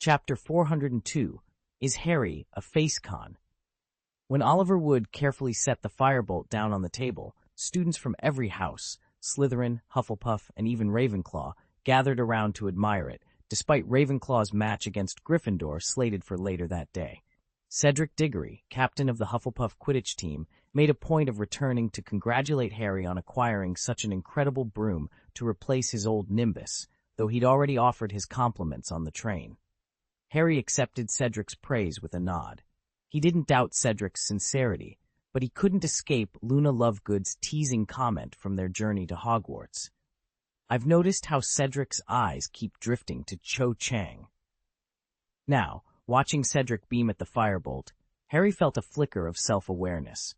Chapter 402, Is Harry a Face Con? When Oliver Wood carefully set the firebolt down on the table, students from every house, Slytherin, Hufflepuff, and even Ravenclaw, gathered around to admire it, despite Ravenclaw's match against Gryffindor slated for later that day. Cedric Diggory, captain of the Hufflepuff Quidditch team, made a point of returning to congratulate Harry on acquiring such an incredible broom to replace his old Nimbus, though he'd already offered his compliments on the train. Harry accepted Cedric's praise with a nod. He didn't doubt Cedric's sincerity, but he couldn't escape Luna Lovegood's teasing comment from their journey to Hogwarts. "I've noticed how Cedric's eyes keep drifting to Cho Chang." Now, watching Cedric beam at the firebolt, Harry felt a flicker of self-awareness.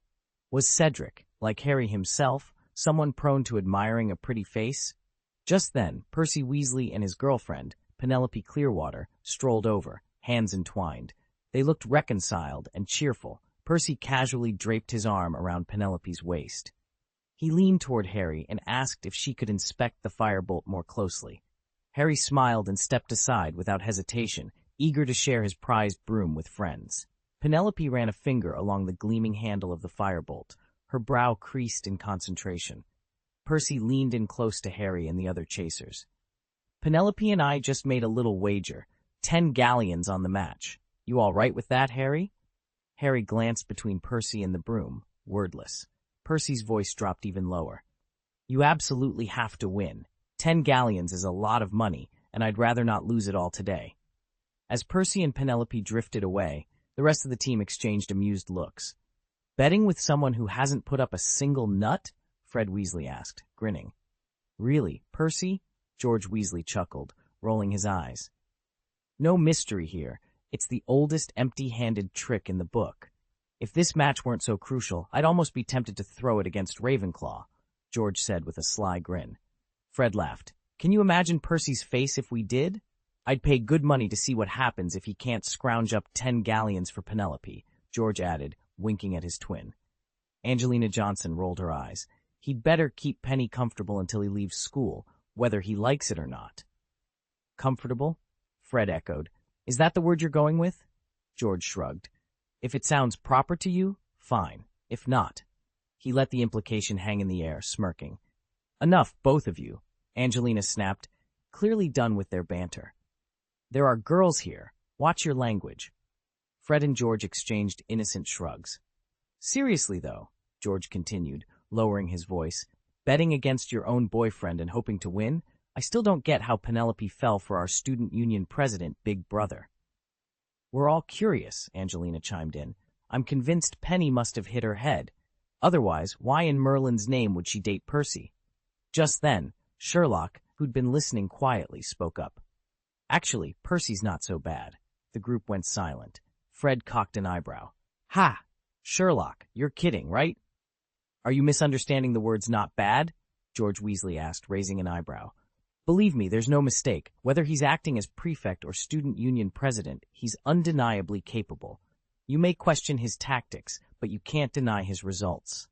Was Cedric, like Harry himself, someone prone to admiring a pretty face? Just then, Percy Weasley and his girlfriend, Penelope Clearwater, strolled over, hands entwined. They looked reconciled and cheerful. Percy casually draped his arm around Penelope's waist. He leaned toward Harry and asked if she could inspect the firebolt more closely. Harry smiled and stepped aside without hesitation, eager to share his prized broom with friends. Penelope ran a finger along the gleaming handle of the firebolt, her brow creased in concentration. Percy leaned in close to Harry and the other chasers. "Penelope and I just made a little wager, 10 galleons on the match. You all right with that, Harry?" Harry glanced between Percy and the broom, wordless. Percy's voice dropped even lower. "You absolutely have to win. 10 galleons is a lot of money, and I'd rather not lose it all today." As Percy and Penelope drifted away, the rest of the team exchanged amused looks. "Betting with someone who hasn't put up a single nut?" Fred Weasley asked, grinning. "Really, Percy?" George Weasley chuckled, rolling his eyes. "No mystery here. It's the oldest empty-handed trick in the book. If this match weren't so crucial, I'd almost be tempted to throw it against Ravenclaw," George said with a sly grin. Fred laughed. "Can you imagine Percy's face if we did? I'd pay good money to see what happens if he can't scrounge up 10 galleons for Penelope," George added, winking at his twin. Angelina Johnson rolled her eyes. "He'd better keep Penny comfortable until he leaves school, whether he likes it or not." "Comfortable?" Fred echoed. "Is that the word you're going with?" George shrugged. "If it sounds proper to you, fine. If not." He let the implication hang in the air, smirking. "Enough, both of you," Angelina snapped, clearly done with their banter. "There are girls here. Watch your language." Fred and George exchanged innocent shrugs. "Seriously, though," George continued, lowering his voice, "betting against your own boyfriend and hoping to win? I still don't get how Penelope fell for our student union president, Big Brother." "We're all curious," Angelina chimed in. "I'm convinced Penny must have hit her head. Otherwise, why in Merlin's name would she date Percy?" Just then, Sherlock, who'd been listening quietly, spoke up. "Actually, Percy's not so bad." The group went silent. Fred cocked an eyebrow. "Ha! Sherlock, you're kidding, right?" "Are you misunderstanding the words 'not bad'?" George Weasley asked, raising an eyebrow. "Believe me, there's no mistake. Whether he's acting as prefect or student union president, he's undeniably capable. You may question his tactics, but you can't deny his results."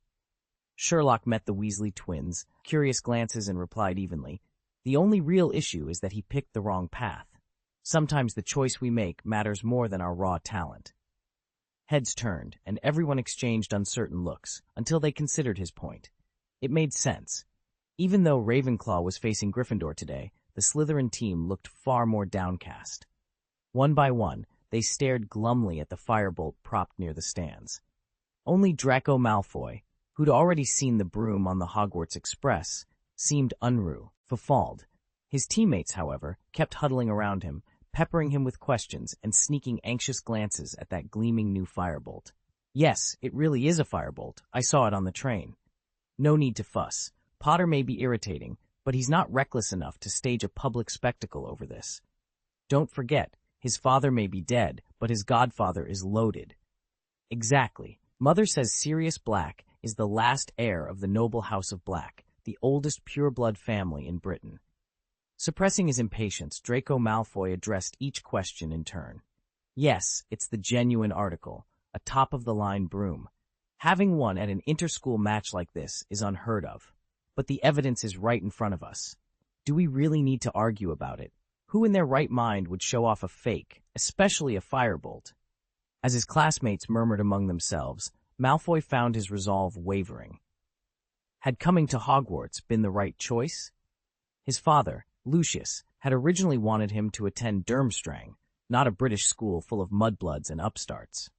Sherlock met the Weasley twins' curious glances and replied evenly, "The only real issue is that he picked the wrong path. Sometimes the choice we make matters more than our raw talent." Heads turned, and everyone exchanged uncertain looks, until they considered his point. It made sense. Even though Ravenclaw was facing Gryffindor today, the Slytherin team looked far more downcast. One by one, they stared glumly at the firebolt propped near the stands. Only Draco Malfoy, who'd already seen the broom on the Hogwarts Express, seemed unruffled. His teammates, however, kept huddling around him, peppering him with questions and sneaking anxious glances at that gleaming new firebolt. "Yes, it really is a firebolt. I saw it on the train." "No need to fuss. Potter may be irritating, but he's not reckless enough to stage a public spectacle over this. Don't forget, his father may be dead, but his godfather is loaded." "Exactly. Mother says Sirius Black is the last heir of the noble House of Black, the oldest pure-blood family in Britain." Suppressing his impatience, Draco Malfoy addressed each question in turn. "Yes, it's the genuine article, a top-of-the-line broom. Having one at an inter-school match like this is unheard of. But the evidence is right in front of us. Do we really need to argue about it? Who in their right mind would show off a fake, especially a firebolt? As his classmates murmured among themselves, Malfoy found his resolve wavering. Had coming to Hogwarts been the right choice? His father, Lucius, had originally wanted him to attend Durmstrang, not a British school full of mudbloods and upstarts.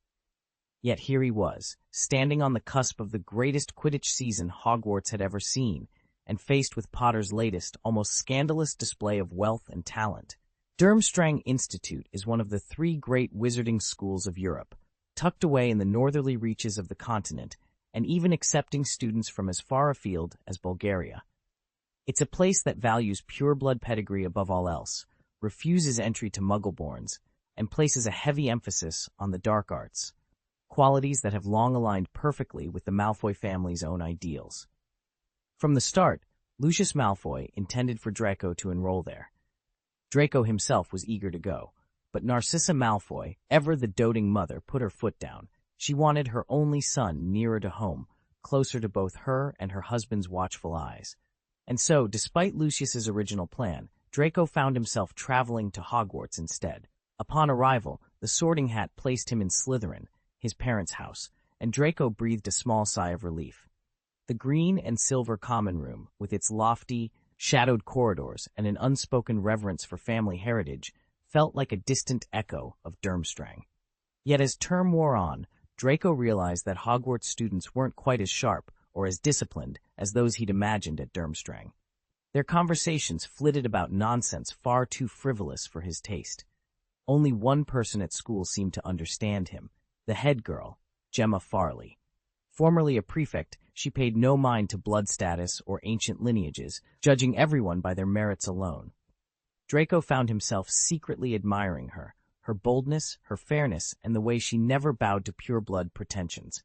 Yet here he was, standing on the cusp of the greatest Quidditch season Hogwarts had ever seen, and faced with Potter's latest, almost scandalous display of wealth and talent. Durmstrang Institute is one of the 3 great wizarding schools of Europe, tucked away in the northerly reaches of the continent, and even accepting students from as far afield as Bulgaria. It's a place that values pure-blood pedigree above all else, refuses entry to Muggleborns, and places a heavy emphasis on the dark arts, qualities that have long aligned perfectly with the Malfoy family's own ideals. From the start, Lucius Malfoy intended for Draco to enroll there. Draco himself was eager to go, but Narcissa Malfoy, ever the doting mother, put her foot down. She wanted her only son nearer to home, closer to both her and her husband's watchful eyes. And so, despite Lucius's original plan, Draco found himself traveling to Hogwarts instead. Upon arrival, the Sorting Hat placed him in Slytherin, his parents' house, and Draco breathed a small sigh of relief. The green and silver common room, with its lofty, shadowed corridors and an unspoken reverence for family heritage, felt like a distant echo of Durmstrang. Yet as term wore on, Draco realized that Hogwarts students weren't quite as sharp or as disciplined as those he'd imagined at Durmstrang. Their conversations flitted about nonsense far too frivolous for his taste. Only one person at school seemed to understand him, the head girl, Gemma Farley. Formerly a prefect, she paid no mind to blood status or ancient lineages, judging everyone by their merits alone. Draco found himself secretly admiring her boldness, her fairness, and the way she never bowed to pure-blood pretensions.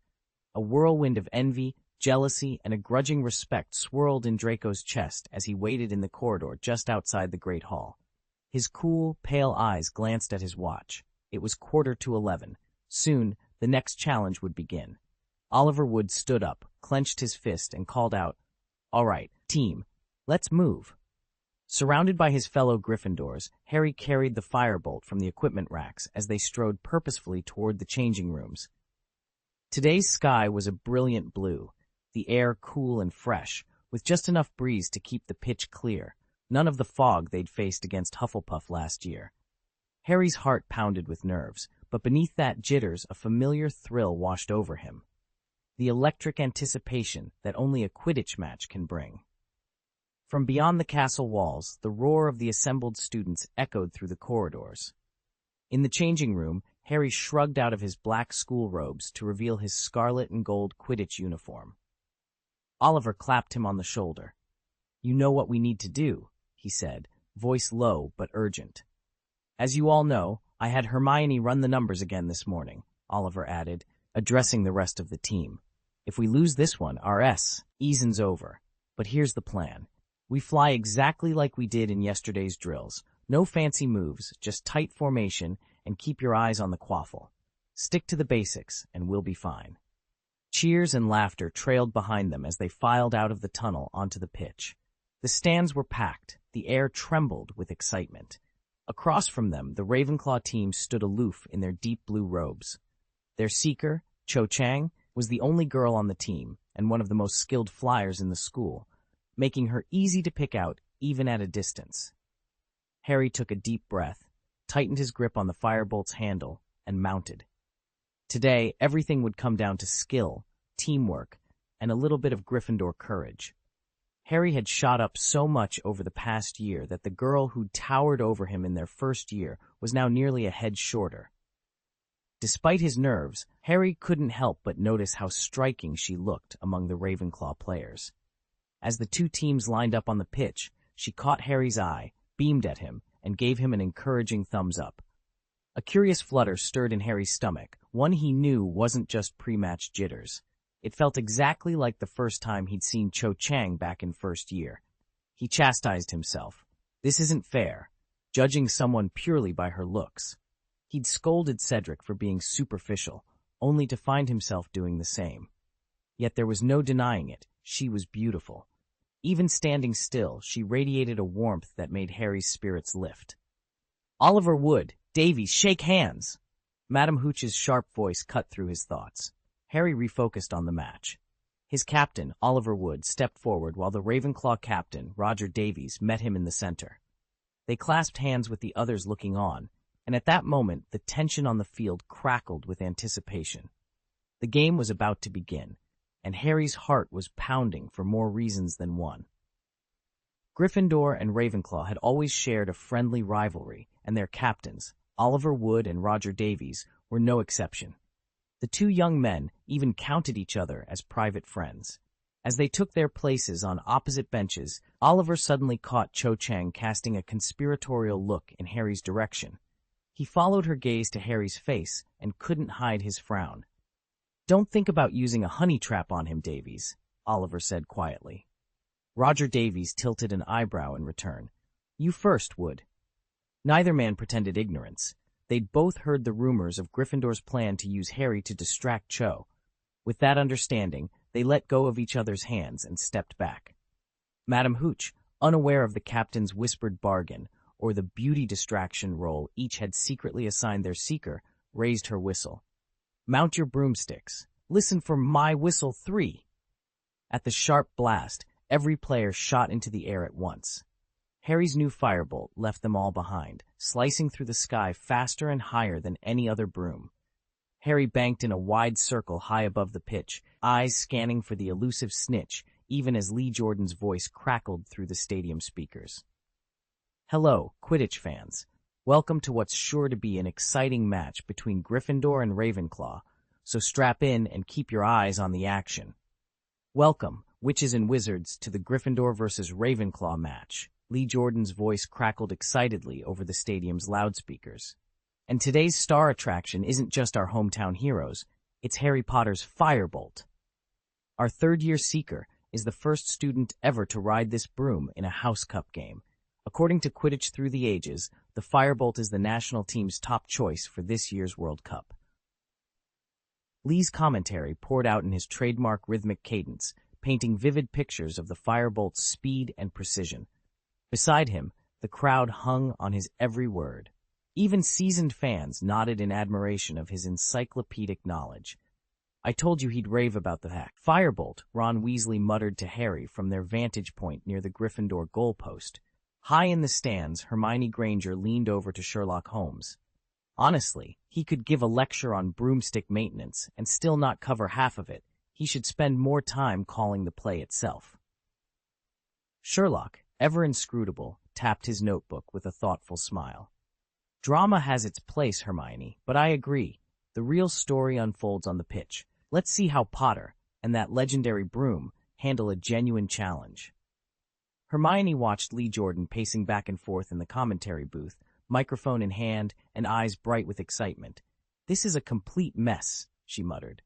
A whirlwind of envy, jealousy, and a grudging respect swirled in Draco's chest as he waited in the corridor just outside the Great Hall. His cool, pale eyes glanced at his watch. It was 11:15. Soon, the next challenge would begin. Oliver Wood stood up, clenched his fist, and called out, "All right, team, let's move." Surrounded by his fellow Gryffindors, Harry carried the firebolt from the equipment racks as they strode purposefully toward the changing rooms. Today's sky was a brilliant blue, the air cool and fresh, with just enough breeze to keep the pitch clear, none of the fog they'd faced against Hufflepuff last year. Harry's heart pounded with nerves, but beneath that jitters a familiar thrill washed over him. The electric anticipation that only a Quidditch match can bring. From beyond the castle walls, the roar of the assembled students echoed through the corridors. In the changing room, Harry shrugged out of his black school robes to reveal his scarlet and gold Quidditch uniform. Oliver clapped him on the shoulder. "You know what we need to do," he said, voice low but urgent. "As you all know, I had Hermione run the numbers again this morning," Oliver added, addressing the rest of the team. "If we lose this one, our season's over. But here's the plan. We fly exactly like we did in yesterday's drills. No fancy moves, just tight formation, and keep your eyes on the quaffle. Stick to the basics, and we'll be fine." Cheers and laughter trailed behind them as they filed out of the tunnel onto the pitch. The stands were packed, the air trembled with excitement. Across from them, the Ravenclaw team stood aloof in their deep blue robes. Their seeker, Cho Chang, was the only girl on the team, and one of the most skilled flyers in the school, making her easy to pick out even at a distance. Harry took a deep breath, tightened his grip on the firebolt's handle, and mounted. Today, everything would come down to skill, teamwork, and a little bit of Gryffindor courage. Harry had shot up so much over the past year that the girl who towered over him in their first year was now nearly a head shorter. Despite his nerves, Harry couldn't help but notice how striking she looked among the Ravenclaw players. As the two teams lined up on the pitch, she caught Harry's eye, beamed at him, and gave him an encouraging thumbs up. A curious flutter stirred in Harry's stomach, one he knew wasn't just pre-match jitters. It felt exactly like the first time he'd seen Cho Chang back in first year. He chastised himself. This isn't fair, judging someone purely by her looks. He'd scolded Cedric for being superficial, only to find himself doing the same. Yet there was no denying it, she was beautiful. Even standing still, she radiated a warmth that made Harry's spirits lift. Oliver Wood, Davies, shake hands! Madam Hooch's sharp voice cut through his thoughts. Harry refocused on the match. His captain, Oliver Wood, stepped forward while the Ravenclaw captain, Roger Davies, met him in the center. They clasped hands with the others looking on, and at that moment the tension on the field crackled with anticipation. The game was about to begin, and Harry's heart was pounding for more reasons than one. Gryffindor and Ravenclaw had always shared a friendly rivalry, and their captains, Oliver Wood and Roger Davies, were no exception. The two young men even counted each other as private friends. As they took their places on opposite benches, Oliver suddenly caught Cho Chang casting a conspiratorial look in Harry's direction. He followed her gaze to Harry's face and couldn't hide his frown. "Don't think about using a honey trap on him, Davies," Oliver said quietly. Roger Davies tilted an eyebrow in return. "You first, Wood." Neither man pretended ignorance. They'd both heard the rumors of Gryffindor's plan to use Harry to distract Cho. With that understanding, they let go of each other's hands and stepped back. Madam Hooch, unaware of the captain's whispered bargain or the beauty distraction role each had secretly assigned their seeker, raised her whistle. "Mount your broomsticks. Listen for my whistle 3. At the sharp blast, every player shot into the air at once. Harry's new firebolt left them all behind, slicing through the sky faster and higher than any other broom. Harry banked in a wide circle high above the pitch, eyes scanning for the elusive snitch, even as Lee Jordan's voice crackled through the stadium speakers. "Hello, Quidditch fans. Welcome to what's sure to be an exciting match between Gryffindor and Ravenclaw, so strap in and keep your eyes on the action. Welcome, witches and wizards, to the Gryffindor versus Ravenclaw match." Lee Jordan's voice crackled excitedly over the stadium's loudspeakers. "And today's star attraction isn't just our hometown heroes, it's Harry Potter's Firebolt. Our third-year seeker is the first student ever to ride this broom in a House Cup game. According to Quidditch Through the Ages, the Firebolt is the national team's top choice for this year's World Cup." Lee's commentary poured out in his trademark rhythmic cadence, painting vivid pictures of the Firebolt's speed and precision. Beside him, the crowd hung on his every word. Even seasoned fans nodded in admiration of his encyclopedic knowledge. "I told you he'd rave about the hack." "Firebolt," Ron Weasley muttered to Harry from their vantage point near the Gryffindor goalpost. High in the stands, Hermione Granger leaned over to Sherlock Holmes. Honestly, he could give a lecture on broomstick maintenance and still not cover half of it. He should spend more time calling the play itself. Sherlock, ever inscrutable, tapped his notebook with a thoughtful smile. "Drama has its place, Hermione, but I agree. The real story unfolds on the pitch. Let's see how Potter and that legendary broom handle a genuine challenge." Hermione watched Lee Jordan pacing back and forth in the commentary booth, microphone in hand and eyes bright with excitement. "This is a complete mess," she muttered.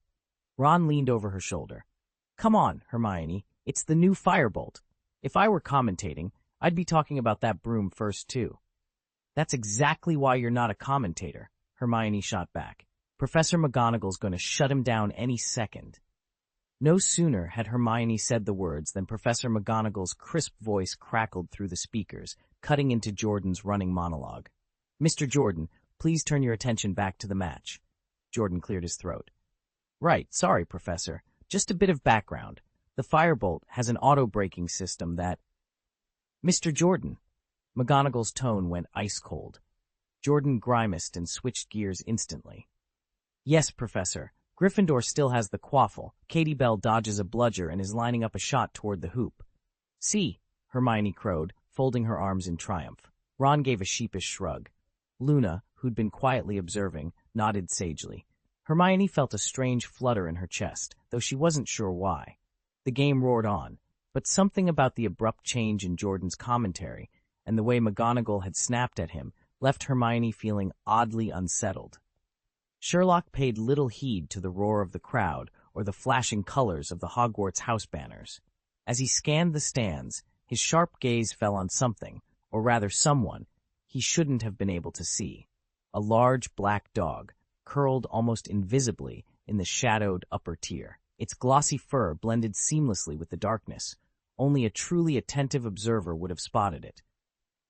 Ron leaned over her shoulder. "Come on, Hermione, it's the new Firebolt. If I were commentating, I'd be talking about that broom first, too." "That's exactly why you're not a commentator," Hermione shot back. "Professor McGonagall's going to shut him down any second." No sooner had Hermione said the words than Professor McGonagall's crisp voice crackled through the speakers, cutting into Jordan's running monologue. "Mr. Jordan, please turn your attention back to the match." Jordan cleared his throat. "Right, sorry, Professor. Just a bit of background. The Firebolt has an auto-braking system that—" "Mr. Jordan." McGonagall's tone went ice-cold. Jordan grimaced and switched gears instantly. "Yes, Professor. Gryffindor still has the quaffle. Katie Bell dodges a bludger and is lining up a shot toward the hoop." "See," Hermione crowed, folding her arms in triumph. Ron gave a sheepish shrug. Luna, who'd been quietly observing, nodded sagely. Hermione felt a strange flutter in her chest, though she wasn't sure why. The game roared on, but something about the abrupt change in Jordan's commentary and the way McGonagall had snapped at him left Hermione feeling oddly unsettled. Sherlock paid little heed to the roar of the crowd or the flashing colors of the Hogwarts house banners. As he scanned the stands, his sharp gaze fell on something, or rather someone, he shouldn't have been able to see. A large black dog, curled almost invisibly in the shadowed upper tier. Its glossy fur blended seamlessly with the darkness. Only a truly attentive observer would have spotted it.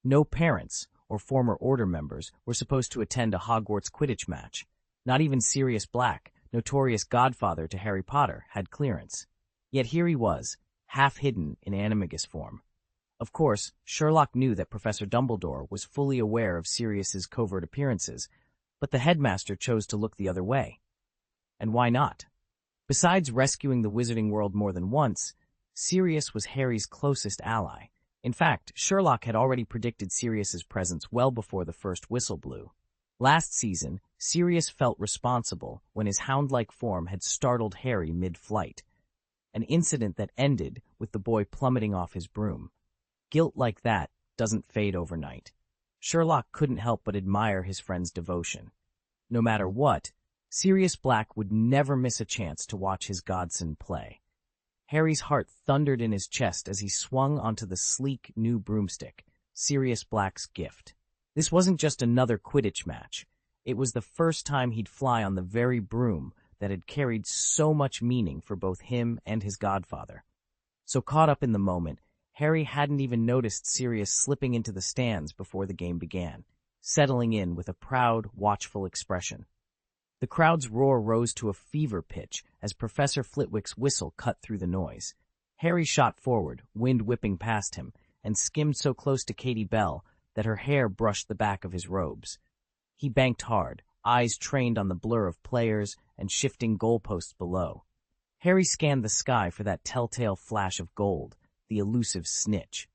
No parents or former Order members were supposed to attend a Hogwarts Quidditch match. Not even Sirius Black, notorious godfather to Harry Potter, had clearance. Yet here he was, half hidden in animagus form. Of course, Sherlock knew that Professor Dumbledore was fully aware of Sirius's covert appearances, but the headmaster chose to look the other way. And why not? Besides rescuing the wizarding world more than once, Sirius was Harry's closest ally. In fact, Sherlock had already predicted Sirius's presence well before the first whistle blew. Last season, Sirius felt responsible when his hound-like form had startled Harry mid-flight, an incident that ended with the boy plummeting off his broom. Guilt like that doesn't fade overnight. Sherlock couldn't help but admire his friend's devotion. No matter what, Sirius Black would never miss a chance to watch his godson play. Harry's heart thundered in his chest as he swung onto the sleek new broomstick, Sirius Black's gift. This wasn't just another Quidditch match. It was the first time he'd fly on the very broom that had carried so much meaning for both him and his godfather. So caught up in the moment, Harry hadn't even noticed Sirius slipping into the stands before the game began, settling in with a proud, watchful expression. The crowd's roar rose to a fever pitch as Professor Flitwick's whistle cut through the noise. Harry shot forward, wind whipping past him, and skimmed so close to Katie Bell that her hair brushed the back of his robes. He banked hard, eyes trained on the blur of players and shifting goalposts below. Harry scanned the sky for that telltale flash of gold, the elusive snitch,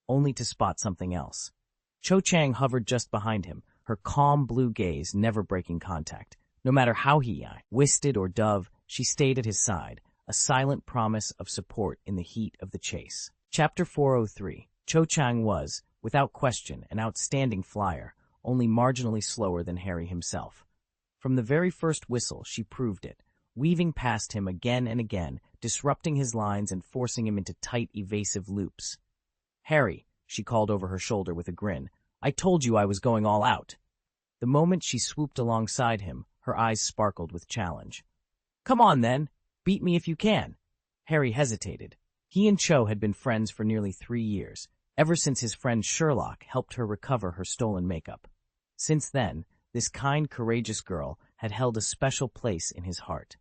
only to spot something else. Cho Chang hovered just behind him, her calm blue gaze never breaking contact. No matter how he whisted or dove, she stayed at his side, a silent promise of support in the heat of the chase. Chapter 403. Cho Chang was, without question, an outstanding flyer, only marginally slower than Harry himself. From the very first whistle, she proved it, weaving past him again and again, disrupting his lines and forcing him into tight, evasive loops. "Harry," she called over her shoulder with a grin, "I told you I was going all out." The moment she swooped alongside him, her eyes sparkled with challenge. "Come on, then. Beat me if you can." Harry hesitated. He and Cho had been friends for nearly 3 years, ever since his friend Sherlock helped her recover her stolen makeup. Since then, this kind, courageous girl had held a special place in his heart.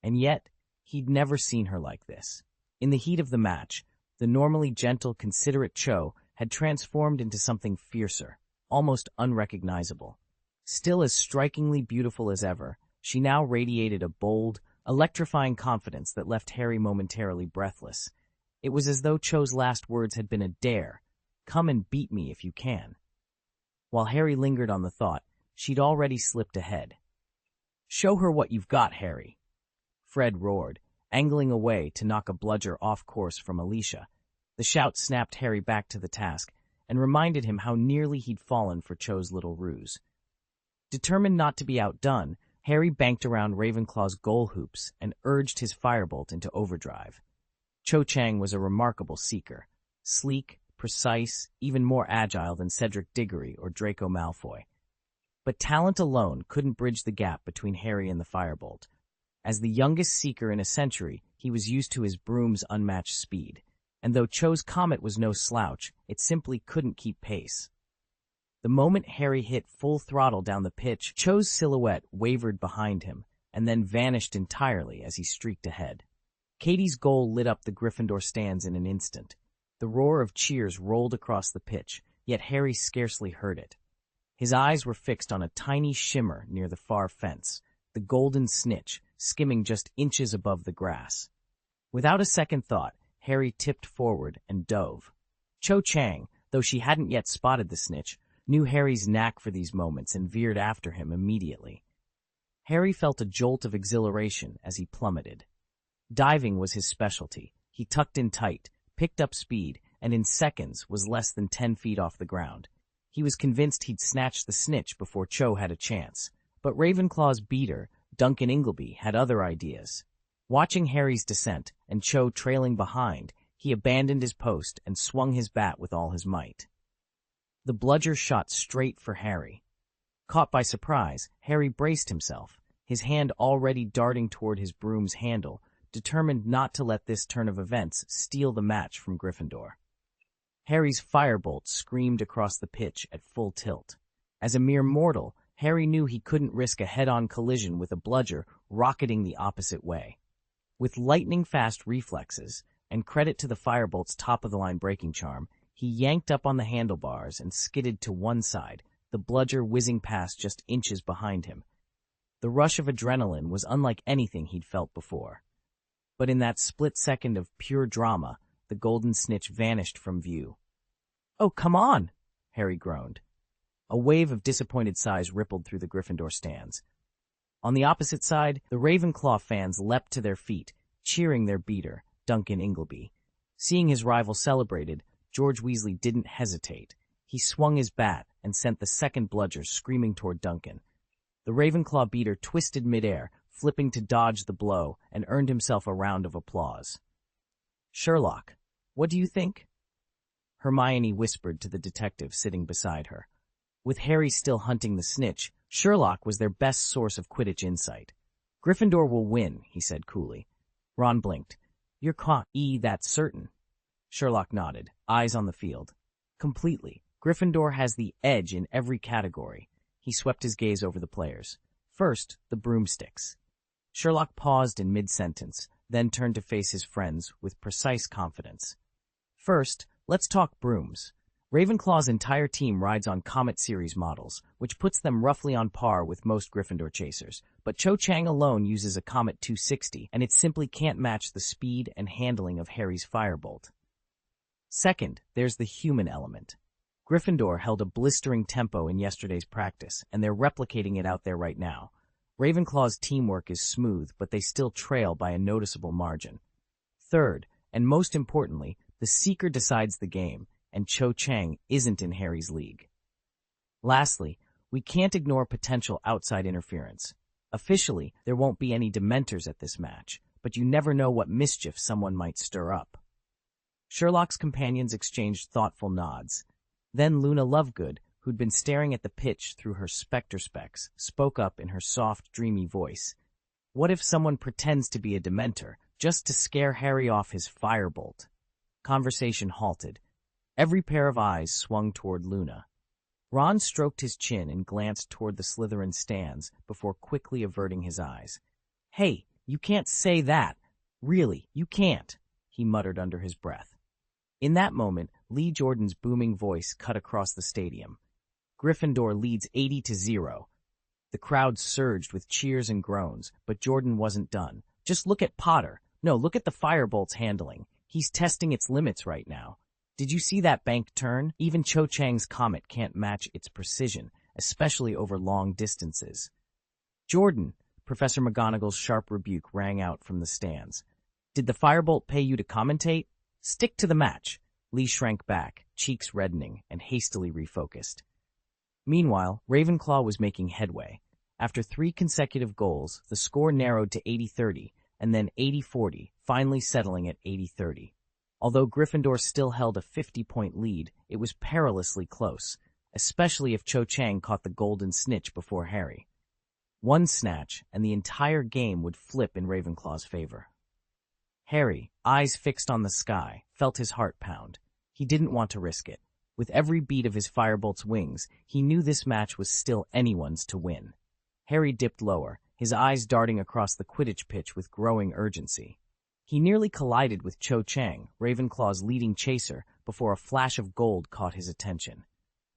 And yet, he'd never seen her like this. In the heat of the match, the normally gentle, considerate Cho had transformed into something fiercer, almost unrecognizable. Still as strikingly beautiful as ever, she now radiated a bold, electrifying confidence that left Harry momentarily breathless. It was as though Cho's last words had been a dare. "Come and beat me if you can." While Harry lingered on the thought, she'd already slipped ahead. "Show her what you've got, Harry," Fred roared, angling away to knock a bludger off course from Alicia. The shout snapped Harry back to the task and reminded him how nearly he'd fallen for Cho's little ruse. Determined not to be outdone, Harry banked around Ravenclaw's goal hoops and urged his firebolt into overdrive. Cho Chang was a remarkable seeker, sleek, precise, even more agile than Cedric Diggory or Draco Malfoy. But talent alone couldn't bridge the gap between Harry and the firebolt. As the youngest seeker in a century, he was used to his broom's unmatched speed, and though Cho's comet was no slouch, it simply couldn't keep pace. The moment Harry hit full throttle down the pitch, Cho's silhouette wavered behind him, and then vanished entirely as he streaked ahead. Katie's goal lit up the Gryffindor stands in an instant. The roar of cheers rolled across the pitch, yet Harry scarcely heard it. His eyes were fixed on a tiny shimmer near the far fence, the golden snitch, skimming just inches above the grass. Without a second thought, Harry tipped forward and dove. Cho Chang, though she hadn't yet spotted the snitch, knew Harry's knack for these moments and veered after him immediately. Harry felt a jolt of exhilaration as he plummeted. Diving was his specialty. He tucked in tight, picked up speed, and in seconds was less than 10 feet off the ground. He was convinced he'd snatched the snitch before Cho had a chance. But Ravenclaw's beater, Duncan Ingleby, had other ideas. Watching Harry's descent and Cho trailing behind, he abandoned his post and swung his bat with all his might. The bludger shot straight for Harry. Caught by surprise, Harry braced himself, his hand already darting toward his broom's handle, determined not to let this turn of events steal the match from Gryffindor. Harry's firebolt screamed across the pitch at full tilt. As a mere mortal, Harry knew he couldn't risk a head-on collision with a bludger rocketing the opposite way. With lightning-fast reflexes, and credit to the firebolt's top-of-the-line braking charm, he yanked up on the handlebars and skidded to one side, the bludger whizzing past just inches behind him. The rush of adrenaline was unlike anything he'd felt before. But in that split second of pure drama, the golden snitch vanished from view. "Oh, come on!" Harry groaned. A wave of disappointed sighs rippled through the Gryffindor stands. On the opposite side, the Ravenclaw fans leapt to their feet, cheering their beater, Duncan Ingleby. Seeing his rival celebrated, George Weasley didn't hesitate. He swung his bat and sent the second bludger screaming toward Duncan. The Ravenclaw beater twisted midair, flipping to dodge the blow, and earned himself a round of applause. "Sherlock, what do you think?" Hermione whispered to the detective sitting beside her. With Harry still hunting the snitch, Sherlock was their best source of Quidditch insight. "Gryffindor will win," he said coolly. Ron blinked. "You're that's certain." Sherlock nodded, eyes on the field. "Completely. Gryffindor has the edge in every category." He swept his gaze over the players. First, the broomsticks. Sherlock paused in mid-sentence, then turned to face his friends with precise confidence. "First, let's talk brooms. Ravenclaw's entire team rides on Comet Series models, which puts them roughly on par with most Gryffindor chasers. But Cho Chang alone uses a Comet 260, and it simply can't match the speed and handling of Harry's firebolt. Second, there's the human element. Gryffindor held a blistering tempo in yesterday's practice, and they're replicating it out there right now. Ravenclaw's teamwork is smooth, but they still trail by a noticeable margin. Third, and most importantly, the Seeker decides the game, and Cho Chang isn't in Harry's league. Lastly, we can't ignore potential outside interference. Officially, there won't be any Dementors at this match, but you never know what mischief someone might stir up. Sherlock's companions exchanged thoughtful nods. Then Luna Lovegood, who'd been staring at the pitch through her specter specs, spoke up in her soft, dreamy voice. "What if someone pretends to be a Dementor, just to scare Harry off his firebolt?" Conversation halted. Every pair of eyes swung toward Luna. Ron stroked his chin and glanced toward the Slytherin stands before quickly averting his eyes. "Hey, you can't say that. Really, you can't," he muttered under his breath. In that moment, Lee Jordan's booming voice cut across the stadium. "Gryffindor leads 80-0. The crowd surged with cheers and groans, but Jordan wasn't done. "Just look at Potter. No, look at the firebolt's handling. He's testing its limits right now. Did you see that bank turn? Even Cho Chang's Comet can't match its precision, especially over long distances." "Jordan," Professor McGonagall's sharp rebuke rang out from the stands. "Did the firebolt pay you to commentate? Stick to the match." Lee shrank back, cheeks reddening, and hastily refocused. Meanwhile, Ravenclaw was making headway. After 3 consecutive goals, the score narrowed to 80-30, and then 80-40, finally settling at 80-30. Although Gryffindor still held a 50-point lead, it was perilously close, especially if Cho Chang caught the golden snitch before Harry. One snatch, and the entire game would flip in Ravenclaw's favor. Harry, eyes fixed on the sky, felt his heart pound. He didn't want to risk it. With every beat of his firebolt's wings, he knew this match was still anyone's to win. Harry dipped lower, his eyes darting across the Quidditch pitch with growing urgency. He nearly collided with Cho Chang, Ravenclaw's leading chaser, before a flash of gold caught his attention.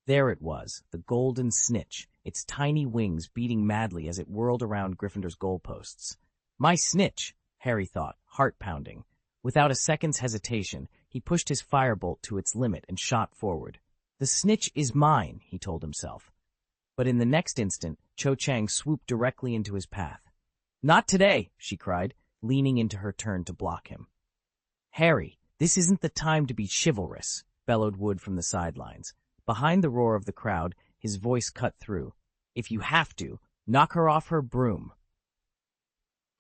There it was, the golden snitch, its tiny wings beating madly as it whirled around Gryffindor's goalposts. "My snitch!" Harry thought, heart pounding. Without a second's hesitation, he pushed his firebolt to its limit and shot forward. "The snitch is mine," he told himself. But in the next instant, Cho Chang swooped directly into his path. "Not today," she cried, leaning into her turn to block him. "Harry, this isn't the time to be chivalrous," bellowed Wood from the sidelines. Behind the roar of the crowd, his voice cut through. "If you have to, knock her off her broom."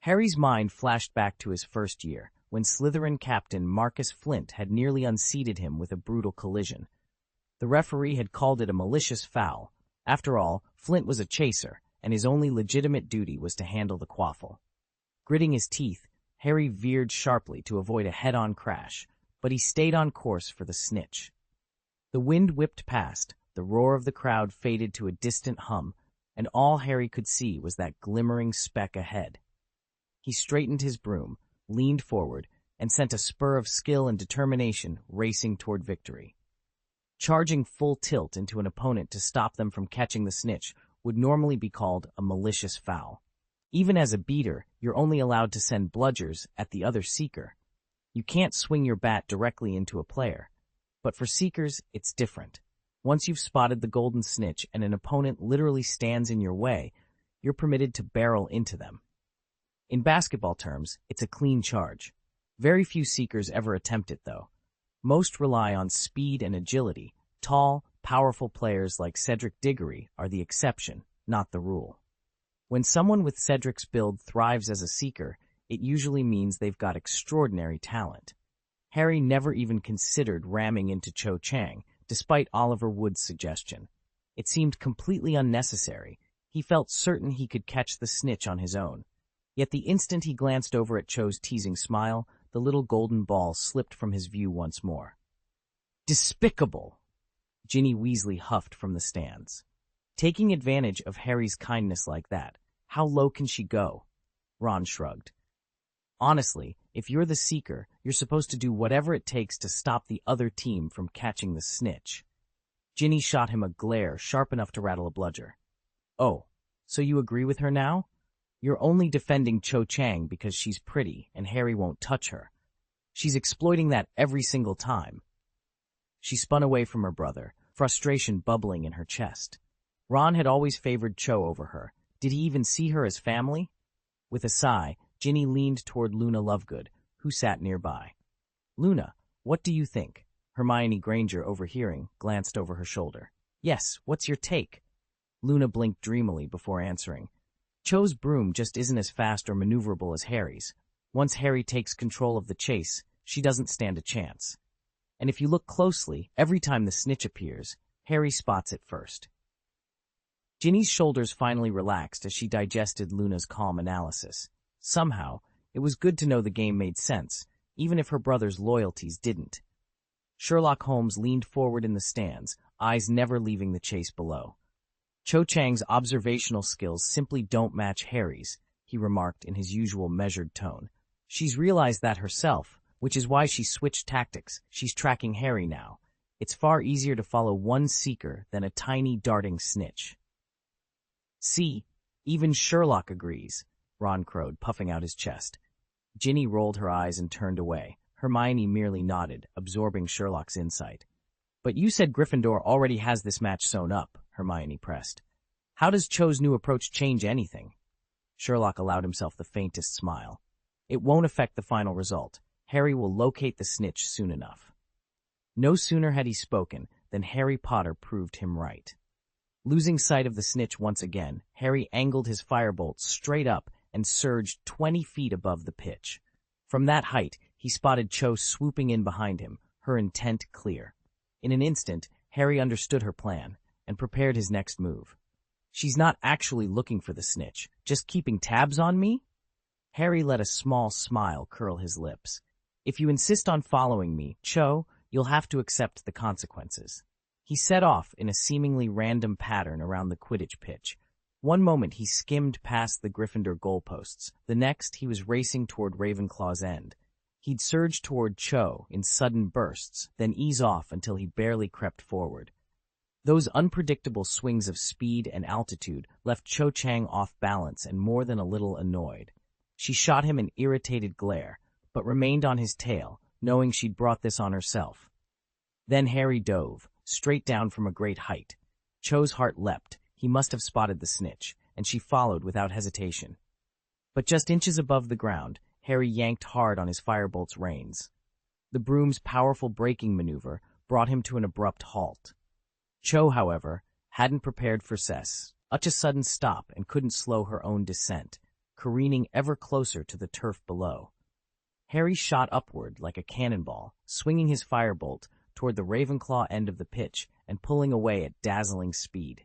Harry's mind flashed back to his first year, when Slytherin captain Marcus Flint had nearly unseated him with a brutal collision. The referee had called it a malicious foul. After all, Flint was a chaser, and his only legitimate duty was to handle the quaffle. Gritting his teeth, Harry veered sharply to avoid a head-on crash, but he stayed on course for the snitch. The wind whipped past, the roar of the crowd faded to a distant hum, and all Harry could see was that glimmering speck ahead. He straightened his broom, leaned forward, and sent a spur of skill and determination racing toward victory. Charging full tilt into an opponent to stop them from catching the snitch would normally be called a malicious foul. Even as a beater, you're only allowed to send bludgers at the other seeker. You can't swing your bat directly into a player. But for seekers, it's different. Once you've spotted the golden snitch and an opponent literally stands in your way, you're permitted to barrel into them. In basketball terms, it's a clean charge. Very few seekers ever attempt it, though. Most rely on speed and agility. Tall, powerful players like Cedric Diggory are the exception, not the rule. When someone with Cedric's build thrives as a seeker, it usually means they've got extraordinary talent. Harry never even considered ramming into Cho Chang, despite Oliver Wood's suggestion. It seemed completely unnecessary. He felt certain he could catch the snitch on his own. Yet the instant he glanced over at Cho's teasing smile, the little golden ball slipped from his view once more. Despicable! Ginny Weasley huffed from the stands. Taking advantage of Harry's kindness like that, how low can she go? Ron shrugged. Honestly, if you're the seeker, you're supposed to do whatever it takes to stop the other team from catching the snitch. Ginny shot him a glare sharp enough to rattle a bludger. Oh, so you agree with her now? You're only defending Cho Chang because she's pretty and Harry won't touch her. She's exploiting that every single time. She spun away from her brother, frustration bubbling in her chest. Ron had always favored Cho over her. Did he even see her as family? With a sigh, Ginny leaned toward Luna Lovegood, who sat nearby. Luna, what do you think? Hermione Granger, overhearing, glanced over her shoulder. Yes, what's your take? Luna blinked dreamily before answering. Cho's broom just isn't as fast or maneuverable as Harry's. Once Harry takes control of the chase, she doesn't stand a chance. And if you look closely, every time the snitch appears, Harry spots it first. Ginny's shoulders finally relaxed as she digested Luna's calm analysis. Somehow, it was good to know the game made sense, even if her brother's loyalties didn't. Sherlock Holmes leaned forward in the stands, eyes never leaving the chase below. Cho Chang's observational skills simply don't match Harry's, he remarked in his usual measured tone. She's realized that herself, which is why she switched tactics. She's tracking Harry now. It's far easier to follow one seeker than a tiny darting snitch. See, even Sherlock agrees, Ron crowed, puffing out his chest. Ginny rolled her eyes and turned away. Hermione merely nodded, absorbing Sherlock's insight. But you said Gryffindor already has this match sewn up, Hermione pressed. How does Cho's new approach change anything? Sherlock allowed himself the faintest smile. It won't affect the final result. Harry will locate the snitch soon enough. No sooner had he spoken than Harry Potter proved him right. Losing sight of the snitch once again, Harry angled his firebolt straight up and surged 20 feet above the pitch. From that height, he spotted Cho swooping in behind him, her intent clear. In an instant, Harry understood her plan and prepared his next move. She's not actually looking for the snitch, just keeping tabs on me? Harry let a small smile curl his lips. If you insist on following me, Cho, you'll have to accept the consequences. He set off in a seemingly random pattern around the Quidditch pitch. One moment he skimmed past the Gryffindor goalposts, the next he was racing toward Ravenclaw's end. He'd surge toward Cho in sudden bursts, then ease off until he barely crept forward. Those unpredictable swings of speed and altitude left Cho Chang off balance and more than a little annoyed. She shot him an irritated glare, but remained on his tail, knowing she'd brought this on herself. Then Harry dove, straight down from a great height. Cho's heart leapt. He must have spotted the snitch, and she followed without hesitation. But just inches above the ground, Harry yanked hard on his firebolt's reins. The broom's powerful braking maneuver brought him to an abrupt halt. Cho, however, hadn't prepared for such a sudden stop and couldn't slow her own descent, careening ever closer to the turf below. Harry shot upward like a cannonball, swinging his firebolt toward the Ravenclaw end of the pitch and pulling away at dazzling speed.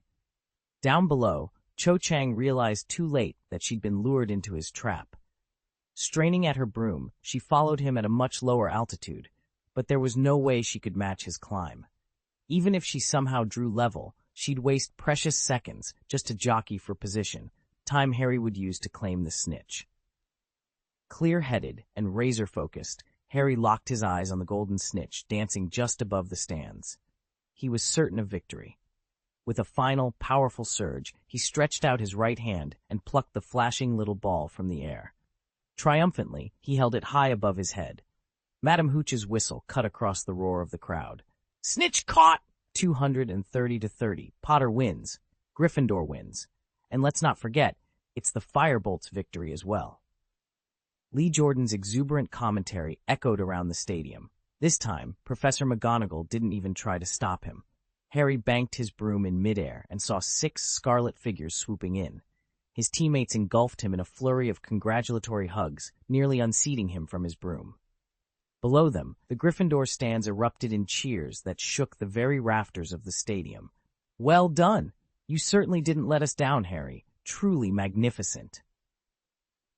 Down below, Cho Chang realized too late that she'd been lured into his trap. Straining at her broom, she followed him at a much lower altitude, but there was no way she could match his climb. Even if she somehow drew level, she'd waste precious seconds just to jockey for position, time Harry would use to claim the snitch. Clear-headed and razor-focused, Harry locked his eyes on the golden snitch dancing just above the stands. He was certain of victory. With a final, powerful surge, he stretched out his right hand and plucked the flashing little ball from the air. Triumphantly, he held it high above his head. Madam Hooch's whistle cut across the roar of the crowd. "Snitch caught!" 230-30. Potter wins. Gryffindor wins. And let's not forget, it's the Firebolt's victory as well. Lee Jordan's exuberant commentary echoed around the stadium. This time, Professor McGonagall didn't even try to stop him. Harry banked his broom in midair and saw 6 scarlet figures swooping in. His teammates engulfed him in a flurry of congratulatory hugs, nearly unseating him from his broom. Below them, the Gryffindor stands erupted in cheers that shook the very rafters of the stadium. "Well done! You certainly didn't let us down, Harry. Truly magnificent."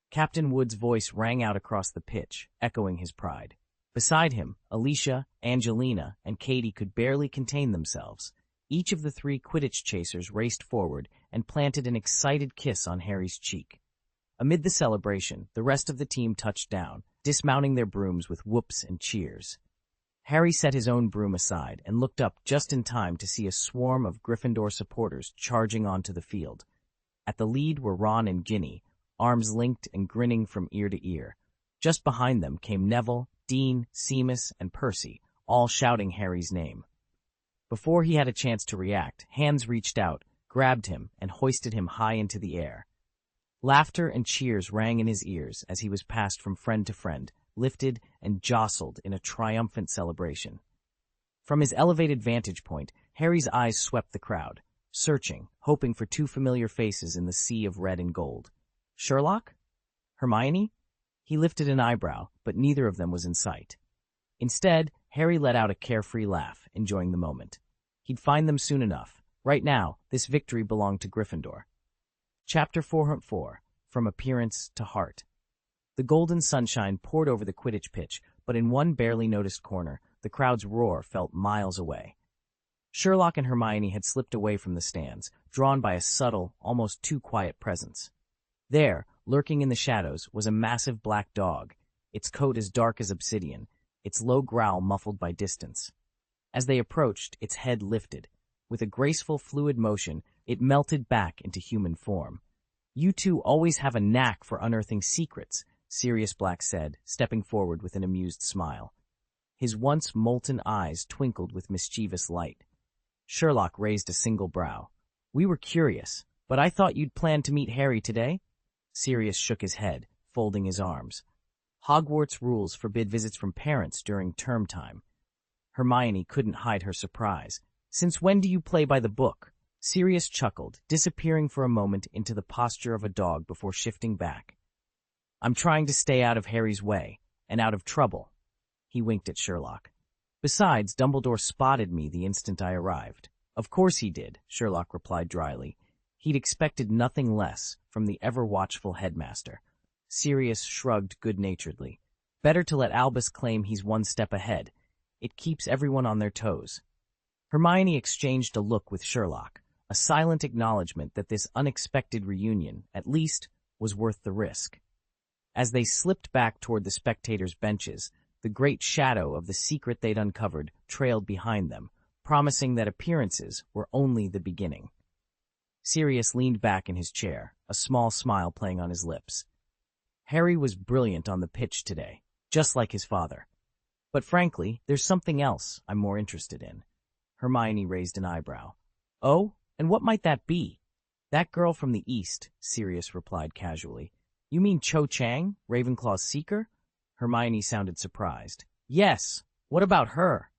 Captain Wood's voice rang out across the pitch, echoing his pride. Beside him, Alicia, Angelina, and Katie could barely contain themselves. Each of the 3 Quidditch chasers raced forward and planted an excited kiss on Harry's cheek. Amid the celebration, the rest of the team touched down, dismounting their brooms with whoops and cheers. Harry set his own broom aside and looked up just in time to see a swarm of Gryffindor supporters charging onto the field. At the lead were Ron and Ginny, arms linked and grinning from ear to ear. Just behind them came Neville, Dean, Seamus, and Percy, all shouting Harry's name. Before he had a chance to react, hands reached out, grabbed him, and hoisted him high into the air. Laughter and cheers rang in his ears as he was passed from friend to friend, lifted and jostled in a triumphant celebration. From his elevated vantage point, Harry's eyes swept the crowd, searching, hoping for 2 familiar faces in the sea of red and gold. Sherlock? Hermione? He lifted an eyebrow, but neither of them was in sight. Instead, Harry let out a carefree laugh, enjoying the moment. He'd find them soon enough. Right now, this victory belonged to Gryffindor. Chapter 404, From Appearance to Heart. The golden sunshine poured over the Quidditch pitch, but in one barely noticed corner, the crowd's roar felt miles away. Sherlock and Hermione had slipped away from the stands, drawn by a subtle, almost too quiet presence. There, lurking in the shadows, was a massive black dog, its coat as dark as obsidian, its low growl muffled by distance. As they approached, its head lifted. With a graceful, fluid motion, it melted back into human form. "You two always have a knack for unearthing secrets," Sirius Black said, stepping forward with an amused smile. His once molten eyes twinkled with mischievous light. Sherlock raised a single brow. "We were curious, but I thought you'd planned to meet Harry today?" Sirius shook his head, folding his arms. "Hogwarts rules forbid visits from parents during term time." Hermione couldn't hide her surprise. "Since when do you play by the book?" Sirius chuckled, disappearing for a moment into the posture of a dog before shifting back. "I'm trying to stay out of Harry's way, and out of trouble." He winked at Sherlock. "Besides, Dumbledore spotted me the instant I arrived." "Of course he did," Sherlock replied dryly. He'd expected nothing less from the ever-watchful headmaster. Sirius shrugged good-naturedly. "Better to let Albus claim he's one step ahead. It keeps everyone on their toes." Hermione exchanged a look with Sherlock, a silent acknowledgement that this unexpected reunion, at least, was worth the risk. As they slipped back toward the spectators' benches, the great shadow of the secret they'd uncovered trailed behind them, promising that appearances were only the beginning. Sirius leaned back in his chair, a small smile playing on his lips. Harry was brilliant on the pitch today, just like his father. But frankly, there's something else I'm more interested in. Hermione raised an eyebrow. "Oh, and what might that be?" "That girl from the East," Sirius replied casually. "You mean Cho Chang, Ravenclaw's seeker?" Hermione sounded surprised. "Yes, what about her?"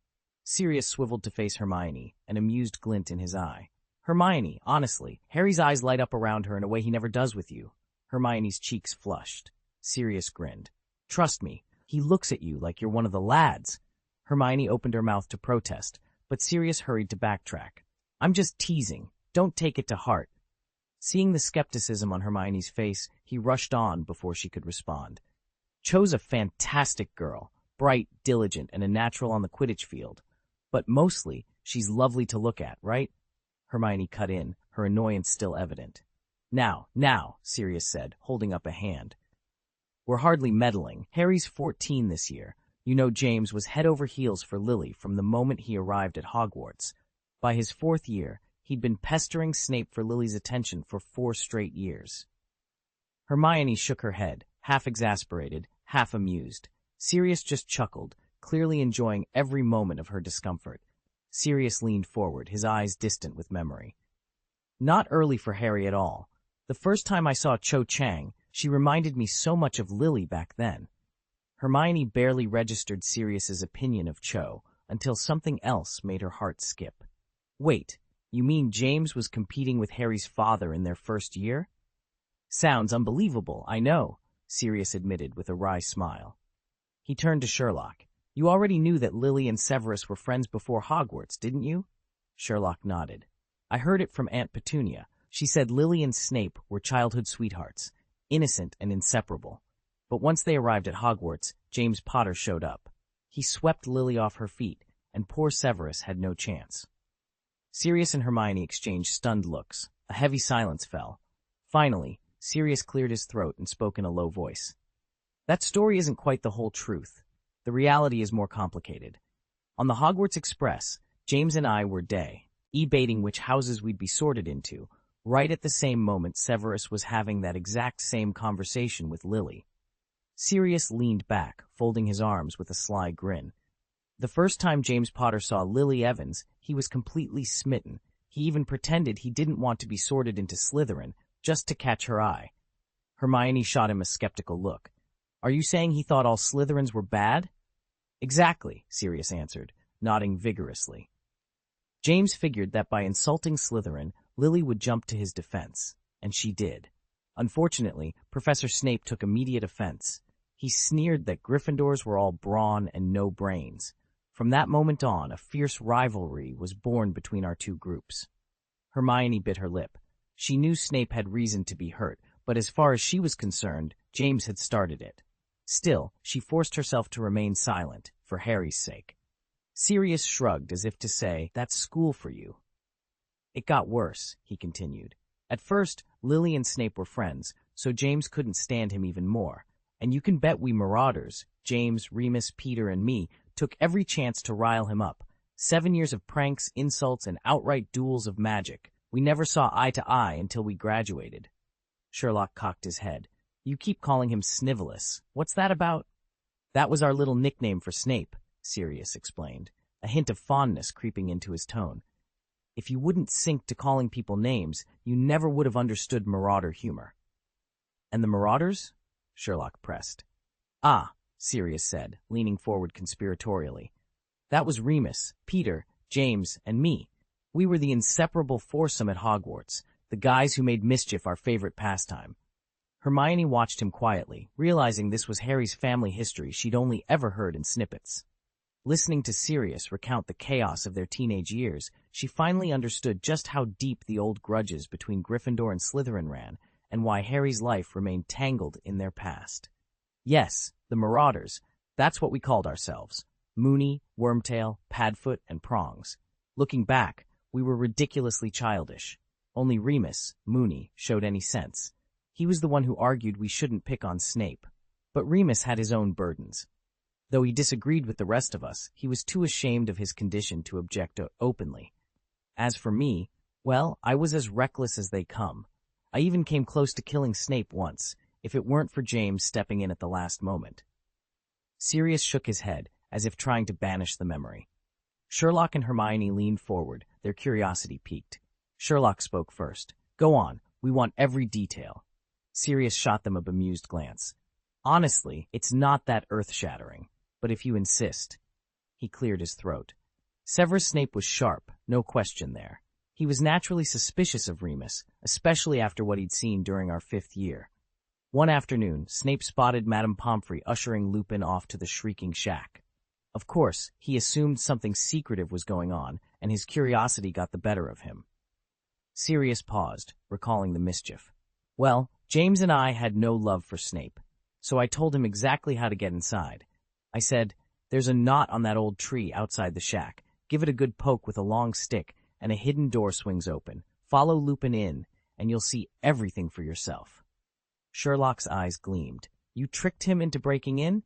Sirius swiveled to face Hermione, an amused glint in his eye. "Hermione, honestly, Harry's eyes light up around her in a way he never does with you." Hermione's cheeks flushed. Sirius grinned. "Trust me, he looks at you like you're one of the lads." Hermione opened her mouth to protest, but Sirius hurried to backtrack. "I'm just teasing. Don't take it to heart." Seeing the skepticism on Hermione's face, he rushed on before she could respond. "Cho's a fantastic girl, bright, diligent, and a natural on the Quidditch field. But mostly, She's lovely to look at, right? Hermione cut in, her annoyance still evident. Now, Sirius said, holding up a hand. We're hardly meddling. Harry's 14 this year. You know James was head over heels for Lily from the moment he arrived at Hogwarts. By his 4th year, he'd been pestering Snape for Lily's attention for 4 straight years. Hermione shook her head, half exasperated, half amused. Sirius just chuckled, clearly enjoying every moment of her discomfort. Sirius leaned forward, his eyes distant with memory. Not early for Harry at all. The first time I saw Cho Chang, she reminded me so much of Lily back then. Hermione barely registered Sirius's opinion of Cho until something else made her heart skip. Wait, you mean James was competing with Harry's father in their first year? Sounds unbelievable, I know, Sirius admitted with a wry smile. He turned to Sherlock. You already knew that Lily and Severus were friends before Hogwarts, didn't you? Sherlock nodded. I heard it from Aunt Petunia. She said Lily and Snape were childhood sweethearts, innocent and inseparable. But once they arrived at Hogwarts, James Potter showed up. He swept Lily off her feet, and poor Severus had no chance. Sirius and Hermione exchanged stunned looks. A heavy silence fell. Finally, Sirius cleared his throat and spoke in a low voice. That story isn't quite the whole truth. The reality is more complicated. On the Hogwarts Express, James and I were debating which houses we'd be sorted into, right at the same moment Severus was having that exact same conversation with Lily. Sirius leaned back, folding his arms with a sly grin. The first time James Potter saw Lily Evans, he was completely smitten. He even pretended he didn't want to be sorted into Slytherin, just to catch her eye. Hermione shot him a skeptical look. Are you saying he thought all Slytherins were bad? Exactly, Sirius answered, nodding vigorously. James figured that by insulting Slytherin, Lily would jump to his defense, and she did. Unfortunately, Professor Snape took immediate offense. He sneered that Gryffindors were all brawn and no brains. From that moment on, a fierce rivalry was born between our two groups. Hermione bit her lip. She knew Snape had reason to be hurt, but as far as she was concerned, James had started it. Still, she forced herself to remain silent, for Harry's sake. Sirius shrugged as if to say, that's school for you. It got worse, he continued. At first, Lily and Snape were friends, so James couldn't stand him even more. And you can bet we marauders, James, Remus, Peter, and me, took every chance to rile him up. 7 years of pranks, insults, and outright duels of magic. We never saw eye to eye until we graduated. Sherlock cocked his head. You keep calling him Snivelus. What's that about? That was our little nickname for Snape, Sirius explained, a hint of fondness creeping into his tone. If you wouldn't sink to calling people names, you never would have understood marauder humor. And the marauders? Sherlock pressed. Ah, Sirius said, leaning forward conspiratorially. That was Remus, Peter, James, and me. We were the inseparable foursome at Hogwarts, the guys who made mischief our favorite pastime. Hermione watched him quietly, realizing this was Harry's family history she'd only ever heard in snippets. Listening to Sirius recount the chaos of their teenage years, she finally understood just how deep the old grudges between Gryffindor and Slytherin ran, and why Harry's life remained tangled in their past. Yes, the Marauders, that's what we called ourselves. Moony, Wormtail, Padfoot, and Prongs. Looking back, we were ridiculously childish. Only Remus, Moony, showed any sense. He was the one who argued we shouldn't pick on Snape. But Remus had his own burdens. Though he disagreed with the rest of us, he was too ashamed of his condition to object openly. As for me, well, I was as reckless as they come. I even came close to killing Snape once, if it weren't for James stepping in at the last moment. Sirius shook his head, as if trying to banish the memory. Sherlock and Hermione leaned forward, their curiosity piqued. Sherlock spoke first. Go on, we want every detail. Sirius shot them a bemused glance. Honestly, it's not that earth-shattering, but if you insist. He cleared his throat. Severus Snape was sharp, no question there. He was naturally suspicious of Remus, especially after what he'd seen during our 5th year. One afternoon, Snape spotted Madame Pomfrey ushering Lupin off to the Shrieking Shack. Of course, he assumed something secretive was going on, and his curiosity got the better of him. Sirius paused, recalling the mischief. Well, James and I had no love for Snape, so I told him exactly how to get inside. I said, there's a knot on that old tree outside the shack. Give it a good poke with a long stick, and a hidden door swings open. Follow Lupin in, and you'll see everything for yourself." Sherlock's eyes gleamed. "You tricked him into breaking in?"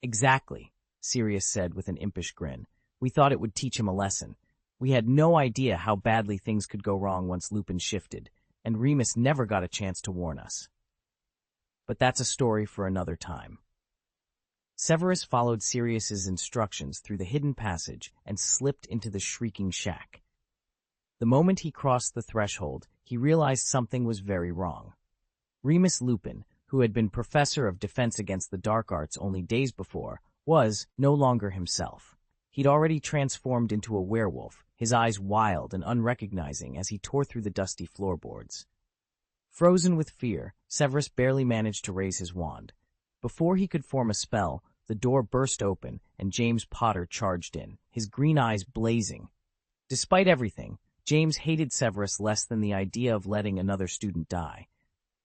"Exactly," Sirius said with an impish grin. "We thought it would teach him a lesson. We had no idea how badly things could go wrong once Lupin shifted, and Remus never got a chance to warn us. But that's a story for another time." Severus followed Sirius's instructions through the hidden passage and slipped into the shrieking shack. The moment he crossed the threshold, he realized something was very wrong. Remus Lupin, who had been professor of defense against the dark arts only days before, was no longer himself. He'd already transformed into a werewolf, his eyes wild and unrecognizing as he tore through the dusty floorboards. Frozen with fear, Severus barely managed to raise his wand. Before he could form a spell, the door burst open and James Potter charged in, his green eyes blazing. Despite everything, James hated Severus less than the idea of letting another student die.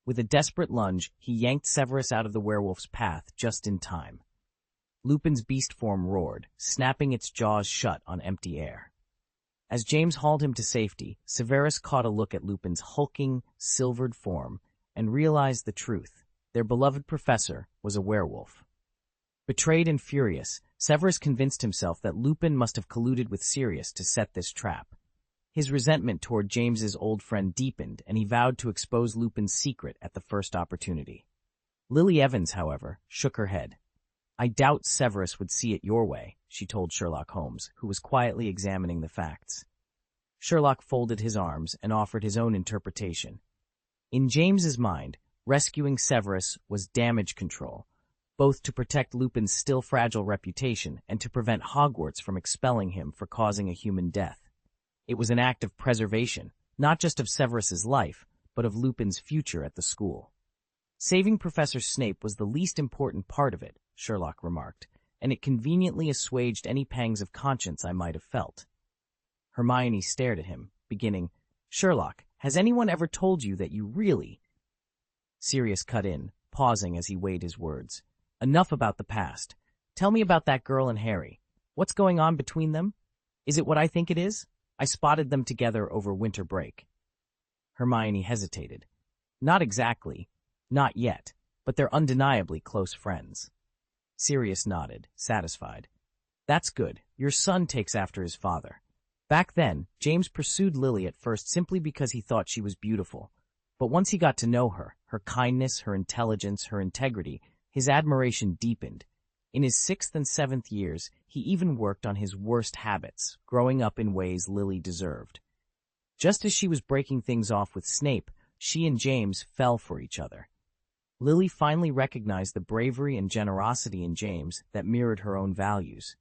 With a desperate lunge, he yanked Severus out of the werewolf's path just in time. Lupin's beast form roared, snapping its jaws shut on empty air. As James hauled him to safety, Severus caught a look at Lupin's hulking, silvered form and realized the truth. Their beloved professor was a werewolf. Betrayed and furious, Severus convinced himself that Lupin must have colluded with Sirius to set this trap. His resentment toward James's old friend deepened, and he vowed to expose Lupin's secret at the first opportunity. Lily Evans, however, shook her head. "I doubt Severus would see it your way," she told Sherlock Holmes, who was quietly examining the facts. Sherlock folded his arms and offered his own interpretation. In James's mind, rescuing Severus was damage control, both to protect Lupin's still fragile reputation and to prevent Hogwarts from expelling him for causing a human death. It was an act of preservation, not just of Severus's life, but of Lupin's future at the school. "Saving Professor Snape was the least important part of it," Sherlock remarked, "and it conveniently assuaged any pangs of conscience I might have felt." Hermione stared at him, beginning, "Sherlock, has anyone ever told you that you really—" Sirius cut in, pausing as he weighed his words. "Enough about the past. Tell me about that girl and Harry. What's going on between them? Is it what I think it is? I spotted them together over winter break." Hermione hesitated. "Not exactly. Not yet. But they're undeniably close friends." Sirius nodded, satisfied. "That's good. Your son takes after his father." Back then, James pursued Lily at first simply because he thought she was beautiful. But once he got to know her, her kindness, her intelligence, her integrity, his admiration deepened. In his 6th and 7th years, he even worked on his worst habits, growing up in ways Lily deserved. Just as she was breaking things off with Snape, she and James fell for each other. Lily finally recognized the bravery and generosity in James that mirrored her own values.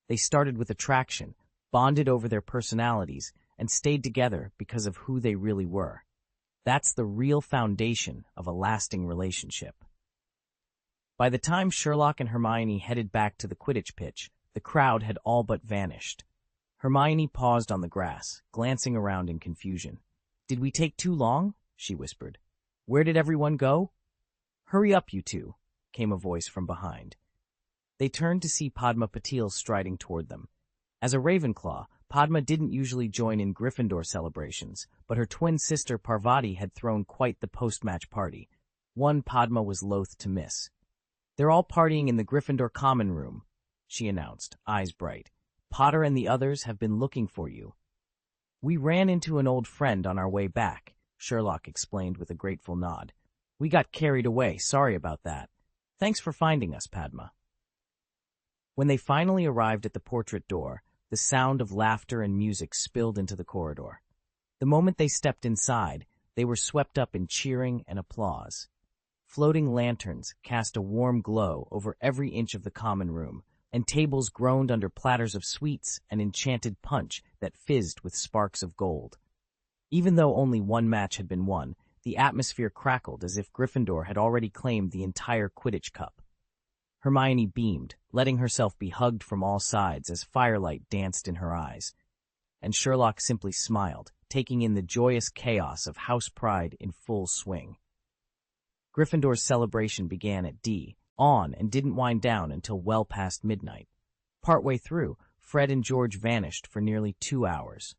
They started with attraction, bonded over their personalities, and stayed together because of who they really were. That's the real foundation of a lasting relationship. By the time Sherlock and Hermione headed back to the Quidditch pitch, the crowd had all but vanished. Hermione paused on the grass, glancing around in confusion. "Did we take too long?" she whispered. "Where did everyone go?" "Hurry up, you two," came a voice from behind. They turned to see Padma Patil striding toward them. As a Ravenclaw, Padma didn't usually join in Gryffindor celebrations, but her twin sister Parvati had thrown quite the post-match party, one Padma was loath to miss. "They're all partying in the Gryffindor common room," she announced, eyes bright. "Potter and the others have been looking for you." "We ran into an old friend on our way back," Sherlock explained with a grateful nod. "We got carried away, sorry about that. Thanks for finding us, Padma." When they finally arrived at the portrait door, the sound of laughter and music spilled into the corridor. The moment they stepped inside, they were swept up in cheering and applause. Floating lanterns cast a warm glow over every inch of the common room, and tables groaned under platters of sweets and enchanted punch that fizzed with sparks of gold. Even though only one match had been won, the atmosphere crackled as if Gryffindor had already claimed the entire Quidditch Cup. Hermione beamed, letting herself be hugged from all sides as firelight danced in her eyes. And Sherlock simply smiled, taking in the joyous chaos of house pride in full swing. Gryffindor's celebration began at dawn and didn't wind down until well past midnight. Partway through, Fred and George vanished for nearly 2 hours.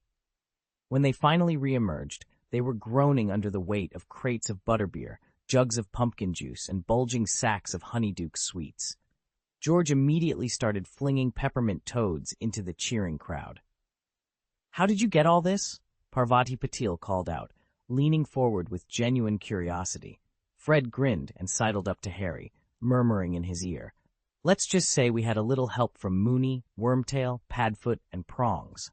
When they finally re-emerged, they were groaning under the weight of crates of butterbeer, jugs of pumpkin juice, and bulging sacks of honeydew sweets. George immediately started flinging peppermint toads into the cheering crowd. "How did you get all this?" Parvati Patil called out, leaning forward with genuine curiosity. Fred grinned and sidled up to Harry, murmuring in his ear, "Let's just say we had a little help from Moony, Wormtail, Padfoot, and Prongs."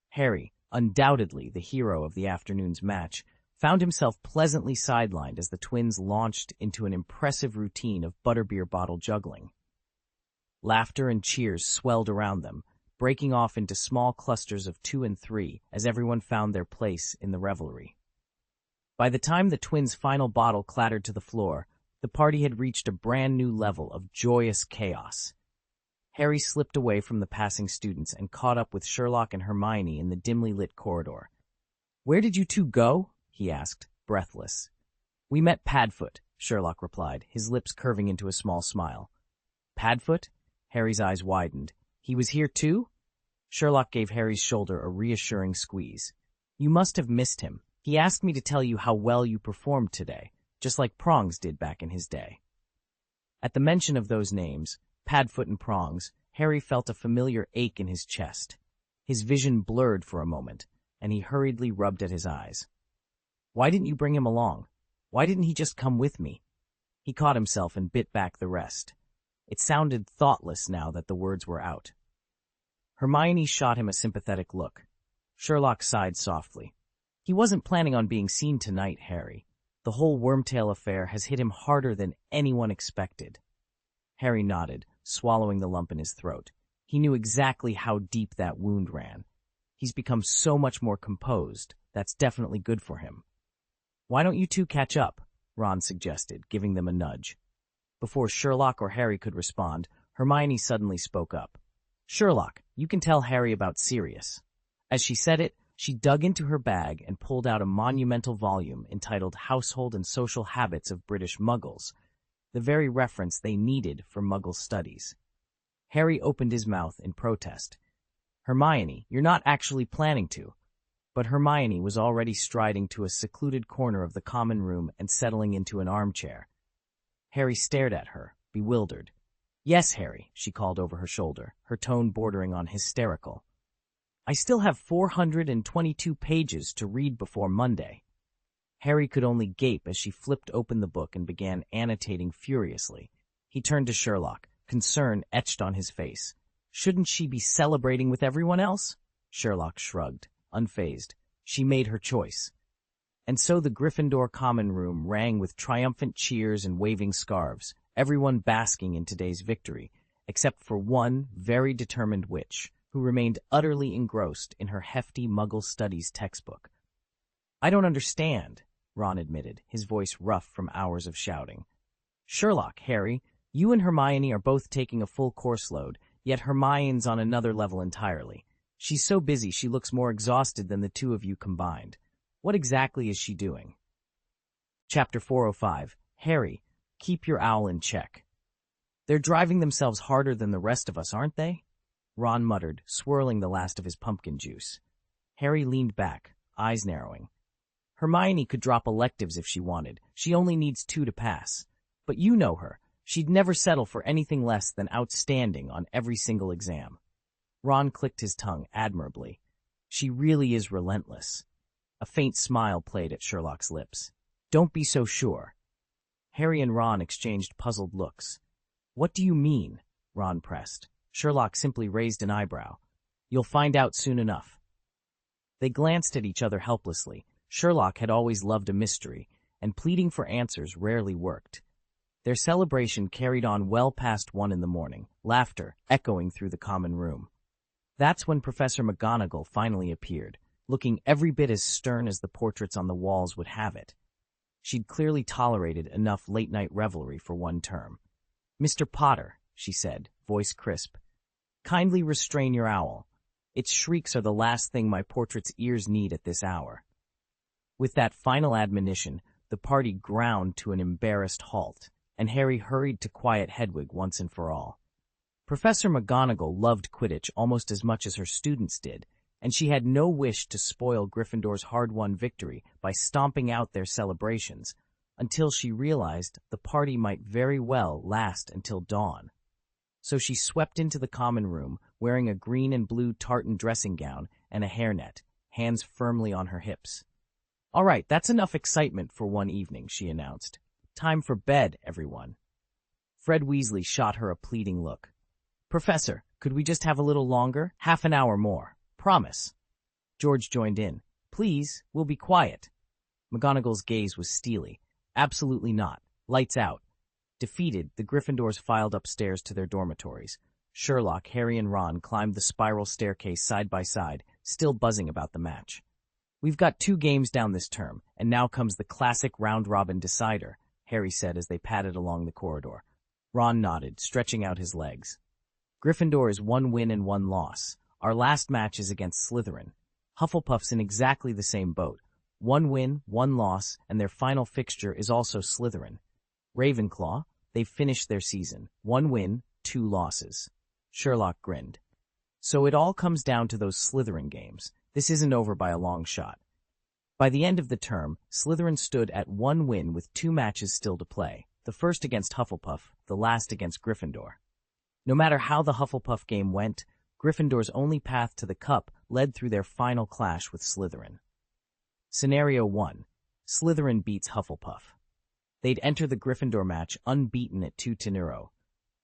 Harry, undoubtedly the hero of the afternoon's match, found himself pleasantly sidelined as the twins launched into an impressive routine of butterbeer bottle juggling. Laughter and cheers swelled around them, breaking off into small clusters of 2 and 3 as everyone found their place in the revelry. By the time the twins' final bottle clattered to the floor, the party had reached a brand new level of joyous chaos. Harry slipped away from the passing students and caught up with Sherlock and Hermione in the dimly lit corridor. "Where did you two go?" he asked, breathless. "We met Padfoot," Sherlock replied, his lips curving into a small smile. "Padfoot?" Harry's eyes widened. "He was here too?" Sherlock gave Harry's shoulder a reassuring squeeze. "You must have missed him. He asked me to tell you how well you performed today, just like Prongs did back in his day." At the mention of those names, Padfoot and Prongs, Harry felt a familiar ache in his chest. His vision blurred for a moment, and he hurriedly rubbed at his eyes. "Why didn't you bring him along? Why didn't he just come with me?" He caught himself and bit back the rest. It sounded thoughtless now that the words were out. Hermione shot him a sympathetic look. Sherlock sighed softly. "He wasn't planning on being seen tonight, Harry. The whole Wormtail affair has hit him harder than anyone expected." Harry nodded, swallowing the lump in his throat. He knew exactly how deep that wound ran. He's become so much more composed. That's definitely good for him. "Why don't you two catch up?" Ron suggested, giving them a nudge. Before Sherlock or Harry could respond, Hermione suddenly spoke up. "Sherlock, you can tell Harry about Sirius." As she said it, she dug into her bag and pulled out a monumental volume entitled Household and Social Habits of British Muggles, the very reference they needed for Muggle studies. Harry opened his mouth in protest. "Hermione, you're not actually planning to." But Hermione was already striding to a secluded corner of the common room and settling into an armchair. Harry stared at her, bewildered. "Yes, Harry," she called over her shoulder, her tone bordering on hysterical. "I still have 422 pages to read before Monday." Harry could only gape as she flipped open the book and began annotating furiously. He turned to Sherlock, concern etched on his face. "Shouldn't she be celebrating with everyone else?" Sherlock shrugged, unfazed. She made her choice. And so the Gryffindor common room rang with triumphant cheers and waving scarves, everyone basking in today's victory, except for one very determined witch, who remained utterly engrossed in her hefty Muggle Studies textbook. "I don't understand," Ron admitted, his voice rough from hours of shouting. "Sherlock, Harry, you and Hermione are both taking a full course load, yet Hermione's on another level entirely. She's so busy she looks more exhausted than the two of you combined. What exactly is she doing?" Chapter 405. Harry, keep your owl in check. "They're driving themselves harder than the rest of us, aren't they?" Ron muttered, swirling the last of his pumpkin juice. Harry leaned back, eyes narrowing. "Hermione could drop electives if she wanted. She only needs 2 to pass. But you know her. She'd never settle for anything less than outstanding on every single exam." Ron clicked his tongue admirably. "She really is relentless." A faint smile played at Sherlock's lips. "Don't be so sure." Harry and Ron exchanged puzzled looks. "What do you mean?" Ron pressed. Sherlock simply raised an eyebrow. "You'll find out soon enough." They glanced at each other helplessly. Sherlock had always loved a mystery, and pleading for answers rarely worked. Their celebration carried on well past 1 in the morning, laughter echoing through the common room. That's when Professor McGonagall finally appeared, looking every bit as stern as the portraits on the walls would have it. She'd clearly tolerated enough late-night revelry for one term. "Mr. Potter," she said, voice crisp, "kindly restrain your owl. Its shrieks are the last thing my portrait's ears need at this hour." With that final admonition, the party ground to an embarrassed halt, and Harry hurried to quiet Hedwig once and for all. Professor McGonagall loved Quidditch almost as much as her students did, and she had no wish to spoil Gryffindor's hard-won victory by stomping out their celebrations, until she realized the party might very well last until dawn. So she swept into the common room, wearing a green and blue tartan dressing gown and a hairnet, hands firmly on her hips. "All right, that's enough excitement for one evening," she announced. "Time for bed, everyone." Fred Weasley shot her a pleading look. "Professor, could we just have a little longer? Half an hour more. Promise." George joined in. "Please, we'll be quiet." McGonagall's gaze was steely. "Absolutely not. Lights out." Defeated, the Gryffindors filed upstairs to their dormitories. Sherlock, Harry, and Ron climbed the spiral staircase side by side, still buzzing about the match. "We've got 2 games down this term, and now comes the classic round-robin decider," Harry said as they padded along the corridor. Ron nodded, stretching out his legs. "Gryffindor is 1 win and 1 loss. Our last match is against Slytherin. Hufflepuff's in exactly the same boat. 1 win, 1 loss, and their final fixture is also Slytherin. Ravenclaw, they've finished their season. 1 win, 2 losses. Sherlock grinned. "So it all comes down to those Slytherin games. This isn't over by a long shot." By the end of the term, Slytherin stood at 1 win with 2 matches still to play, the first against Hufflepuff, the last against Gryffindor. No matter how the Hufflepuff game went, Gryffindor's only path to the cup led through their final clash with Slytherin. Scenario 1. Slytherin beats Hufflepuff. They'd enter the Gryffindor match unbeaten at 2-0.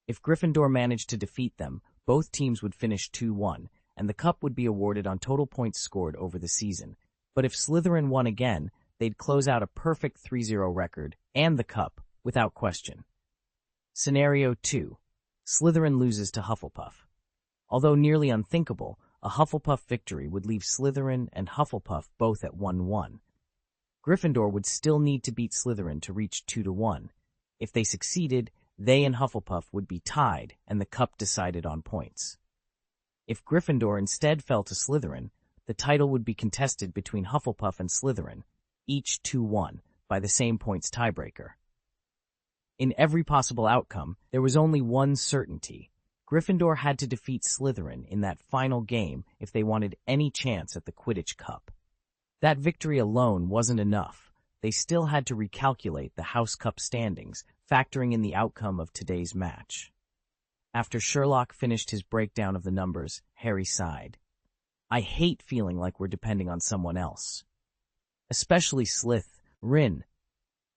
If Gryffindor managed to defeat them, both teams would finish 2-1, and the cup would be awarded on total points scored over the season. But if Slytherin won again, they'd close out a perfect 3-0 record and the cup, without question. Scenario 2. Slytherin loses to Hufflepuff. Although nearly unthinkable, a Hufflepuff victory would leave Slytherin and Hufflepuff both at 1-1. Gryffindor would still need to beat Slytherin to reach 2-1. If they succeeded, they and Hufflepuff would be tied and the cup decided on points. If Gryffindor instead fell to Slytherin, the title would be contested between Hufflepuff and Slytherin, each 2-1, by the same points tiebreaker. In every possible outcome, there was only one certainty. Gryffindor had to defeat Slytherin in that final game if they wanted any chance at the Quidditch Cup. That victory alone wasn't enough. They still had to recalculate the House Cup standings, factoring in the outcome of today's match. After Sherlock finished his breakdown of the numbers, Harry sighed. "I hate feeling like we're depending on someone else. Especially Rin,"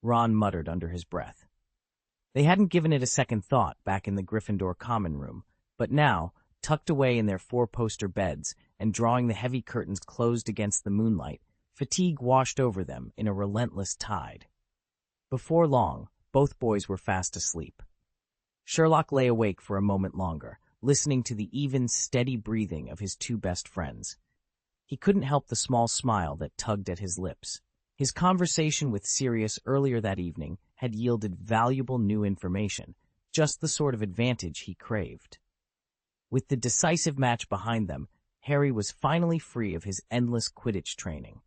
Ron muttered under his breath. They hadn't given it a second thought back in the Gryffindor common room, but now, tucked away in their 4-poster beds and drawing the heavy curtains closed against the moonlight, fatigue washed over them in a relentless tide. Before long, both boys were fast asleep. Sherlock lay awake for a moment longer, listening to the even, steady breathing of his 2 best friends. He couldn't help the small smile that tugged at his lips. His conversation with Sirius earlier that evening had yielded valuable new information, just the sort of advantage he craved. With the decisive match behind them, Harry was finally free of his endless Quidditch training.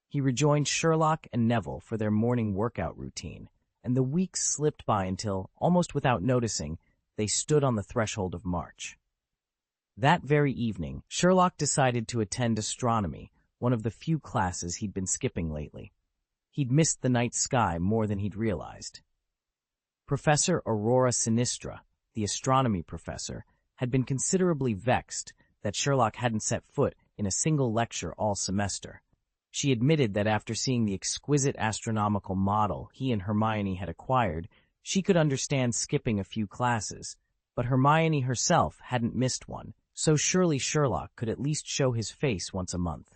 He rejoined Sherlock and Neville for their morning workout routine, and the weeks slipped by until, almost without noticing, they stood on the threshold of March. That very evening, Sherlock decided to attend astronomy, one of the few classes he'd been skipping lately. He'd missed the night sky more than he'd realized. Professor Aurora Sinistra, the astronomy professor, had been considerably vexed that Sherlock hadn't set foot in a single lecture all semester. She admitted that after seeing the exquisite astronomical model he and Hermione had acquired, she could understand skipping a few classes, but Hermione herself hadn't missed one, so surely Sherlock could at least show his face once a month.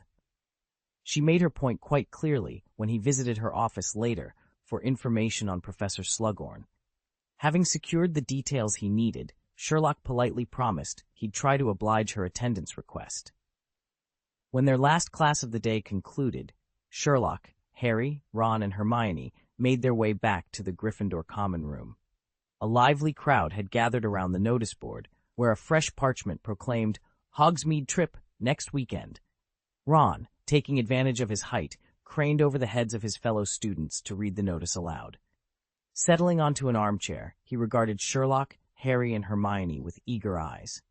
She made her point quite clearly when he visited her office later for information on Professor Slughorn. Having secured the details he needed, Sherlock politely promised he'd try to oblige her attendance request. When their last class of the day concluded, Sherlock, Harry, Ron, and Hermione made their way back to the Gryffindor common room. A lively crowd had gathered around the notice board, where a fresh parchment proclaimed, "Hogsmeade trip, next weekend." Ron, taking advantage of his height, craned over the heads of his fellow students to read the notice aloud. Settling onto an armchair, he regarded Sherlock, Harry and Hermione with eager eyes.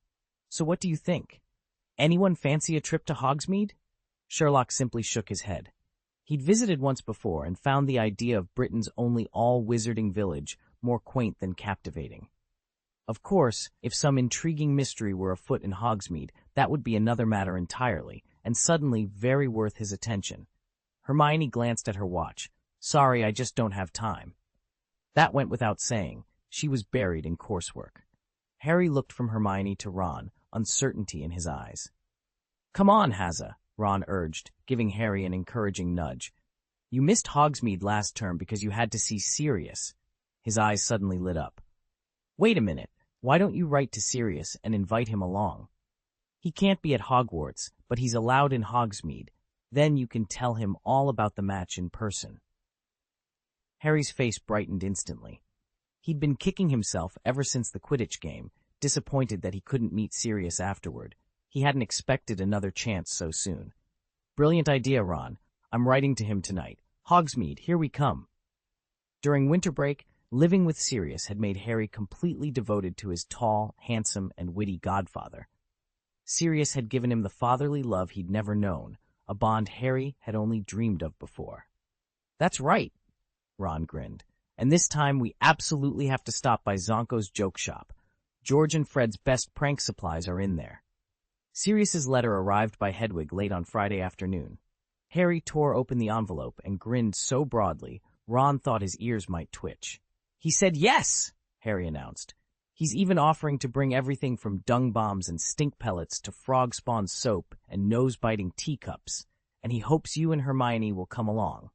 "So what do you think? Anyone fancy a trip to Hogsmeade?" Sherlock simply shook his head. He'd visited once before and found the idea of Britain's only all-wizarding village more quaint than captivating. Of course, if some intriguing mystery were afoot in Hogsmeade, that would be another matter entirely, and suddenly very worth his attention. Hermione glanced at her watch. "Sorry, I just don't have time." That went without saying. She was buried in coursework. Harry looked from Hermione to Ron, uncertainty in his eyes. "Come on, Hazza," Ron urged, giving Harry an encouraging nudge. "You missed Hogsmeade last term because you had to see Sirius." His eyes suddenly lit up. "Wait a minute. Why don't you write to Sirius and invite him along? He can't be at Hogwarts, but he's allowed in Hogsmeade. Then you can tell him all about the match in person." Harry's face brightened instantly. He'd been kicking himself ever since the Quidditch game, disappointed that he couldn't meet Sirius afterward. He hadn't expected another chance so soon. "Brilliant idea, Ron. I'm writing to him tonight. Hogsmeade, here we come." During winter break, living with Sirius had made Harry completely devoted to his tall, handsome, and witty godfather. Sirius had given him the fatherly love he'd never known, a bond Harry had only dreamed of before. "That's right," Ron grinned. "And this time we absolutely have to stop by Zonko's joke shop. George and Fred's best prank supplies are in there." Sirius's letter arrived by Hedwig late on Friday afternoon. Harry tore open the envelope and grinned so broadly, Ron thought his ears might twitch. "He said yes," Harry announced. "He's even offering to bring everything from dung bombs and stink pellets to frog spawn soap and nose-biting teacups, and he hopes you and Hermione will come along."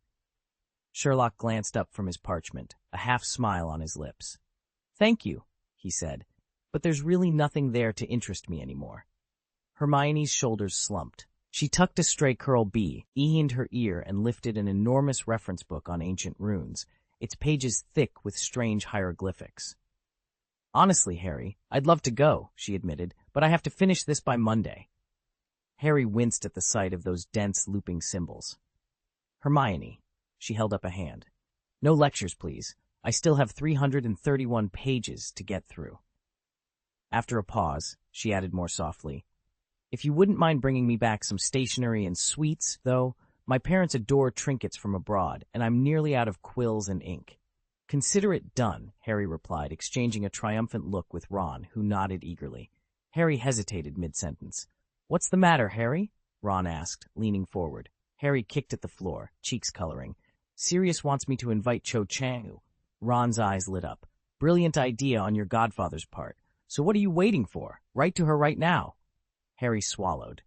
Sherlock glanced up from his parchment, a half-smile on his lips. "Thank you," he said, "but there's really nothing there to interest me anymore." Hermione's shoulders slumped. She tucked a stray curl behind her ear and lifted an enormous reference book on ancient runes, its pages thick with strange hieroglyphics. "Honestly, Harry, I'd love to go," she admitted, "but I have to finish this by Monday." Harry winced at the sight of those dense, looping symbols. "Hermione," she held up a hand. "No lectures, please. I still have 331 pages to get through." After a pause, she added more softly, "If you wouldn't mind bringing me back some stationery and sweets, though, my parents adore trinkets from abroad, and I'm nearly out of quills and ink." "Consider it done," Harry replied, exchanging a triumphant look with Ron, who nodded eagerly. Harry hesitated mid-sentence. "What's the matter, Harry?" Ron asked, leaning forward. Harry kicked at the floor, cheeks coloring. "Sirius wants me to invite Cho Chang." Ron's eyes lit up. "Brilliant idea on your godfather's part. So what are you waiting for? Write to her right now." Harry swallowed.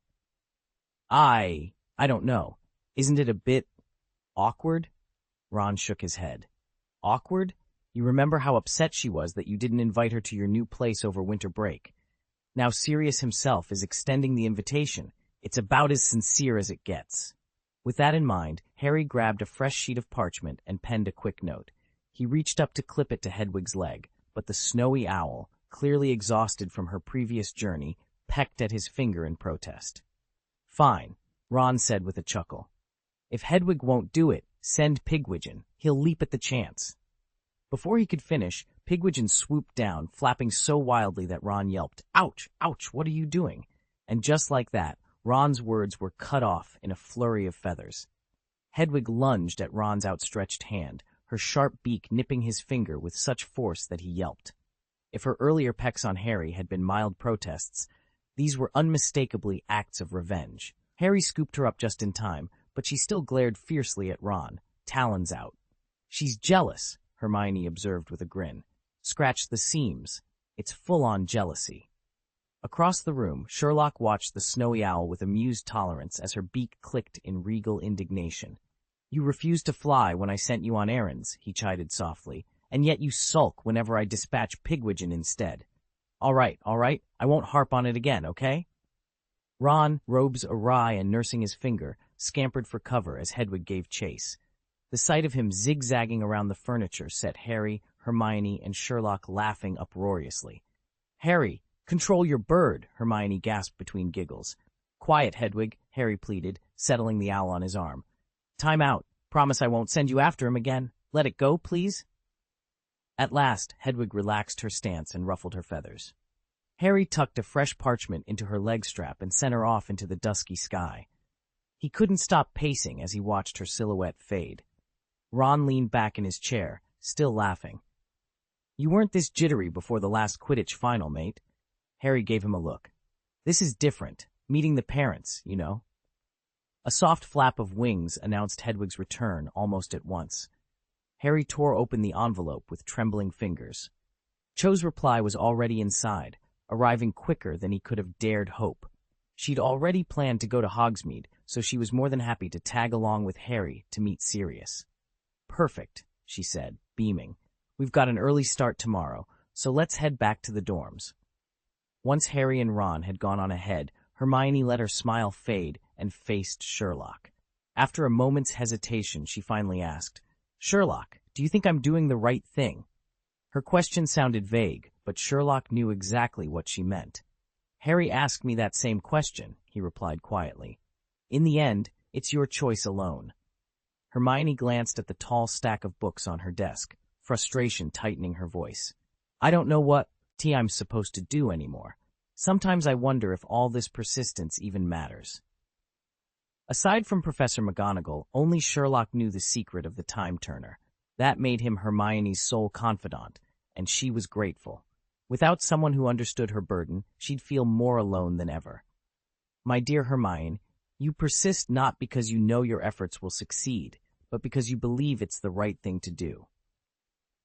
I don't know. Isn't it a bit awkward?" Ron shook his head. "Awkward? You remember how upset she was that you didn't invite her to your new place over winter break. Now Sirius himself is extending the invitation. It's about as sincere as it gets." With that in mind, Harry grabbed a fresh sheet of parchment and penned a quick note. He reached up to clip it to Hedwig's leg, but the snowy owl, clearly exhausted from her previous journey, pecked at his finger in protest. "Fine," Ron said with a chuckle. "If Hedwig won't do it, send Pigwidgeon. He'll leap at the chance." Before he could finish, Pigwidgeon swooped down, flapping so wildly that Ron yelped, "Ouch! Ouch! What are you doing?" And just like that, Ron's words were cut off in a flurry of feathers. Hedwig lunged at Ron's outstretched hand, her sharp beak nipping his finger with such force that he yelped. If her earlier pecks on Harry had been mild protests, these were unmistakably acts of revenge. Harry scooped her up just in time, but she still glared fiercely at Ron, talons out. "She's jealous," Hermione observed with a grin. "Scratch the seams. It's full-on jealousy." Across the room, Sherlock watched the snowy owl with amused tolerance as her beak clicked in regal indignation. "You refused to fly when I sent you on errands," he chided softly, "and yet you sulk whenever I dispatch Pigwidgeon instead. All right, I won't harp on it again, okay?" Ron, robes awry and nursing his finger, scampered for cover as Hedwig gave chase. The sight of him zigzagging around the furniture set Harry, Hermione, and Sherlock laughing uproariously. "Harry, control your bird," Hermione gasped between giggles. "Quiet, Hedwig," Harry pleaded, settling the owl on his arm. "Time out. Promise I won't send you after him again. Let it go, please." At last, Hedwig relaxed her stance and ruffled her feathers. Harry tucked a fresh parchment into her leg strap and sent her off into the dusky sky. He couldn't stop pacing as he watched her silhouette fade. Ron leaned back in his chair, still laughing. "You weren't this jittery before the last Quidditch final, mate." Harry gave him a look. "This is different. Meeting the parents, you know." A soft flap of wings announced Hedwig's return almost at once. Harry tore open the envelope with trembling fingers. Cho's reply was already inside, arriving quicker than he could have dared hope. She'd already planned to go to Hogsmeade, so she was more than happy to tag along with Harry to meet Sirius. "Perfect," she said, beaming. "We've got an early start tomorrow, so let's head back to the dorms." Once Harry and Ron had gone on ahead, Hermione let her smile fade and faced Sherlock. After a moment's hesitation, she finally asked, "Sherlock, do you think I'm doing the right thing?" Her question sounded vague, but Sherlock knew exactly what she meant. "Harry asked me that same question," he replied quietly. "In the end, it's your choice alone." Hermione glanced at the tall stack of books on her desk, frustration tightening her voice. "I don't know what I'm supposed to do anymore. Sometimes I wonder if all this persistence even matters." Aside from Professor McGonagall, only Sherlock knew the secret of the time turner. That made him Hermione's sole confidant, and she was grateful. Without someone who understood her burden, she'd feel more alone than ever. "My dear Hermione, you persist not because you know your efforts will succeed, but because you believe it's the right thing to do."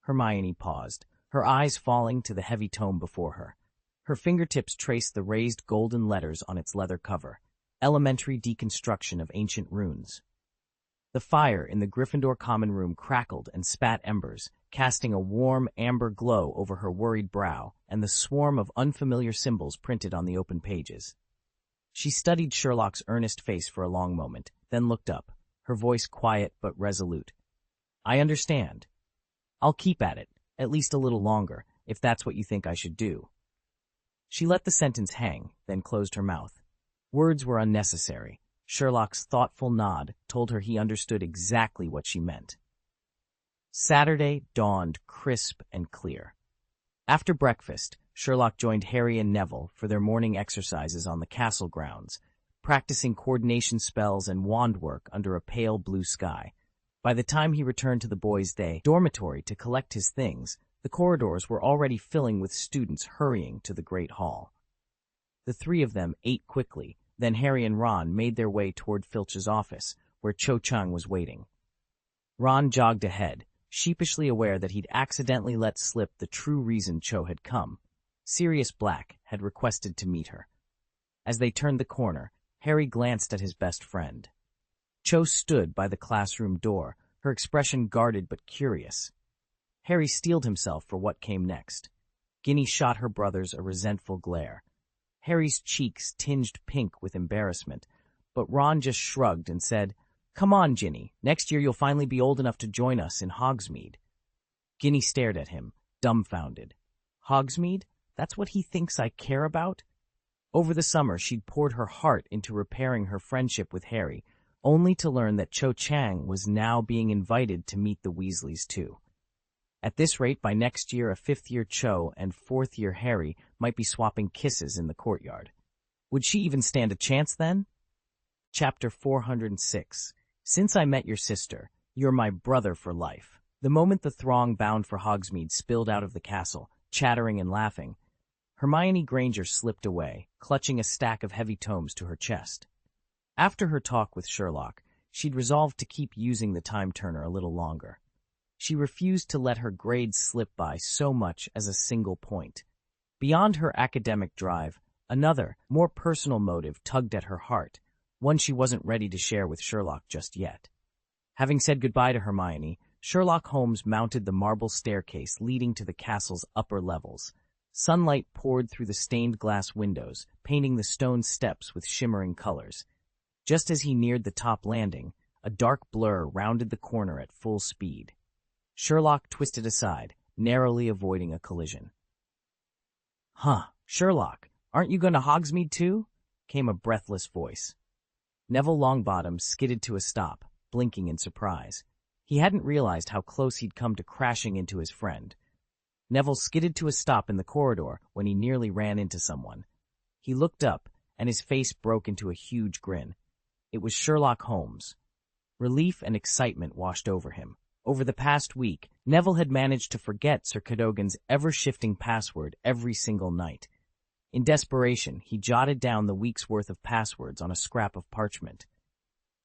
Hermione paused, her eyes falling to the heavy tome before her. Her fingertips traced the raised golden letters on its leather cover, elementary deconstruction of ancient runes. The fire in the Gryffindor common room crackled and spat embers, casting a warm amber glow over her worried brow and the swarm of unfamiliar symbols printed on the open pages. She studied Sherlock's earnest face for a long moment, then looked up, her voice quiet but resolute. "I understand. I'll keep at least a little longer, if that's what you think I should do." She let the sentence hang, then closed her mouth. Words were unnecessary. Sherlock's thoughtful nod told her he understood exactly what she meant. Saturday dawned crisp and clear. After breakfast, Sherlock joined Harry and Neville for their morning exercises on the castle grounds, practicing coordination spells and wand work under a pale blue sky. By the time he returned to the boys' dormitory to collect his things, the corridors were already filling with students hurrying to the Great Hall. The three of them ate quickly, then Harry and Ron made their way toward Filch's office, where Cho Chang was waiting. Ron jogged ahead, sheepishly aware that he'd accidentally let slip the true reason Cho had come. Sirius Black had requested to meet her. As they turned the corner, Harry glanced at his best friend. Cho stood by the classroom door, her expression guarded but curious. Harry steeled himself for what came next. Ginny shot her brothers a resentful glare. Harry's cheeks tinged pink with embarrassment, but Ron just shrugged and said, "Come on, Ginny. Next year you'll finally be old enough to join us in Hogsmeade." Ginny stared at him, dumbfounded. Hogsmeade? That's what he thinks I care about? Over the summer, she'd poured her heart into repairing her friendship with Harry, only to learn that Cho Chang was now being invited to meet the Weasleys too. At this rate, by next year, a fifth-year Cho and fourth-year Harry might be swapping kisses in the courtyard. Would she even stand a chance then? Chapter 406. Since I met your sister, you're my brother for life. The moment the throng bound for Hogsmeade spilled out of the castle, chattering and laughing, Hermione Granger slipped away, clutching a stack of heavy tomes to her chest. After her talk with Sherlock, she'd resolved to keep using the time turner a little longer. She refused to let her grades slip by so much as a single point. Beyond her academic drive, another, more personal motive tugged at her heart, one she wasn't ready to share with Sherlock just yet. Having said goodbye to Hermione, Sherlock Holmes mounted the marble staircase leading to the castle's upper levels. Sunlight poured through the stained glass windows, painting the stone steps with shimmering colors. Just as he neared the top landing, a dark blur rounded the corner at full speed. Sherlock twisted aside, narrowly avoiding a collision. Sherlock, aren't you going to Hogsmeade too?" came a breathless voice. Neville Longbottom skidded to a stop, blinking in surprise. He hadn't realized how close he'd come to crashing into his friend. Neville skidded to a stop in the corridor when he nearly ran into someone. He looked up, and his face broke into a huge grin. It was Sherlock Holmes. Relief and excitement washed over him. Over the past week, Neville had managed to forget Sir Cadogan's ever-shifting password every single night. In desperation, he jotted down the week's worth of passwords on a scrap of parchment.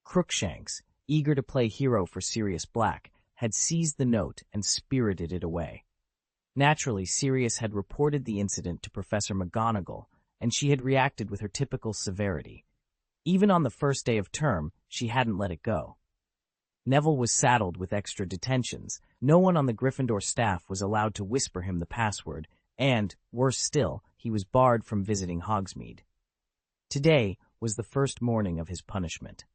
Crookshanks, eager to play hero for Sirius Black, had seized the note and spirited it away. Naturally, Sirius had reported the incident to Professor McGonagall, and she had reacted with her typical severity. Even on the first day of term, she hadn't let it go. Neville was saddled with extra detentions. No one on the Gryffindor staff was allowed to whisper him the password, and, worse still, he was barred from visiting Hogsmeade. Today was the first morning of his punishment.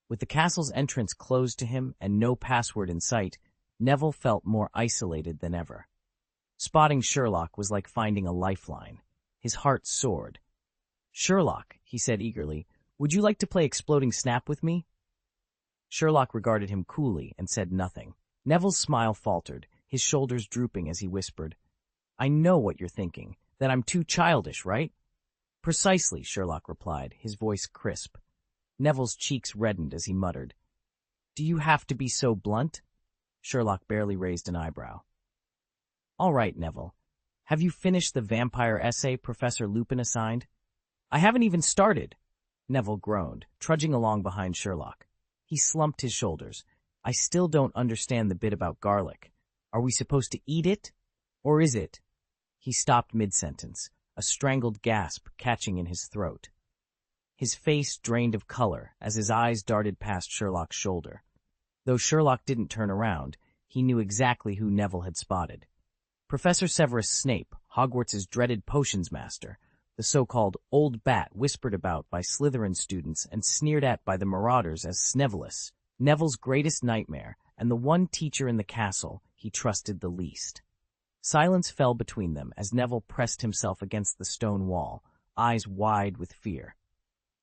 With the castle's entrance closed to him and no password in sight, Neville felt more isolated than ever. Spotting Sherlock was like finding a lifeline. His heart soared. "Sherlock," he said eagerly, "would you like to play Exploding Snap with me?" Sherlock regarded him coolly and said nothing. Neville's smile faltered, his shoulders drooping as he whispered, "I know what you're thinking, that I'm too childish, right?" "Precisely," Sherlock replied, his voice crisp. Neville's cheeks reddened as he muttered, "Do you have to be so blunt?" Sherlock barely raised an eyebrow. "All right, Neville. Have you finished the vampire essay Professor Lupin assigned?" "I haven't even started," Neville groaned, trudging along behind Sherlock. He slumped his shoulders. "I still don't understand the bit about garlic. Are we supposed to eat it? Or is it?" He stopped mid-sentence, a strangled gasp catching in his throat. His face drained of color as his eyes darted past Sherlock's shoulder. Though Sherlock didn't turn around, he knew exactly who Neville had spotted. Professor Severus Snape, Hogwarts' dreaded potions master, the so-called Old Bat whispered about by Slytherin students and sneered at by the Marauders as Snevellus, Neville's greatest nightmare and the one teacher in the castle he trusted the least. Silence fell between them as Neville pressed himself against the stone wall, eyes wide with fear.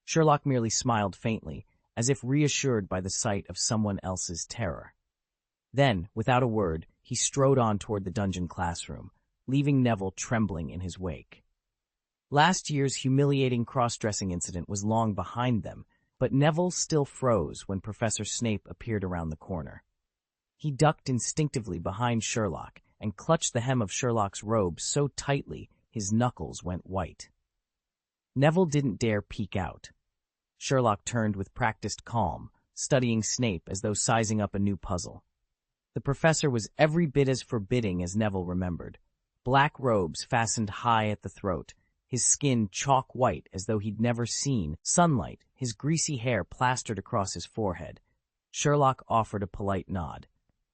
Sherlock merely smiled faintly, as if reassured by the sight of someone else's terror. Then, without a word, he strode on toward the dungeon classroom, leaving Neville trembling in his wake. Last year's humiliating cross-dressing incident was long behind them, but Neville still froze when Professor Snape appeared around the corner. He ducked instinctively behind Sherlock and clutched the hem of Sherlock's robe so tightly his knuckles went white. Neville didn't dare peek out. Sherlock turned with practiced calm, studying Snape as though sizing up a new puzzle. The professor was every bit as forbidding as Neville remembered. Black robes fastened high at the throat, his skin chalk white as though he'd never seen sunlight, his greasy hair plastered across his forehead. Sherlock offered a polite nod.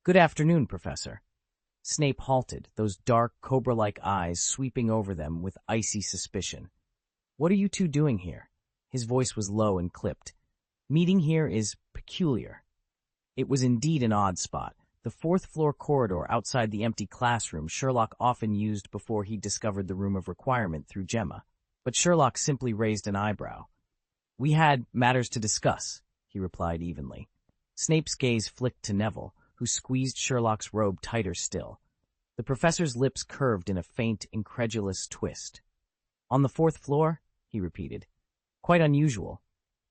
"Good afternoon, Professor." Snape halted, those dark, cobra-like eyes sweeping over them with icy suspicion. "What are you two doing here?" His voice was low and clipped. "Meeting here is peculiar." It was indeed an odd spot, the fourth-floor corridor outside the empty classroom Sherlock often used before he discovered the room of requirement through Gemma. But Sherlock simply raised an eyebrow. "We had matters to discuss," he replied evenly. Snape's gaze flicked to Neville, who squeezed Sherlock's robe tighter still. The professor's lips curved in a faint, incredulous twist. "On the fourth floor?" he repeated. "Quite unusual."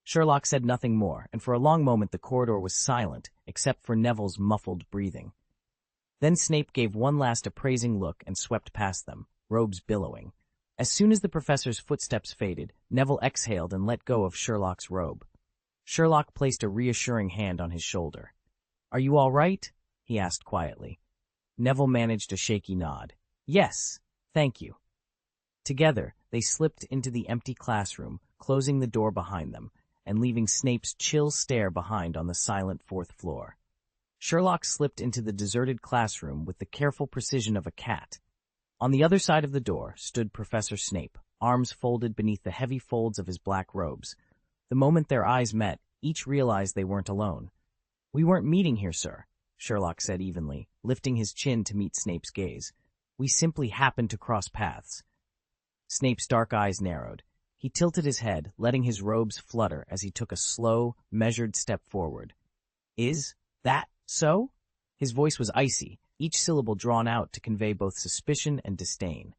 Sherlock said nothing more, and for a long moment the corridor was silent, except for Neville's muffled breathing. Then Snape gave one last appraising look and swept past them, robes billowing. As soon as the professor's footsteps faded, Neville exhaled and let go of Sherlock's robe. Sherlock placed a reassuring hand on his shoulder. "Are you all right?" he asked quietly. Neville managed a shaky nod. "Yes, thank you." Together, they slipped into the empty classroom, closing the door behind them, and leaving Snape's chill stare behind on the silent fourth floor. Sherlock slipped into the deserted classroom with the careful precision of a cat. On the other side of the door stood Professor Snape, arms folded beneath the heavy folds of his black robes. The moment their eyes met, each realized they weren't alone. "We weren't meeting here, sir," Sherlock said evenly, lifting his chin to meet Snape's gaze. "We simply happened to cross paths." Snape's dark eyes narrowed. He tilted his head, letting his robes flutter as he took a slow, measured step forward. "Is that so?" His voice was icy, each syllable drawn out to convey both suspicion and disdain.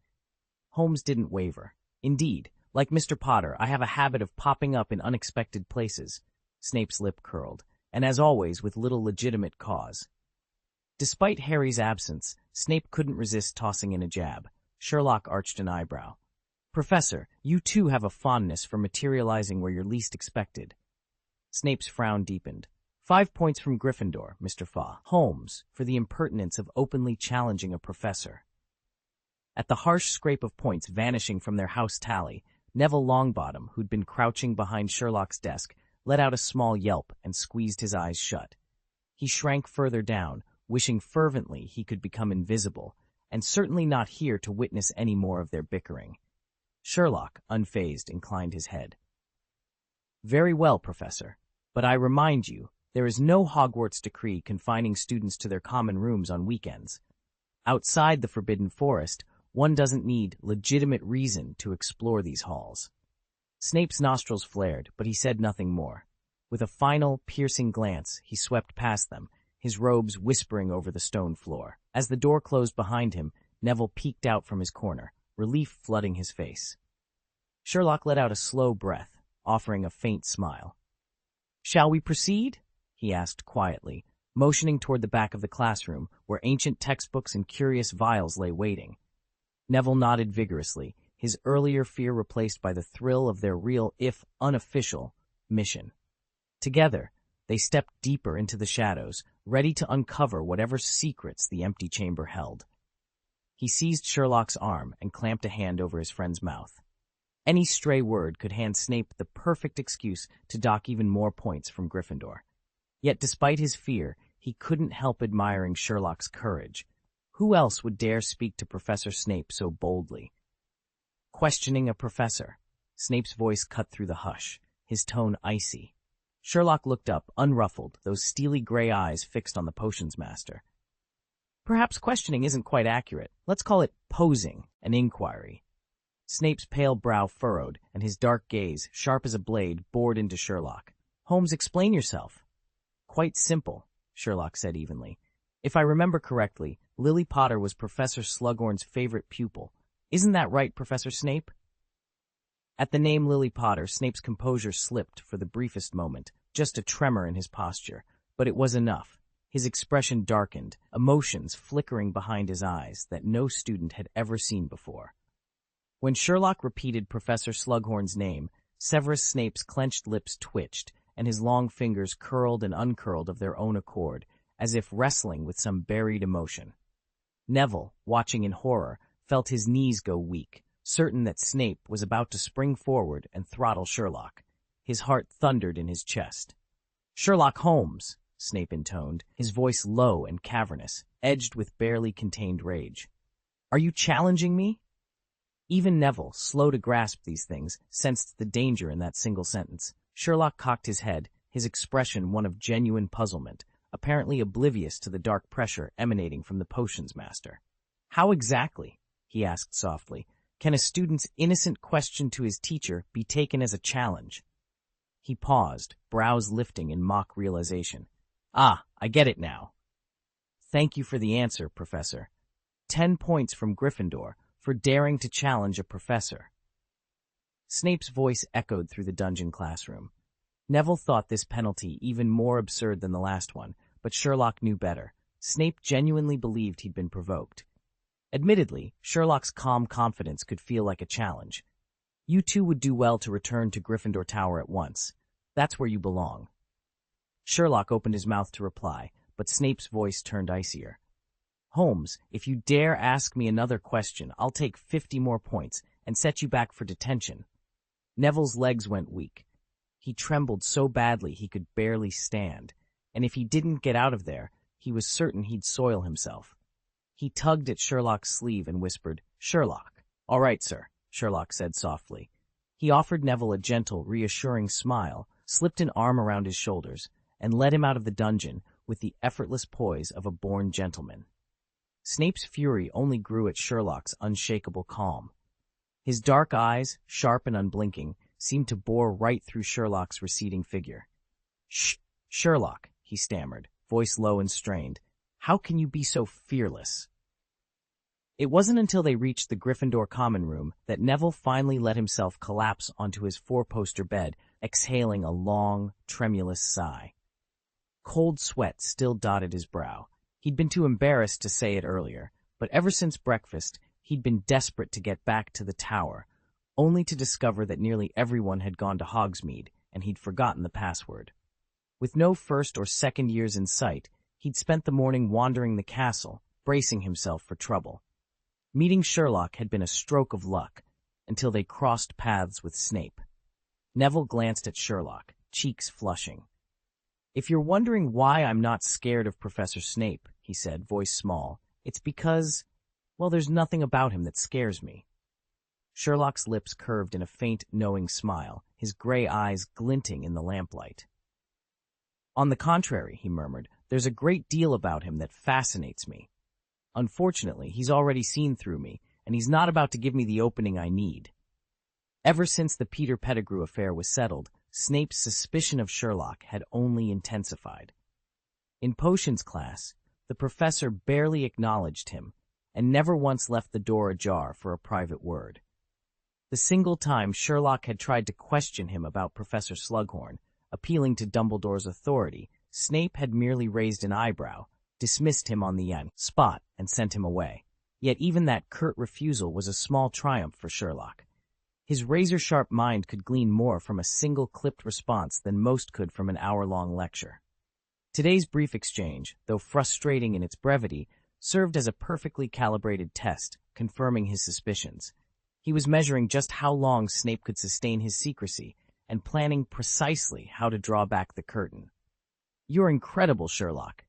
Holmes didn't waver. Indeed, like Mr. Potter, I have a habit of popping up in unexpected places. Snape's lip curled, and as always with little legitimate cause. Despite Harry's absence, Snape couldn't resist tossing in a jab. Sherlock arched an eyebrow. Professor, you too have a fondness for materializing where you're least expected. Snape's frown deepened. 5 points from Gryffindor, Mr. Holmes, for the impertinence of openly challenging a professor. At the harsh scrape of points vanishing from their house tally, Neville Longbottom, who'd been crouching behind Sherlock's desk, let out a small yelp and squeezed his eyes shut. He shrank further down, wishing fervently he could become invisible, and certainly not here to witness any more of their bickering. Sherlock, unfazed, inclined his head. Very well, Professor, but I remind you, there is no Hogwarts decree confining students to their common rooms on weekends. Outside the Forbidden Forest, one doesn't need legitimate reason to explore these halls. Snape's nostrils flared, but he said nothing more. With a final, piercing glance, he swept past them, his robes whispering over the stone floor. As the door closed behind him, Neville peeked out from his corner, relief flooding his face. Sherlock let out a slow breath, offering a faint smile. "Shall we proceed?" he asked quietly, motioning toward the back of the classroom, where ancient textbooks and curious vials lay waiting. Neville nodded vigorously, his earlier fear replaced by the thrill of their real, if unofficial, mission. Together, they stepped deeper into the shadows, ready to uncover whatever secrets the empty chamber held. He seized Sherlock's arm and clamped a hand over his friend's mouth. Any stray word could hand Snape the perfect excuse to dock even more points from Gryffindor. Yet despite his fear, he couldn't help admiring Sherlock's courage. Who else would dare speak to Professor Snape so boldly? Questioning a professor. Snape's voice cut through the hush, his tone icy. Sherlock looked up, unruffled, those steely gray eyes fixed on the potions master. Perhaps questioning isn't quite accurate. Let's call it posing an inquiry. Snape's pale brow furrowed, and his dark gaze, sharp as a blade, bored into Sherlock. Holmes, explain yourself. Quite simple, Sherlock said evenly. If I remember correctly, Lily Potter was Professor Slughorn's favorite pupil. Isn't that right, Professor Snape? At the name Lily Potter, Snape's composure slipped for the briefest moment, just a tremor in his posture, but it was enough. His expression darkened, emotions flickering behind his eyes that no student had ever seen before. When Sherlock repeated Professor Slughorn's name, Severus Snape's clenched lips twitched, and his long fingers curled and uncurled of their own accord, as if wrestling with some buried emotion. Neville, watching in horror, felt his knees go weak, certain that Snape was about to spring forward and throttle Sherlock. His heart thundered in his chest. "Sherlock Holmes," Snape intoned, his voice low and cavernous, edged with barely contained rage. "Are you challenging me?" Even Neville, slow to grasp these things, sensed the danger in that single sentence. Sherlock cocked his head, his expression one of genuine puzzlement, apparently oblivious to the dark pressure emanating from the potions master. "How exactly," he asked softly, "can a student's innocent question to his teacher be taken as a challenge?" He paused, brows lifting in mock realization. "Ah, I get it now. Thank you for the answer, Professor. 10 points from Gryffindor for daring to challenge a professor." Snape's voice echoed through the dungeon classroom. Neville thought this penalty even more absurd than the last one, but Sherlock knew better. Snape genuinely believed he'd been provoked. Admittedly, Sherlock's calm confidence could feel like a challenge. "You two would do well to return to Gryffindor Tower at once. That's where you belong." Sherlock opened his mouth to reply, but Snape's voice turned icier. "Holmes, if you dare ask me another question, I'll take 50 more points and set you back for detention." Neville's legs went weak. He trembled so badly he could barely stand, and if he didn't get out of there, he was certain he'd soil himself. He tugged at Sherlock's sleeve and whispered, "Sherlock." "All right, sir," Sherlock said softly. He offered Neville a gentle, reassuring smile, slipped an arm around his shoulders, and led him out of the dungeon with the effortless poise of a born gentleman. Snape's fury only grew at Sherlock's unshakable calm. His dark eyes, sharp and unblinking, seemed to bore right through Sherlock's receding figure. "Shh, Sherlock," he stammered, voice low and strained. How can you be so fearless? It wasn't until they reached the Gryffindor common room that Neville finally let himself collapse onto his four-poster bed, exhaling a long, tremulous sigh. Cold sweat still dotted his brow. He'd been too embarrassed to say it earlier, but ever since breakfast, he'd been desperate to get back to the tower, only to discover that nearly everyone had gone to Hogsmeade, and he'd forgotten the password. With no first or second years in sight, he'd spent the morning wandering the castle, bracing himself for trouble. Meeting Sherlock had been a stroke of luck, until they crossed paths with Snape. Neville glanced at Sherlock, cheeks flushing. "If you're wondering why I'm not scared of Professor Snape," he said, voice small, "it's because, well, there's nothing about him that scares me." Sherlock's lips curved in a faint, knowing smile, his gray eyes glinting in the lamplight. "On the contrary," he murmured, "there's a great deal about him that fascinates me. Unfortunately, he's already seen through me, and he's not about to give me the opening I need." Ever since the Peter Pettigrew affair was settled, Snape's suspicion of Sherlock had only intensified. In potions class, the professor barely acknowledged him, and never once left the door ajar for a private word. The single time Sherlock had tried to question him about Professor Slughorn, appealing to Dumbledore's authority, Snape had merely raised an eyebrow, dismissed him on the spot, and sent him away. Yet even that curt refusal was a small triumph for Sherlock. His razor-sharp mind could glean more from a single clipped response than most could from an hour-long lecture. Today's brief exchange, though frustrating in its brevity, served as a perfectly calibrated test, confirming his suspicions. He was measuring just how long Snape could sustain his secrecy, and planning precisely how to draw back the curtain. "You're incredible, Sherlock."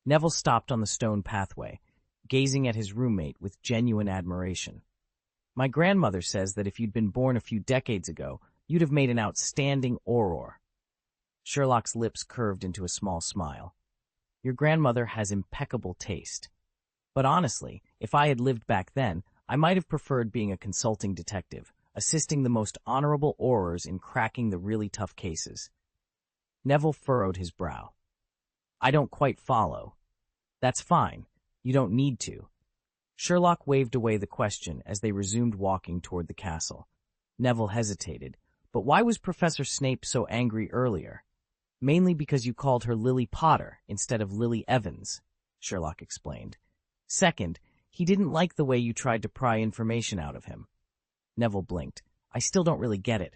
Neville stopped on the stone pathway, gazing at his roommate with genuine admiration. "My grandmother says that if you'd been born a few decades ago, you'd have made an outstanding Auror." Sherlock's lips curved into a small smile. "Your grandmother has impeccable taste. But honestly, if I had lived back then, I might have preferred being a consulting detective, assisting the most honorable Aurors in cracking the really tough cases." Neville furrowed his brow. "I don't quite follow." "That's fine. You don't need to." Sherlock waved away the question as they resumed walking toward the castle. Neville hesitated. "But why was Professor Snape so angry earlier?" "Mainly because you called her Lily Potter instead of Lily Evans," Sherlock explained. "Second, he didn't like the way you tried to pry information out of him." Neville blinked. "I still don't really get it."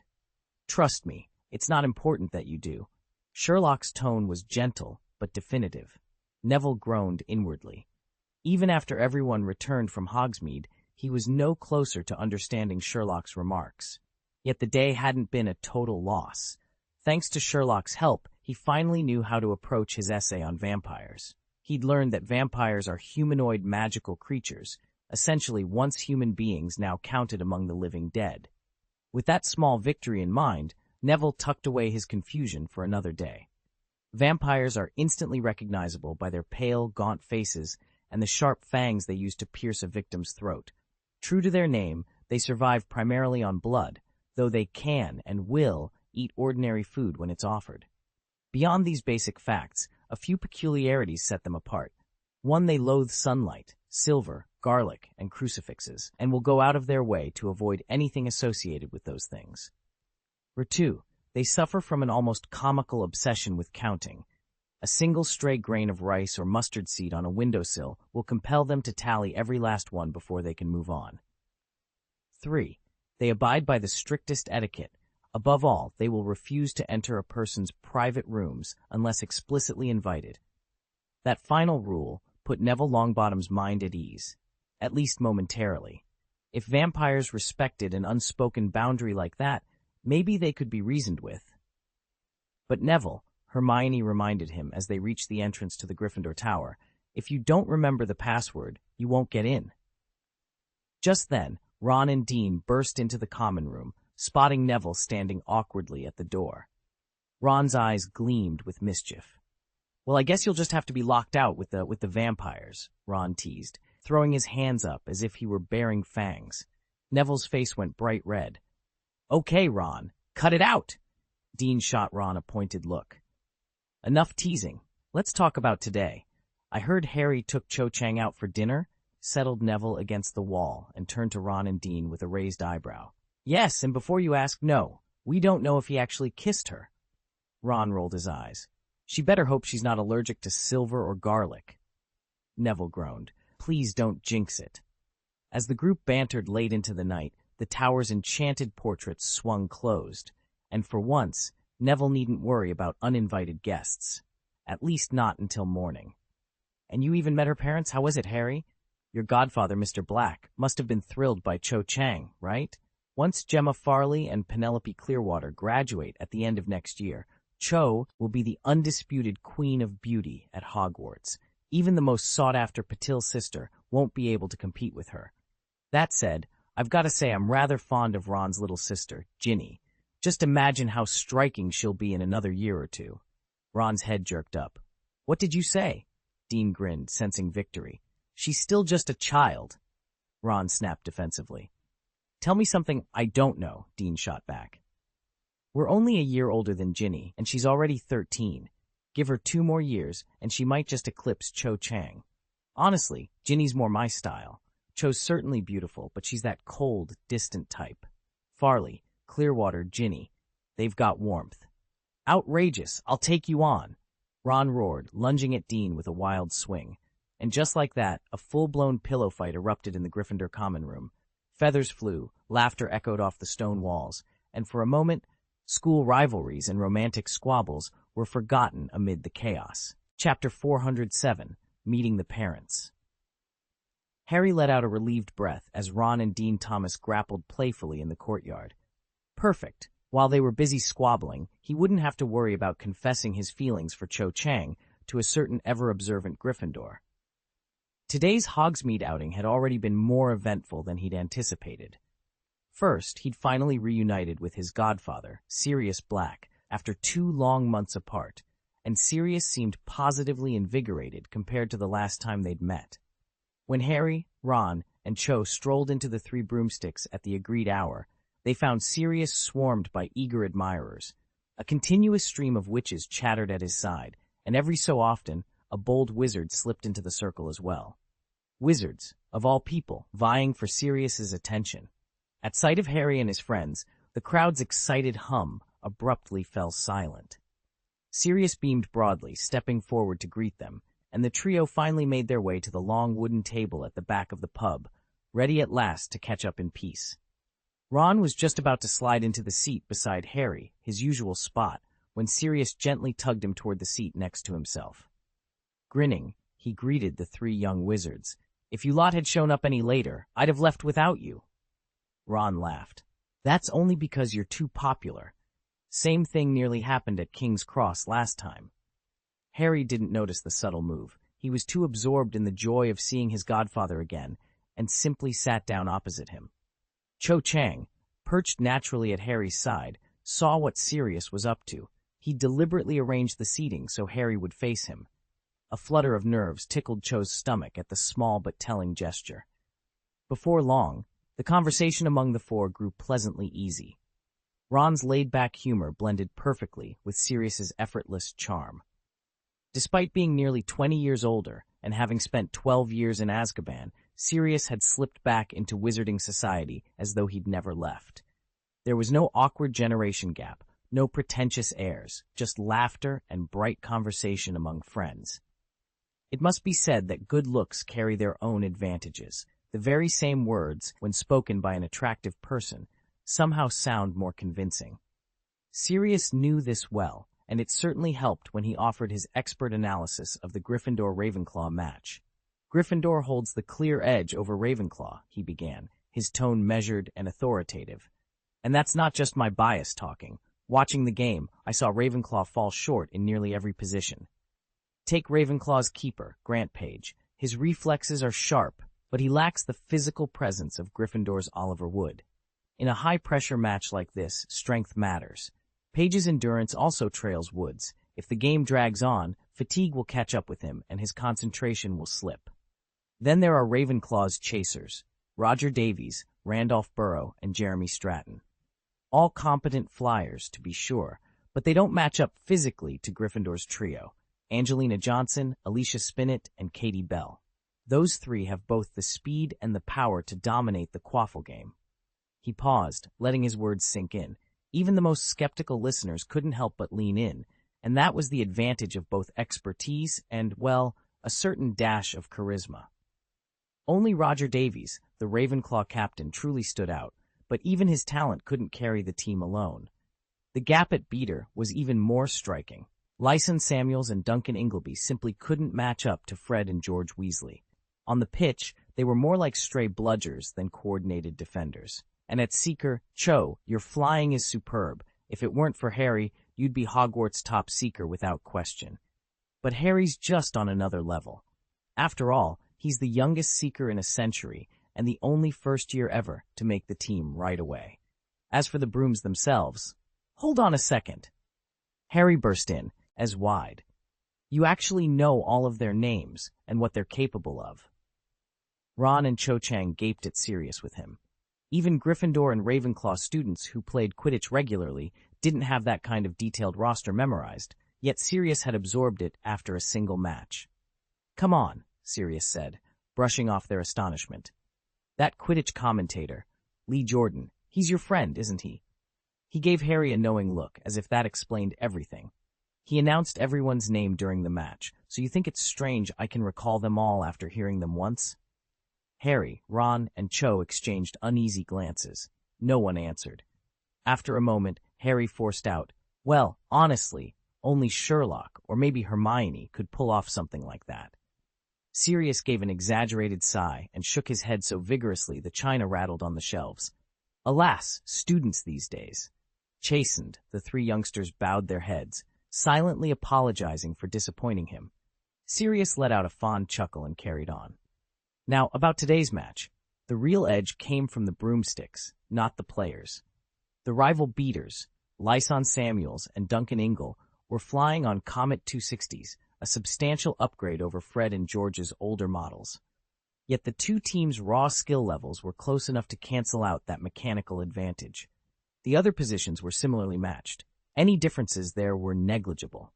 "Trust me, it's not important that you do." Sherlock's tone was gentle, but definitive. Neville groaned inwardly. Even after everyone returned from Hogsmeade, he was no closer to understanding Sherlock's remarks. Yet the day hadn't been a total loss. Thanks to Sherlock's help, he finally knew how to approach his essay on vampires. He'd learned that vampires are humanoid magical creatures, essentially once human beings now counted among the living dead. With that small victory in mind, Neville tucked away his confusion for another day. Vampires are instantly recognizable by their pale, gaunt faces and the sharp fangs they use to pierce a victim's throat. True to their name, they survive primarily on blood, though they can and will eat ordinary food when it's offered. Beyond these basic facts, a few peculiarities set them apart. One, they loathe sunlight, silver, garlic, and crucifixes, and will go out of their way to avoid anything associated with those things. Or two, they suffer from an almost comical obsession with counting. A single stray grain of rice or mustard seed on a windowsill will compel them to tally every last one before they can move on. 3. They abide by the strictest etiquette. Above all, they will refuse to enter a person's private rooms unless explicitly invited. That final rule put Neville Longbottom's mind at ease, at least momentarily. If vampires respected an unspoken boundary like that, maybe they could be reasoned with. "But Neville," Hermione reminded him as they reached the entrance to the Gryffindor Tower, "if you don't remember the password, you won't get in." Just then, Ron and Dean burst into the common room, spotting Neville standing awkwardly at the door. Ron's eyes gleamed with mischief. "Well, I guess you'll just have to be locked out with the vampires," Ron teased, throwing his hands up as if he were baring fangs. Neville's face went bright red. "Okay, Ron, cut it out!" Dean shot Ron a pointed look. "Enough teasing. Let's talk about today. I heard Harry took Cho Chang out for dinner, settled Neville against the wall and turned to Ron and Dean with a raised eyebrow. Yes, and before you ask, no, we don't know if he actually kissed her. Ron rolled his eyes. She better hope she's not allergic to silver or garlic. Neville groaned. Please don't jinx it. As the group bantered late into the night, the tower's enchanted portraits swung closed, and for once, Neville needn't worry about uninvited guests. At least not until morning. And you even met her parents? How was it, Harry? Your godfather, Mr. Black, must have been thrilled by Cho Chang, right? Once Gemma Farley and Penelope Clearwater graduate at the end of next year, Cho will be the undisputed queen of beauty at Hogwarts. Even the most sought-after Patil sister won't be able to compete with her. That said, I've got to say I'm rather fond of Ron's little sister, Ginny. Just imagine how striking she'll be in another year or two. Ron's head jerked up. What did you say? Dean grinned, sensing victory. She's still just a child. Ron snapped defensively. Tell me something I don't know, Dean shot back. We're only a year older than Ginny, and she's already 13. Give her 2 more years, and she might just eclipse Cho Chang. Honestly, Ginny's more my style. Cho's certainly beautiful, but she's that cold, distant type. Farley, Clearwater, Ginny. They've got warmth. Outrageous! I'll take you on! Ron roared, lunging at Dean with a wild swing. And just like that, a full-blown pillow fight erupted in the Gryffindor common room. Feathers flew, laughter echoed off the stone walls, and for a moment, school rivalries and romantic squabbles were forgotten amid the chaos. Chapter 407, Meeting the Parents. Harry let out a relieved breath as Ron and Dean Thomas grappled playfully in the courtyard. Perfect. While they were busy squabbling, he wouldn't have to worry about confessing his feelings for Cho Chang to a certain ever-observant Gryffindor. Today's Hogsmeade outing had already been more eventful than he'd anticipated. First, he'd finally reunited with his godfather, Sirius Black, after 2 long months apart, and Sirius seemed positively invigorated compared to the last time they'd met. When Harry, Ron, and Cho strolled into the 3 broomsticks at the agreed hour, they found Sirius swarmed by eager admirers. A continuous stream of witches chattered at his side, and every so often, a bold wizard slipped into the circle as well. Wizards, of all people, vying for Sirius's attention. At sight of Harry and his friends, the crowd's excited hum abruptly fell silent. Sirius beamed broadly, stepping forward to greet them, and the trio finally made their way to the long wooden table at the back of the pub, ready at last to catch up in peace. Ron was just about to slide into the seat beside Harry, his usual spot, when Sirius gently tugged him toward the seat next to himself. Grinning, he greeted the 3 young wizards. If you lot had shown up any later, I'd have left without you. Ron laughed. That's only because you're too popular. Same thing nearly happened at King's Cross last time. Harry didn't notice the subtle move. He was too absorbed in the joy of seeing his godfather again, and simply sat down opposite him. Cho Chang, perched naturally at Harry's side, saw what Sirius was up to. He deliberately arranged the seating so Harry would face him. A flutter of nerves tickled Cho's stomach at the small but telling gesture. Before long, the conversation among the 4 grew pleasantly easy. Ron's laid-back humor blended perfectly with Sirius's effortless charm. Despite being nearly 20 years older and having spent 12 years in Azkaban, Sirius had slipped back into wizarding society as though he'd never left. There was no awkward generation gap, no pretentious airs, just laughter and bright conversation among friends. It must be said that good looks carry their own advantages. The very same words, when spoken by an attractive person, somehow sound more convincing. Sirius knew this well, and it certainly helped when he offered his expert analysis of the Gryffindor-Ravenclaw match. Gryffindor holds the clear edge over Ravenclaw, he began, his tone measured and authoritative. And that's not just my bias talking. Watching the game, I saw Ravenclaw fall short in nearly every position. Take Ravenclaw's keeper, Grant Page. His reflexes are sharp, but he lacks the physical presence of Gryffindor's Oliver Wood. In a high-pressure match like this, strength matters. Page's endurance also trails Wood's. If the game drags on, fatigue will catch up with him and his concentration will slip. Then there are Ravenclaw's chasers, Roger Davies, Randolph Burrow, and Jeremy Stratton. All competent flyers, to be sure, but they don't match up physically to Gryffindor's trio. Angelina Johnson, Alicia Spinett, and Katie Bell. Those three have both the speed and the power to dominate the quaffle game. He paused, letting his words sink in. Even the most skeptical listeners couldn't help but lean in, and that was the advantage of both expertise and, well, a certain dash of charisma. Only Roger Davies, the Ravenclaw captain, truly stood out, but even his talent couldn't carry the team alone. The gap at beater was even more striking. Lyson Samuels and Duncan Ingleby simply couldn't match up to Fred and George Weasley. On the pitch, they were more like stray bludgers than coordinated defenders. And at Seeker, Cho, your flying is superb. If it weren't for Harry, you'd be Hogwarts' top seeker without question. But Harry's just on another level. After all, he's the youngest seeker in a century, and the only first year ever to make the team right away. As for the brooms themselves, hold on a second. Harry burst in, as wide. You actually know all of their names and what they're capable of. Ron and Cho Chang gaped at Sirius with him. Even Gryffindor and Ravenclaw students who played Quidditch regularly didn't have that kind of detailed roster memorized, yet Sirius had absorbed it after a single match. Come on, Sirius said, brushing off their astonishment. That Quidditch commentator, Lee Jordan, he's your friend, isn't he? He gave Harry a knowing look, as if that explained everything. He announced everyone's name during the match, so you think it's strange I can recall them all after hearing them once? Harry, Ron, and Cho exchanged uneasy glances. No one answered. After a moment, Harry forced out, well, honestly, only Sherlock, or maybe Hermione, could pull off something like that. Sirius gave an exaggerated sigh and shook his head so vigorously the china rattled on the shelves. Alas, students these days. Chastened, the three youngsters bowed their heads, silently apologizing for disappointing him. Sirius let out a fond chuckle and carried on. Now, about today's match. The real edge came from the broomsticks, not the players. The rival beaters, Lyson Samuels and Duncan Ingle, were flying on Comet 260s, a substantial upgrade over Fred and George's older models. Yet the two teams' raw skill levels were close enough to cancel out that mechanical advantage. The other positions were similarly matched. Any differences there were negligible.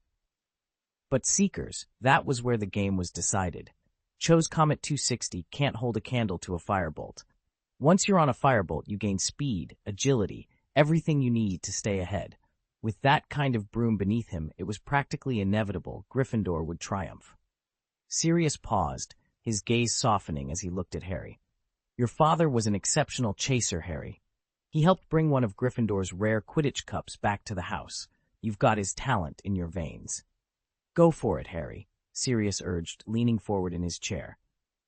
But Seekers, that was where the game was decided. Cho's Comet 260 can't hold a candle to a firebolt. Once you're on a firebolt, you gain speed, agility, everything you need to stay ahead. With that kind of broom beneath him, it was practically inevitable Gryffindor would triumph. Sirius paused, his gaze softening as he looked at Harry. Your father was an exceptional chaser, Harry. He helped bring one of Gryffindor's rare Quidditch cups back to the house. You've got his talent in your veins. Go for it, Harry, Sirius urged, leaning forward in his chair.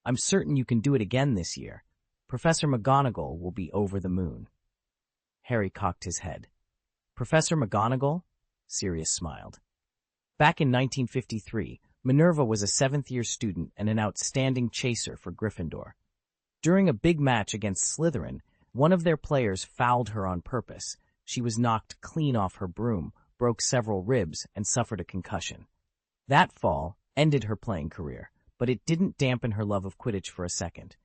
I'm certain you can do it again this year. Professor McGonagall will be over the moon. Harry cocked his head. Professor McGonagall? Sirius smiled. Back in 1953, Minerva was a seventh-year student and an outstanding chaser for Gryffindor. During a big match against Slytherin, one of their players fouled her on purpose. She was knocked clean off her broom, broke several ribs, and suffered a concussion. That fall ended her playing career, but it didn't dampen her love of Quidditch for a second.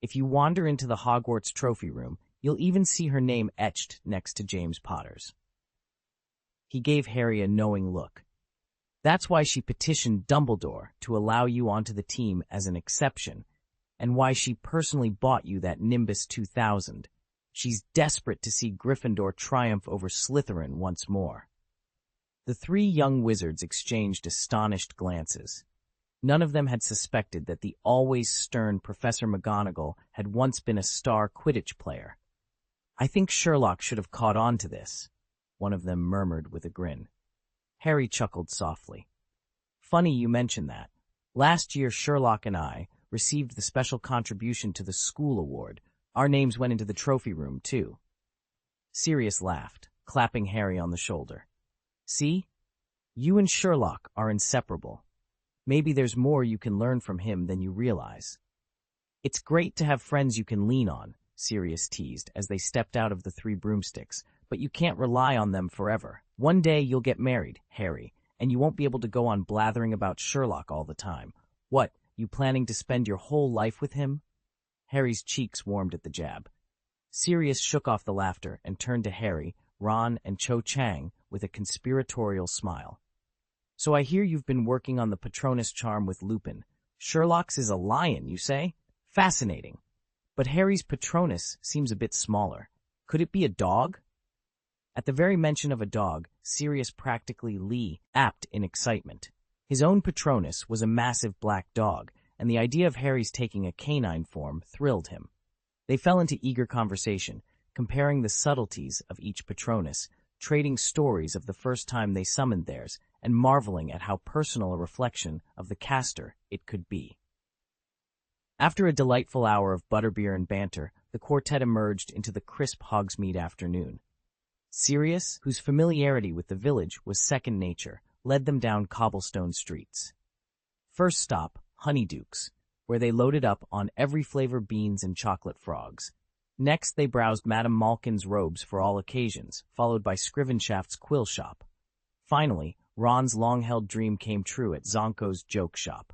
If you wander into the Hogwarts trophy room, you'll even see her name etched next to James Potter's. He gave Harry a knowing look. That's why she petitioned Dumbledore to allow you onto the team as an exception, and why she personally bought you that Nimbus 2000. She's desperate to see Gryffindor triumph over Slytherin once more. The three young wizards exchanged astonished glances. None of them had suspected that the always stern Professor McGonagall had once been a star Quidditch player. I think Sherlock should have caught on to this, one of them murmured with a grin. Harry chuckled softly. Funny you mention that. Last year Sherlock and I received the special contribution to the school award. Our names went into the trophy room, too. Sirius laughed, clapping Harry on the shoulder. See? You and Sherlock are inseparable. Maybe there's more you can learn from him than you realize. It's great to have friends you can lean on, Sirius teased as they stepped out of the three broomsticks, but you can't rely on them forever. One day you'll get married, Harry, and you won't be able to go on blathering about Sherlock all the time. What, you planning to spend your whole life with him? Harry's cheeks warmed at the jab. Sirius shook off the laughter and turned to Harry, Ron, and Cho Chang with a conspiratorial smile. So I hear you've been working on the Patronus charm with Lupin. Sherlock's is a lion, you say? Fascinating. But Harry's Patronus seems a bit smaller. Could it be a dog? At the very mention of a dog, Sirius practically leapt in excitement. His own Patronus was a massive black dog, and the idea of Harry's taking a canine form thrilled him. They fell into eager conversation, comparing the subtleties of each Patronus, trading stories of the first time they summoned theirs, and marveling at how personal a reflection of the caster it could be. After a delightful hour of butterbeer and banter, the quartet emerged into the crisp Hogsmeade afternoon. Sirius, whose familiarity with the village was second nature, led them down cobblestone streets. First stop, Honeydukes, where they loaded up on every flavor beans and chocolate frogs. Next, they browsed Madame Malkin's robes for all occasions, followed by Scrivenshaft's quill shop. Finally, Ron's long-held dream came true at Zonko's joke shop.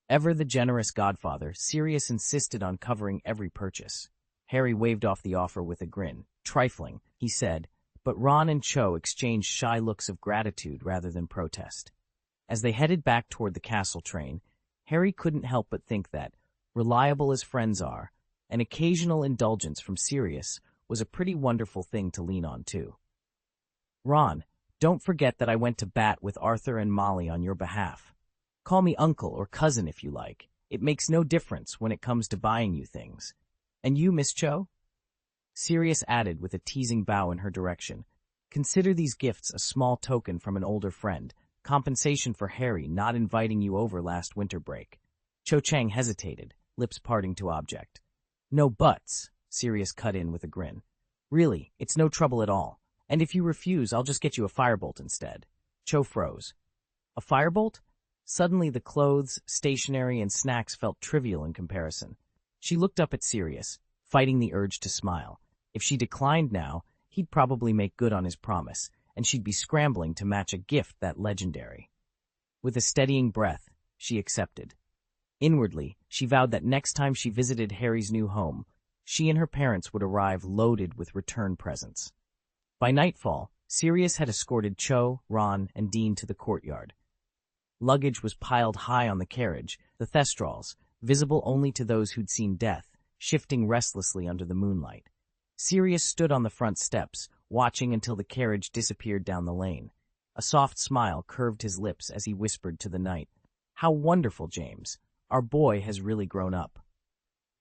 Ever the generous godfather, Sirius insisted on covering every purchase. Harry waved off the offer with a grin. Trifling, he said, but Ron and Cho exchanged shy looks of gratitude rather than protest. As they headed back toward the castle train, Harry couldn't help but think that, reliable as friends are, an occasional indulgence from Sirius was a pretty wonderful thing to lean on, too. Ron, don't forget that I went to bat with Arthur and Molly on your behalf. Call me uncle or cousin if you like. It makes no difference when it comes to buying you things. And you, Miss Cho? Sirius added with a teasing bow in her direction. Consider these gifts a small token from an older friend, compensation for Harry not inviting you over last winter break. Cho Chang hesitated, lips parting to object. No buts, Sirius cut in with a grin. Really, it's no trouble at all. And if you refuse, I'll just get you a firebolt instead. Cho froze. A firebolt? Suddenly the clothes, stationery, and snacks felt trivial in comparison. She looked up at Sirius, fighting the urge to smile. If she declined now, he'd probably make good on his promise, and she'd be scrambling to match a gift that legendary. With a steadying breath, she accepted. Inwardly, she vowed that next time she visited Harry's new home, she and her parents would arrive loaded with return presents. By nightfall, Sirius had escorted Cho, Ron, and Dean to the courtyard. Luggage was piled high on the carriage, the thestrals, visible only to those who'd seen death, shifting restlessly under the moonlight. Sirius stood on the front steps, watching until the carriage disappeared down the lane. A soft smile curved his lips as he whispered to the night, "How wonderful, James. Our boy has really grown up."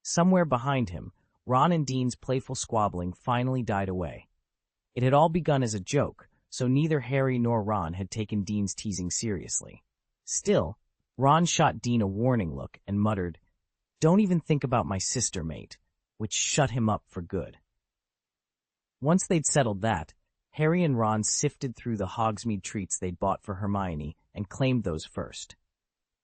Somewhere behind him, Ron and Dean's playful squabbling finally died away. It had all begun as a joke, so neither Harry nor Ron had taken Dean's teasing seriously. Still, Ron shot Dean a warning look and muttered, "Don't even think about my sister, mate," which shut him up for good. Once they'd settled that, Harry and Ron sifted through the Hogsmeade treats they'd bought for Hermione and claimed those first.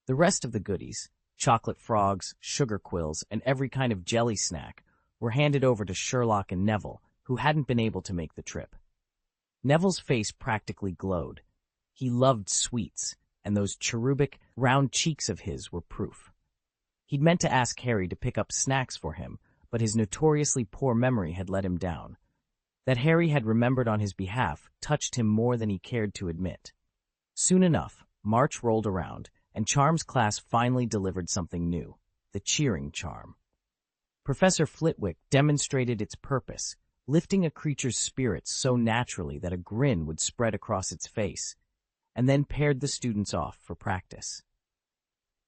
The rest of the goodies, chocolate frogs, sugar quills, and every kind of jelly snack, were handed over to Sherlock and Neville, who hadn't been able to make the trip. Neville's face practically glowed. He loved sweets, and those cherubic, round cheeks of his were proof. He'd meant to ask Harry to pick up snacks for him, but his notoriously poor memory had let him down. That Harry had remembered on his behalf touched him more than he cared to admit. Soon enough, March rolled around, and Charm's class finally delivered something new, the cheering charm. Professor Flitwick demonstrated its purpose, lifting a creature's spirits so naturally that a grin would spread across its face, and then paired the students off for practice.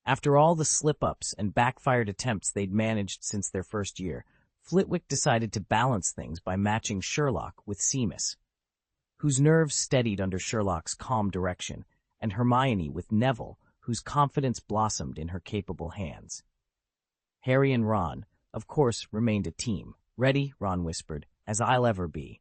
After all the slip-ups and backfired attempts they'd managed since their first year, Flitwick decided to balance things by matching Sherlock with Seamus, whose nerves steadied under Sherlock's calm direction, and Hermione with Neville, whose confidence blossomed in her capable hands. Harry and Ron, of course, remained a team. "Ready," Ron whispered, "as I'll ever be."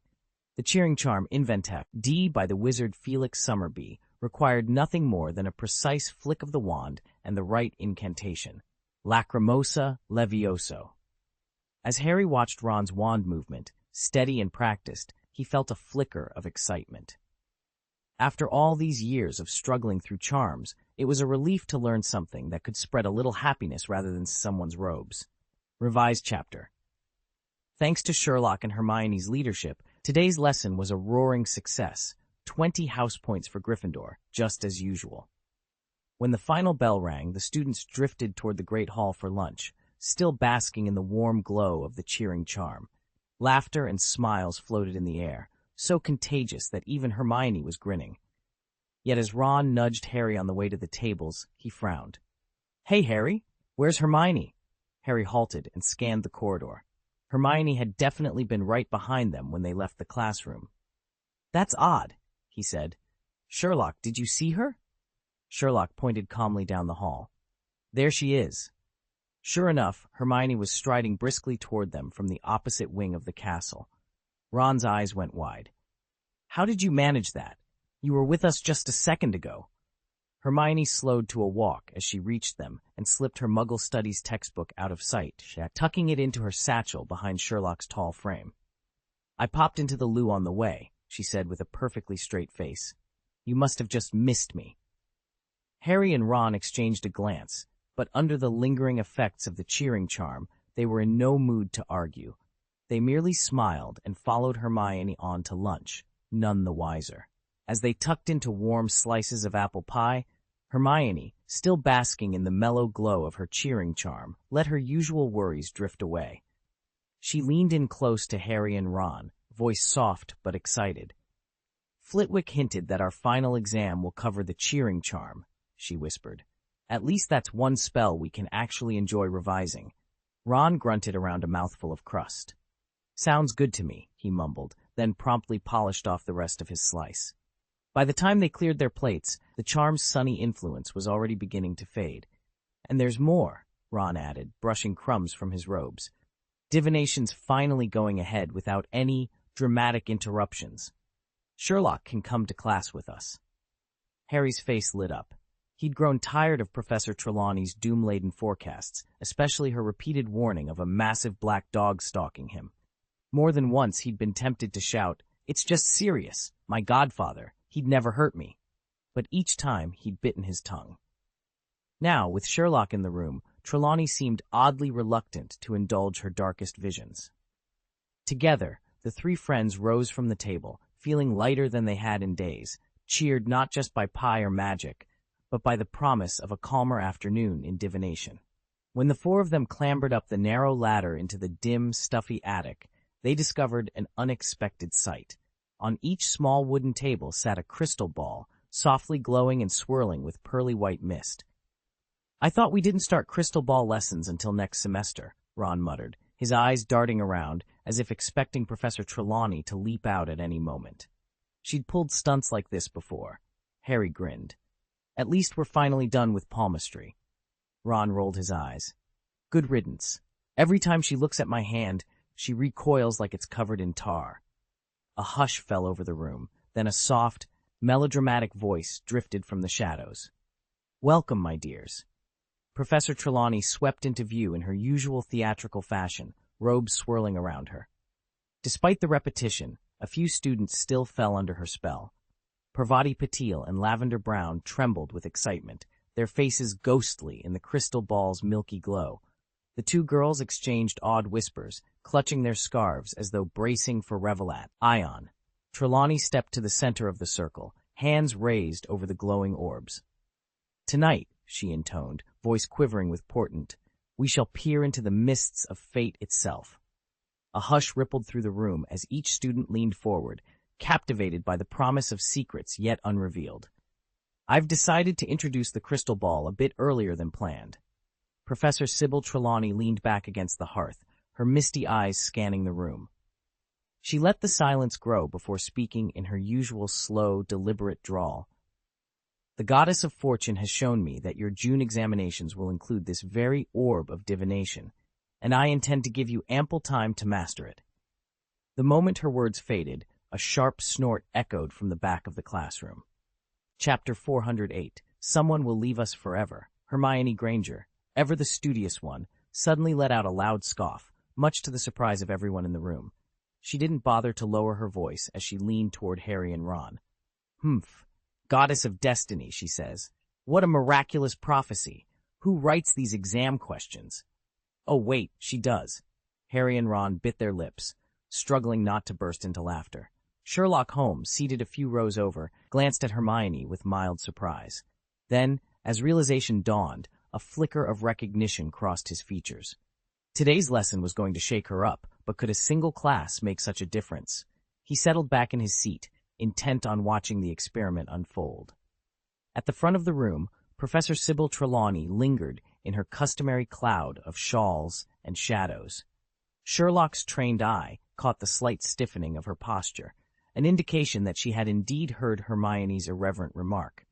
The cheering charm Inventec D by the wizard Felix Summerby required nothing more than a precise flick of the wand and the right incantation, Lacrimosa Levioso. As Harry watched Ron's wand movement, steady and practiced, he felt a flicker of excitement. After all these years of struggling through charms, it was a relief to learn something that could spread a little happiness rather than someone's robes. Revised chapter. Thanks to Sherlock and Hermione's leadership, today's lesson was a roaring success. 20 house points for Gryffindor, just as usual. When the final bell rang, the students drifted toward the great hall for lunch, still basking in the warm glow of the cheering charm. Laughter and smiles floated in the air, so contagious that even Hermione was grinning. Yet as Ron nudged Harry on the way to the tables, he frowned. "Hey, Harry, where's Hermione?" Harry halted and scanned the corridor. Hermione had definitely been right behind them when they left the classroom. "That's odd," he said. "Sherlock, did you see her?" Sherlock pointed calmly down the hall. "There she is." Sure enough, Hermione was striding briskly toward them from the opposite wing of the castle. Ron's eyes went wide. "How did you manage that? You were with us just a second ago." Hermione slowed to a walk as she reached them and slipped her Muggle Studies textbook out of sight, tucking it into her satchel behind Sherlock's tall frame. "I popped into the loo on the way," she said with a perfectly straight face. "You must have just missed me." Harry and Ron exchanged a glance, but under the lingering effects of the cheering charm, they were in no mood to argue. They merely smiled and followed Hermione on to lunch, none the wiser. As they tucked into warm slices of apple pie, Hermione, still basking in the mellow glow of her cheering charm, let her usual worries drift away. She leaned in close to Harry and Ron, voice soft but excited. "Flitwick hinted that our final exam will cover the cheering charm," she whispered. "At least that's one spell we can actually enjoy revising." Ron grunted around a mouthful of crust. "Sounds good to me," he mumbled, then promptly polished off the rest of his slice. By the time they cleared their plates, the charm's sunny influence was already beginning to fade. "And there's more," Ron added, brushing crumbs from his robes. "Divination's finally going ahead without any dramatic interruptions. Sherlock can come to class with us." Harry's face lit up. He'd grown tired of Professor Trelawney's doom-laden forecasts, especially her repeated warning of a massive black dog stalking him. More than once he'd been tempted to shout, "It's just Sirius, my godfather. He'd never hurt me." But each time he'd bitten his tongue. Now, with Sherlock in the room, Trelawney seemed oddly reluctant to indulge her darkest visions. Together, the three friends rose from the table, feeling lighter than they had in days, cheered not just by pie or magic, but by the promise of a calmer afternoon in divination. When the four of them clambered up the narrow ladder into the dim, stuffy attic, they discovered an unexpected sight. On each small wooden table sat a crystal ball, softly glowing and swirling with pearly white mist. "I thought we didn't start crystal ball lessons until next semester," Ron muttered, his eyes darting around as if expecting Professor Trelawney to leap out at any moment. She'd pulled stunts like this before. Harry grinned. "At least we're finally done with palmistry." Ron rolled his eyes. "Good riddance. Every time she looks at my hand, she recoils like it's covered in tar." A hush fell over the room, then a soft, melodramatic voice drifted from the shadows. "Welcome, my dears." Professor Trelawney swept into view in her usual theatrical fashion, robes swirling around her. Despite the repetition, a few students still fell under her spell. Parvati Patil and Lavender Brown trembled with excitement, their faces ghostly in the crystal ball's milky glow. The two girls exchanged awed whispers, clutching their scarves as though bracing for reveille. Ion. Trelawney stepped to the center of the circle, hands raised over the glowing orbs. "Tonight," she intoned, voice quivering with portent, "we shall peer into the mists of fate itself." A hush rippled through the room as each student leaned forward, captivated by the promise of secrets yet unrevealed. "I've decided to introduce the crystal ball a bit earlier than planned." Professor Sybil Trelawney leaned back against the hearth, her misty eyes scanning the room. She let the silence grow before speaking in her usual slow, deliberate drawl. "The goddess of fortune has shown me that your June examinations will include this very orb of divination, and I intend to give you ample time to master it." The moment her words faded, a sharp snort echoed from the back of the classroom. Chapter 408, Someone Will Leave Us Forever. Hermione Granger, ever the studious one, suddenly let out a loud scoff, much to the surprise of everyone in the room. She didn't bother to lower her voice as she leaned toward Harry and Ron. "Humph. Goddess of destiny," she says. "What a miraculous prophecy. Who writes these exam questions?" "Oh, wait, she does." Harry and Ron bit their lips, struggling not to burst into laughter. Sherlock Holmes, seated a few rows over, glanced at Hermione with mild surprise. Then, As realization dawned, a flicker of recognition crossed his features. Today's lesson was going to shake her up, but could a single class make such a difference? He settled back in his seat, intent on watching the experiment unfold. At the front of the room, Professor Sybil Trelawney lingered in her customary cloud of shawls and shadows. Sherlock's trained eye caught the slight stiffening of her posture, an indication that she had indeed heard Hermione's irreverent remark.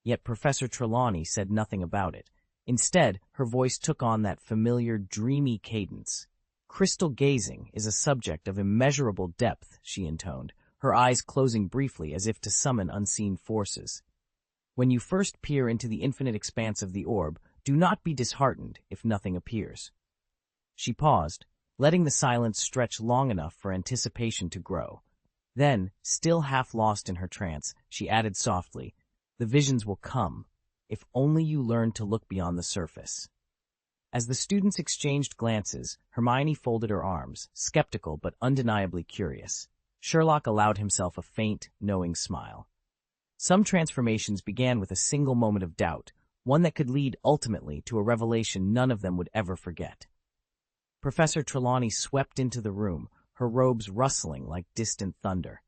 Yet Professor Trelawney said nothing about it. Instead, her voice took on that familiar, dreamy cadence. "Crystal gazing is a subject of immeasurable depth," she intoned, her eyes closing briefly as if to summon unseen forces. "When you first peer into the infinite expanse of the orb, do not be disheartened if nothing appears." She paused, letting the silence stretch long enough for anticipation to grow. Then, still half lost in her trance, she added softly, "The visions will come, if only you learn to look beyond the surface." As the students exchanged glances, Hermione folded her arms, skeptical but undeniably curious. Sherlock allowed himself a faint, knowing smile. Some transformations began with a single moment of doubt, one that could lead ultimately to a revelation none of them would ever forget. Professor Trelawney swept into the room, her robes rustling like distant thunder.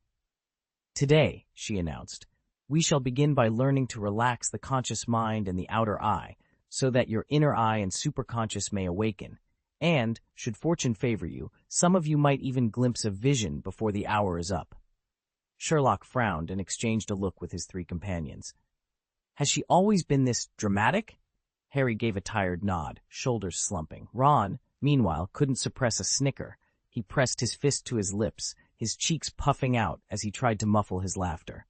"Today," she announced, "we shall begin by learning to relax the conscious mind and the outer eye, so that your inner eye and superconscious may awaken, and, should fortune favor you, some of you might even glimpse a vision before the hour is up." Sherlock frowned and exchanged a look with his three companions. "Has she always been this dramatic?" Harry gave a tired nod, shoulders slumping. Ron, meanwhile, couldn't suppress a snicker. He pressed his fist to his lips, his cheeks puffing out as he tried to muffle his laughter.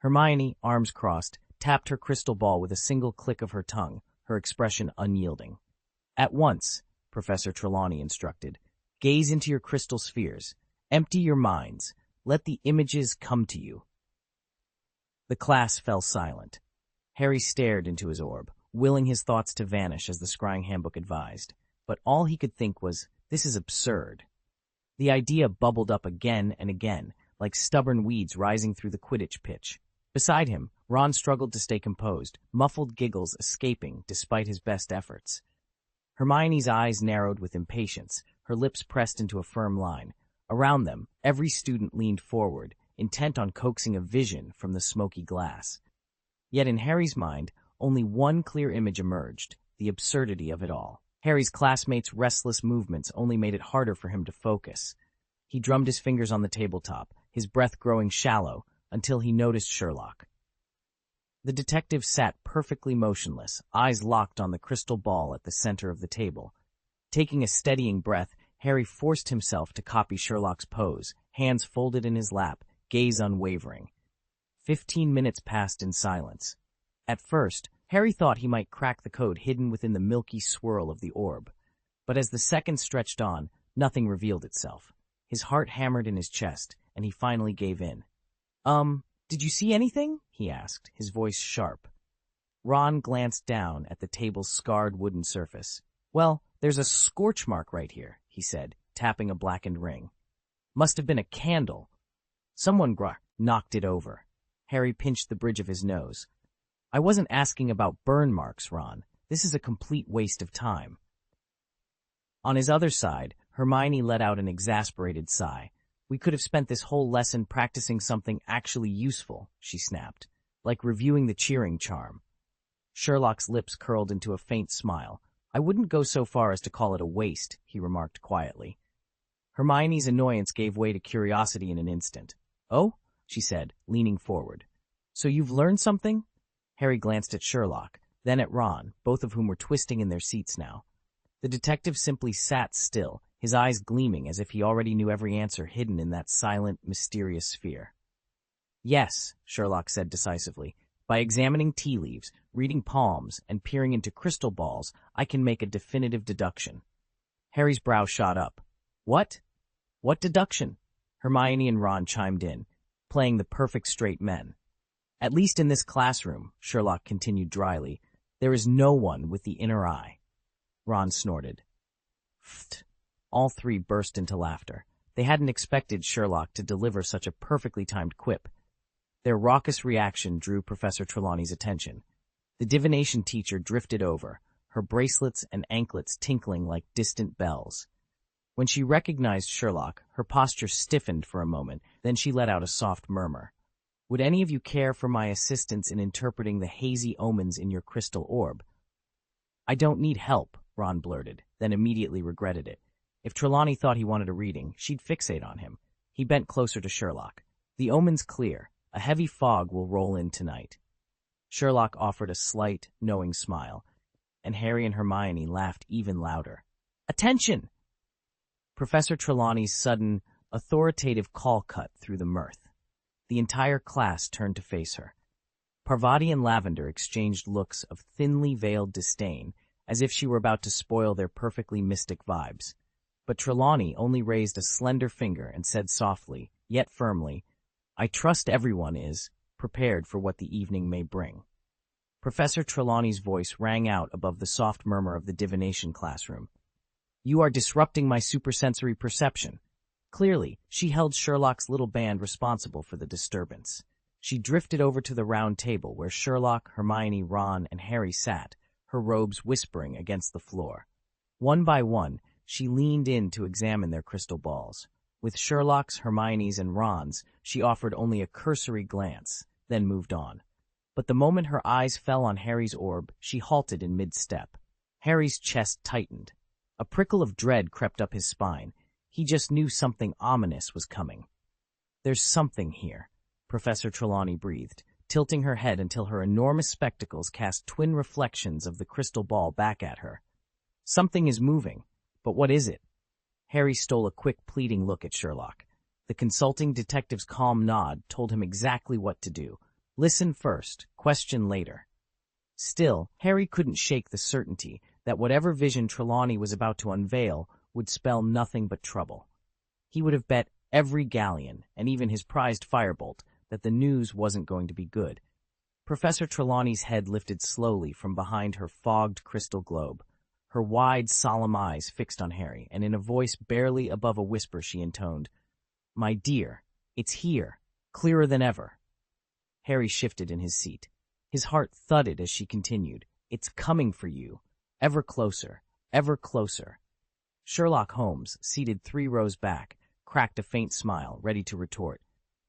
Hermione, arms crossed, tapped her crystal ball with a single click of her tongue, her expression unyielding. "At once," Professor Trelawney instructed, "gaze into your crystal spheres. Empty your minds. Let the images come to you." The class fell silent. Harry stared into his orb, willing his thoughts to vanish as the scrying handbook advised. But all he could think was, this is absurd. The idea bubbled up again and again, like stubborn weeds rising through the Quidditch pitch. Beside him, Ron struggled to stay composed, muffled giggles escaping despite his best efforts. Hermione's eyes narrowed with impatience, her lips pressed into a firm line. Around them, every student leaned forward, intent on coaxing a vision from the smoky glass. Yet in Harry's mind, only one clear image emerged, the absurdity of it all. Harry's classmates' restless movements only made it harder for him to focus. He drummed his fingers on the tabletop, his breath growing shallow, until he noticed Sherlock. The detective sat perfectly motionless, eyes locked on the crystal ball at the center of the table. Taking a steadying breath, Harry forced himself to copy Sherlock's pose, hands folded in his lap, gaze unwavering. 15 minutes passed in silence. At first, Harry thought he might crack the code hidden within the milky swirl of the orb. But as the seconds stretched on, nothing revealed itself. His heart hammered in his chest, and he finally gave in. Did you see anything?" he asked, his voice sharp. Ron glanced down at the table's scarred wooden surface. "Well, there's a scorch mark right here," he said, tapping a blackened ring. "Must have been a candle. Someone knocked it over." Harry pinched the bridge of his nose. "I wasn't asking about burn marks, Ron. This is a complete waste of time." On his other side, Hermione let out an exasperated sigh. "We could have spent this whole lesson practicing something actually useful," she snapped, "like reviewing the cheering charm." Sherlock's lips curled into a faint smile. "I wouldn't go so far as to call it a waste," he remarked quietly. Hermione's annoyance gave way to curiosity in an instant. "Oh?" she said, leaning forward. "So you've learned something?" Harry glanced at Sherlock, then at Ron, both of whom were twisting in their seats now. The detective simply sat still, his eyes gleaming as if he already knew every answer hidden in that silent, mysterious sphere. "Yes," Sherlock said decisively. "By examining tea leaves, reading palms, and peering into crystal balls, I can make a definitive deduction." Harry's brow shot up. "What? What deduction?" Hermione and Ron chimed in, playing the perfect straight men. "At least in this classroom," Sherlock continued dryly, "there is no one with the inner eye." Ron snorted. "Pfft." All three burst into laughter. They hadn't expected Sherlock to deliver such a perfectly timed quip. Their raucous reaction drew Professor Trelawney's attention. The divination teacher drifted over, her bracelets and anklets tinkling like distant bells. When she recognized Sherlock, her posture stiffened for a moment, then she let out a soft murmur. "Would any of you care for my assistance in interpreting the hazy omens in your crystal orb?" "I don't need help," Ron blurted, then immediately regretted it. If Trelawney thought he wanted a reading, she'd fixate on him. He bent closer to Sherlock. "The omen's clear. A heavy fog will roll in tonight." Sherlock offered a slight, knowing smile, and Harry and Hermione laughed even louder. "Attention!" Professor Trelawney's sudden, authoritative call cut through the mirth. The entire class turned to face her. Parvati and Lavender exchanged looks of thinly veiled disdain, as if she were about to spoil their perfectly mystic vibes. But Trelawney only raised a slender finger and said softly, yet firmly, "I trust everyone is prepared for what the evening may bring." Professor Trelawney's voice rang out above the soft murmur of the divination classroom. "You are disrupting my supersensory perception." Clearly, she held Sherlock's little band responsible for the disturbance. She drifted over to the round table where Sherlock, Hermione, Ron, and Harry sat, her robes whispering against the floor. One by one, she leaned in to examine their crystal balls. With Sherlock's, Hermione's, and Ron's, she offered only a cursory glance, then moved on. But the moment her eyes fell on Harry's orb, she halted in mid-step. Harry's chest tightened. A prickle of dread crept up his spine. He just knew something ominous was coming. "There's something here," Professor Trelawney breathed, tilting her head until her enormous spectacles cast twin reflections of the crystal ball back at her. "Something is moving, but what is it?" Harry stole a quick, pleading look at Sherlock. The consulting detective's calm nod told him exactly what to do. Listen first, question later. Still, Harry couldn't shake the certainty that whatever vision Trelawney was about to unveil would spell nothing but trouble. He would have bet every galleon, and even his prized firebolt, that the news wasn't going to be good. Professor Trelawney's head lifted slowly from behind her fogged crystal globe, her wide, solemn eyes fixed on Harry, and in a voice barely above a whisper she intoned, "My dear, it's here, clearer than ever." Harry shifted in his seat. His heart thudded as she continued, "It's coming for you, ever closer, ever closer." Sherlock Holmes, seated 3 rows back, cracked a faint smile, ready to retort.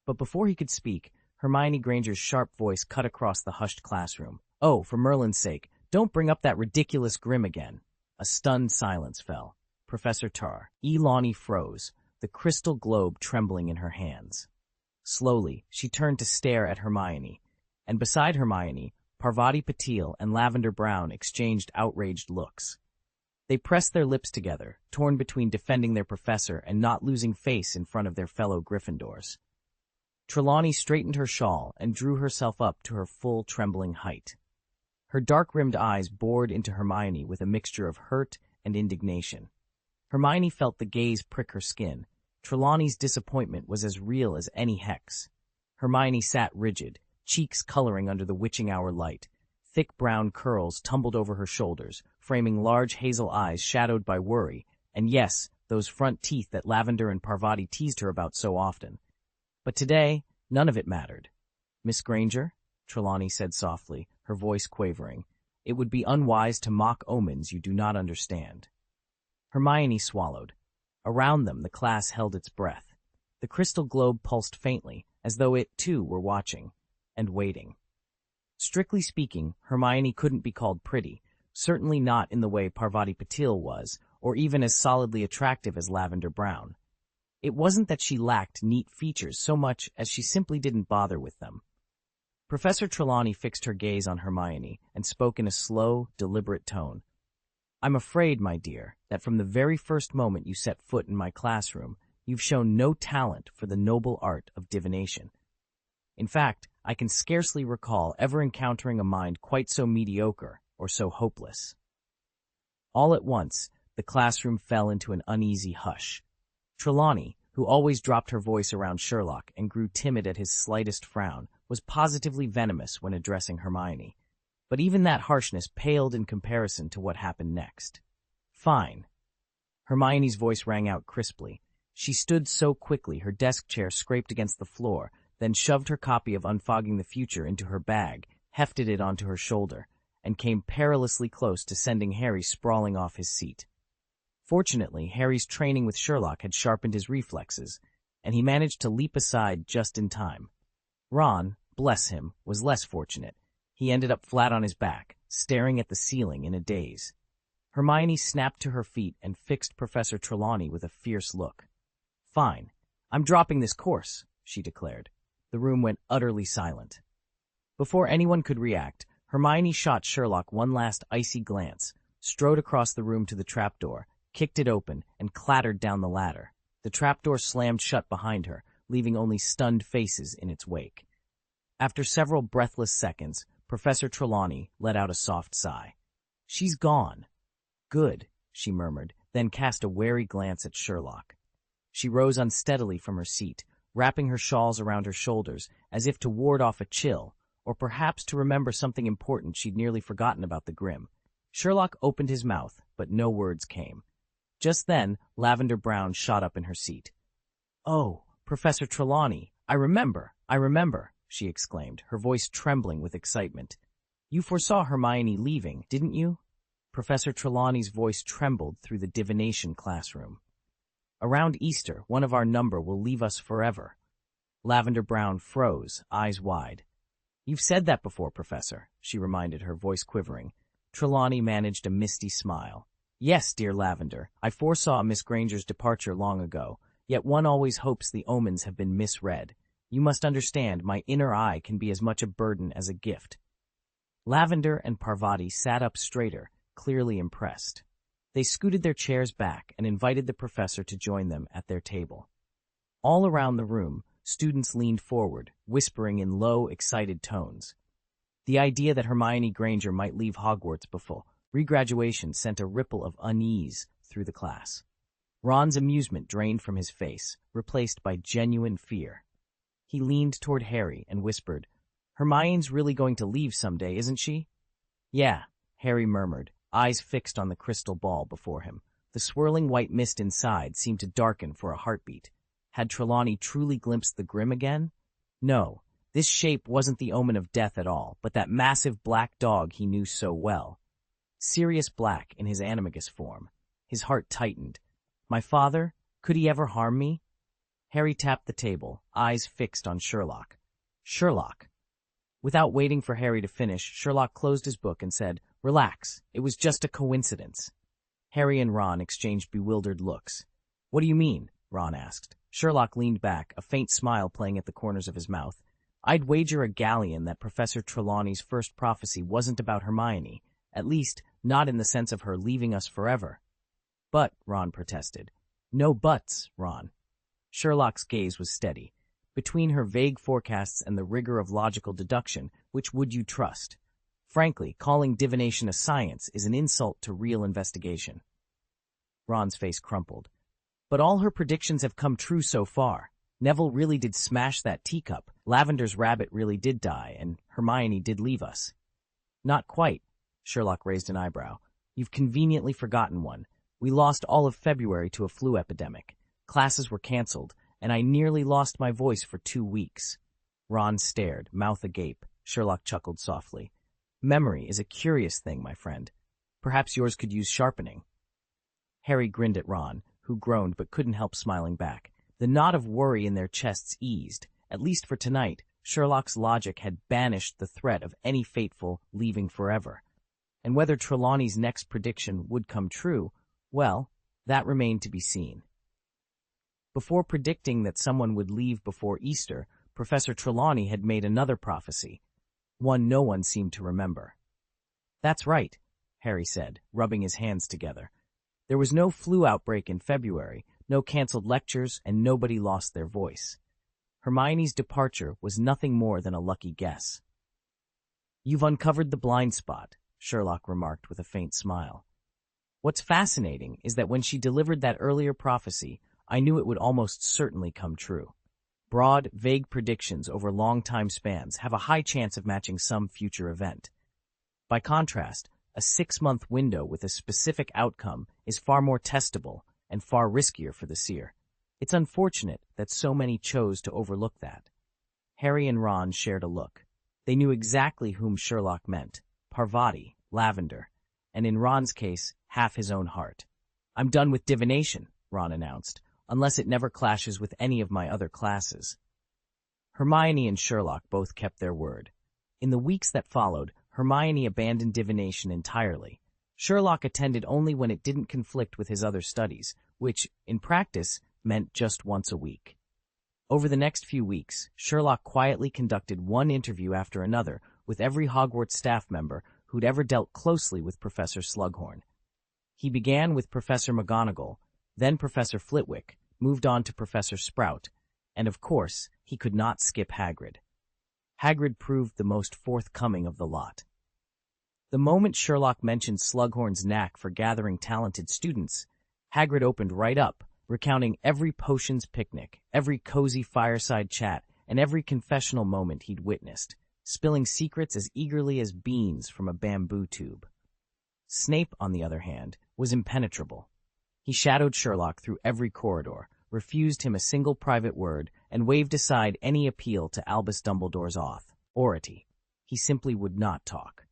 But before he could speak, Hermione Granger's sharp voice cut across the hushed classroom. "Oh, for Merlin's sake, don't bring up that ridiculous grim again." A stunned silence fell. Professor Trelawney froze, the crystal globe trembling in her hands. Slowly, she turned to stare at Hermione, and beside Hermione, Parvati Patil and Lavender Brown exchanged outraged looks. They pressed their lips together, torn between defending their professor and not losing face in front of their fellow Gryffindors. Trelawney straightened her shawl and drew herself up to her full trembling height. Her dark-rimmed eyes bored into Hermione with a mixture of hurt and indignation. Hermione felt the gaze prick her skin. Trelawney's disappointment was as real as any hex. Hermione sat rigid, cheeks coloring under the witching hour light. Thick brown curls tumbled over her shoulders, framing large hazel eyes shadowed by worry, and yes, those front teeth that Lavender and Parvati teased her about so often. But today, none of it mattered. "Miss Granger," Trelawney said softly, her voice quavering, "it would be unwise to mock omens you do not understand." Hermione swallowed. Around them, the class held its breath. The crystal globe pulsed faintly, as though it, too, were watching and waiting. Strictly speaking, Hermione couldn't be called pretty, certainly not in the way Parvati Patil was, or even as solidly attractive as Lavender Brown. It wasn't that she lacked neat features so much as she simply didn't bother with them. Professor Trelawney fixed her gaze on Hermione and spoke in a slow, deliberate tone. "I'm afraid, my dear, that from the very first moment you set foot in my classroom, you've shown no talent for the noble art of divination. In fact, I can scarcely recall ever encountering a mind quite so mediocre or so hopeless." All at once, the classroom fell into an uneasy hush. Trelawney, who always dropped her voice around Sherlock and grew timid at his slightest frown, was positively venomous when addressing Hermione. But even that harshness paled in comparison to what happened next. "Fine." Hermione's voice rang out crisply. She stood so quickly her desk chair scraped against the floor, then shoved her copy of Unfogging the Future into her bag, hefted it onto her shoulder, and came perilously close to sending Harry sprawling off his seat. Fortunately, Harry's training with Sherlock had sharpened his reflexes, and he managed to leap aside just in time. Ron, bless him, was less fortunate. He ended up flat on his back, staring at the ceiling in a daze. Hermione snapped to her feet and fixed Professor Trelawney with a fierce look. "Fine. I'm dropping this course," she declared. The room went utterly silent. Before anyone could react, Hermione shot Sherlock one last icy glance, strode across the room to the trapdoor, kicked it open, and clattered down the ladder. The trapdoor slammed shut behind her, leaving only stunned faces in its wake. After several breathless seconds, Professor Trelawney let out a soft sigh. "She's gone." "Good," she murmured, then cast a wary glance at Sherlock. She rose unsteadily from her seat, wrapping her shawls around her shoulders as if to ward off a chill, or perhaps to remember something important she'd nearly forgotten about the Grim. Sherlock opened his mouth, but no words came. Just then, Lavender Brown shot up in her seat. "Oh, Professor Trelawney, I remember, she exclaimed, her voice trembling with excitement. "You foresaw Hermione leaving, didn't you?" Professor Trelawney's voice trembled through the divination classroom. "Around Easter, one of our number will leave us forever." Lavender Brown froze, eyes wide. "You've said that before, Professor," she reminded her, voice quivering. Trelawney managed a misty smile. "Yes, dear Lavender, I foresaw Miss Granger's departure long ago, yet one always hopes the omens have been misread. You must understand, my inner eye can be as much a burden as a gift." Lavender and Parvati sat up straighter, clearly impressed. They scooted their chairs back and invited the professor to join them at their table. All around the room, students leaned forward, whispering in low, excited tones. The idea that Hermione Granger might leave Hogwarts before regraduation sent a ripple of unease through the class. Ron's amusement drained from his face, replaced by genuine fear. He leaned toward Harry and whispered, "Hermione's really going to leave someday, isn't she?" "Yeah," Harry murmured, eyes fixed on the crystal ball before him. The swirling white mist inside seemed to darken for a heartbeat. Had Trelawney truly glimpsed the Grim again? No, this shape wasn't the omen of death at all, but that massive black dog he knew so well. Sirius Black in his animagus form. His heart tightened. My father? Could he ever harm me? Harry tapped the table, eyes fixed on Sherlock. Sherlock. Without waiting for Harry to finish, Sherlock closed his book and said, "Relax, it was just a coincidence." Harry and Ron exchanged bewildered looks. "What do you mean?" Ron asked. Sherlock leaned back, a faint smile playing at the corners of his mouth. "I'd wager a galleon that Professor Trelawney's first prophecy wasn't about Hermione, at least not in the sense of her leaving us forever." "But," Ron protested. "No buts, Ron." Sherlock's gaze was steady. Between her vague forecasts and the rigor of logical deduction, which would you trust? Frankly, calling divination a science is an insult to real investigation. Ron's face crumpled. "But all her predictions have come true so far. Neville really did smash that teacup, Lavender's rabbit really did die, and Hermione did leave us." "Not quite." Sherlock raised an eyebrow. "You've conveniently forgotten one. We lost all of February to a flu epidemic. Classes were canceled, and I nearly lost my voice for 2 weeks. Ron stared, mouth agape. Sherlock chuckled softly. "Memory is a curious thing, my friend. Perhaps yours could use sharpening." Harry grinned at Ron, who groaned but couldn't help smiling back. The knot of worry in their chests eased. At least for tonight, Sherlock's logic had banished the threat of any fateful leaving forever. And whether Trelawney's next prediction would come true, well, that remained to be seen. Before predicting that someone would leave before Easter, Professor Trelawney had made another prophecy, one no one seemed to remember. "That's right," Harry said, rubbing his hands together. "There was no flu outbreak in February, no canceled lectures, and nobody lost their voice. Hermione's departure was nothing more than a lucky guess." "You've uncovered the blind spot," Sherlock remarked with a faint smile. "What's fascinating is that when she delivered that earlier prophecy, I knew it would almost certainly come true. Broad, vague predictions over long time spans have a high chance of matching some future event. By contrast, a 6-month window with a specific outcome is far more testable and far riskier for the seer. It's unfortunate that so many chose to overlook that." Harry and Ron shared a look. They knew exactly whom Sherlock meant. Parvati, lavender, and in Ron's case, half his own heart. "I'm done with divination," Ron announced, "unless it never clashes with any of my other classes." Hermione and Sherlock both kept their word. In the weeks that followed, Hermione abandoned divination entirely. Sherlock attended only when it didn't conflict with his other studies, which, in practice, meant just once a week. Over the next few weeks, Sherlock quietly conducted one interview after another with every Hogwarts staff member who'd ever dealt closely with Professor Slughorn. He began with Professor McGonagall, then Professor Flitwick, moved on to Professor Sprout, and of course, he could not skip Hagrid. Hagrid proved the most forthcoming of the lot. The moment Sherlock mentioned Slughorn's knack for gathering talented students, Hagrid opened right up, recounting every potions picnic, every cozy fireside chat, and every confessional moment he'd witnessed, spilling secrets as eagerly as beans from a bamboo tube. Snape, on the other hand, was impenetrable. He shadowed Sherlock through every corridor, refused him a single private word, and waved aside any appeal to Albus Dumbledore's authority. He simply would not talk.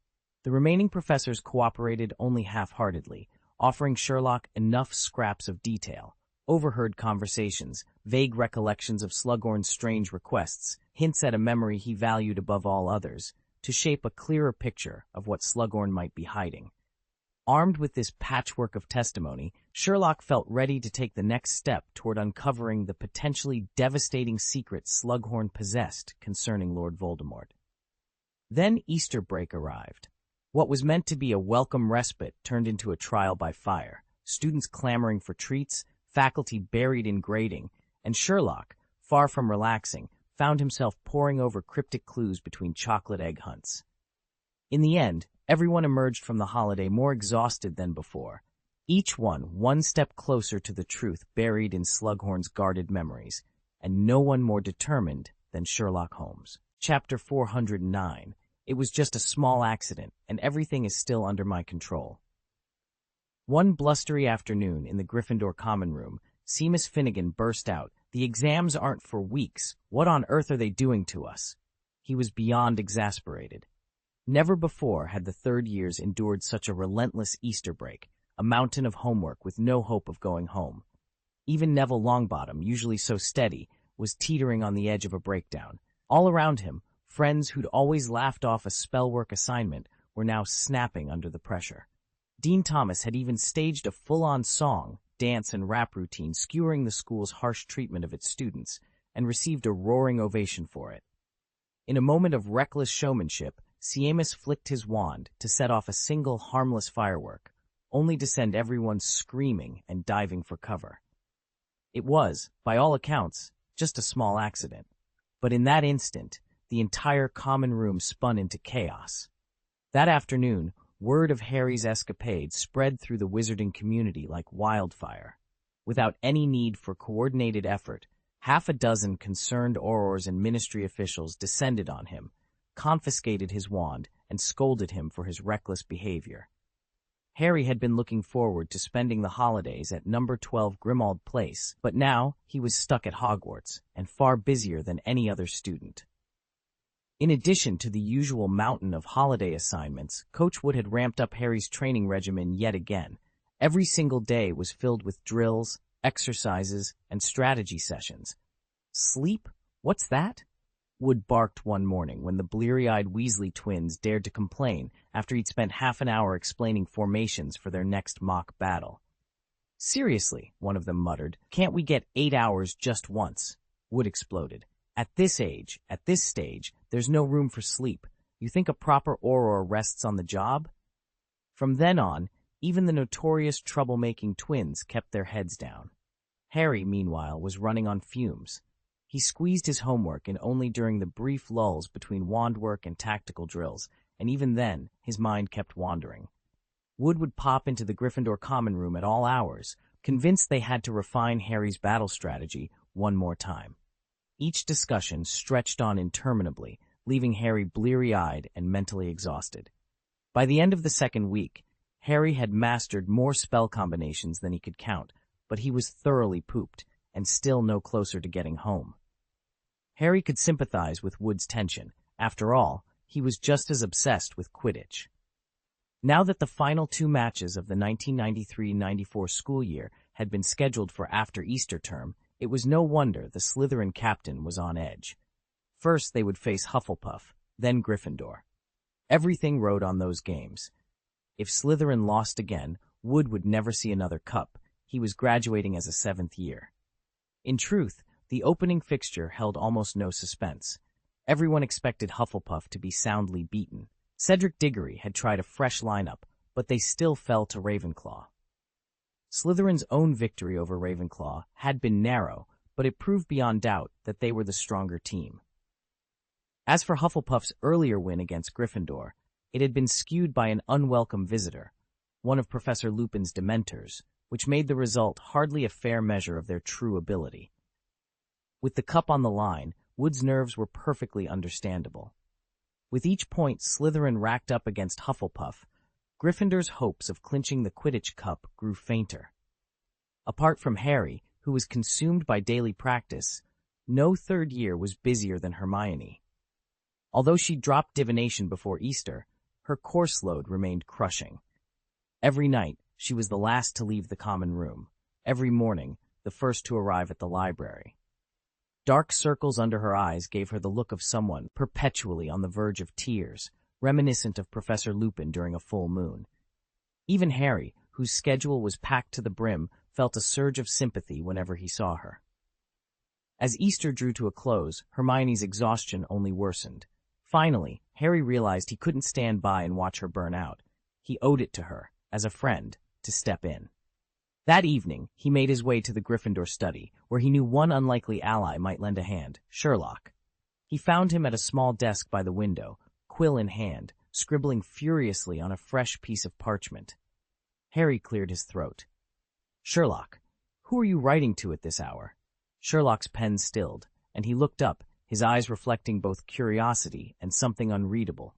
The remaining professors cooperated only half-heartedly, offering Sherlock enough scraps of detail, overheard conversations, vague recollections of Slughorn's strange requests, hints at a memory he valued above all others, to shape a clearer picture of what Slughorn might be hiding. Armed with this patchwork of testimony, Sherlock felt ready to take the next step toward uncovering the potentially devastating secret Slughorn possessed concerning Lord Voldemort. Then Easter break arrived. What was meant to be a welcome respite turned into a trial by fire, students clamoring for treats, faculty buried in grading, and Sherlock, far from relaxing, found himself poring over cryptic clues between chocolate egg hunts. In the end, everyone emerged from the holiday more exhausted than before, each one step closer to the truth buried in Slughorn's guarded memories, and no one more determined than Sherlock Holmes. Chapter 409. It was just a small accident, and everything is still under my control. One blustery afternoon in the Gryffindor common room, Seamus Finnegan burst out, "The exams aren't for weeks. What on earth are they doing to us?" He was beyond exasperated. Never before had the third years endured such a relentless Easter break, a mountain of homework with no hope of going home. Even Neville Longbottom, usually so steady, was teetering on the edge of a breakdown. All around him, friends who'd always laughed off a spellwork assignment were now snapping under the pressure. Dean Thomas had even staged a full-on song, dance, and rap routine skewering the school's harsh treatment of its students, and received a roaring ovation for it. In a moment of reckless showmanship, Seamus flicked his wand to set off a single harmless firework, only to send everyone screaming and diving for cover. It was, by all accounts, just a small accident, but in that instant, the entire common room spun into chaos. That afternoon, word of Harry's escapade spread through the wizarding community like wildfire. Without any need for coordinated effort, half a dozen concerned aurors and ministry officials descended on him, confiscated his wand, and scolded him for his reckless behavior. Harry had been looking forward to spending the holidays at number 12 Grimmauld Place, but now he was stuck at Hogwarts and far busier than any other student. In addition to the usual mountain of holiday assignments, Coach Wood had ramped up Harry's training regimen yet again. Every single day was filled with drills, exercises, and strategy sessions. "Sleep? What's that?" Wood barked one morning when the bleary-eyed Weasley twins dared to complain after he'd spent half an hour explaining formations for their next mock battle. "Seriously," one of them muttered, "can't we get 8 hours just once?" Wood exploded. "At this age, at this stage, there's no room for sleep. You think a proper Auror rests on the job?" From then on, even the notorious troublemaking twins kept their heads down. Harry, meanwhile, was running on fumes. He squeezed his homework in only during the brief lulls between wand work and tactical drills, and even then, his mind kept wandering. Wood would pop into the Gryffindor common room at all hours, convinced they had to refine Harry's battle strategy one more time. Each discussion stretched on interminably, leaving Harry bleary-eyed and mentally exhausted. By the end of the second week, Harry had mastered more spell combinations than he could count, but he was thoroughly pooped, and still no closer to getting home. Harry could sympathize with Wood's tension. After all, he was just as obsessed with Quidditch. Now that the final two matches of the 1993-94 school year had been scheduled for after Easter term, it was no wonder the Slytherin captain was on edge. First, they would face Hufflepuff, then Gryffindor. Everything rode on those games. If Slytherin lost again, Wood would never see another cup. He was graduating as a seventh year. In truth, the opening fixture held almost no suspense. Everyone expected Hufflepuff to be soundly beaten. Cedric Diggory had tried a fresh lineup, but they still fell to Ravenclaw. Slytherin's own victory over Ravenclaw had been narrow, but it proved beyond doubt that they were the stronger team. As for Hufflepuff's earlier win against Gryffindor, it had been skewed by an unwelcome visitor, one of Professor Lupin's Dementors, which made the result hardly a fair measure of their true ability. With the cup on the line, Wood's nerves were perfectly understandable. With each point Slytherin racked up against Hufflepuff, Gryffindor's hopes of clinching the Quidditch Cup grew fainter. Apart from Harry, who was consumed by daily practice, no third year was busier than Hermione. Although she dropped divination before Easter, her course load remained crushing. Every night, she was the last to leave the common room. Every morning, the first to arrive at the library. Dark circles under her eyes gave her the look of someone perpetually on the verge of tears, reminiscent of Professor Lupin during a full moon. Even Harry, whose schedule was packed to the brim, felt a surge of sympathy whenever he saw her. As Easter drew to a close, Hermione's exhaustion only worsened. Finally, Harry realized he couldn't stand by and watch her burn out. He owed it to her, as a friend, to step in. That evening, he made his way to the Gryffindor study, where he knew one unlikely ally might lend a hand, Sherlock. He found him at a small desk by the window, quill in hand, scribbling furiously on a fresh piece of parchment. Harry cleared his throat. "Sherlock, who are you writing to at this hour?" Sherlock's pen stilled, and he looked up, his eyes reflecting both curiosity and something unreadable.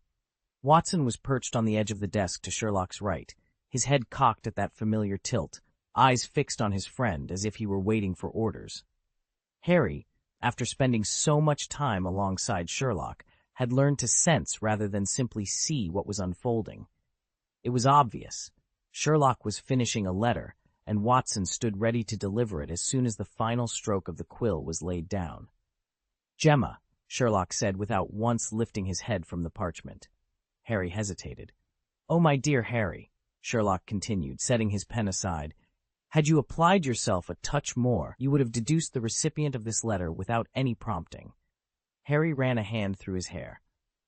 Watson was perched on the edge of the desk to Sherlock's right, his head cocked at that familiar tilt, eyes fixed on his friend as if he were waiting for orders. Harry, after spending so much time alongside Sherlock, had learned to sense rather than simply see what was unfolding. It was obvious. Sherlock was finishing a letter, and Watson stood ready to deliver it as soon as the final stroke of the quill was laid down. "Gemma," Sherlock said without once lifting his head from the parchment. Harry hesitated. "Oh, my dear Harry," Sherlock continued, setting his pen aside, "had you applied yourself a touch more, you would have deduced the recipient of this letter without any prompting." Harry ran a hand through his hair.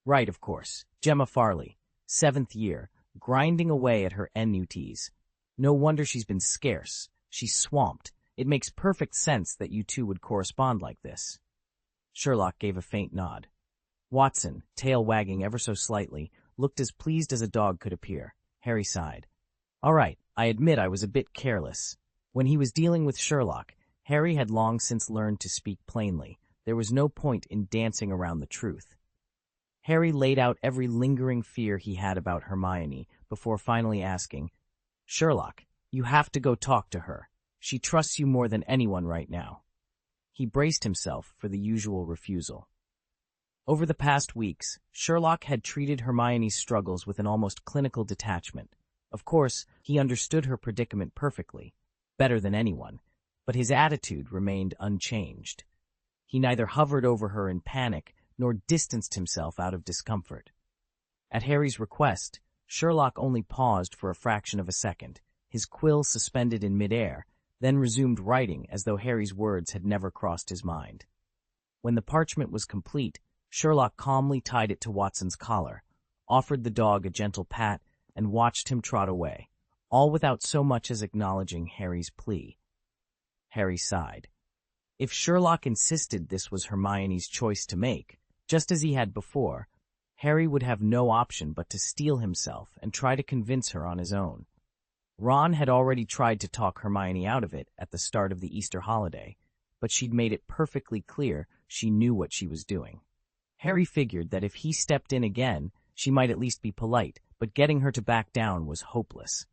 "Right, of course. Gemma Farley, 7th year, grinding away at her NUTs. No wonder she's been scarce. She's swamped. It makes perfect sense that you two would correspond like this." Sherlock gave a faint nod. Watson, tail wagging ever so slightly, looked as pleased as a dog could appear. Harry sighed. "All right, I admit I was a bit careless." When he was dealing with Sherlock, Harry had long since learned to speak plainly. There was no point in dancing around the truth. Harry laid out every lingering fear he had about Hermione before finally asking, "Sherlock, you have to go talk to her. She trusts you more than anyone right now." He braced himself for the usual refusal. Over the past weeks, Sherlock had treated Hermione's struggles with an almost clinical detachment. Of course, he understood her predicament perfectly, better than anyone, but his attitude remained unchanged. He neither hovered over her in panic nor distanced himself out of discomfort. At Harry's request, Sherlock only paused for a fraction of a second, his quill suspended in midair, then resumed writing as though Harry's words had never crossed his mind. When the parchment was complete, Sherlock calmly tied it to Watson's collar, offered the dog a gentle pat, and watched him trot away, all without so much as acknowledging Harry's plea. Harry sighed. If Sherlock insisted this was Hermione's choice to make, just as he had before, Harry would have no option but to steel himself and try to convince her on his own. Ron had already tried to talk Hermione out of it at the start of the Easter holiday, but she'd made it perfectly clear she knew what she was doing. Harry figured that if he stepped in again, she might at least be polite, but getting her to back down was hopeless.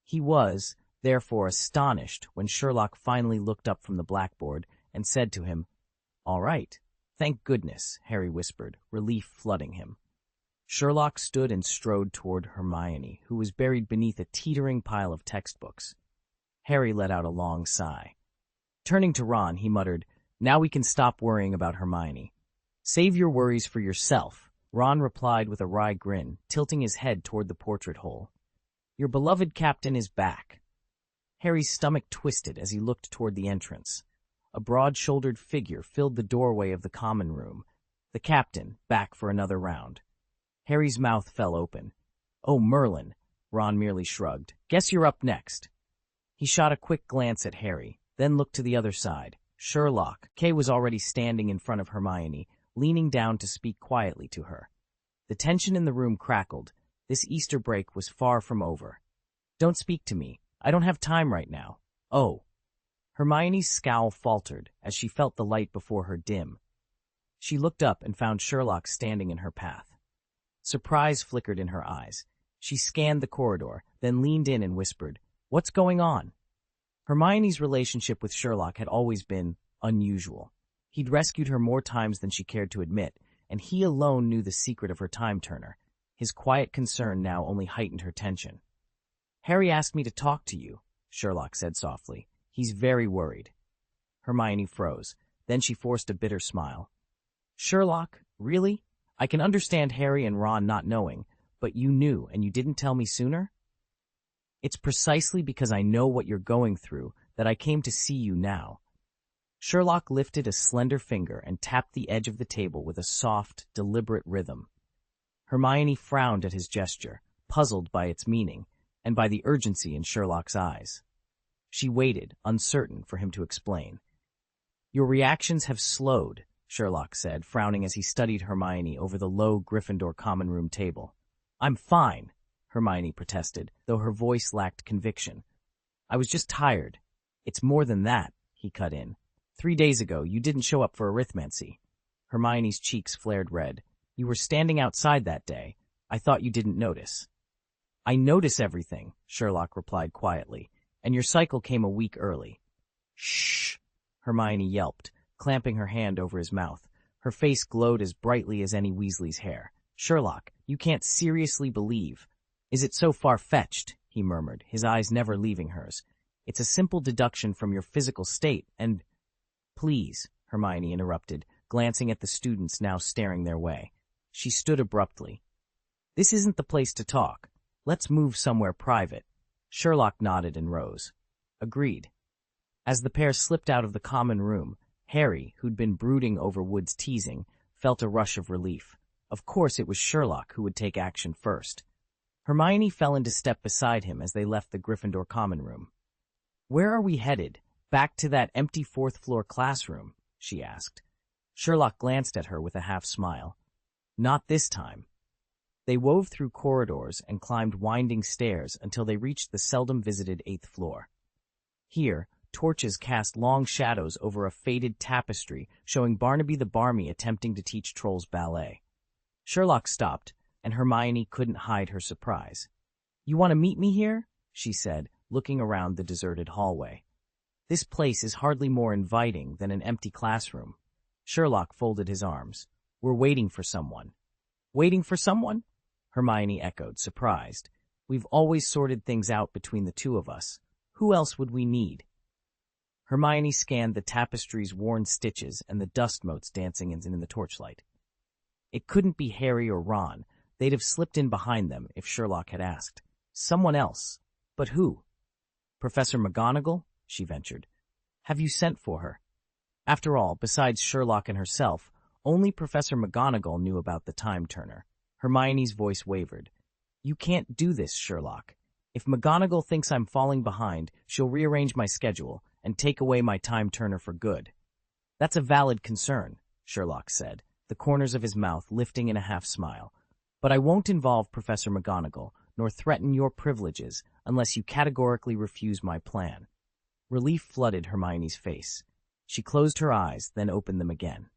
He was, therefore, astonished when Sherlock finally looked up from the blackboard and said to him, "All right." "Thank goodness," Harry whispered, relief flooding him. Sherlock stood and strode toward Hermione, who was buried beneath a teetering pile of textbooks. Harry let out a long sigh. Turning to Ron, he muttered, "Now we can stop worrying about Hermione." "Save your worries for yourself," Ron replied with a wry grin, tilting his head toward the portrait hole. "Your beloved captain is back." Harry's stomach twisted as he looked toward the entrance. A broad-shouldered figure filled the doorway of the common room. The captain, back for another round. Harry's mouth fell open. "Oh, Merlin," Ron merely shrugged. "Guess you're up next." He shot a quick glance at Harry, then looked to the other side. Sherlock. Kay was already standing in front of Hermione, leaning down to speak quietly to her. The tension in the room crackled. This Easter break was far from over. "Don't speak to me. I don't have time right now." "Oh." Hermione's scowl faltered as she felt the light before her dim. She looked up and found Sherlock standing in her path. Surprise flickered in her eyes. She scanned the corridor, then leaned in and whispered, "What's going on?" Hermione's relationship with Sherlock had always been unusual. He'd rescued her more times than she cared to admit, and he alone knew the secret of her time-turner. His quiet concern now only heightened her tension. "Harry asked me to talk to you," Sherlock said softly. "He's very worried." Hermione froze. Then she forced a bitter smile. "Sherlock, really? I can understand Harry and Ron not knowing, but you knew and you didn't tell me sooner?" "It's precisely because I know what you're going through that I came to see you now." Sherlock lifted a slender finger and tapped the edge of the table with a soft, deliberate rhythm. Hermione frowned at his gesture, puzzled by its meaning, and by the urgency in Sherlock's eyes. She waited, uncertain, for him to explain. "Your reactions have slowed," Sherlock said, frowning as he studied Hermione over the low Gryffindor common room table. "I'm fine," Hermione protested, though her voice lacked conviction. "I was just tired." "It's more than that," he cut in. 3 days ago, you didn't show up for arithmancy." Hermione's cheeks flared red. "You were standing outside that day. I thought you didn't notice." "I notice everything," Sherlock replied quietly, "and your cycle came a week early." "Shh!" Hermione yelped, clamping her hand over his mouth. Her face glowed as brightly as any Weasley's hair. "Sherlock, you can't seriously believe." "Is it so far-fetched?" he murmured, his eyes never leaving hers. "It's a simple deduction from your physical state, and—" "Please," Hermione interrupted, glancing at the students now staring their way. She stood abruptly. "This isn't the place to talk. Let's move somewhere private." Sherlock nodded and rose. "Agreed." As the pair slipped out of the common room, Harry, who'd been brooding over Wood's teasing, felt a rush of relief. Of course it was Sherlock who would take action first. Hermione fell into step beside him as they left the Gryffindor common room. "Where are we headed? Back to that empty fourth-floor classroom?" she asked. Sherlock glanced at her with a half-smile. "Not this time." They wove through corridors and climbed winding stairs until they reached the seldom-visited 8th floor. Here, torches cast long shadows over a faded tapestry showing Barnaby the Barmy attempting to teach trolls ballet. Sherlock stopped, and Hermione couldn't hide her surprise. "You want to meet me here?" she said, looking around the deserted hallway. "This place is hardly more inviting than an empty classroom." Sherlock folded his arms. "We're waiting for someone." "Waiting for someone?" Hermione echoed, surprised. "We've always sorted things out between the two of us. Who else would we need?" Hermione scanned the tapestry's worn stitches and the dust motes dancing in the torchlight. It couldn't be Harry or Ron. They'd have slipped in behind them if Sherlock had asked. Someone else. But who? "Professor McGonagall?" she ventured. "Have you sent for her?" After all, besides Sherlock and herself, only Professor McGonagall knew about the time-turner. Hermione's voice wavered. "You can't do this, Sherlock. If McGonagall thinks I'm falling behind, she'll rearrange my schedule and take away my time-turner for good." "That's a valid concern," Sherlock said, the corners of his mouth lifting in a half-smile. "But I won't involve Professor McGonagall, nor threaten your privileges, unless you categorically refuse my plan." Relief flooded Hermione's face. She closed her eyes, then opened them again.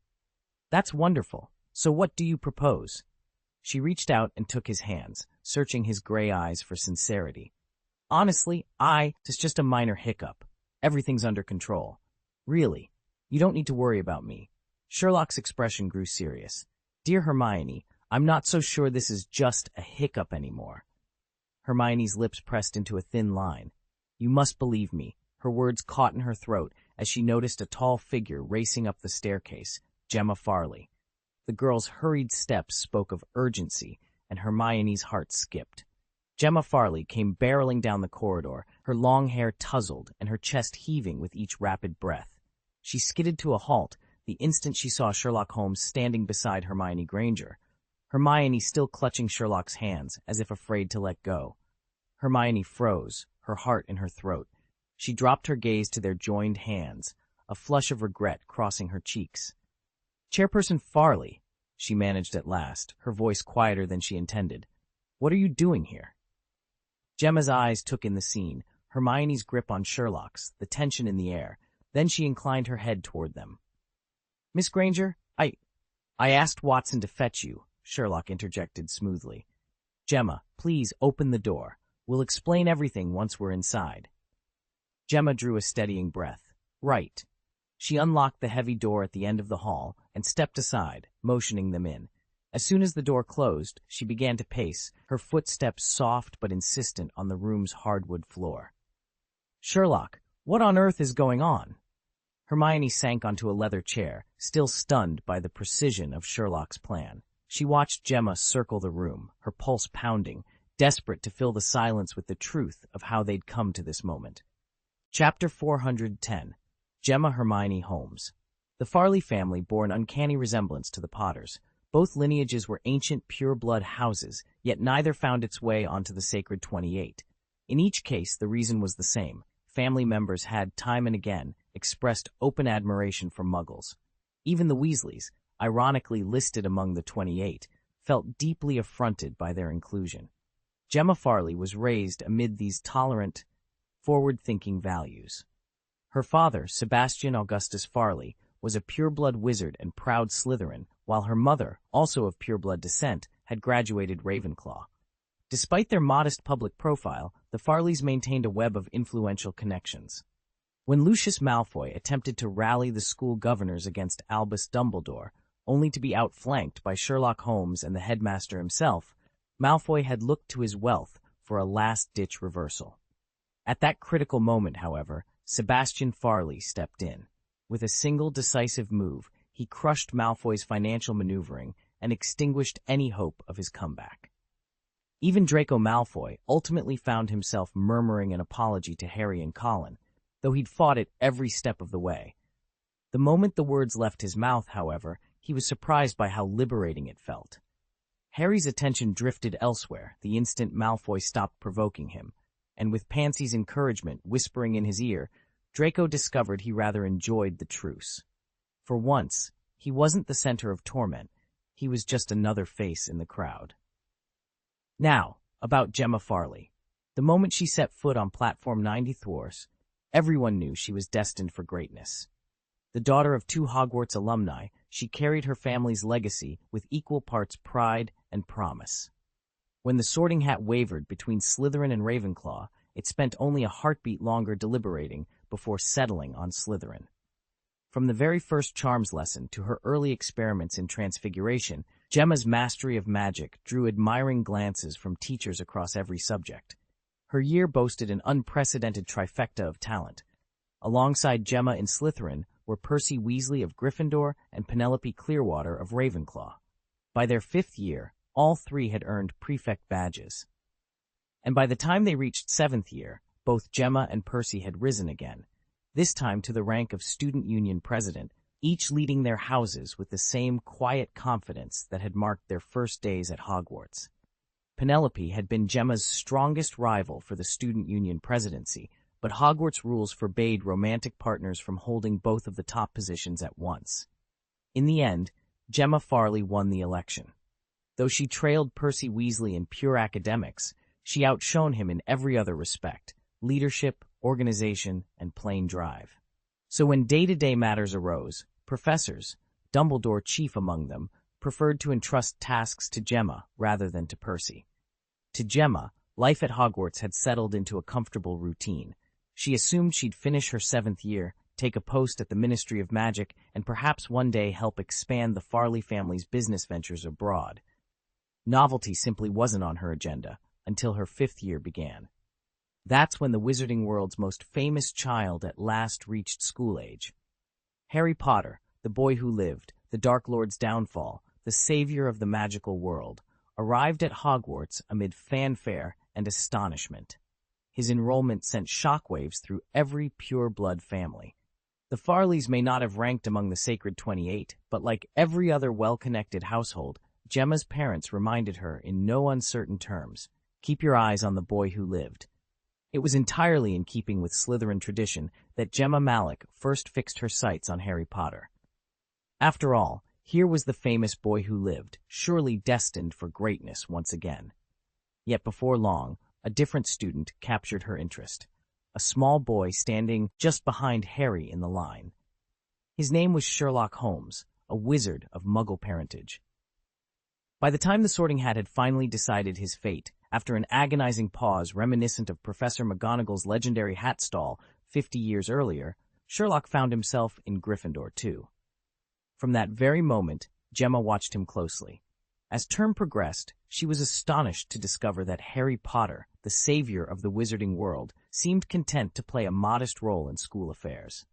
"That's wonderful. So what do you propose?" She reached out and took his hands, searching his gray eyes for sincerity. "Honestly, it's just a minor hiccup. Everything's under control. Really, you don't need to worry about me." Sherlock's expression grew serious. "Dear Hermione, I'm not so sure this is just a hiccup anymore. Hermione's lips pressed into a thin line. You must believe me. Her words caught in her throat as she noticed a tall figure racing up the staircase, Gemma Farley. The girl's hurried steps spoke of urgency, and Hermione's heart skipped. Gemma Farley came barreling down the corridor, her long hair tousled and her chest heaving with each rapid breath. She skidded to a halt the instant she saw Sherlock Holmes standing beside Hermione Granger, Hermione still clutching Sherlock's hands as if afraid to let go. Hermione froze, her heart in her throat. She dropped her gaze to their joined hands, a flush of regret crossing her cheeks. Chairperson Farley, she managed at last, her voice quieter than she intended. What are you doing here? Gemma's eyes took in the scene, Hermione's grip on Sherlock's, the tension in the air. Then she inclined her head toward them. Miss Granger, I asked Watson to fetch you, Sherlock interjected smoothly. Gemma, please open the door. We'll explain everything once we're inside. Gemma drew a steadying breath. Right. She unlocked the heavy door at the end of the hall and stepped aside, motioning them in. As soon as the door closed, she began to pace, her footsteps soft but insistent on the room's hardwood floor. Sherlock, what on earth is going on? Hermione sank onto a leather chair, still stunned by the precision of Sherlock's plan. She watched Gemma circle the room, her pulse pounding, desperate to fill the silence with the truth of how they'd come to this moment. Chapter 410. Gemma Hermione Holmes. The Farley family bore an uncanny resemblance to the Potters. Both lineages were ancient pure-blood houses, yet neither found its way onto the sacred 28. In each case, the reason was the same. Family members had, time and again, expressed open admiration for Muggles. Even the Weasleys, ironically listed among the 28, felt deeply affronted by their inclusion. Gemma Farley was raised amid these tolerant, forward-thinking values. Her father, Sebastian Augustus Farley, was a pure-blood wizard and proud Slytherin, while her mother, also of pure-blood descent, had graduated Ravenclaw. Despite their modest public profile, the Farleys maintained a web of influential connections. When Lucius Malfoy attempted to rally the school governors against Albus Dumbledore, only to be outflanked by Sherlock Holmes and the headmaster himself, Malfoy had looked to his wealth for a last-ditch reversal. At that critical moment, however, Sebastian Farley stepped in. With a single decisive move, he crushed Malfoy's financial maneuvering and extinguished any hope of his comeback. Even Draco Malfoy ultimately found himself murmuring an apology to Harry and Colin, though he'd fought it every step of the way. The moment the words left his mouth, however, he was surprised by how liberating it felt. Harry's attention drifted elsewhere the instant Malfoy stopped provoking him, and with Pansy's encouragement whispering in his ear, Draco discovered he rather enjoyed the truce. For once, he wasn't the center of torment, he was just another face in the crowd. Now, about Gemma Farley. The moment she set foot on platform 94, everyone knew she was destined for greatness. The daughter of 2 Hogwarts alumni, she carried her family's legacy with equal parts pride and promise. When the Sorting Hat wavered between Slytherin and Ravenclaw, it spent only a heartbeat longer deliberating before settling on Slytherin. From the very first charms lesson to her early experiments in transfiguration, Gemma's mastery of magic drew admiring glances from teachers across every subject. Her year boasted an unprecedented trifecta of talent. Alongside Gemma in Slytherin were Percy Weasley of Gryffindor and Penelope Clearwater of Ravenclaw. By their 5th year, all 3 had earned prefect badges. And by the time they reached 7th year, both Gemma and Percy had risen again, this time to the rank of student union president, each leading their houses with the same quiet confidence that had marked their first days at Hogwarts. Penelope had been Gemma's strongest rival for the student union presidency, but Hogwarts rules forbade romantic partners from holding both of the top positions at once. In the end, Gemma Farley won the election. Though she trailed Percy Weasley in pure academics, she outshone him in every other respect: leadership, organization, and plain drive. So when day-to-day matters arose, professors, Dumbledore chief among them, preferred to entrust tasks to Gemma rather than to Percy. To Gemma, life at Hogwarts had settled into a comfortable routine. She assumed she'd finish her 7th year, take a post at the Ministry of Magic, and perhaps one day help expand the Farley family's business ventures abroad. Novelty simply wasn't on her agenda until her 5th year began. That's when the wizarding world's most famous child at last reached school age. Harry Potter, the boy who lived, the Dark Lord's downfall, the savior of the magical world, arrived at Hogwarts amid fanfare and astonishment. His enrollment sent shockwaves through every pure-blood family. The Farleys may not have ranked among the Sacred 28, but like every other well-connected household, Gemma's parents reminded her in no uncertain terms, "Keep your eyes on the boy who lived." It was entirely in keeping with Slytherin tradition that Gemma Malloch first fixed her sights on Harry Potter. After all, here was the famous boy who lived, surely destined for greatness once again. Yet before long, a different student captured her interest, a small boy standing just behind Harry in the line. His name was Sherlock Holmes, a wizard of Muggle parentage. By the time the Sorting Hat had finally decided his fate, after an agonizing pause reminiscent of Professor McGonagall's legendary hat stall 50 years earlier, Sherlock found himself in Gryffindor too. From that very moment, Gemma watched him closely. As term progressed, she was astonished to discover that Harry Potter, the savior of the wizarding world, seemed content to play a modest role in school affairs.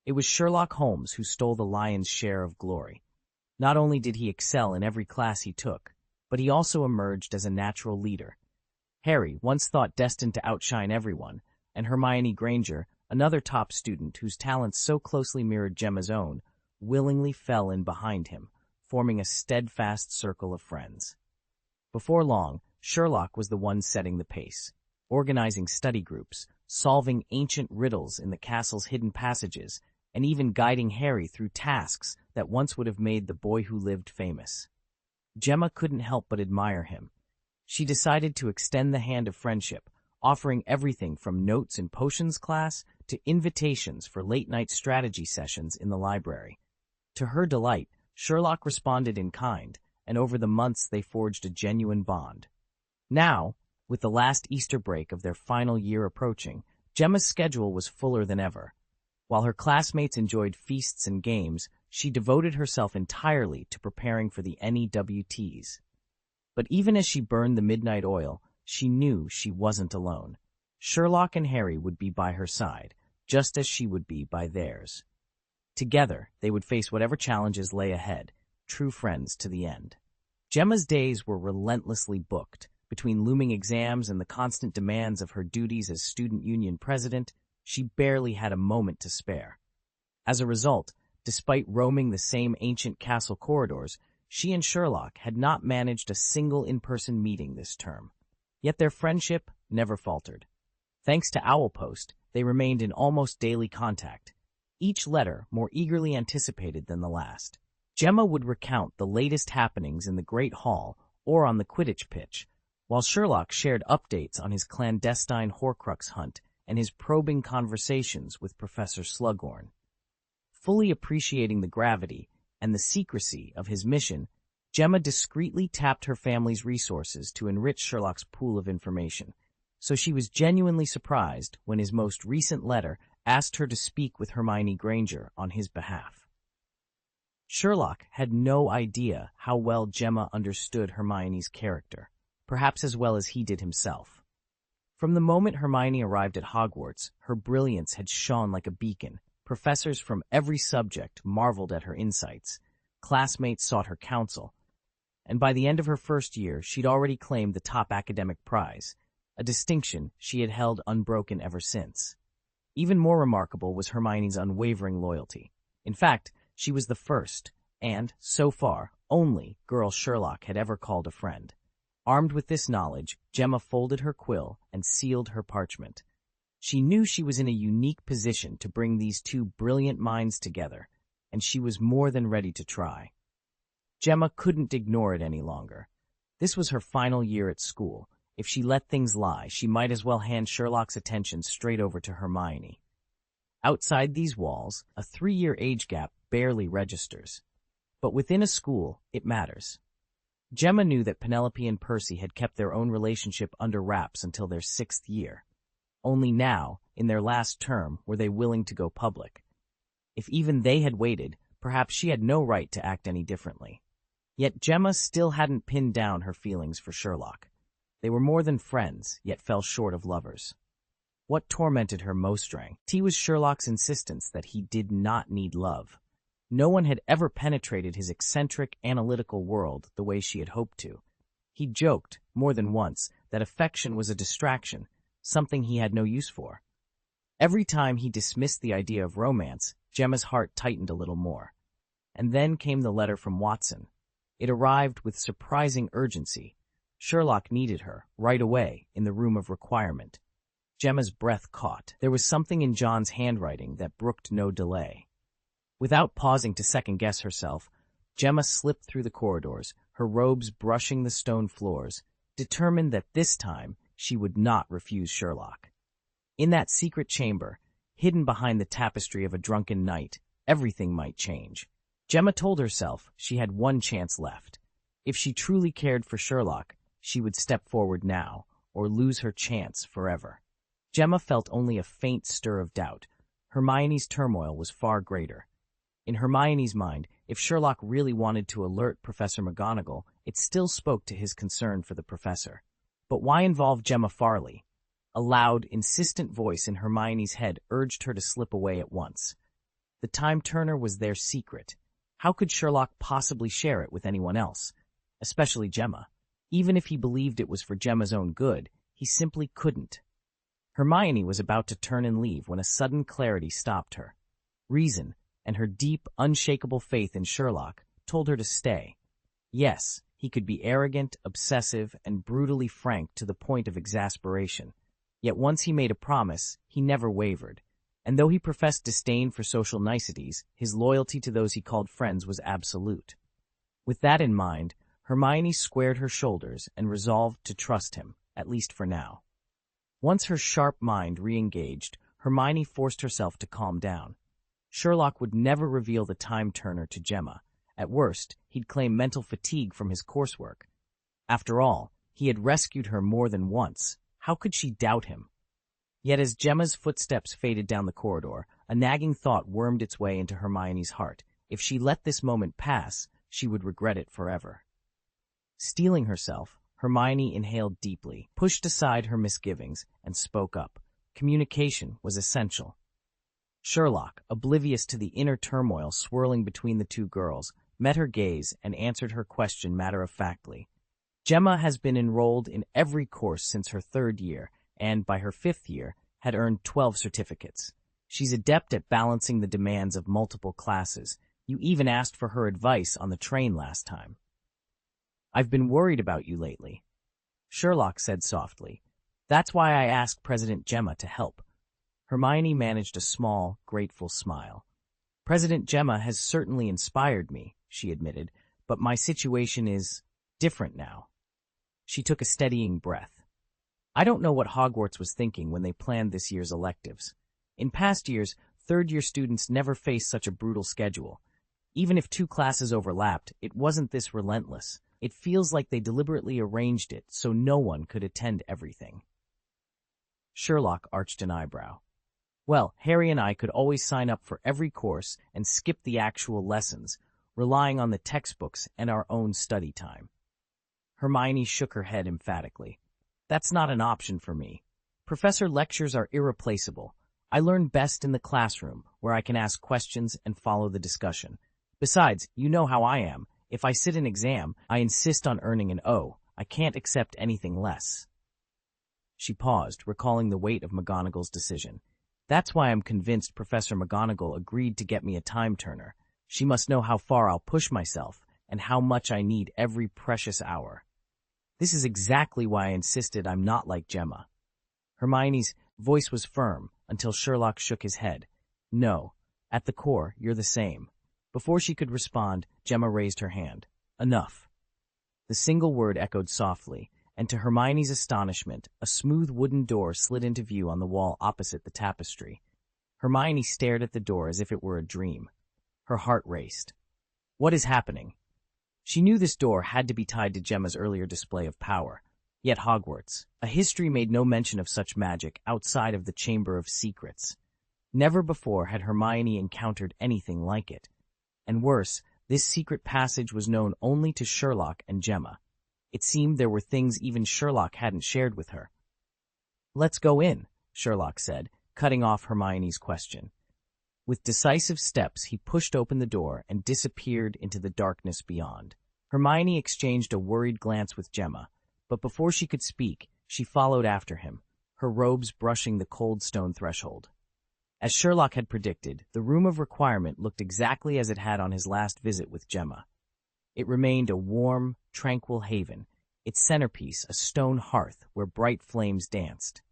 It was Sherlock Holmes who stole the lion's share of glory. Not only did he excel in every class he took, but he also emerged as a natural leader. Harry, once thought destined to outshine everyone, and Hermione Granger, another top student whose talents so closely mirrored Gemma's own, willingly fell in behind him, forming a steadfast circle of friends. Before long, Sherlock was the one setting the pace, organizing study groups, solving ancient riddles in the castle's hidden passages, and even guiding Harry through tasks that once would have made the boy who lived famous. Gemma couldn't help but admire him. She decided to extend the hand of friendship, offering everything from notes in potions class to invitations for late-night strategy sessions in the library. To her delight, Sherlock responded in kind, and over the months they forged a genuine bond. Now, with the last Easter break of their final year approaching, Gemma's schedule was fuller than ever. While her classmates enjoyed feasts and games, she devoted herself entirely to preparing for the NEWTs. But even as she burned the midnight oil, she knew she wasn't alone. Sherlock and Harry would be by her side, just as she would be by theirs. Together, they would face whatever challenges lay ahead, true friends to the end. Gemma's days were relentlessly booked. Between looming exams and the constant demands of her duties as student union president, she barely had a moment to spare. As a result, despite roaming the same ancient castle corridors, she and Sherlock had not managed a single in-person meeting this term. Yet their friendship never faltered. Thanks to Owlpost, they remained in almost daily contact, each letter more eagerly anticipated than the last. Gemma would recount the latest happenings in the Great Hall or on the Quidditch pitch, while Sherlock shared updates on his clandestine Horcrux hunt and his probing conversations with Professor Slughorn. Fully appreciating the gravity and the secrecy of his mission, Gemma discreetly tapped her family's resources to enrich Sherlock's pool of information, so she was genuinely surprised when his most recent letter asked her to speak with Hermione Granger on his behalf. Sherlock had no idea how well Gemma understood Hermione's character, perhaps as well as he did himself. From the moment Hermione arrived at Hogwarts, her brilliance had shone like a beacon. Professors from every subject marveled at her insights. Classmates sought her counsel. And by the end of her first year, she'd already claimed the top academic prize, a distinction she had held unbroken ever since. Even more remarkable was Hermione's unwavering loyalty. In fact, she was the first, and, so far, only girl Sherlock had ever called a friend. Armed with this knowledge, Gemma folded her quill and sealed her parchment. She knew she was in a unique position to bring these two brilliant minds together, and she was more than ready to try. Gemma couldn't ignore it any longer. This was her final year at school. If she let things lie, she might as well hand Sherlock's attention straight over to Hermione. Outside these walls, a 3-year age gap barely registers. But within a school, it matters. Gemma knew that Penelope and Percy had kept their own relationship under wraps until their 6th year. Only now, in their last term, were they willing to go public. If even they had waited, perhaps she had no right to act any differently. Yet Gemma still hadn't pinned down her feelings for Sherlock. They were more than friends, yet fell short of lovers. What tormented her most was Sherlock's insistence that he did not need love. No one had ever penetrated his eccentric, analytical world the way she had hoped to. He joked, more than once, that affection was a distraction, something he had no use for. Every time he dismissed the idea of romance, Gemma's heart tightened a little more. And then came the letter from Watson. It arrived with surprising urgency. Sherlock needed her, right away, in the room of requirement. Gemma's breath caught. There was something in John's handwriting that brooked no delay. Without pausing to second-guess herself, Gemma slipped through the corridors, her robes brushing the stone floors, determined that this time she would not refuse Sherlock. In that secret chamber, hidden behind the tapestry of a drunken night, everything might change. Gemma told herself she had one chance left. If she truly cared for Sherlock, she would step forward now, or lose her chance forever. Gemma felt only a faint stir of doubt. Hermione's turmoil was far greater. In Hermione's mind, if Sherlock really wanted to alert Professor McGonagall, it still spoke to his concern for the professor. But why involve Gemma Farley? A loud, insistent voice in Hermione's head urged her to slip away at once. The time-turner was their secret. How could Sherlock possibly share it with anyone else? Especially Gemma. Even if he believed it was for Gemma's own good, he simply couldn't. Hermione was about to turn and leave when a sudden clarity stopped her. Reason, and her deep, unshakable faith in Sherlock, told her to stay. Yes, he could be arrogant, obsessive, and brutally frank to the point of exasperation. Yet once he made a promise, he never wavered. And though he professed disdain for social niceties, his loyalty to those he called friends was absolute. With that in mind, Hermione squared her shoulders and resolved to trust him, at least for now. Once her sharp mind re-engaged, Hermione forced herself to calm down. Sherlock would never reveal the time-turner to Gemma. At worst, he'd claim mental fatigue from his coursework. After all, he had rescued her more than once. How could she doubt him? Yet as Gemma's footsteps faded down the corridor, a nagging thought wormed its way into Hermione's heart. If she let this moment pass, she would regret it forever. Steeling herself, Hermione inhaled deeply, pushed aside her misgivings, and spoke up. Communication was essential. Sherlock, oblivious to the inner turmoil swirling between the two girls, met her gaze and answered her question matter-of-factly. Gemma has been enrolled in every course since her 3rd year, and by her 5th year, had earned 12 certificates. She's adept at balancing the demands of multiple classes. You even asked for her advice on the train last time. I've been worried about you lately, Sherlock said softly. That's why I asked President Gemma to help. Hermione managed a small, grateful smile. President Gemma has certainly inspired me, she admitted, but my situation is different now. She took a steadying breath. I don't know what Hogwarts was thinking when they planned this year's electives. In past years, 3rd-year students never faced such a brutal schedule. Even if 2 classes overlapped, it wasn't this relentless. It feels like they deliberately arranged it so no one could attend everything. Sherlock arched an eyebrow. Well, Harry and I could always sign up for every course and skip the actual lessons, relying on the textbooks and our own study time. Hermione shook her head emphatically. That's not an option for me. Professor lectures are irreplaceable. I learn best in the classroom, where I can ask questions and follow the discussion. Besides, you know how I am. If I sit an exam, I insist on earning an O. I can't accept anything less. She paused, recalling the weight of McGonagall's decision. That's why I'm convinced Professor McGonagall agreed to get me a time-turner. She must know how far I'll push myself and how much I need every precious hour. This is exactly why I insisted I'm not like Gemma. Hermione's voice was firm until Sherlock shook his head. No, at the core, you're the same. Before she could respond, Gemma raised her hand. Enough. The single word echoed softly, and to Hermione's astonishment, a smooth wooden door slid into view on the wall opposite the tapestry. Hermione stared at the door as if it were a dream. Her heart raced. What is happening? She knew this door had to be tied to Gemma's earlier display of power. Yet Hogwarts, a history made no mention of such magic outside of the Chamber of Secrets. Never before had Hermione encountered anything like it. And worse, This secret passage was known only to Sherlock and Gemma. It seemed there were things even Sherlock hadn't shared with her. "Let's go in," Sherlock said, cutting off Hermione's question. With decisive steps, he pushed open the door and disappeared into the darkness beyond. Hermione exchanged a worried glance with Gemma, but before she could speak, she followed after him, her robes brushing the cold stone threshold. As Sherlock had predicted, the room of requirement looked exactly as it had on his last visit with Gemma. It remained a warm, tranquil haven, its centerpiece a stone hearth where bright flames danced.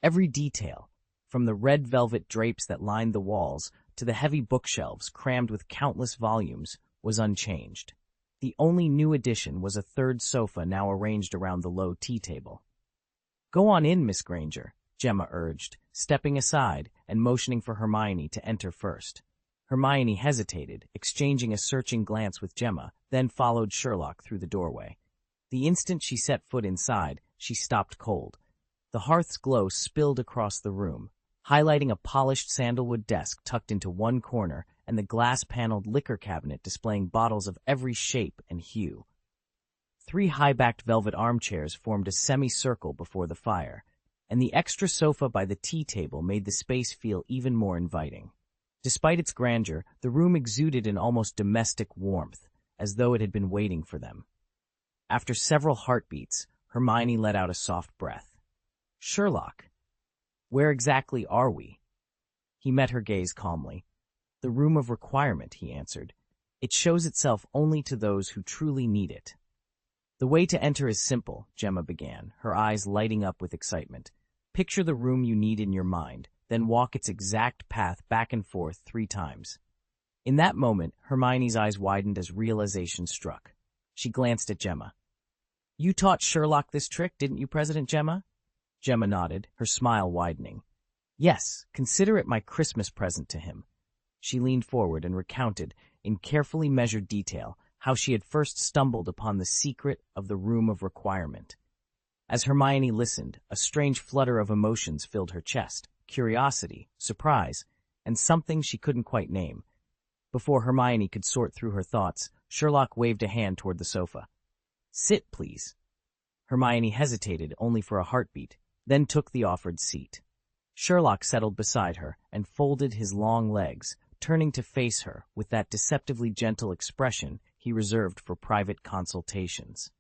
Every detail, from the red velvet drapes that lined the walls to the heavy bookshelves crammed with countless volumes, was unchanged. The only new addition was a third sofa now arranged around the low tea table. "Go on in, Miss Granger," Gemma urged, stepping aside and motioning for Hermione to enter first. Hermione hesitated, exchanging a searching glance with Gemma, then followed Sherlock through the doorway. The instant she set foot inside, she stopped cold. The hearth's glow spilled across the room, highlighting a polished sandalwood desk tucked into one corner and the glass-paneled liquor cabinet displaying bottles of every shape and hue. 3 high-backed velvet armchairs formed a semicircle before the fire, and the extra sofa by the tea table made the space feel even more inviting. Despite its grandeur, the room exuded an almost domestic warmth, as though it had been waiting for them. After several heartbeats, Hermione let out a soft breath. "Sherlock, where exactly are we?" He met her gaze calmly. "The room of requirement," he answered. "It shows itself only to those who truly need it." "The way to enter is simple," Gemma began, her eyes lighting up with excitement. "Picture the room you need in your mind, then walk its exact path back and forth 3 times. In that moment, Hermione's eyes widened as realization struck. She glanced at Gemma. "You taught Sherlock this trick, didn't you, President Gemma?" Gemma nodded, her smile widening. "Yes, consider it my Christmas present to him." She leaned forward and recounted, in carefully measured detail, how she had first stumbled upon the secret of the room of requirement. As Hermione listened, a strange flutter of emotions filled her chest, curiosity, surprise, and something she couldn't quite name. Before Hermione could sort through her thoughts, Sherlock waved a hand toward the sofa. "Sit, please." Hermione hesitated only for a heartbeat, then took the offered seat. Sherlock settled beside her and folded his long legs, turning to face her with that deceptively gentle expression he reserved for private consultations.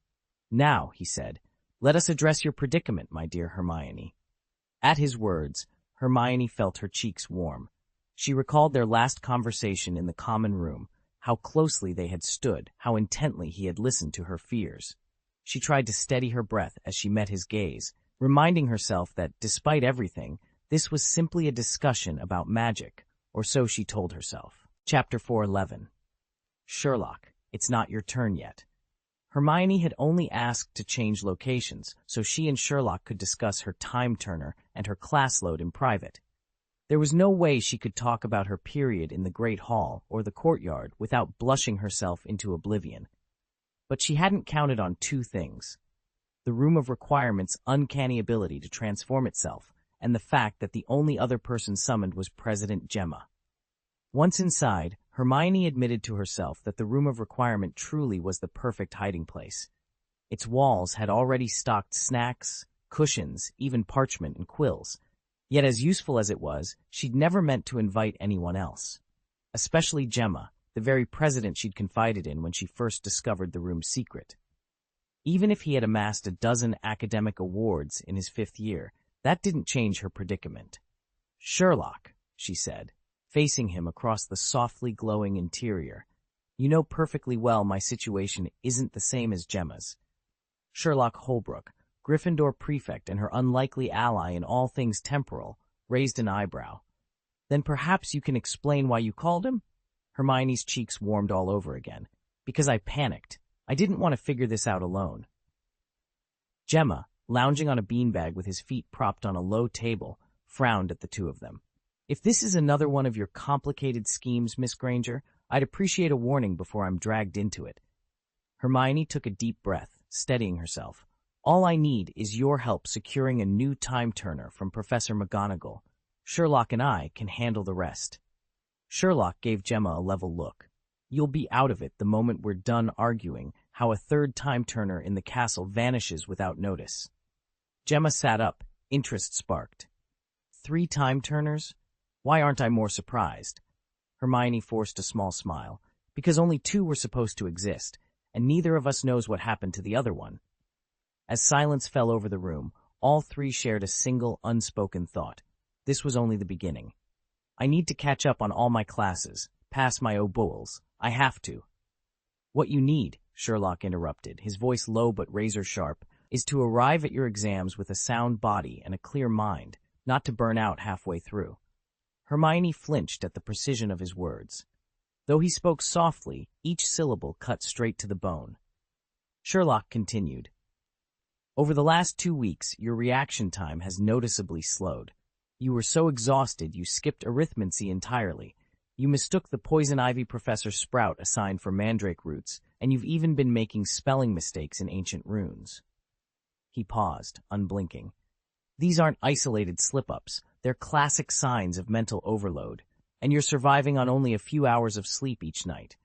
"Now," he said, "let us address your predicament, my dear Hermione." At his words, Hermione felt her cheeks warm. She recalled their last conversation in the common room, how closely they had stood, how intently he had listened to her fears. She tried to steady her breath as she met his gaze, reminding herself that, despite everything, this was simply a discussion about magic, or so she told herself. Chapter 4:11. Sherlock, it's not your turn yet. Hermione had only asked to change locations, so she and Sherlock could discuss her time turner and her class load in private. There was no way she could talk about her period in the Great Hall or the courtyard without blushing herself into oblivion. But she hadn't counted on 2 things: the room of requirement's uncanny ability to transform itself, and the fact that the only other person summoned was President Gemma. Once inside, Hermione admitted to herself that the room of requirement truly was the perfect hiding place. Its walls had already stocked snacks, cushions, even parchment and quills. Yet as useful as it was, she'd never meant to invite anyone else. Especially Gemma, the very president she'd confided in when she first discovered the room's secret. Even if he had amassed a dozen academic awards in his 5th year, that didn't change her predicament. "Sherlock," she said, facing him across the softly glowing interior, "you know perfectly well my situation isn't the same as Gemma's." Sherlock Holbrook, Gryffindor prefect and her unlikely ally in all things temporal, raised an eyebrow. "Then perhaps you can explain why you called him?" Hermione's cheeks warmed all over again. "Because I panicked. I didn't want to figure this out alone." Gemma, lounging on a beanbag with his feet propped on a low table, frowned at the 2 of them. "If this is another one of your complicated schemes, Miss Granger, I'd appreciate a warning before I'm dragged into it." Hermione took a deep breath, steadying herself. "All I need is your help securing a new time turner from Professor McGonagall. Sherlock and I can handle the rest." Sherlock gave Gemma a level look. You'll be out of it the moment we're done arguing how a third time-turner in the castle vanishes without notice. Gemma sat up, interest sparked. 3 time-turners? Why aren't I more surprised? Hermione forced a small smile. Because only 2 were supposed to exist, and neither of us knows what happened to the other one. As silence fell over the room, all 3 shared a single, unspoken thought. This was only the beginning. I need to catch up on all my classes, pass my obols. I have to. What you need, Sherlock interrupted, his voice low but razor-sharp, is to arrive at your exams with a sound body and a clear mind, not to burn out halfway through. Hermione flinched at the precision of his words. Though he spoke softly, each syllable cut straight to the bone. Sherlock continued. Over the last 2 weeks, your reaction time has noticeably slowed. You were so exhausted you skipped arithmancy entirely. You mistook the poison ivy Professor Sprout assigned for mandrake roots, and you've even been making spelling mistakes in ancient runes. He paused, unblinking. These aren't isolated slip-ups. They're classic signs of mental overload, and you're surviving on only a few hours of sleep each night.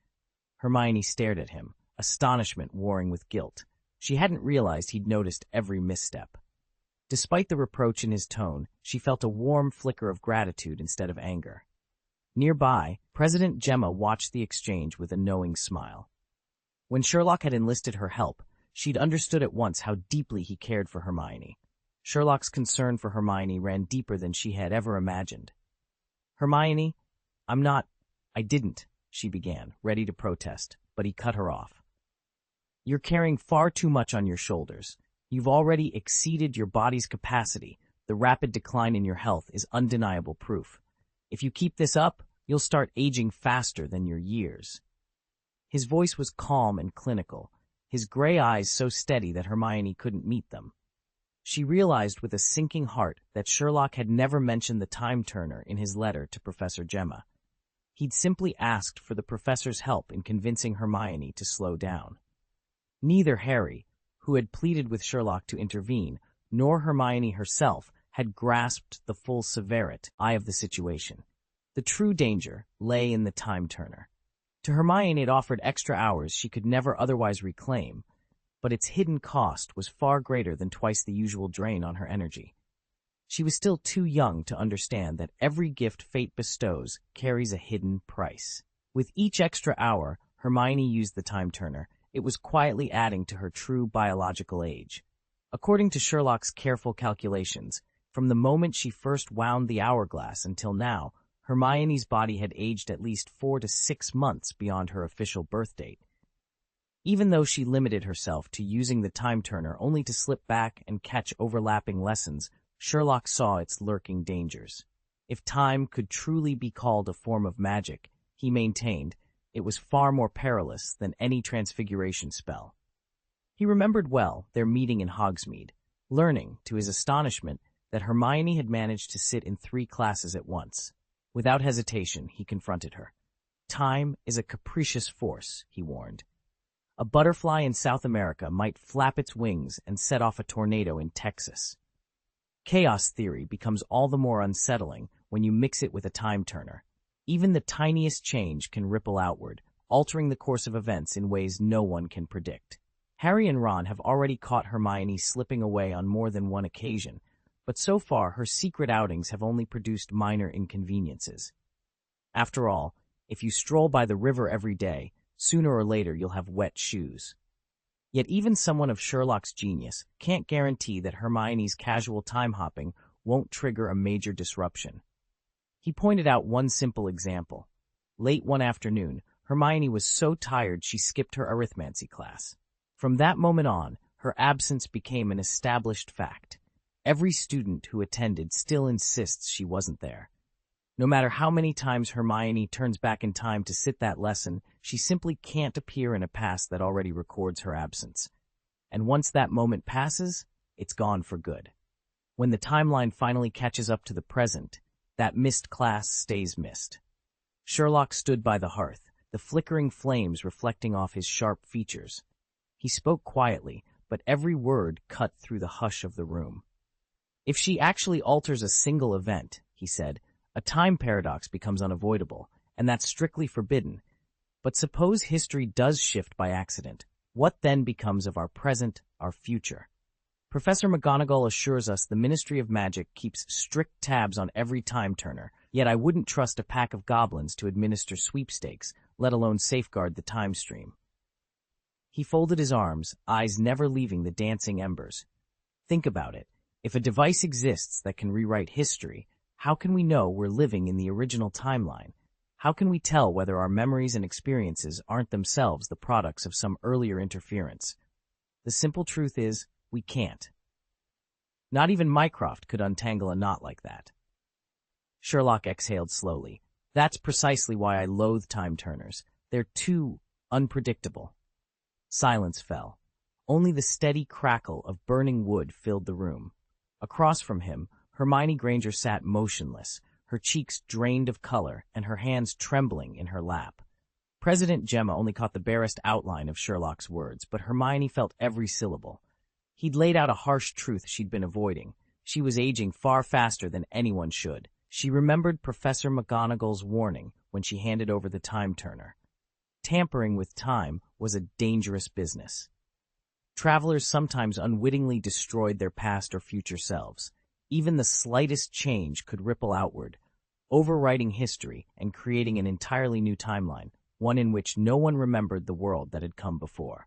Hermione stared at him, astonishment warring with guilt. She hadn't realized he'd noticed every misstep. Despite the reproach in his tone, she felt a warm flicker of gratitude instead of anger. Nearby, President Gemma watched the exchange with a knowing smile. When Sherlock had enlisted her help, she'd understood at once how deeply he cared for Hermione. Sherlock's concern for Hermione ran deeper than she had ever imagined. Hermione, I didn't, she began, ready to protest, but he cut her off. You're carrying far too much on your shoulders. You've already exceeded your body's capacity. The rapid decline in your health is undeniable proof. If you keep this up, you'll start aging faster than your years. His voice was calm and clinical, his gray eyes so steady that Hermione couldn't meet them. She realized with a sinking heart that Sherlock had never mentioned the time-turner in his letter to Professor Gemma. He'd simply asked for the professor's help in convincing Hermione to slow down. Neither Harry, who had pleaded with Sherlock to intervene, nor Hermione herself had grasped the full severity of the situation. The true danger lay in the time-turner. To Hermione it offered extra hours she could never otherwise reclaim, but its hidden cost was far greater than twice the usual drain on her energy. She was still too young to understand that every gift fate bestows carries a hidden price. With each extra hour Hermione used the time-turner, it was quietly adding to her true biological age. According to Sherlock's careful calculations, from the moment she first wound the hourglass until now, Hermione's body had aged at least 4 to 6 months beyond her official birth date. Even though she limited herself to using the time-turner only to slip back and catch overlapping lessons, Sherlock saw its lurking dangers. If time could truly be called a form of magic, he maintained, it was far more perilous than any transfiguration spell. He remembered well their meeting in Hogsmeade, learning, to his astonishment, that Hermione had managed to sit in 3 classes at once. Without hesitation, he confronted her. Time is a capricious force, he warned. A butterfly in South America might flap its wings and set off a tornado in Texas. Chaos theory becomes all the more unsettling when you mix it with a time-turner. Even the tiniest change can ripple outward, altering the course of events in ways no one can predict. Harry and Ron have already caught Hermione slipping away on more than one occasion, but so far her secret outings have only produced minor inconveniences. After all, if you stroll by the river every day, sooner or later you'll have wet shoes. Yet even someone of Sherlock's genius can't guarantee that Hermione's casual time-hopping won't trigger a major disruption. He pointed out one simple example. Late one afternoon, Hermione was so tired she skipped her arithmancy class. From that moment on, her absence became an established fact. Every student who attended still insists she wasn't there. No matter how many times Hermione turns back in time to sit that lesson, she simply can't appear in a past that already records her absence. And once that moment passes, it's gone for good. When the timeline finally catches up to the present, that missed class stays missed. Sherlock stood by the hearth, the flickering flames reflecting off his sharp features. He spoke quietly, but every word cut through the hush of the room. If she actually alters a single event, he said, a time paradox becomes unavoidable, and that's strictly forbidden. But suppose history does shift by accident. What then becomes of our present, our future? Professor McGonagall assures us the Ministry of Magic keeps strict tabs on every time-turner, yet I wouldn't trust a pack of goblins to administer sweepstakes, let alone safeguard the time stream. He folded his arms, eyes never leaving the dancing embers. Think about it. If a device exists that can rewrite history, how can we know we're living in the original timeline? How can we tell whether our memories and experiences aren't themselves the products of some earlier interference? The simple truth is, we can't. Not even Mycroft could untangle a knot like that. Sherlock exhaled slowly. That's precisely why I loathe time-turners. They're too unpredictable. Silence fell. Only the steady crackle of burning wood filled the room. Across from him, Hermione Granger sat motionless, her cheeks drained of color and her hands trembling in her lap. President Gemma only caught the barest outline of Sherlock's words, but Hermione felt every syllable. He'd laid out a harsh truth she'd been avoiding. She was aging far faster than anyone should. She remembered Professor McGonagall's warning when she handed over the time-turner. Tampering with time was a dangerous business. Travelers sometimes unwittingly destroyed their past or future selves. Even the slightest change could ripple outward, overwriting history and creating an entirely new timeline, one in which no one remembered the world that had come before.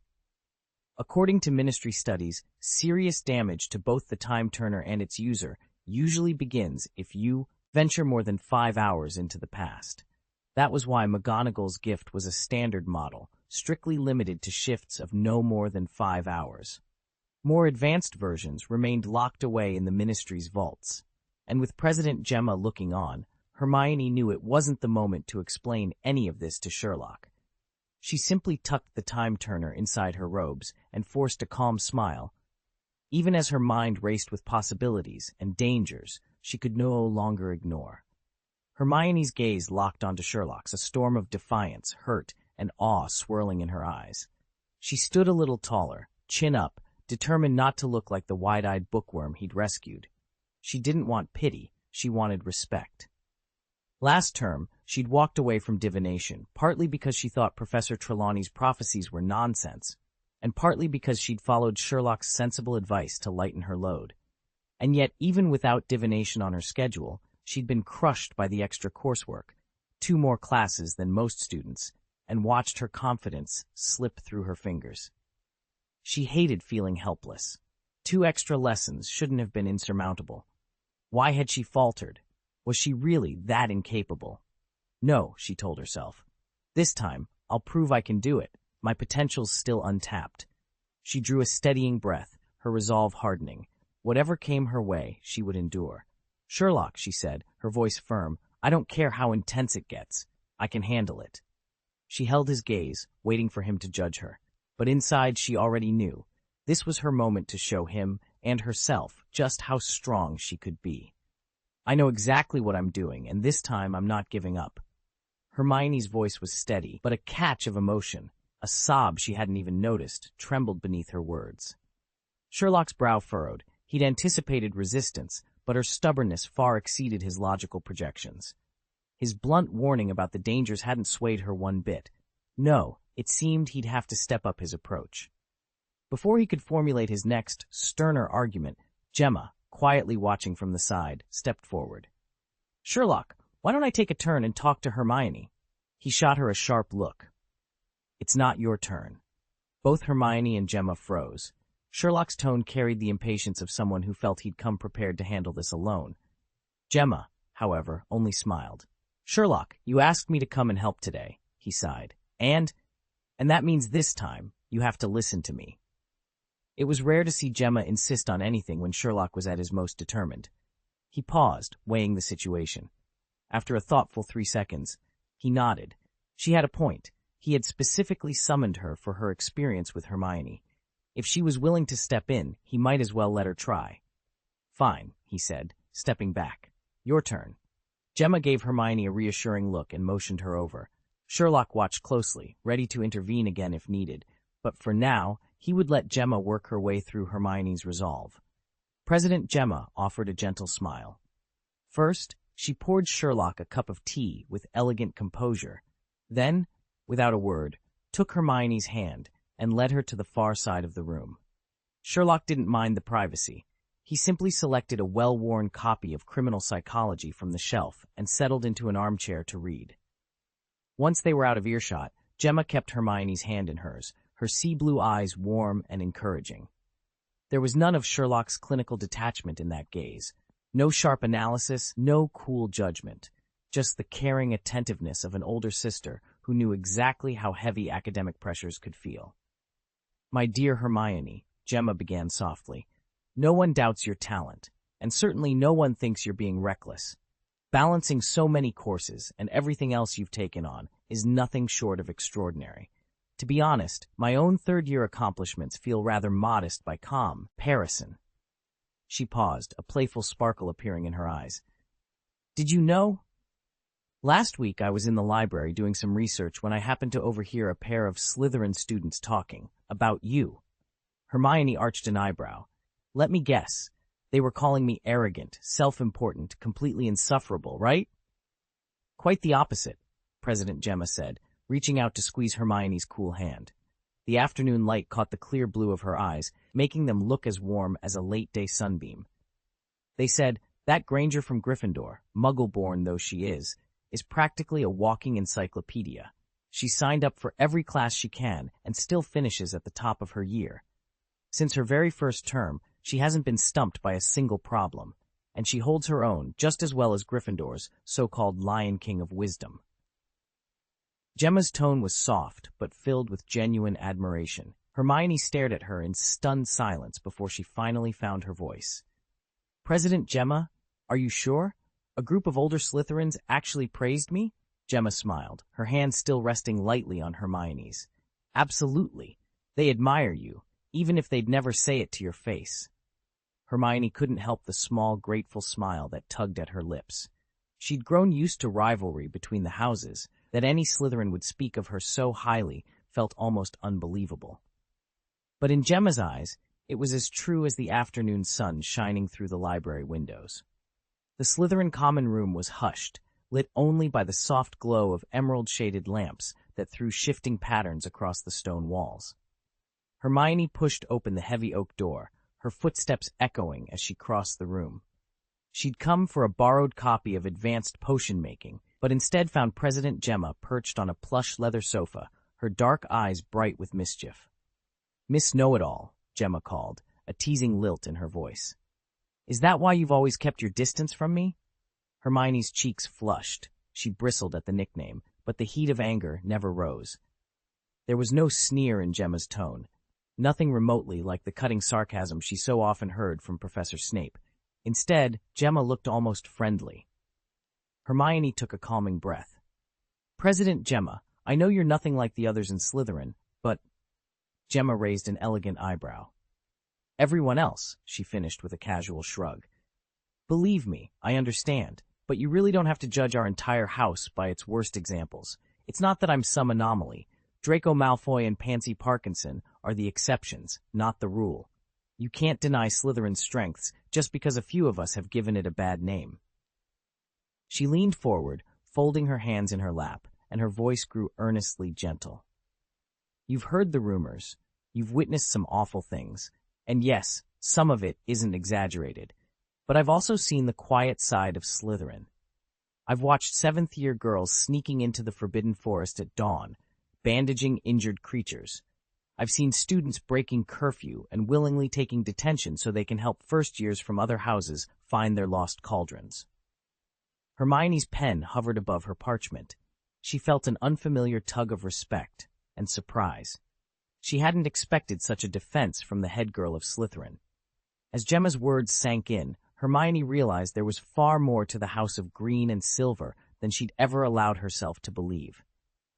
According to Ministry studies, serious damage to both the time-turner and its user usually begins if you venture more than 5 hours into the past. That was why McGonagall's gift was a standard model, strictly limited to shifts of no more than 5 hours. More advanced versions remained locked away in the Ministry's vaults. And with President Gemma looking on, Hermione knew it wasn't the moment to explain any of this to Sherlock. She simply tucked the time-turner inside her robes and forced a calm smile. Even as her mind raced with possibilities and dangers she could no longer ignore. Hermione's gaze locked onto Sherlock's, a storm of defiance, hurt, and awe swirling in her eyes. She stood a little taller, chin up, determined not to look like the wide-eyed bookworm he'd rescued. She didn't want pity, she wanted respect. Last term, she'd walked away from divination, partly because she thought Professor Trelawney's prophecies were nonsense, and partly because she'd followed Sherlock's sensible advice to lighten her load. And yet, even without divination on her schedule, she'd been crushed by the extra coursework, 2 more classes than most students, and watched her confidence slip through her fingers. She hated feeling helpless. 2 extra lessons shouldn't have been insurmountable. Why had she faltered? Was she really that incapable? No, she told herself. This time, I'll prove I can do it. My potential's still untapped. She drew a steadying breath, her resolve hardening. Whatever came her way, she would endure. Sherlock, she said, her voice firm, I don't care how intense it gets. I can handle it. She held his gaze, waiting for him to judge her. But inside she already knew. This was her moment to show him, and herself, just how strong she could be. I know exactly what I'm doing, and this time I'm not giving up. Hermione's voice was steady, but a catch of emotion, a sob she hadn't even noticed, trembled beneath her words. Sherlock's brow furrowed. He'd anticipated resistance, but her stubbornness far exceeded his logical projections. His blunt warning about the dangers hadn't swayed her one bit. No, it seemed he'd have to step up his approach. Before he could formulate his next, sterner argument, Gemma, quietly watching from the side, stepped forward. Sherlock, why don't I take a turn and talk to Hermione? He shot her a sharp look. It's not your turn. Both Hermione and Gemma froze. Sherlock's tone carried the impatience of someone who felt he'd come prepared to handle this alone. Gemma, however, only smiled. Sherlock, you asked me to come and help today, he sighed. And that means this time, you have to listen to me. It was rare to see Gemma insist on anything when Sherlock was at his most determined. He paused, weighing the situation. After a thoughtful 3 seconds, he nodded. She had a point. He had specifically summoned her for her experience with Hermione. If she was willing to step in, he might as well let her try. Fine, he said, stepping back. Your turn. Gemma gave Hermione a reassuring look and motioned her over. Sherlock watched closely, ready to intervene again if needed, but for now, he would let Gemma work her way through Hermione's resolve. President Gemma offered a gentle smile. First, she poured Sherlock a cup of tea with elegant composure. Then, without a word, took Hermione's hand and led her to the far side of the room. Sherlock didn't mind the privacy. He simply selected a well-worn copy of Criminal Psychology from the shelf and settled into an armchair to read. Once they were out of earshot, Gemma kept Hermione's hand in hers, her sea-blue eyes warm and encouraging. There was none of Sherlock's clinical detachment in that gaze. No sharp analysis, no cool judgment. Just the caring attentiveness of an older sister who knew exactly how heavy academic pressures could feel. "My dear Hermione," Gemma began softly, "no one doubts your talent, and certainly no one thinks you're being reckless. Balancing so many courses and everything else you've taken on is nothing short of extraordinary. To be honest, my own third-year accomplishments feel rather modest by comparison." She paused, a playful sparkle appearing in her eyes. "Did you know? Last week I was in the library doing some research when I happened to overhear a pair of Slytherin students talking about you." Hermione arched an eyebrow. "Let me guess. They were calling me arrogant, self-important, completely insufferable, right?" "Quite the opposite," President Gemma said, reaching out to squeeze Hermione's cool hand. The afternoon light caught the clear blue of her eyes, making them look as warm as a late-day sunbeam. "They said, that Granger from Gryffindor, Muggle-born though she is practically a walking encyclopedia. She signed up for every class she can and still finishes at the top of her year. Since her very first term, she hasn't been stumped by a single problem, and she holds her own just as well as Gryffindor's so-called Lion King of Wisdom." Gemma's tone was soft, but filled with genuine admiration. Hermione stared at her in stunned silence before she finally found her voice. "President Gemma, are you sure? A group of older Slytherins actually praised me?" Gemma smiled, her hand still resting lightly on Hermione's. "Absolutely. They admire you, even if they'd never say it to your face." Hermione couldn't help the small, grateful smile that tugged at her lips. She'd grown used to rivalry between the houses. That any Slytherin would speak of her so highly felt almost unbelievable. But in Gemma's eyes, it was as true as the afternoon sun shining through the library windows. The Slytherin common room was hushed, lit only by the soft glow of emerald-shaded lamps that threw shifting patterns across the stone walls. Hermione pushed open the heavy oak door, her footsteps echoing as she crossed the room. She'd come for a borrowed copy of Advanced Potion-Making, but instead found President Gemma perched on a plush leather sofa, her dark eyes bright with mischief. "Miss Know-It-All," Gemma called, a teasing lilt in her voice. "Is that why you've always kept your distance from me?" Hermione's cheeks flushed. She bristled at the nickname, but the heat of anger never rose. There was no sneer in Gemma's tone, nothing remotely like the cutting sarcasm she so often heard from Professor Snape. Instead, Gemma looked almost friendly. Hermione took a calming breath. "President Gemma, I know you're nothing like the others in Slytherin, but—" Gemma raised an elegant eyebrow. "Everyone else," she finished with a casual shrug. "Believe me, I understand, but you really don't have to judge our entire house by its worst examples. It's not that I'm some anomaly. Draco Malfoy and Pansy Parkinson are the exceptions, not the rule. You can't deny Slytherin's strengths just because a few of us have given it a bad name." She leaned forward, folding her hands in her lap, and her voice grew earnestly gentle. "You've heard the rumors. You've witnessed some awful things. And yes, some of it isn't exaggerated. But I've also seen the quiet side of Slytherin. I've watched seventh-year girls sneaking into the Forbidden Forest at dawn, bandaging injured creatures. I've seen students breaking curfew and willingly taking detention so they can help first-years from other houses find their lost cauldrons." Hermione's pen hovered above her parchment. She felt an unfamiliar tug of respect and surprise. She hadn't expected such a defense from the head girl of Slytherin. As Gemma's words sank in, Hermione realized there was far more to the House of Green and Silver than she'd ever allowed herself to believe.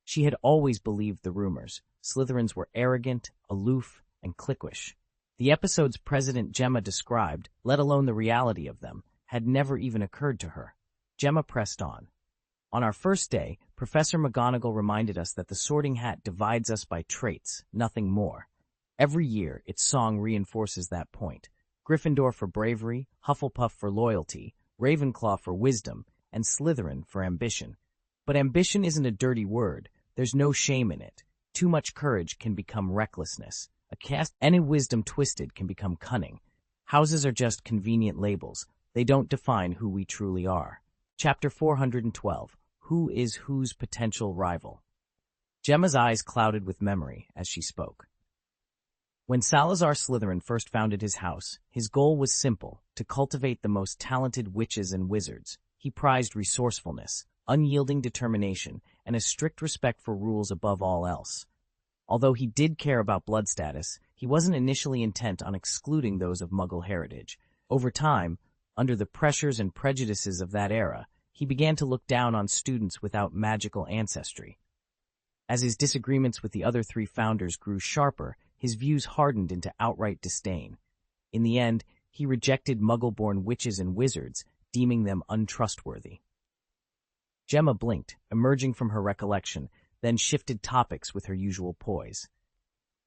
She had always believed the rumors. Slytherins were arrogant, aloof, and cliquish. The episodes President Gemma described, let alone the reality of them, had never even occurred to her. Gemma pressed on. "On our first day, Professor McGonagall reminded us that the Sorting Hat divides us by traits, nothing more. Every year, its song reinforces that point. Gryffindor for bravery, Hufflepuff for loyalty, Ravenclaw for wisdom, and Slytherin for ambition. But ambition isn't a dirty word. There's no shame in it. Too much courage can become recklessness. Any wisdom twisted can become cunning. Houses are just convenient labels. They don't define who we truly are. Chapter 412. Who is whose potential rival? Gemma's eyes clouded with memory as she spoke. When Salazar Slytherin first founded his house, his goal was simple: to cultivate the most talented witches and wizards. He prized resourcefulness, unyielding determination, and a strict respect for rules above all else. Although he did care about blood status, he wasn't initially intent on excluding those of Muggle heritage. Over time, under the pressures and prejudices of that era, he began to look down on students without magical ancestry. As his disagreements with the other three founders grew sharper, his views hardened into outright disdain. In the end, he rejected Muggle-born witches and wizards, deeming them untrustworthy. Gemma blinked, emerging from her recollection, then shifted topics with her usual poise.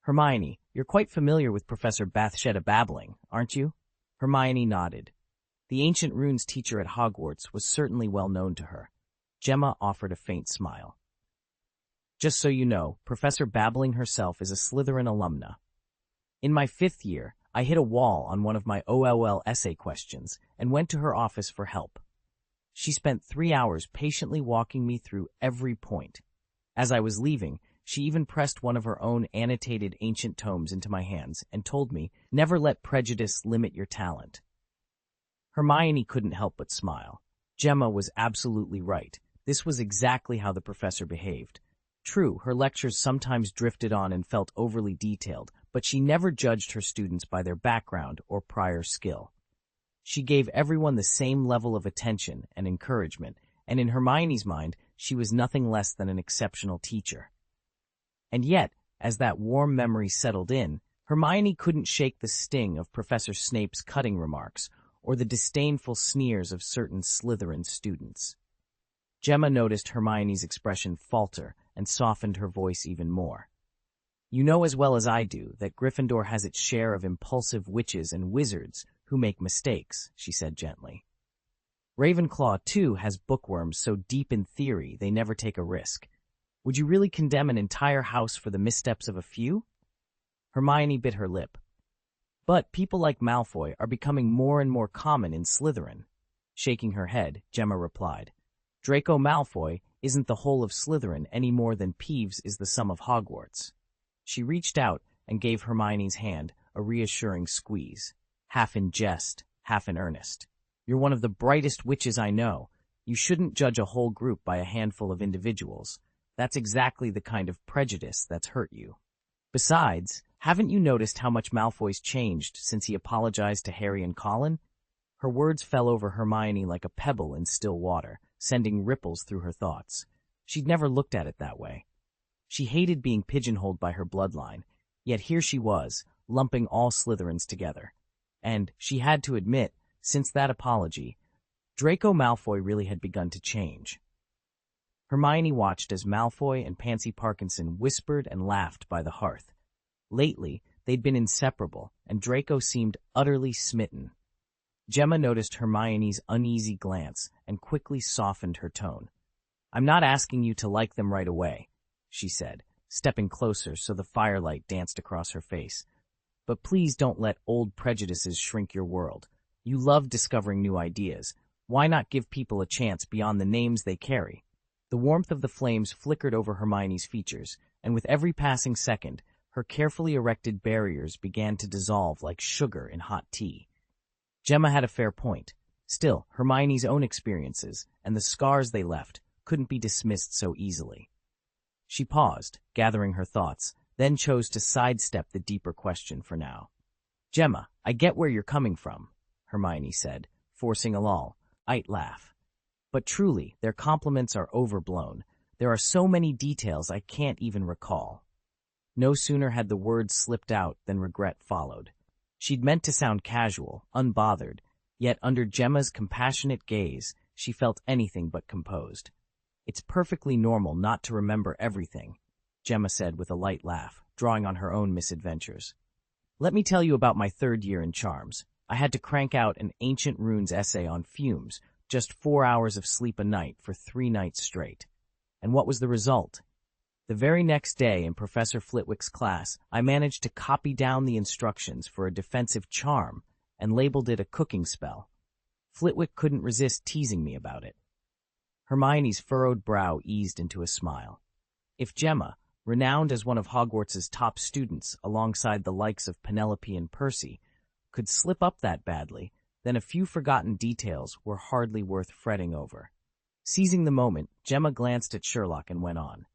Hermione, you're quite familiar with Professor Bathsheba Babbling, aren't you? Hermione nodded. The ancient runes teacher at Hogwarts was certainly well known to her. Gemma offered a faint smile. Just so you know, Professor Babbling herself is a Slytherin alumna. In my 5th year, I hit a wall on one of my OLL essay questions and went to her office for help. She spent 3 hours patiently walking me through every point. As I was leaving, she even pressed one of her own annotated ancient tomes into my hands and told me, "Never let prejudice limit your talent." Hermione couldn't help but smile. Gemma was absolutely right. This was exactly how the professor behaved. True, her lectures sometimes drifted on and felt overly detailed, but she never judged her students by their background or prior skill. She gave everyone the same level of attention and encouragement, and in Hermione's mind, she was nothing less than an exceptional teacher. And yet, as that warm memory settled in, Hermione couldn't shake the sting of Professor Snape's cutting remarks or the disdainful sneers of certain Slytherin students. Gemma noticed Hermione's expression falter and softened her voice even more. "You know as well as I do that Gryffindor has its share of impulsive witches and wizards who make mistakes," she said gently. "Ravenclaw, too, has bookworms so deep in theory they never take a risk. Would you really condemn an entire house for the missteps of a few?" Hermione bit her lip. "But people like Malfoy are becoming more and more common in Slytherin." Shaking her head, Gemma replied, "Draco Malfoy isn't the whole of Slytherin any more than Peeves is the sum of Hogwarts." She reached out and gave Hermione's hand a reassuring squeeze, half in jest, half in earnest. "You're one of the brightest witches I know. You shouldn't judge a whole group by a handful of individuals. That's exactly the kind of prejudice that's hurt you. Besides, haven't you noticed how much Malfoy's changed since he apologized to Harry and Colin?" Her words fell over Hermione like a pebble in still water, sending ripples through her thoughts. She'd never looked at it that way. She hated being pigeonholed by her bloodline, yet here she was, lumping all Slytherins together. And, she had to admit, since that apology, Draco Malfoy really had begun to change. Hermione watched as Malfoy and Pansy Parkinson whispered and laughed by the hearth. Lately, they'd been inseparable, and Draco seemed utterly smitten. Gemma noticed Hermione's uneasy glance and quickly softened her tone. "I'm not asking you to like them right away," she said, stepping closer so the firelight danced across her face. "But please don't let old prejudices shrink your world. You love discovering new ideas. Why not give people a chance beyond the names they carry?" The warmth of the flames flickered over Hermione's features, and with every passing second, her carefully erected barriers began to dissolve like sugar in hot tea. Gemma had a fair point. Still, Hermione's own experiences, and the scars they left, couldn't be dismissed so easily. She paused, gathering her thoughts, then chose to sidestep the deeper question for now. "Gemma, I get where you're coming from," Hermione said, forcing a light laugh. "But truly, their compliments are overblown. There are so many details I can't even recall." No sooner had the words slipped out than regret followed. She'd meant to sound casual, unbothered, yet under Gemma's compassionate gaze, she felt anything but composed. "It's perfectly normal not to remember everything," Gemma said with a light laugh, drawing on her own misadventures. "Let me tell you about my 3rd year in Charms. I had to crank out an ancient runes essay on fumes, just 4 hours of sleep a night for 3 nights straight. And what was the result? The very next day in Professor Flitwick's class, I managed to copy down the instructions for a defensive charm and labeled it a cooking spell. Flitwick couldn't resist teasing me about it. Hermione's furrowed brow eased into a smile. If Gemma, renowned as one of Hogwarts's top students alongside the likes of Penelope and Percy, could slip up that badly, then a few forgotten details were hardly worth fretting over. Seizing the moment, Gemma glanced at Sherlock and went on.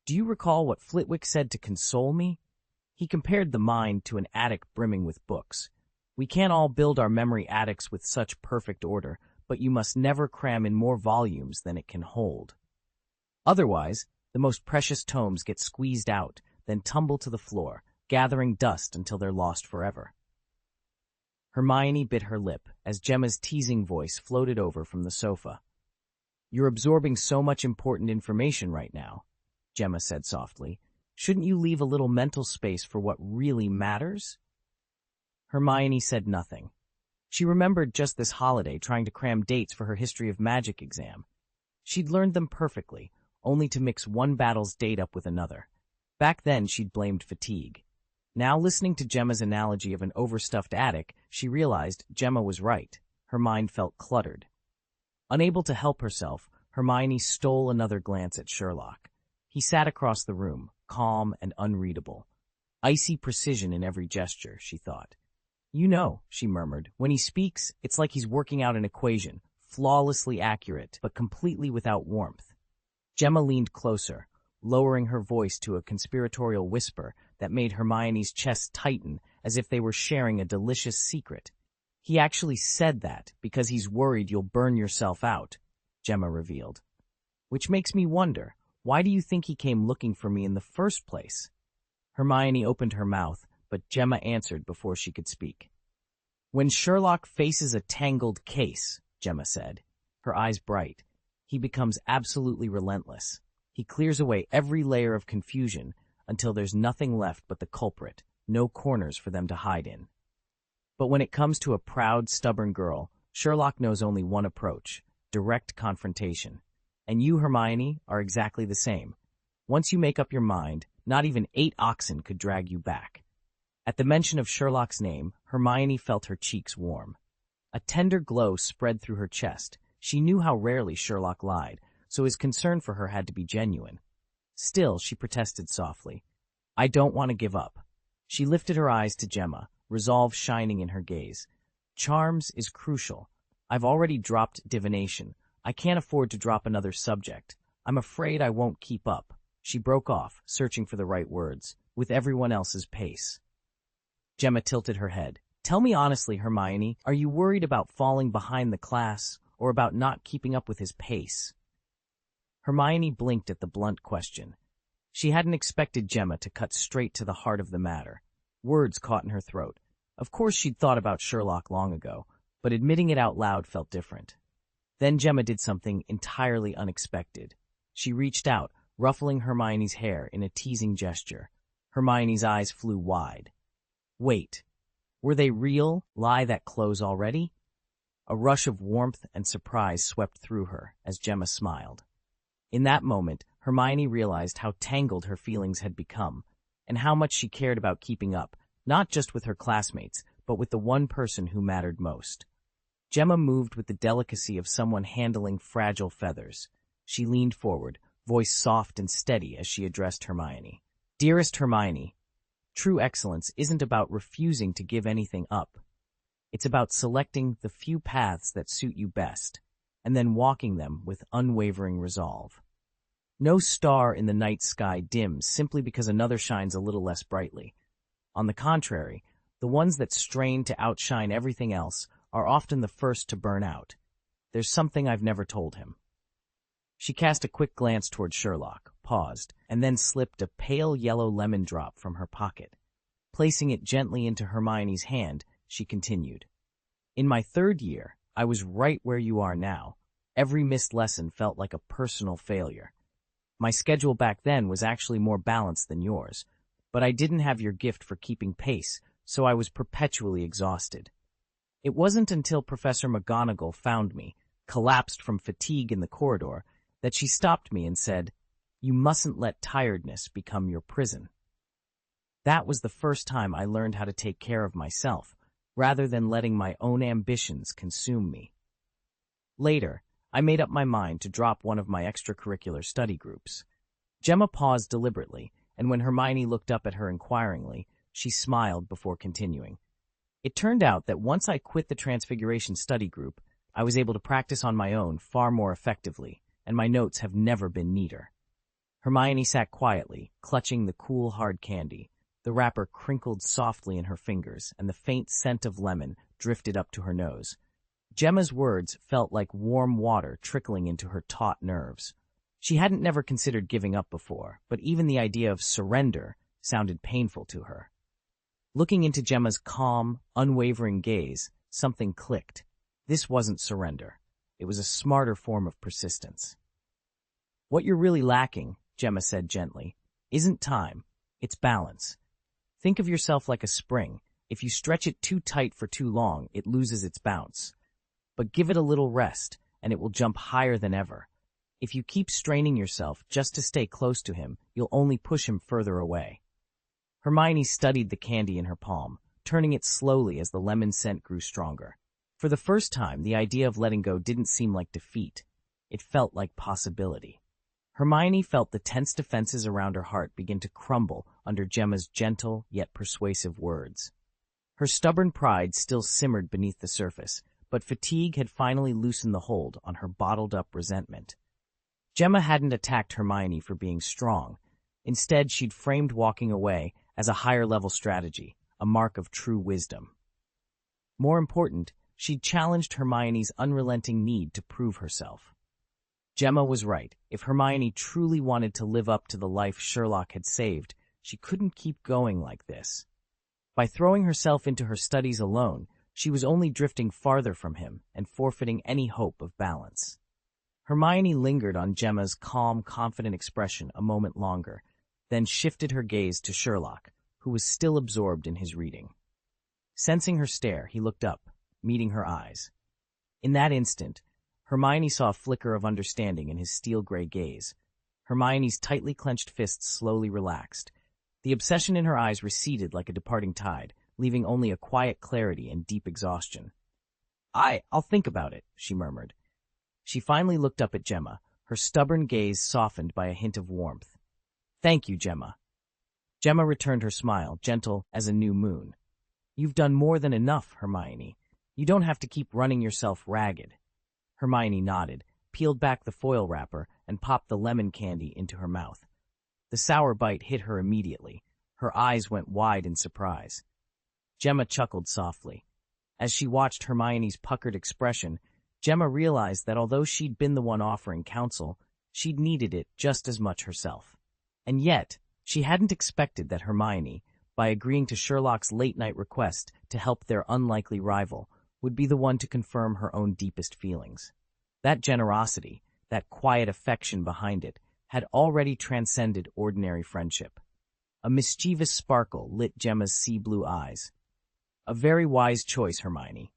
Do you recall what Flitwick said to console me? He compared the mind to an attic brimming with books. We can't all build our memory attics with such perfect order, but you must never cram in more volumes than it can hold. Otherwise, the most precious tomes get squeezed out, then tumble to the floor, gathering dust until they're lost forever. Hermione bit her lip as Gemma's teasing voice floated over from the sofa. You're absorbing so much important information right now, Gemma said softly. Shouldn't you leave a little mental space for what really matters? Hermione said nothing. She remembered just this holiday trying to cram dates for her History of Magic exam. She'd learned them perfectly, only to mix one battle's date up with another. Back then, she'd blamed fatigue. Now, listening to Gemma's analogy of an overstuffed attic, she realized Gemma was right. Her mind felt cluttered. Unable to help herself, Hermione stole another glance at Sherlock. He sat across the room, calm and unreadable. Icy precision in every gesture, she thought. You know, she murmured, when he speaks, it's like he's working out an equation, flawlessly accurate, but completely without warmth. Gemma leaned closer, lowering her voice to a conspiratorial whisper that made Hermione's chest tighten as if they were sharing a delicious secret. He actually said that because he's worried you'll burn yourself out, Gemma revealed. Which makes me wonder, why do you think he came looking for me in the first place? Hermione opened her mouth, but Gemma answered before she could speak. When Sherlock faces a tangled case, Gemma said, her eyes bright, he becomes absolutely relentless. He clears away every layer of confusion until there's nothing left but the culprit, no corners for them to hide in. But when it comes to a proud, stubborn girl, Sherlock knows only one approach, direct confrontation. And you, Hermione, are exactly the same. Once you make up your mind, not even 8 oxen could drag you back. At the mention of Sherlock's name, Hermione felt her cheeks warm. A tender glow spread through her chest. She knew how rarely Sherlock lied, so his concern for her had to be genuine. Still, she protested softly. I don't want to give up. She lifted her eyes to Gemma, resolve shining in her gaze. Charms is crucial. I've already dropped divination. I can't afford to drop another subject. I'm afraid I won't keep up. She broke off, searching for the right words, with everyone else's pace. Gemma tilted her head. Tell me honestly, Hermione, are you worried about falling behind the class or about not keeping up with his pace? Hermione blinked at the blunt question. She hadn't expected Gemma to cut straight to the heart of the matter. Words caught in her throat. Of course she'd thought about Sherlock long ago, but admitting it out loud felt different. Then Gemma did something entirely unexpected. She reached out, ruffling Hermione's hair in a teasing gesture. Hermione's eyes flew wide. Wait, were they real? Lie that close already? A rush of warmth and surprise swept through her as Gemma smiled. In that moment, Hermione realized how tangled her feelings had become, and how much she cared about keeping up, not just with her classmates, but with the one person who mattered most. Gemma moved with the delicacy of someone handling fragile feathers. She leaned forward, voice soft and steady as she addressed Hermione. Dearest Hermione, true excellence isn't about refusing to give anything up. It's about selecting the few paths that suit you best, and then walking them with unwavering resolve. No star in the night sky dims simply because another shines a little less brightly. On the contrary, the ones that strain to outshine everything else are often the first to burn out. There's something I've never told him. She cast a quick glance toward Sherlock, paused, and then slipped a pale yellow lemon drop from her pocket. Placing it gently into Hermione's hand, she continued. In my 3rd year, I was right where you are now. Every missed lesson felt like a personal failure. My schedule back then was actually more balanced than yours, but I didn't have your gift for keeping pace, so I was perpetually exhausted. It wasn't until Professor McGonagall found me, collapsed from fatigue in the corridor, that she stopped me and said, You mustn't let tiredness become your prison. That was the first time I learned how to take care of myself, rather than letting my own ambitions consume me. Later, I made up my mind to drop one of my extracurricular study groups. Gemma paused deliberately, and when Hermione looked up at her inquiringly, she smiled before continuing. It turned out that once I quit the Transfiguration study group, I was able to practice on my own far more effectively, and my notes have never been neater. Hermione sat quietly, clutching the cool, hard candy. The wrapper crinkled softly in her fingers, and the faint scent of lemon drifted up to her nose. Gemma's words felt like warm water trickling into her taut nerves. She hadn't never considered giving up before, but even the idea of surrender sounded painful to her. Looking into Gemma's calm, unwavering gaze, something clicked. This wasn't surrender. It was a smarter form of persistence. What you're really lacking, Gemma said gently, isn't time, it's balance. Think of yourself like a spring. If you stretch it too tight for too long, it loses its bounce. But give it a little rest, and it will jump higher than ever. If you keep straining yourself just to stay close to him, you'll only push him further away. Hermione studied the candy in her palm, turning it slowly as the lemon scent grew stronger. For the first time, the idea of letting go didn't seem like defeat. It felt like possibility. Hermione felt the tense defenses around her heart begin to crumble under Gemma's gentle yet persuasive words. Her stubborn pride still simmered beneath the surface, but fatigue had finally loosened the hold on her bottled-up resentment. Gemma hadn't attacked Hermione for being strong. Instead, she'd framed walking away as a higher-level strategy, a mark of true wisdom. More important, she'd challenged Hermione's unrelenting need to prove herself. Gemma was right. If Hermione truly wanted to live up to the life Sherlock had saved, she couldn't keep going like this. By throwing herself into her studies alone, she was only drifting farther from him and forfeiting any hope of balance. Hermione lingered on Gemma's calm, confident expression a moment longer, then shifted her gaze to Sherlock, who was still absorbed in his reading. Sensing her stare, he looked up, meeting her eyes. In that instant, Hermione saw a flicker of understanding in his steel-gray gaze. Hermione's tightly clenched fists slowly relaxed. The obsession in her eyes receded like a departing tide, leaving only a quiet clarity and deep exhaustion. I'll think about it," she murmured. She finally looked up at Gemma, her stubborn gaze softened by a hint of warmth. "Thank you, Gemma." Gemma returned her smile, gentle as a new moon. "You've done more than enough, Hermione. You don't have to keep running yourself ragged." Hermione nodded, peeled back the foil wrapper, and popped the lemon candy into her mouth. The sour bite hit her immediately. Her eyes went wide in surprise. Gemma chuckled softly. As she watched Hermione's puckered expression, Gemma realized that although she'd been the one offering counsel, she'd needed it just as much herself. And yet, she hadn't expected that Hermione, by agreeing to Sherlock's late-night request to help their unlikely rival, would be the one to confirm her own deepest feelings. That generosity, that quiet affection behind it, had already transcended ordinary friendship. A mischievous sparkle lit Gemma's sea-blue eyes. "A very wise choice, Hermione."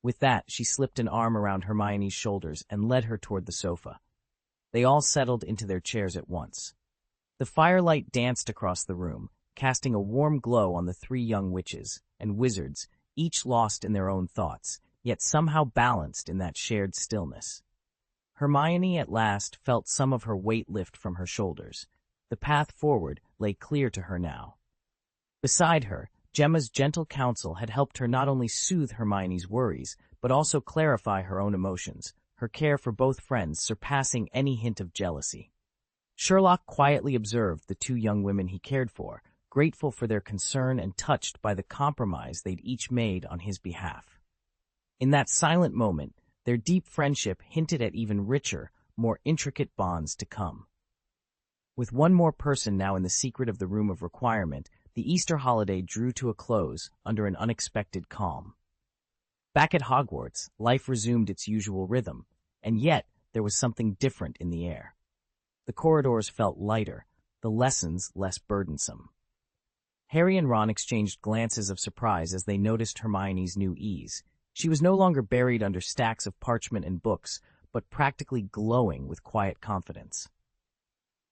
With that, she slipped an arm around Hermione's shoulders and led her toward the sofa. They all settled into their chairs at once. The firelight danced across the room, casting a warm glow on the three young witches and wizards, each lost in their own thoughts, yet somehow balanced in that shared stillness. Hermione at last felt some of her weight lift from her shoulders. The path forward lay clear to her now. Beside her, Gemma's gentle counsel had helped her not only soothe Hermione's worries, but also clarify her own emotions, her care for both friends surpassing any hint of jealousy. Sherlock quietly observed the two young women he cared for, grateful for their concern and touched by the compromise they'd each made on his behalf. In that silent moment, their deep friendship hinted at even richer, more intricate bonds to come. With one more person now in the secret of the Room of Requirement, the Easter holiday drew to a close under an unexpected calm. Back at Hogwarts, life resumed its usual rhythm, and yet there was something different in the air. The corridors felt lighter, the lessons less burdensome. Harry and Ron exchanged glances of surprise as they noticed Hermione's new ease. She was no longer buried under stacks of parchment and books, but practically glowing with quiet confidence.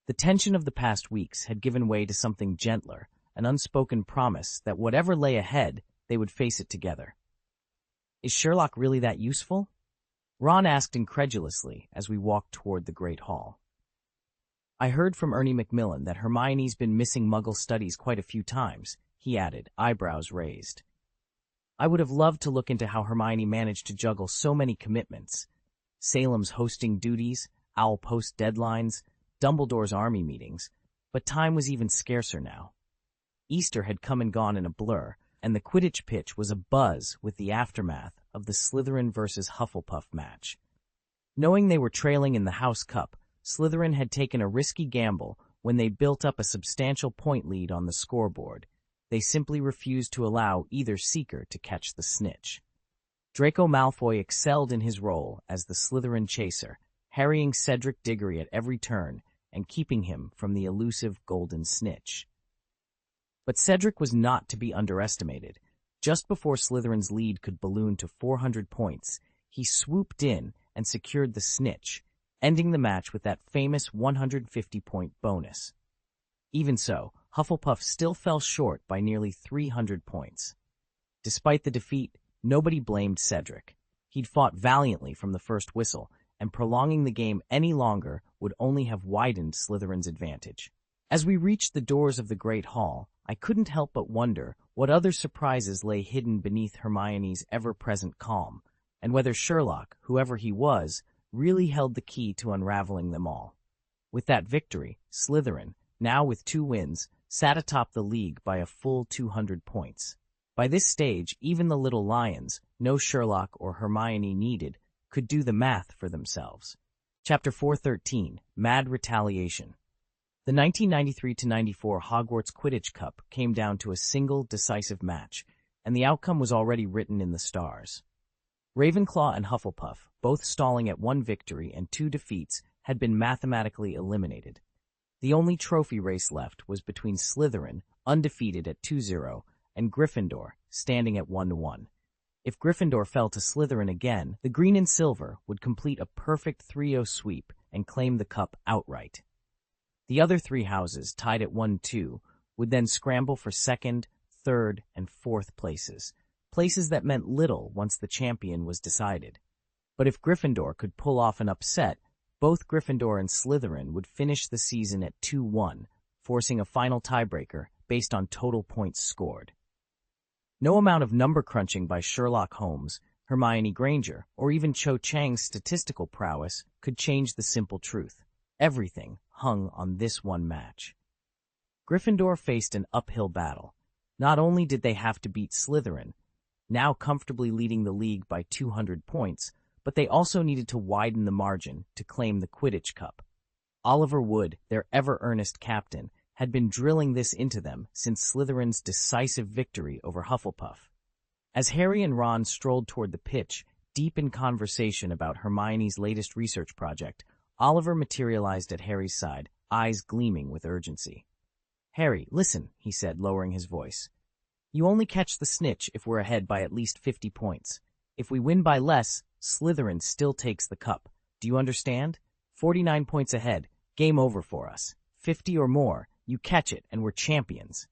The tension of the past weeks had given way to something gentler, an unspoken promise that whatever lay ahead, they would face it together. Is Sherlock really that useful? Ron asked incredulously as we walked toward the Great Hall. I heard from Ernie Macmillan that Hermione's been missing Muggle studies quite a few times, he added, eyebrows raised. I would have loved to look into how Hermione managed to juggle so many commitments. Salem's hosting duties, Owl Post deadlines, Dumbledore's army meetings, but time was even scarcer now. Easter had come and gone in a blur, and the Quidditch pitch was abuzz with the aftermath of the Slytherin versus Hufflepuff match. Knowing they were trailing in the House Cup, Slytherin had taken a risky gamble when they built up a substantial point lead on the scoreboard. They simply refused to allow either seeker to catch the snitch. Draco Malfoy excelled in his role as the Slytherin chaser, harrying Cedric Diggory at every turn and keeping him from the elusive golden snitch. But Cedric was not to be underestimated. Just before Slytherin's lead could balloon to 400 points, he swooped in and secured the snitch, ending the match with that famous 150-point bonus. Even so, Hufflepuff still fell short by nearly 300 points. Despite the defeat, nobody blamed Cedric. He'd fought valiantly from the first whistle, and prolonging the game any longer would only have widened Slytherin's advantage. As we reached the doors of the Great Hall, I couldn't help but wonder what other surprises lay hidden beneath Hermione's ever-present calm, and whether Sherlock, whoever he was, really held the key to unraveling them all. With that victory, Slytherin, now with 2 wins, sat atop the league by a full 200 points. By this stage, even the little lions, no Sherlock or Hermione needed, could do the math for themselves. Chapter 413, Mad Retaliation. The 1993-94 Hogwarts Quidditch Cup came down to a single decisive match, and the outcome was already written in the stars. Ravenclaw and Hufflepuff, both stalling at 1 victory and 2 defeats, had been mathematically eliminated. The only trophy race left was between Slytherin, undefeated at 2-0, and Gryffindor, standing at 1-1. If Gryffindor fell to Slytherin again, the Green and Silver would complete a perfect 3-0 sweep and claim the cup outright. The other 3 houses, tied at 1-2, would then scramble for 2nd, 3rd, and 4th places that meant little once the champion was decided. But if Gryffindor could pull off an upset, both Gryffindor and Slytherin would finish the season at 2-1, forcing a final tiebreaker based on total points scored. No amount of number crunching by Sherlock Holmes, Hermione Granger, or even Cho Chang's statistical prowess could change the simple truth. Everything hung on this one match. Gryffindor faced an uphill battle. Not only did they have to beat Slytherin, now comfortably leading the league by 200 points, but they also needed to widen the margin to claim the Quidditch Cup. Oliver Wood, their ever-earnest captain, had been drilling this into them since Slytherin's decisive victory over Hufflepuff. As Harry and Ron strolled toward the pitch, deep in conversation about Hermione's latest research project, Oliver materialized at Harry's side, eyes gleaming with urgency. "Harry, listen," he said, lowering his voice. "You only catch the snitch if we're ahead by at least 50 points. If we win by less, Slytherin still takes the cup. Do you understand? 49 points ahead. Game over for us. 50 or more. You catch it, and we're champions."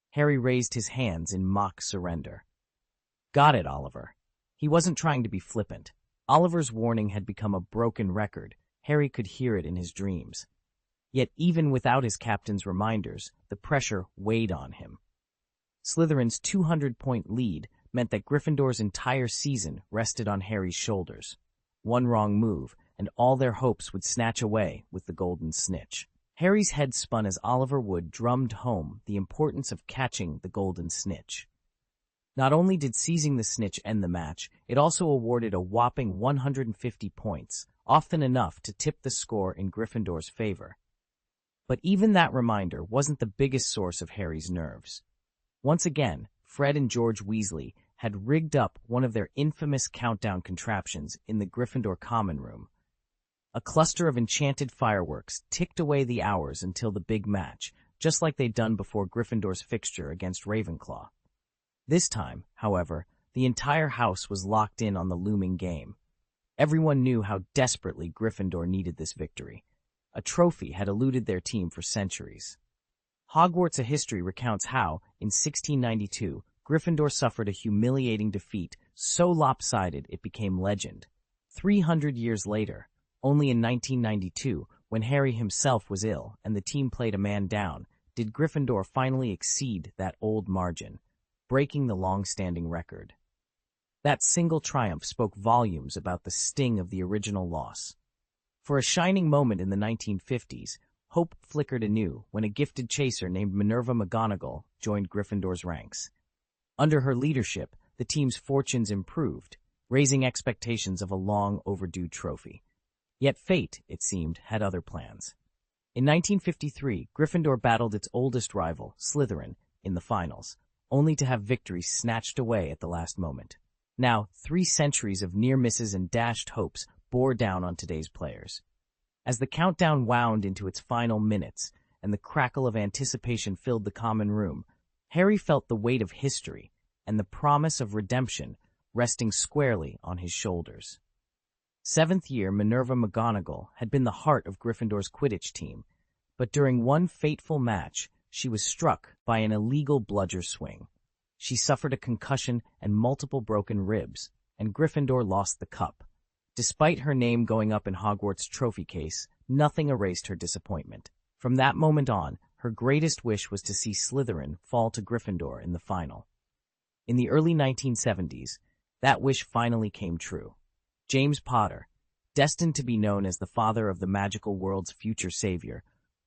Harry raised his hands in mock surrender. "Got it, Oliver." He wasn't trying to be flippant. Oliver's warning had become a broken record. Harry could hear it in his dreams. Yet even without his captain's reminders, the pressure weighed on him. Slytherin's 200-point lead meant that Gryffindor's entire season rested on Harry's shoulders. One wrong move, and all their hopes would snatch away with the golden snitch. Harry's head spun as Oliver Wood drummed home the importance of catching the golden snitch. Not only did seizing the snitch end the match, it also awarded a whopping 150 points, often enough to tip the score in Gryffindor's favor. But even that reminder wasn't the biggest source of Harry's nerves. Once again, Fred and George Weasley had rigged up one of their infamous countdown contraptions in the Gryffindor common room. A cluster of enchanted fireworks ticked away the hours until the big match, just like they'd done before Gryffindor's fixture against Ravenclaw. This time, however, the entire house was locked in on the looming game. Everyone knew how desperately Gryffindor needed this victory. a trophy had eluded their team for centuries. Hogwarts: A History recounts how, in 1692, Gryffindor suffered a humiliating defeat so lopsided it became legend. 300 years later, only in 1992, when Harry himself was ill and the team played a man down, did Gryffindor finally exceed that old margin, breaking the long-standing record. That single triumph spoke volumes about the sting of the original loss. For a shining moment in the 1950s, hope flickered anew when a gifted chaser named Minerva McGonagall joined Gryffindor's ranks. Under her leadership, the team's fortunes improved, raising expectations of a long-overdue trophy. Yet fate, it seemed, had other plans. In 1953, Gryffindor battled its oldest rival, Slytherin, in the finals, only to have victory snatched away at the last moment. Now, 3 centuries of near misses and dashed hopes bore down on today's players. As the countdown wound into its final minutes and the crackle of anticipation filled the common room, Harry felt the weight of history and the promise of redemption resting squarely on his shoulders. 7th year Minerva McGonagall had been the heart of Gryffindor's Quidditch team, but during one fateful match, she was struck by an illegal bludger swing. She suffered a concussion and multiple broken ribs, and Gryffindor lost the cup. Despite her name going up in Hogwarts' trophy case, nothing erased her disappointment. From that moment on, her greatest wish was to see Slytherin fall to Gryffindor in the final. In the early 1970s, that wish finally came true. James Potter, destined to be known as the father of the magical world's future savior,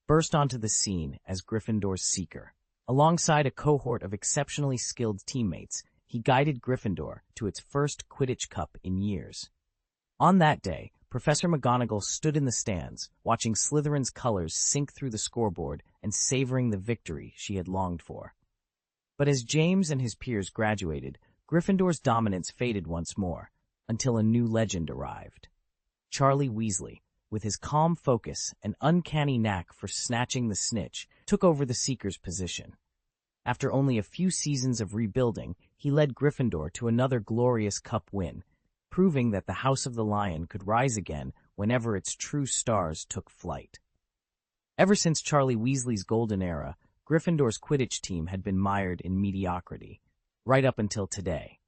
burst onto the scene as Gryffindor's seeker. Alongside a cohort of exceptionally skilled teammates, he guided Gryffindor to its first Quidditch Cup in years. On that day, Professor McGonagall stood in the stands, watching Slytherin's colors sink through the scoreboard and savoring the victory she had longed for. But as James and his peers graduated, Gryffindor's dominance faded once more, until a new legend arrived. Charlie Weasley, with his calm focus and uncanny knack for snatching the snitch, took over the Seeker's position. After only a few seasons of rebuilding, he led Gryffindor to another glorious cup win, proving that the House of the Lion could rise again whenever its true stars took flight. Ever since Charlie Weasley's golden era, Gryffindor's Quidditch team had been mired in mediocrity, right up until today.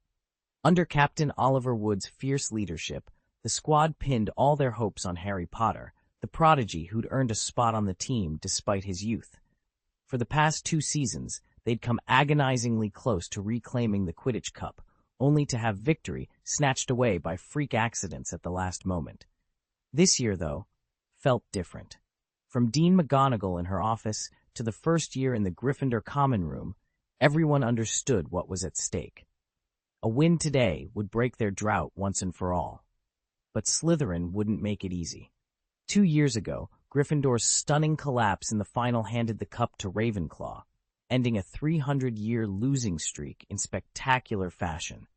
Under Captain Oliver Wood's fierce leadership, the squad pinned all their hopes on Harry Potter, the prodigy who'd earned a spot on the team despite his youth. For the past 2 seasons, they'd come agonizingly close to reclaiming the Quidditch Cup, only to have victory snatched away by freak accidents at the last moment. This year, though, felt different. From Dean McGonagall in her office to the first year in the Gryffindor common room, everyone understood what was at stake. A win today would break their drought once and for all. But Slytherin wouldn't make it easy. 2 years ago, Gryffindor's stunning collapse in the final handed the cup to Ravenclaw, ending a 300-year losing streak in spectacular fashion.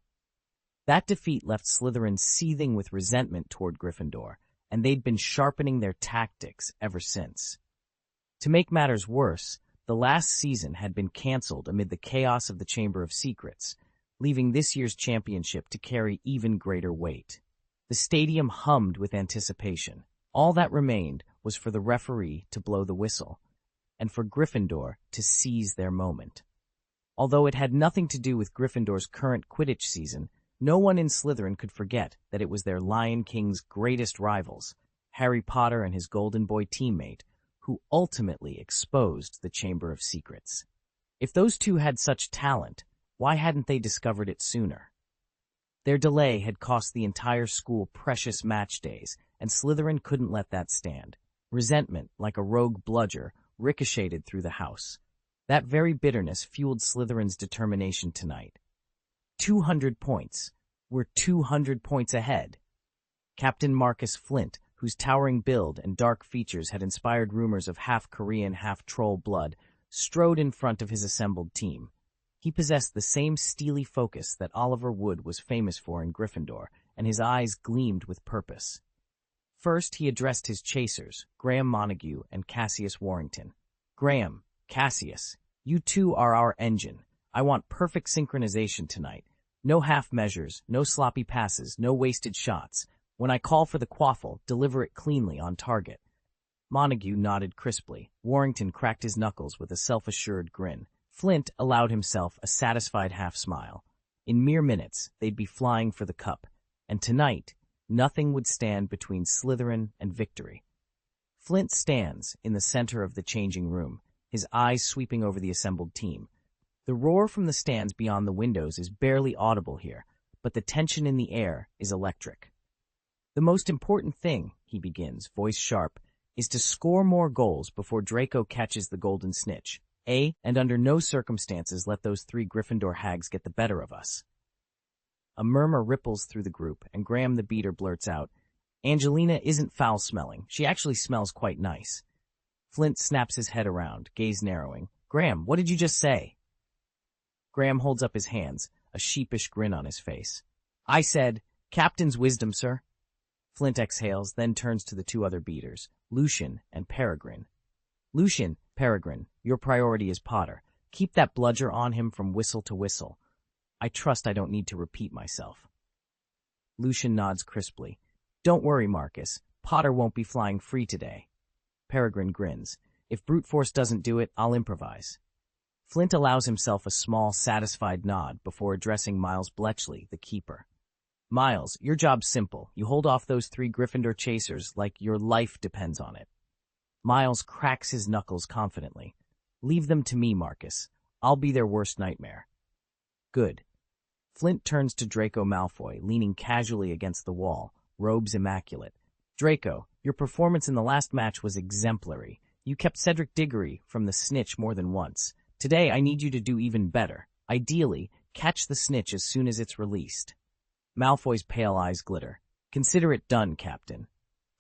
That defeat left Slytherin seething with resentment toward Gryffindor, and they'd been sharpening their tactics ever since. To make matters worse, the last season had been cancelled amid the chaos of the Chamber of Secrets, leaving this year's championship to carry even greater weight. The stadium hummed with anticipation. All that remained was for the referee to blow the whistle, and for Gryffindor to seize their moment. Although it had nothing to do with Gryffindor's current Quidditch season, no one in Slytherin could forget that it was their Lion King's greatest rivals, Harry Potter and his Golden Boy teammate, who ultimately exposed the Chamber of Secrets. If those two had such talent, why hadn't they discovered it sooner? Their delay had cost the entire school precious match days, and Slytherin couldn't let that stand. Resentment, like a rogue bludger, ricocheted through the house. That very bitterness fueled Slytherin's determination tonight. 200 points. We're 200 points ahead. Captain Marcus Flint, whose towering build and dark features had inspired rumors of half-Korean, half-troll blood, strode in front of his assembled team. He possessed the same steely focus that Oliver Wood was famous for in Gryffindor, and his eyes gleamed with purpose. First, he addressed his chasers, Graham Montague and Cassius Warrington. Graham, Cassius, you two are our engine. I want perfect synchronization tonight. No half measures, no sloppy passes, no wasted shots. When I call for the quaffle, deliver it cleanly on target. Montague nodded crisply. Warrington cracked his knuckles with a self-assured grin. Flint allowed himself a satisfied half-smile. In mere minutes, they'd be flying for the cup, and tonight, nothing would stand between Slytherin and victory. Flint stands in the center of the changing room, his eyes sweeping over the assembled team. The roar from the stands beyond the windows is barely audible here, but the tension in the air is electric. The most important thing, he begins, voice sharp, is to score more goals before Draco catches the golden snitch. And under no circumstances let those 3 Gryffindor hags get the better of us. A murmur ripples through the group, and Graham the beater blurts out, Angelina isn't foul-smelling. She actually smells quite nice. Flint snaps his head around, gaze narrowing. Graham, what did you just say? Graham holds up his hands, a sheepish grin on his face. I said, Captain's wisdom, sir. Flint exhales, then turns to the 2 other beaters, Lucian and Peregrine. Lucian, Peregrine, your priority is Potter. Keep that bludger on him from whistle to whistle. I trust I don't need to repeat myself. Lucian nods crisply. Don't worry, Marcus. Potter won't be flying free today. Peregrine grins. If brute force doesn't do it, I'll improvise. Flint allows himself a small, satisfied nod before addressing Miles Bletchley, the keeper. Miles, your job's simple. You hold off those 3 Gryffindor chasers like your life depends on it. Miles cracks his knuckles confidently. Leave them to me, Marcus. I'll be their worst nightmare. Good. Flint turns to Draco Malfoy, leaning casually against the wall, robes immaculate. Draco, your performance in the last match was exemplary. You kept Cedric Diggory from the snitch more than once. Today, I need you to do even better. Ideally, catch the snitch as soon as it's released. Malfoy's pale eyes glitter. Consider it done, Captain.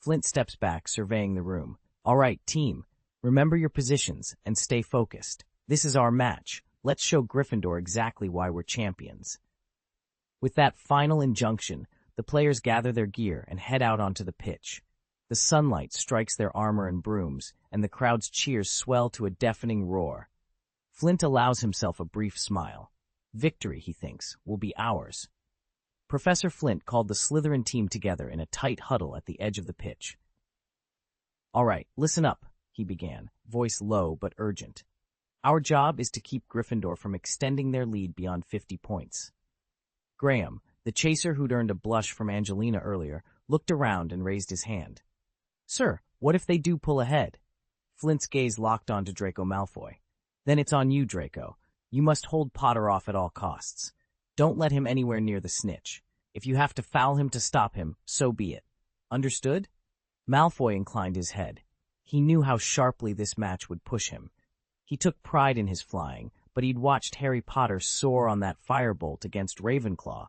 Flint steps back, surveying the room. All right, team. Remember your positions and stay focused. This is our match. Let's show Gryffindor exactly why we're champions. With that final injunction, the players gather their gear and head out onto the pitch. The sunlight strikes their armor and brooms, and the crowd's cheers swell to a deafening roar. Flint allows himself a brief smile. Victory, he thinks, will be ours. Professor Flint called the Slytherin team together in a tight huddle at the edge of the pitch. All right, listen up, he began, voice low but urgent. Our job is to keep Gryffindor from extending their lead beyond 50 points. Graham, the chaser who'd earned a blush from Angelina earlier, looked around and raised his hand. Sir, what if they do pull ahead? Flint's gaze locked onto Draco Malfoy. Then it's on you, Draco. You must hold Potter off at all costs. Don't let him anywhere near the snitch. If you have to foul him to stop him, so be it. Understood? Malfoy inclined his head. He knew how sharply this match would push him. He took pride in his flying, but he'd watched Harry Potter soar on that firebolt against Ravenclaw,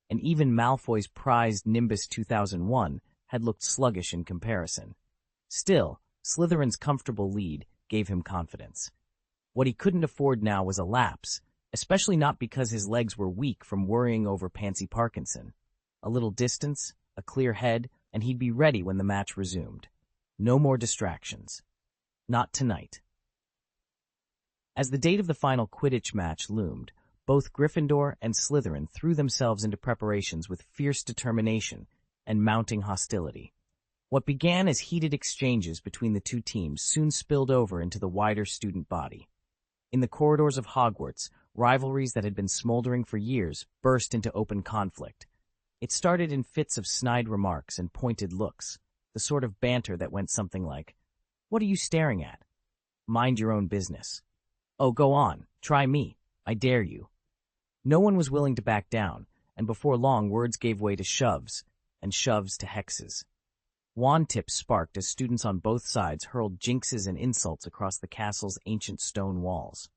and even Malfoy's prized Nimbus 2001 had looked sluggish in comparison. Still, Slytherin's comfortable lead gave him confidence. What he couldn't afford now was a lapse, especially not because his legs were weak from worrying over Pansy Parkinson. A little distance, a clear head, and he'd be ready when the match resumed. No more distractions. Not tonight. As the date of the final Quidditch match loomed, both Gryffindor and Slytherin threw themselves into preparations with fierce determination and mounting hostility. What began as heated exchanges between the 2 teams soon spilled over into the wider student body. In the corridors of Hogwarts, rivalries that had been smoldering for years burst into open conflict. It started in fits of snide remarks and pointed looks, the sort of banter that went something like, "What are you staring at? Mind your own business. Oh, go on, try me, I dare you." No one was willing to back down, and before long words gave way to shoves, and shoves to hexes. Wand tips sparked as students on both sides hurled jinxes and insults across the castle's ancient stone walls.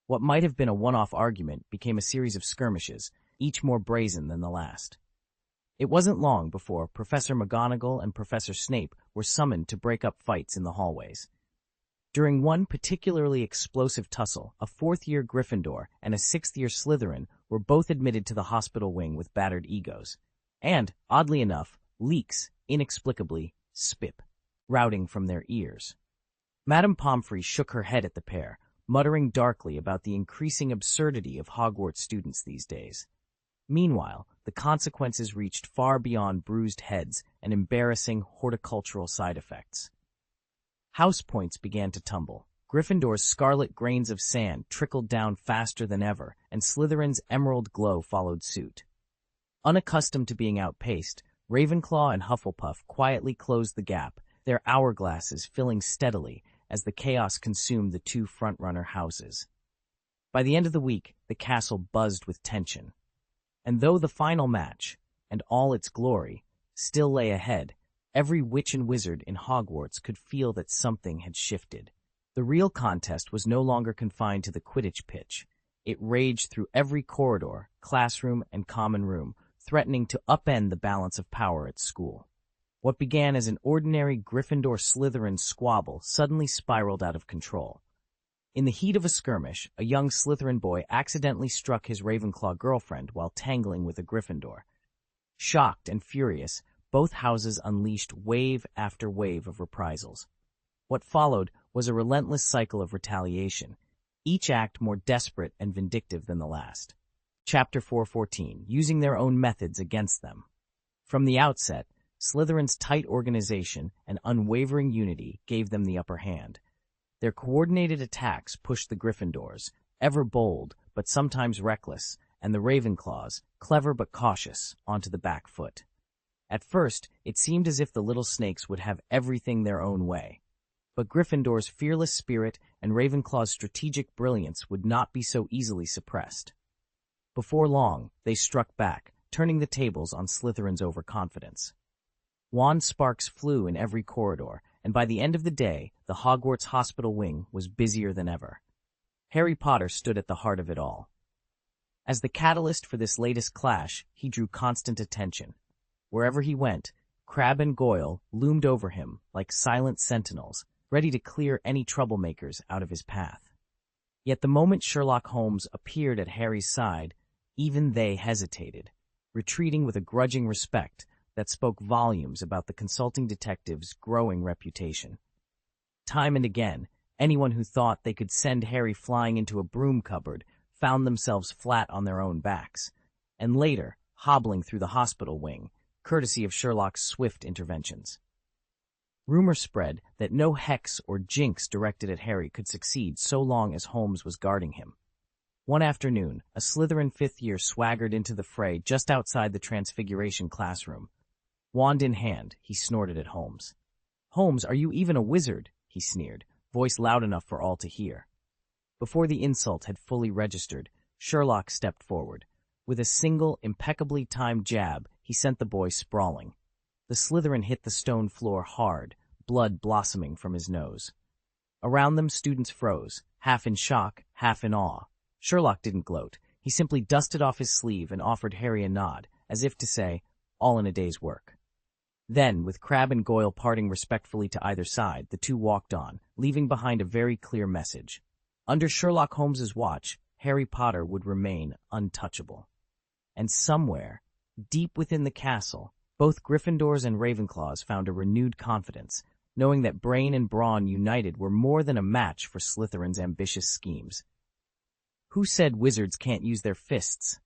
What might have been a one-off argument became a series of skirmishes, each more brazen than the last. It wasn't long before Professor McGonagall and Professor Snape were summoned to break up fights in the hallways. During one particularly explosive tussle, a 4th-year Gryffindor and a 6th-year Slytherin were both admitted to the hospital wing with battered egos. And, oddly enough, leaks, inexplicably, spip, routing from their ears. Madame Pomfrey shook her head at the pair, muttering darkly about the increasing absurdity of Hogwarts students these days. Meanwhile, the consequences reached far beyond bruised heads and embarrassing horticultural side effects. House points began to tumble. Gryffindor's scarlet grains of sand trickled down faster than ever, and Slytherin's emerald glow followed suit. Unaccustomed to being outpaced, Ravenclaw and Hufflepuff quietly closed the gap, their hourglasses filling steadily as the chaos consumed the two frontrunner houses. By the end of the week, the castle buzzed with tension. And though the final match, and all its glory, still lay ahead, every witch and wizard in Hogwarts could feel that something had shifted. The real contest was no longer confined to the Quidditch pitch. It raged through every corridor, classroom, and common room, threatening to upend the balance of power at school. What began as an ordinary Gryffindor-Slytherin squabble suddenly spiraled out of control. In the heat of a skirmish, a young Slytherin boy accidentally struck his Ravenclaw girlfriend while tangling with a Gryffindor. Shocked and furious, both houses unleashed wave after wave of reprisals. What followed was a relentless cycle of retaliation, each act more desperate and vindictive than the last. Chapter 414, using their own methods against them. From the outset, Slytherin's tight organization and unwavering unity gave them the upper hand. Their coordinated attacks pushed the Gryffindors, ever bold but sometimes reckless, and the Ravenclaws, clever but cautious, onto the back foot. At first, it seemed as if the little snakes would have everything their own way. But Gryffindor's fearless spirit and Ravenclaw's strategic brilliance would not be so easily suppressed. Before long, they struck back, turning the tables on Slytherin's overconfidence. Wand sparks flew in every corridor, and by the end of the day, the Hogwarts hospital wing was busier than ever. Harry Potter stood at the heart of it all. As the catalyst for this latest clash, he drew constant attention. Wherever he went, Crabbe and Goyle loomed over him like silent sentinels, ready to clear any troublemakers out of his path. Yet the moment Sherlock Holmes appeared at Harry's side, even they hesitated, retreating with a grudging respect that spoke volumes about the consulting detective's growing reputation. Time and again, anyone who thought they could send Harry flying into a broom cupboard found themselves flat on their own backs, and later, hobbling through the hospital wing, courtesy of Sherlock's swift interventions. Rumor spread that no hex or jinx directed at Harry could succeed so long as Holmes was guarding him. One afternoon, a Slytherin fifth year swaggered into the fray just outside the Transfiguration classroom. Wand in hand, he snorted at Holmes. "Holmes, are you even a wizard?" he sneered, voice loud enough for all to hear. Before the insult had fully registered, Sherlock stepped forward. With a single, impeccably timed jab, he sent the boy sprawling. The Slytherin hit the stone floor hard, blood blossoming from his nose. Around them, students froze, half in shock, half in awe. Sherlock didn't gloat. He simply dusted off his sleeve and offered Harry a nod, as if to say, all in a day's work. Then, with Crabbe and Goyle parting respectfully to either side, the two walked on, leaving behind a very clear message. Under Sherlock Holmes's watch, Harry Potter would remain untouchable. And somewhere, deep within the castle, both Gryffindors and Ravenclaws found a renewed confidence, knowing that brain and brawn united were more than a match for Slytherin's ambitious schemes. Who said wizards can't use their fists?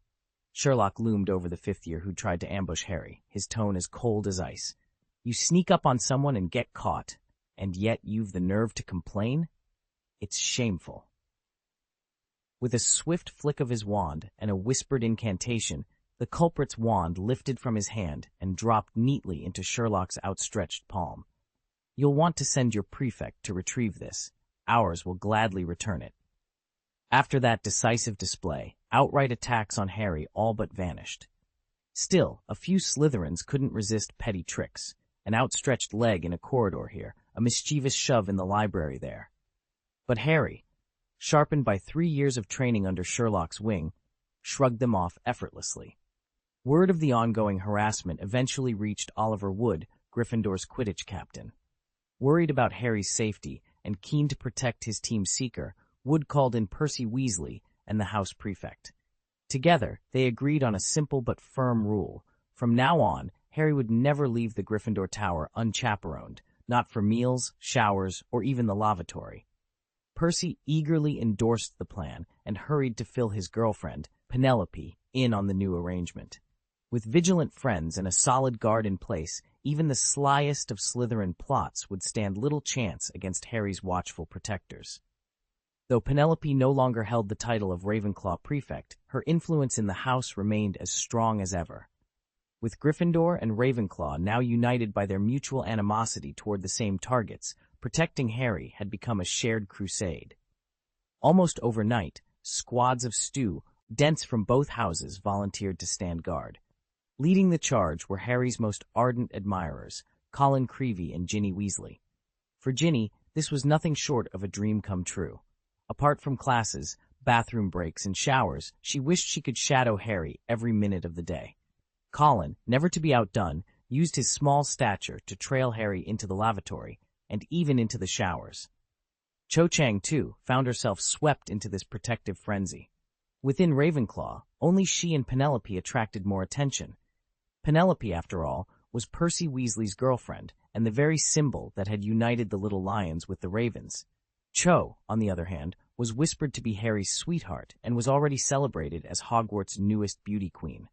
Sherlock loomed over the fifth year who'd tried to ambush Harry, his tone as cold as ice. You sneak up on someone and get caught, and yet you've the nerve to complain? It's shameful. With a swift flick of his wand and a whispered incantation, the culprit's wand lifted from his hand and dropped neatly into Sherlock's outstretched palm. You'll want to send your prefect to retrieve this. Ours will gladly return it. After that decisive display, outright attacks on Harry all but vanished. Still, a few Slytherins couldn't resist petty tricks, an outstretched leg in a corridor here, a mischievous shove in the library there. But Harry, sharpened by 3 years of training under Sherlock's wing, shrugged them off effortlessly. Word of the ongoing harassment eventually reached Oliver Wood, Gryffindor's Quidditch captain. Worried about Harry's safety and keen to protect his team's seeker, Wood called in Percy Weasley and the house prefect. Together, they agreed on a simple but firm rule. From now on, Harry would never leave the Gryffindor Tower unchaperoned, not for meals, showers, or even the lavatory. Percy eagerly endorsed the plan and hurried to fill his girlfriend, Penelope, in on the new arrangement. With vigilant friends and a solid guard in place, even the slyest of Slytherin plots would stand little chance against Harry's watchful protectors. Though Penelope no longer held the title of Ravenclaw prefect, her influence in the house remained as strong as ever. With Gryffindor and Ravenclaw now united by their mutual animosity toward the same targets, protecting Harry had become a shared crusade. Almost overnight, squads of students from both houses volunteered to stand guard. Leading the charge were Harry's most ardent admirers, Colin Creevey and Ginny Weasley. For Ginny, this was nothing short of a dream come true. Apart from classes, bathroom breaks, and showers, she wished she could shadow Harry every minute of the day. Colin, never to be outdone, used his small stature to trail Harry into the lavatory, and even into the showers. Cho Chang, too, found herself swept into this protective frenzy. Within Ravenclaw, only she and Penelope attracted more attention. Penelope, after all, was Percy Weasley's girlfriend, and the very symbol that had united the little lions with the ravens. Cho, on the other hand, was whispered to be Harry's sweetheart and was already celebrated as Hogwarts' newest beauty queen.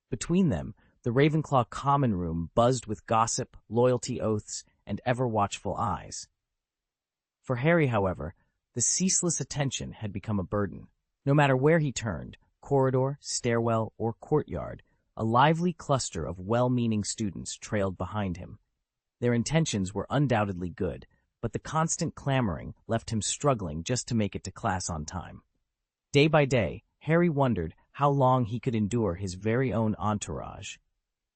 Between them, the Ravenclaw common room buzzed with gossip, loyalty oaths, and ever-watchful eyes. For Harry, however, the ceaseless attention had become a burden. No matter where he turned, corridor, stairwell, or courtyard, a lively cluster of well-meaning students trailed behind him. Their intentions were undoubtedly good, but the constant clamoring left him struggling just to make it to class on time. Day by day, Harry wondered how long he could endure his very own entourage.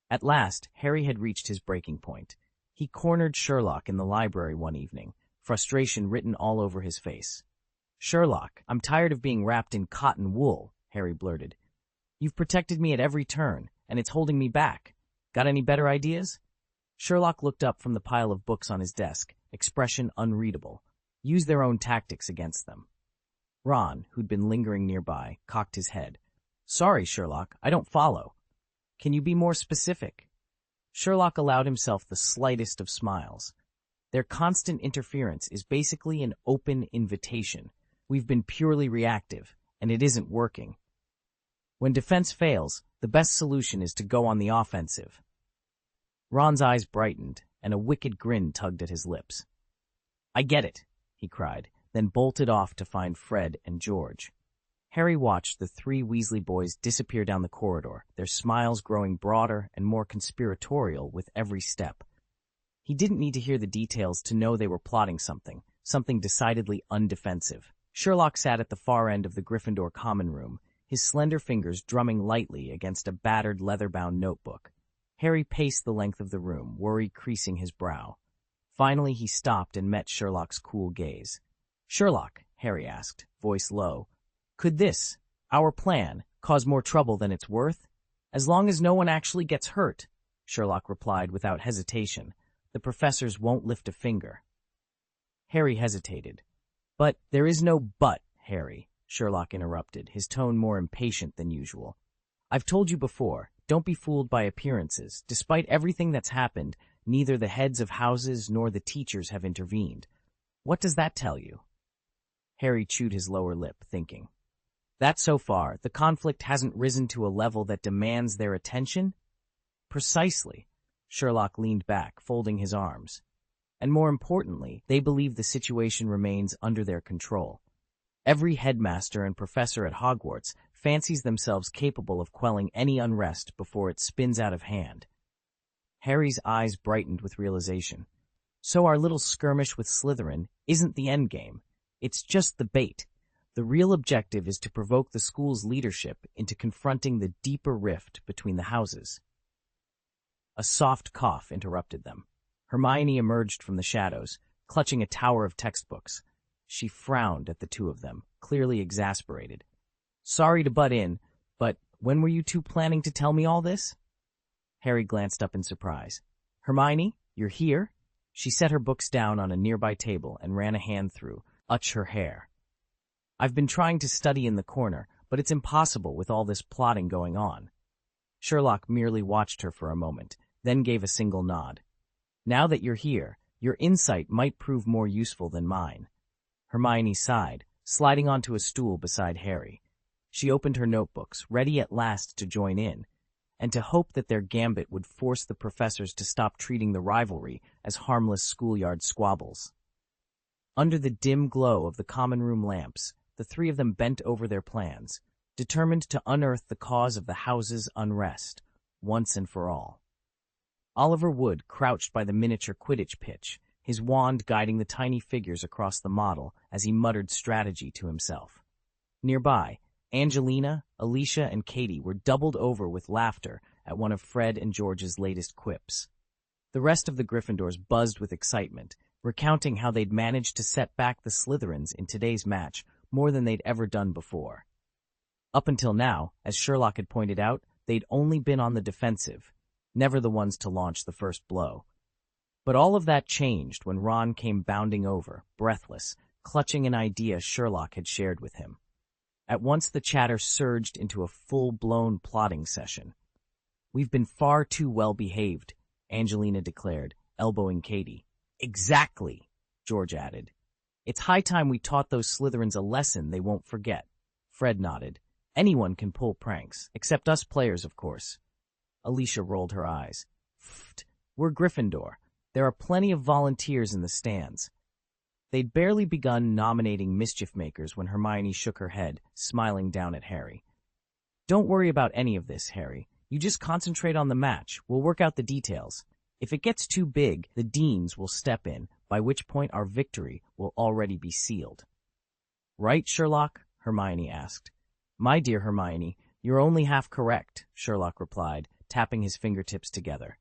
At last, Harry had reached his breaking point. He cornered Sherlock in the library one evening, frustration written all over his face. "Sherlock, I'm tired of being wrapped in cotton wool," Harry blurted. "You've protected me at every turn, and it's holding me back. Got any better ideas?" Sherlock looked up from the pile of books on his desk, expression unreadable. Use their own tactics against them. Ron, who'd been lingering nearby, cocked his head. "Sorry, Sherlock, I don't follow. Can you be more specific?" Sherlock allowed himself the slightest of smiles. "Their constant interference is basically an open invitation. We've been purely reactive, and it isn't working. When defense fails, the best solution is to go on the offensive." Ron's eyes brightened, and a wicked grin tugged at his lips. "I get it," he cried, then bolted off to find Fred and George. Harry watched the three Weasley boys disappear down the corridor, their smiles growing broader and more conspiratorial with every step. He didn't need to hear the details to know they were plotting something decidedly undefensive. Sherlock sat at the far end of the Gryffindor common room, his slender fingers drumming lightly against a battered leather-bound notebook. Harry paced the length of the room, worry creasing his brow. Finally, he stopped and met Sherlock's cool gaze. "Sherlock," Harry asked, voice low, "could this, our plan, cause more trouble than it's worth?" "As long as no one actually gets hurt," Sherlock replied without hesitation. "The professors won't lift a finger." Harry hesitated. "But there is no but, Harry," Sherlock interrupted, his tone more impatient than usual. "I've told you before, don't be fooled by appearances. Despite everything that's happened, neither the heads of houses nor the teachers have intervened. What does that tell you?" Harry chewed his lower lip, thinking. "That so far, the conflict hasn't risen to a level that demands their attention?" "Precisely." Sherlock leaned back, folding his arms. "And more importantly, they believe the situation remains under their control. Every headmaster and professor at Hogwarts fancies themselves capable of quelling any unrest before it spins out of hand." Harry's eyes brightened with realization. "So our little skirmish with Slytherin isn't the endgame. It's just the bait. The real objective is to provoke the school's leadership into confronting the deeper rift between the houses." A soft cough interrupted them. Hermione emerged from the shadows, clutching a tower of textbooks. She frowned at the two of them, clearly exasperated. "Sorry to butt in, but when were you two planning to tell me all this?" Harry glanced up in surprise. "Hermione, you're here?" She set her books down on a nearby table and ran a hand through her hair. "I've been trying to study in the corner, but it's impossible with all this plotting going on." Sherlock merely watched her for a moment, then gave a single nod. "Now that you're here, your insight might prove more useful than mine." Hermione sighed, sliding onto a stool beside Harry. She opened her notebooks, ready at last to join in. and to hope that their gambit would force the professors to stop treating the rivalry as harmless schoolyard squabbles. Under the dim glow of the common room lamps, the three of them bent over their plans, determined to unearth the cause of the house's unrest, once and for all. Oliver Wood crouched by the miniature Quidditch pitch, his wand guiding the tiny figures across the model as he muttered strategy to himself. Nearby, Angelina, Alicia, and Katie were doubled over with laughter at one of Fred and George's latest quips. The rest of the Gryffindors buzzed with excitement, recounting how they'd managed to set back the Slytherins in today's match more than they'd ever done before. Up until now, as Sherlock had pointed out, they'd only been on the defensive, never the ones to launch the first blow. But all of that changed when Ron came bounding over, breathless, clutching an idea Sherlock had shared with him. At once the chatter surged into a full-blown plotting session. "We've been far too well-behaved," Angelina declared, elbowing Katie. "Exactly," George added. "It's high time we taught those Slytherins a lesson they won't forget." Fred nodded. "Anyone can pull pranks, except us players, of course." Alicia rolled her eyes. "Pfft, we're Gryffindor. There are plenty of volunteers in the stands." They'd barely begun nominating mischief makers when Hermione shook her head, smiling down at Harry. "Don't worry about any of this, Harry. You just concentrate on the match. We'll work out the details. If it gets too big, the deans will step in, by which point our victory will already be sealed." "Right, Sherlock?" Hermione asked. "My dear Hermione, you're only half correct," Sherlock replied, tapping his fingertips together.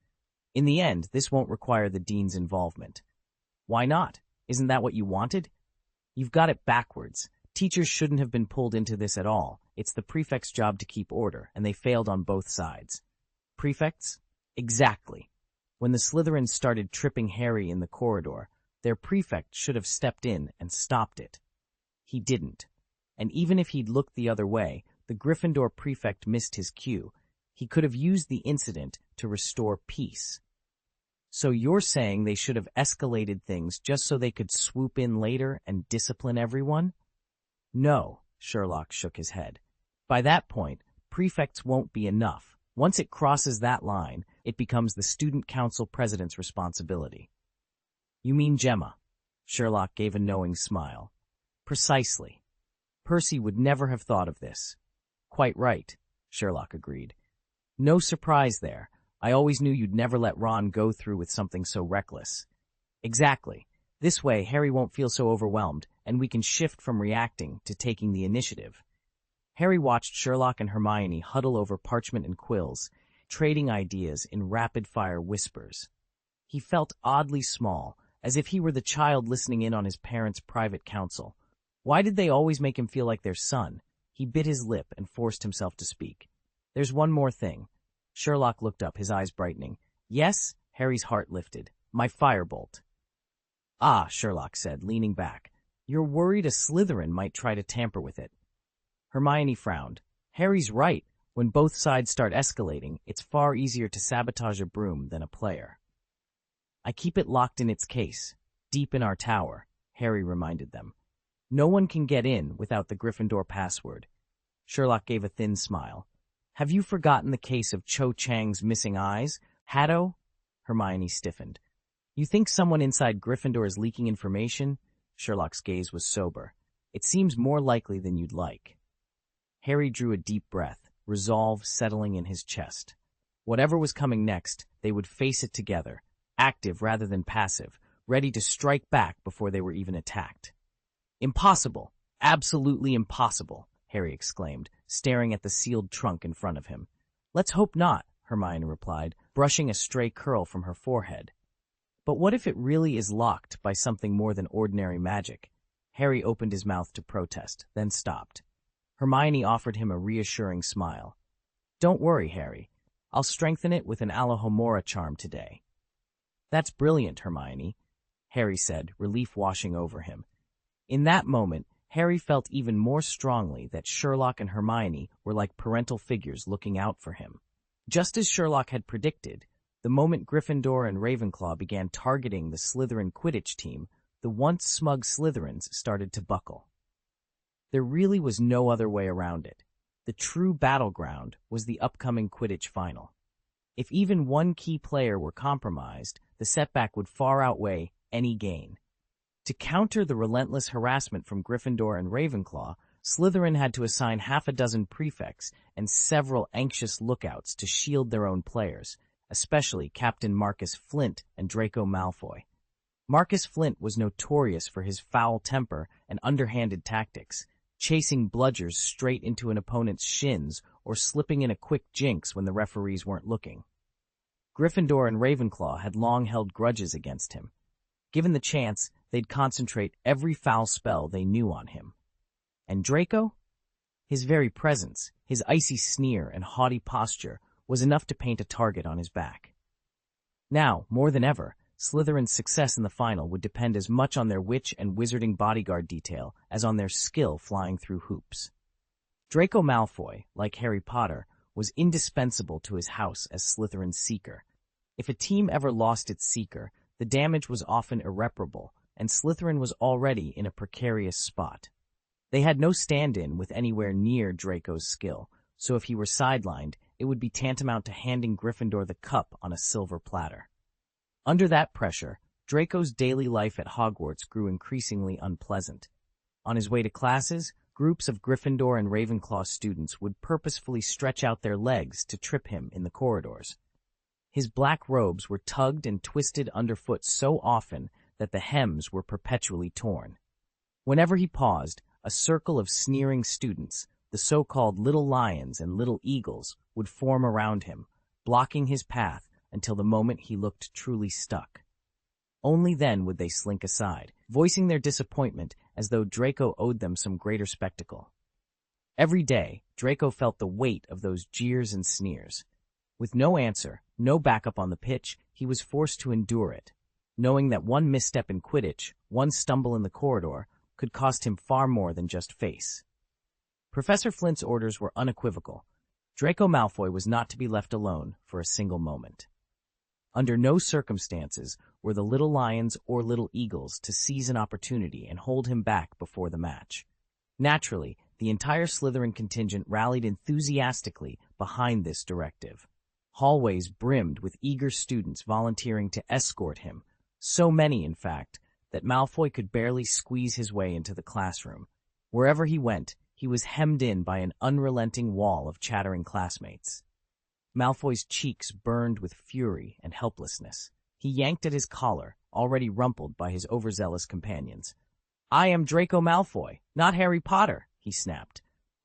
"In the end, this won't require the dean's involvement." "Why not? Isn't that what you wanted?" "You've got it backwards. Teachers shouldn't have been pulled into this at all. It's the prefect's job to keep order, and they failed on both sides." "Prefects?" "Exactly. When the Slytherins started tripping Harry in the corridor, their prefect should have stepped in and stopped it. He didn't. And even if he'd looked the other way, the Gryffindor prefect missed his cue. He could have used the incident to restore peace." "So you're saying they should have escalated things just so they could swoop in later and discipline everyone?" "No," Sherlock shook his head. "By that point, prefects won't be enough. Once it crosses that line, it becomes the student council president's responsibility." "You mean Gemma?" Sherlock gave a knowing smile. "Precisely. Percy would never have thought of this." "Quite right," Sherlock agreed. "No surprise there. I always knew you'd never let Ron go through with something so reckless." "Exactly. This way, Harry won't feel so overwhelmed, and we can shift from reacting to taking the initiative." Harry watched Sherlock and Hermione huddle over parchment and quills, trading ideas in rapid-fire whispers. He felt oddly small, as if he were the child listening in on his parents' private counsel. Why did they always make him feel like their son? He bit his lip and forced himself to speak. "There's one more thing." Sherlock looked up, his eyes brightening. "Yes?" Harry's heart lifted. "My firebolt." "Ah," Sherlock said, leaning back. "You're worried a Slytherin might try to tamper with it." Hermione frowned. "Harry's right. When both sides start escalating, it's far easier to sabotage a broom than a player." "I keep it locked in its case, deep in our tower," Harry reminded them. "No one can get in without the Gryffindor password." Sherlock gave a thin smile. "Have you forgotten the case of Cho Chang's missing eyes? Hatto?" Hermione stiffened. "You think someone inside Gryffindor is leaking information?" Sherlock's gaze was sober. "It seems more likely than you'd like." Harry drew a deep breath, resolve settling in his chest. Whatever was coming next, they would face it together, active rather than passive, ready to strike back before they were even attacked. "Impossible! Absolutely impossible!" Harry exclaimed, staring at the sealed trunk in front of him. "Let's hope not," Hermione replied, brushing a stray curl from her forehead. "But what if it really is locked by something more than ordinary magic?" Harry opened his mouth to protest, then stopped. Hermione offered him a reassuring smile. "Don't worry, Harry. I'll strengthen it with an Alohomora charm today." "That's brilliant, Hermione," Harry said, relief washing over him. In that moment, Harry felt even more strongly that Sherlock and Hermione were like parental figures looking out for him. Just as Sherlock had predicted, the moment Gryffindor and Ravenclaw began targeting the Slytherin Quidditch team, the once smug Slytherins started to buckle. There really was no other way around it. The true battleground was the upcoming Quidditch final. If even one key player were compromised, the setback would far outweigh any gain. To counter the relentless harassment from Gryffindor and Ravenclaw, Slytherin had to assign half a dozen prefects and several anxious lookouts to shield their own players, especially Captain Marcus Flint and Draco Malfoy. Marcus Flint was notorious for his foul temper and underhanded tactics, chasing bludgers straight into an opponent's shins or slipping in a quick jinx when the referees weren't looking. Gryffindor and Ravenclaw had long held grudges against him. Given the chance, they'd concentrate every foul spell they knew on him. And Draco? His very presence, his icy sneer and haughty posture, was enough to paint a target on his back. Now, more than ever, Slytherin's success in the final would depend as much on their witch and wizarding bodyguard detail as on their skill flying through hoops. Draco Malfoy, like Harry Potter, was indispensable to his house as Slytherin's Seeker. If a team ever lost its Seeker, the damage was often irreparable, and Slytherin was already in a precarious spot. They had no stand-in with anywhere near Draco's skill, so if he were sidelined, it would be tantamount to handing Gryffindor the cup on a silver platter. Under that pressure, Draco's daily life at Hogwarts grew increasingly unpleasant. On his way to classes, groups of Gryffindor and Ravenclaw students would purposefully stretch out their legs to trip him in the corridors. His black robes were tugged and twisted underfoot so often that the hems were perpetually torn. Whenever he paused, a circle of sneering students, the so-called Little Lions and Little Eagles, would form around him, blocking his path until the moment he looked truly stuck. Only then would they slink aside, voicing their disappointment as though Draco owed them some greater spectacle. Every day, Draco felt the weight of those jeers and sneers. With no answer, no backup on the pitch, he was forced to endure it, knowing that one misstep in Quidditch, one stumble in the corridor, could cost him far more than just face. Professor Flint's orders were unequivocal. Draco Malfoy was not to be left alone for a single moment. Under no circumstances were the Little Lions or Little Eagles to seize an opportunity and hold him back before the match. Naturally, the entire Slytherin contingent rallied enthusiastically behind this directive. Hallways brimmed with eager students volunteering to escort him, so many, in fact, that Malfoy could barely squeeze his way into the classroom. Wherever he went, he was hemmed in by an unrelenting wall of chattering classmates. Malfoy's cheeks burned with fury and helplessness. He yanked at his collar, already rumpled by his overzealous companions. "I am Draco Malfoy, not Harry Potter," he snapped.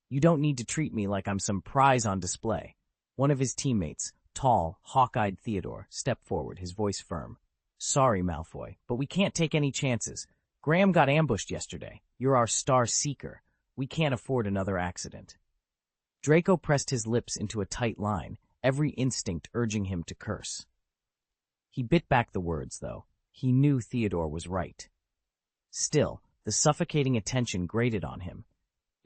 "You don't need to treat me like I'm some prize on display." One of his teammates, tall, hawk-eyed Theodore, stepped forward, his voice firm. "Sorry, Malfoy, but we can't take any chances. Graham got ambushed yesterday. You're our star seeker. We can't afford another accident." Draco pressed his lips into a tight line, every instinct urging him to curse. He bit back the words, though. He knew Theodore was right. Still, the suffocating attention grated on him.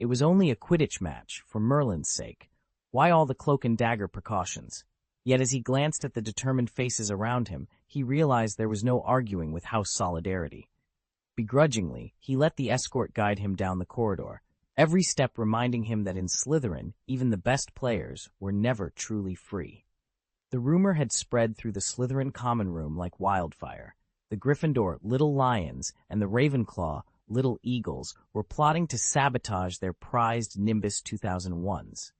It was only a Quidditch match, for Merlin's sake. Why all the cloak and dagger precautions? Yet as he glanced at the determined faces around him, he realized there was no arguing with house solidarity. Begrudgingly, he let the escort guide him down the corridor, every step reminding him that in Slytherin, even the best players were never truly free. The rumor had spread through the Slytherin common room like wildfire. The Gryffindor Little Lions and the Ravenclaw Little Eagles were plotting to sabotage their prized Nimbus 2001s.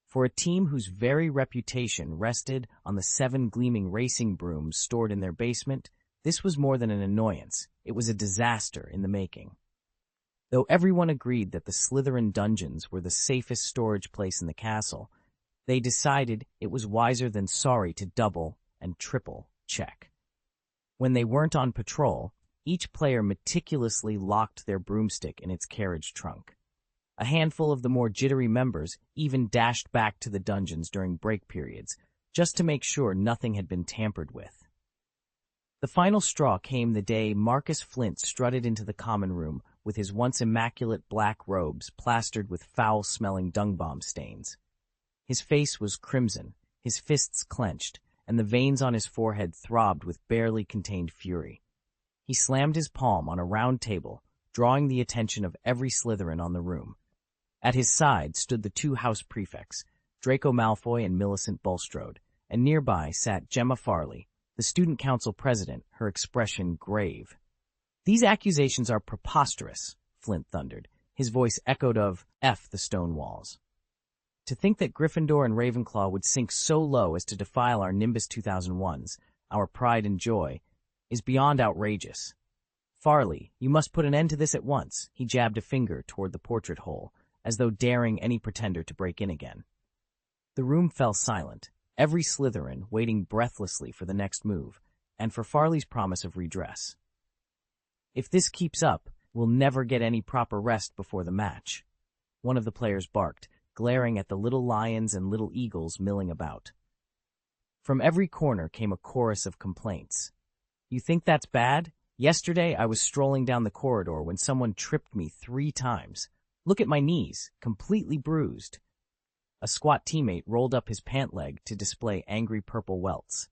For a team whose very reputation rested on the 7 gleaming racing brooms stored in their basement, this was more than an annoyance. It was a disaster in the making. Though everyone agreed that the Slytherin dungeons were the safest storage place in the castle, they decided it was wiser than sorry to double and triple check. When they weren't on patrol, each player meticulously locked their broomstick in its carriage trunk. A handful of the more jittery members even dashed back to the dungeons during break periods, just to make sure nothing had been tampered with. The final straw came the day Marcus Flint strutted into the common room with his once immaculate black robes plastered with foul-smelling dung bomb stains. His face was crimson, his fists clenched, and the veins on his forehead throbbed with barely contained fury. He slammed his palm on a round table, drawing the attention of every Slytherin on the room. At his side stood the two house prefects, Draco Malfoy and Millicent Bulstrode, and nearby sat Gemma Farley, the student council president, her expression grave. "These accusations are preposterous," Flint thundered. His voice echoed of F the stone walls. "To think that Gryffindor and Ravenclaw would sink so low as to defile our Nimbus 2001s, our pride and joy, is beyond outrageous. Farley, you must put an end to this at once." He jabbed a finger toward the portrait hole, as though daring any pretender to break in again. The room fell silent, every Slytherin waiting breathlessly for the next move, and for Farley's promise of redress. "If this keeps up, we'll never get any proper rest before the match," one of the players barked, glaring at the little lions and little eagles milling about. From every corner came a chorus of complaints. "You think that's bad? Yesterday I was strolling down the corridor when someone tripped me 3 times. Look at my knees, completely bruised." A squat teammate rolled up his pant leg to display angry purple welts.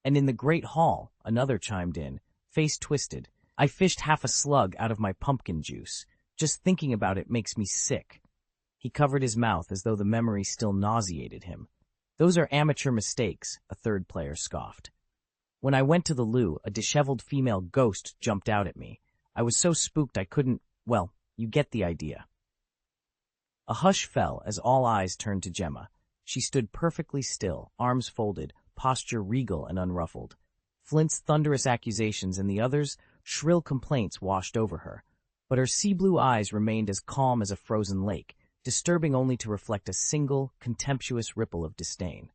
"And in the great hall," another chimed in, face twisted, "I fished half a slug out of my pumpkin juice. Just thinking about it makes me sick." He covered his mouth as though the memory still nauseated him. "Those are amateur mistakes," a third player scoffed. "When I went to the loo, a disheveled female ghost jumped out at me. I was so spooked I couldn't, well, you get the idea." A hush fell as all eyes turned to Gemma. She stood perfectly still, arms folded, posture regal and unruffled. Flint's thunderous accusations and the others' shrill complaints washed over her, but her sea-blue eyes remained as calm as a frozen lake, disturbing only to reflect a single, contemptuous ripple of disdain.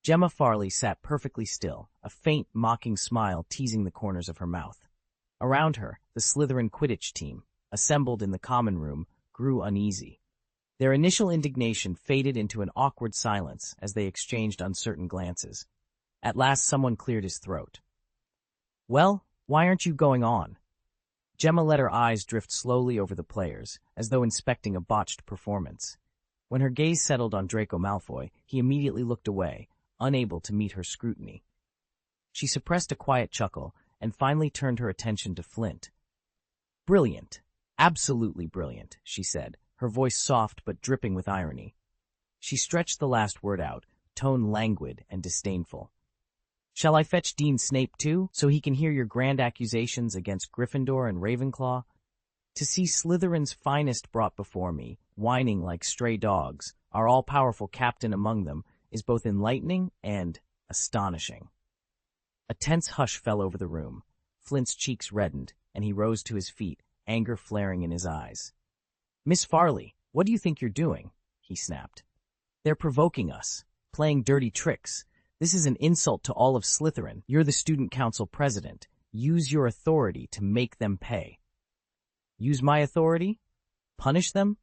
Gemma Farley sat perfectly still, a faint, mocking smile teasing the corners of her mouth. Around her, the Slytherin Quidditch team, assembled in the common room, grew uneasy. Their initial indignation faded into an awkward silence as they exchanged uncertain glances. At last someone cleared his throat. "Well, why aren't you going on?" Gemma let her eyes drift slowly over the players, as though inspecting a botched performance. When her gaze settled on Draco Malfoy, he immediately looked away, unable to meet her scrutiny. She suppressed a quiet chuckle and finally turned her attention to Flint. "Brilliant. Absolutely brilliant," she said, her voice soft but dripping with irony. She stretched the last word out, tone languid and disdainful. "Shall I fetch Dean Snape too, so he can hear your grand accusations against Gryffindor and Ravenclaw? To see Slytherin's finest brought before me, whining like stray dogs, our all-powerful captain among them, is both enlightening and astonishing." A tense hush fell over the room. Flint's cheeks reddened, and he rose to his feet, anger flaring in his eyes. "Miss Farley, what do you think you're doing?" he snapped. "They're provoking us, playing dirty tricks. This is an insult to all of Slytherin. You're the student council president. Use your authority to make them pay." "Use my authority? Punish them?"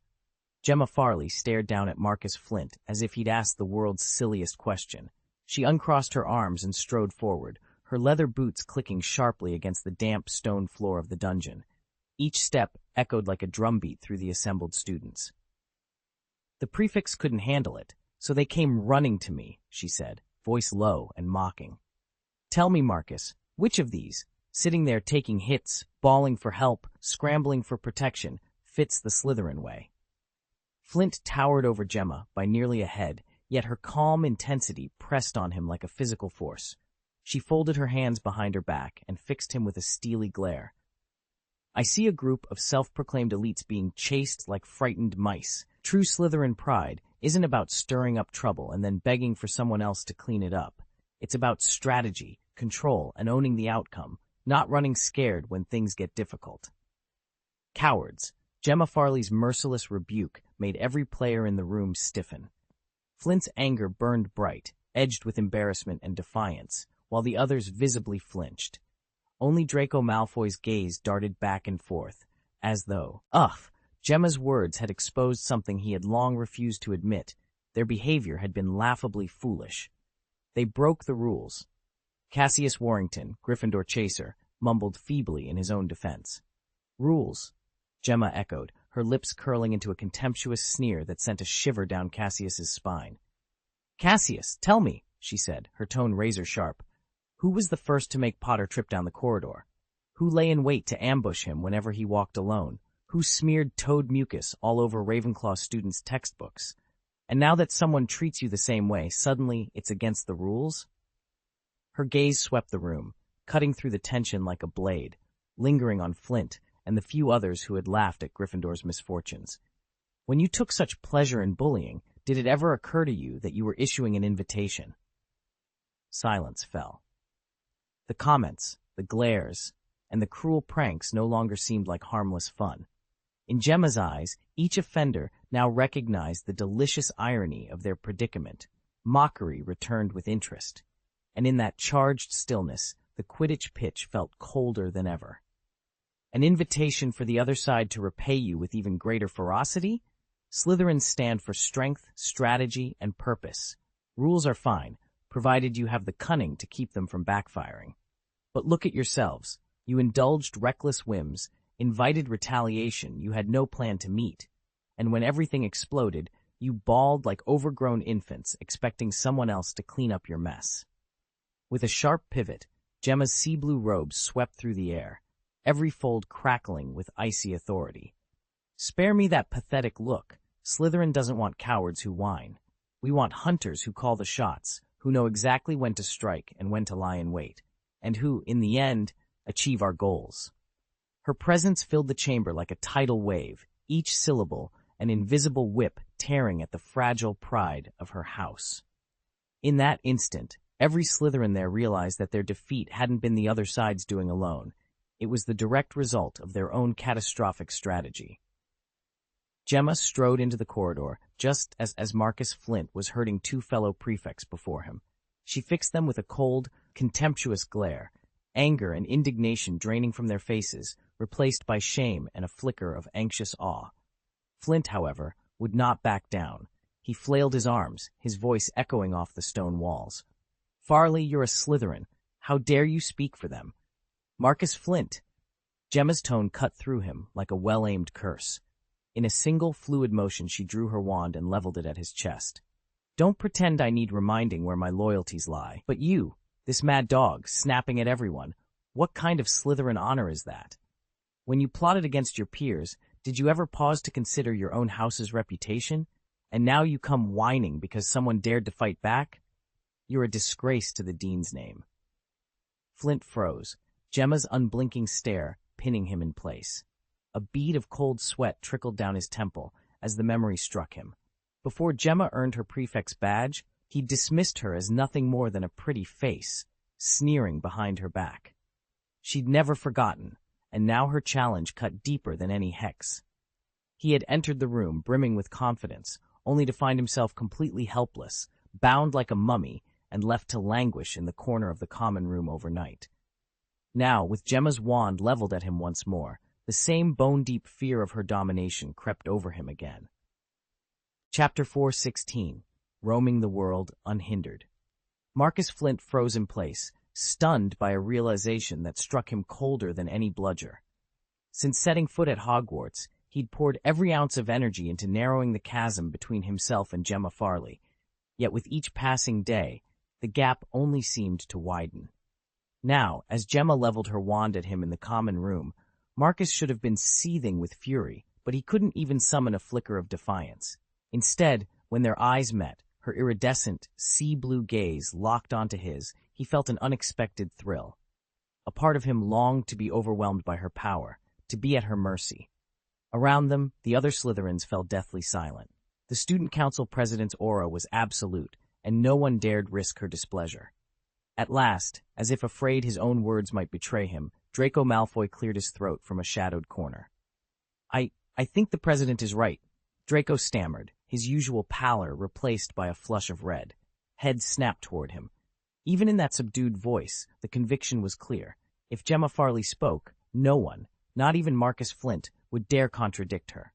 Gemma Farley stared down at Marcus Flint as if he'd asked the world's silliest question. She uncrossed her arms and strode forward, her leather boots clicking sharply against the damp stone floor of the dungeon. Each step echoed like a drumbeat through the assembled students. "The prefects couldn't handle it, so they came running to me," she said, voice low and mocking. "Tell me, Marcus, which of these, sitting there taking hits, bawling for help, scrambling for protection, fits the Slytherin way?" Flint towered over Gemma by nearly a head, yet her calm intensity pressed on him like a physical force. She folded her hands behind her back and fixed him with a steely glare. "I see a group of self-proclaimed elites being chased like frightened mice. True Slytherin pride isn't about stirring up trouble and then begging for someone else to clean it up. It's about strategy, control, and owning the outcome, not running scared when things get difficult." "Cowards." Gemma Farley's merciless rebuke made every player in the room stiffen. Flint's anger burned bright, edged with embarrassment and defiance, while the others visibly flinched. Only Draco Malfoy's gaze darted back and forth, as though, Gemma's words had exposed something he had long refused to admit. Their behavior had been laughably foolish. They broke the rules. Cassius Warrington, Gryffindor chaser, mumbled feebly in his own defense. "Rules," Gemma echoed, her lips curling into a contemptuous sneer that sent a shiver down Cassius's spine. "Cassius, tell me," she said, her tone razor-sharp. "Who was the first to make Potter trip down the corridor? Who lay in wait to ambush him whenever he walked alone? Who smeared toad mucus all over Ravenclaw students' textbooks? And now that someone treats you the same way, suddenly it's against the rules? Her gaze swept the room, cutting through the tension like a blade, lingering on Flint and the few others who had laughed at Gryffindor's misfortunes. When you took such pleasure in bullying, did it ever occur to you that you were issuing an invitation? Silence fell. The comments, the glares, and the cruel pranks no longer seemed like harmless fun. In Gemma's eyes, each offender now recognized the delicious irony of their predicament. Mockery returned with interest. And in that charged stillness, the Quidditch pitch felt colder than ever. An invitation for the other side to repay you with even greater ferocity? Slytherins stand for strength, strategy, and purpose. Rules are fine, provided you have the cunning to keep them from backfiring. But look at yourselves. You indulged reckless whims, invited retaliation you had no plan to meet, and when everything exploded, you bawled like overgrown infants expecting someone else to clean up your mess. With a sharp pivot, Gemma's sea-blue robes swept through the air, every fold crackling with icy authority. Spare me that pathetic look. Slytherin doesn't want cowards who whine. We want hunters who call the shots, who know exactly when to strike and when to lie in wait, and who, in the end, achieve our goals. Her presence filled the chamber like a tidal wave, each syllable an invisible whip tearing at the fragile pride of her house. In that instant, every Slytherin there realized that their defeat hadn't been the other side's doing alone. It was the direct result of their own catastrophic strategy. Gemma strode into the corridor, just as Marcus Flint was herding two fellow prefects before him. She fixed them with a cold, contemptuous glare, anger and indignation draining from their faces, replaced by shame and a flicker of anxious awe. Flint, however, would not back down. He flailed his arms, his voice echoing off the stone walls. "Farley, you're a Slytherin. How dare you speak for them?" "Marcus Flint!" Gemma's tone cut through him like a well-aimed curse. In a single fluid motion she drew her wand and leveled it at his chest. "Don't pretend I need reminding where my loyalties lie. But you, this mad dog, snapping at everyone, what kind of Slytherin honor is that? When you plotted against your peers, did you ever pause to consider your own house's reputation? And now you come whining because someone dared to fight back? You're a disgrace to the dean's name." Flint froze, Gemma's unblinking stare pinning him in place. A bead of cold sweat trickled down his temple as the memory struck him. Before Gemma earned her prefect's badge, he dismissed her as nothing more than a pretty face, sneering behind her back. She'd never forgotten, and now her challenge cut deeper than any hex. He had entered the room brimming with confidence, only to find himself completely helpless, bound like a mummy, and left to languish in the corner of the common room overnight. Now, with Gemma's wand leveled at him once more, the same bone-deep fear of her domination crept over him again. Chapter 4:16. Roaming the World Unhindered. Marcus Flint froze in place, stunned by a realization that struck him colder than any bludger. Since setting foot at Hogwarts, he'd poured every ounce of energy into narrowing the chasm between himself and Gemma Farley, yet with each passing day, the gap only seemed to widen. Now, as Gemma leveled her wand at him in the common room, Marcus should have been seething with fury, but he couldn't even summon a flicker of defiance. Instead, when their eyes met, her iridescent, sea-blue gaze locked onto his, he felt an unexpected thrill. A part of him longed to be overwhelmed by her power, to be at her mercy. Around them, the other Slytherins fell deathly silent. The student council president's aura was absolute, and no one dared risk her displeasure. At last, as if afraid his own words might betray him, Draco Malfoy cleared his throat from a shadowed corner. I think the president is right," Draco stammered, his usual pallor replaced by a flush of red. Head snapped toward him. Even in that subdued voice, the conviction was clear. If Gemma Farley spoke, no one, not even Marcus Flint, would dare contradict her.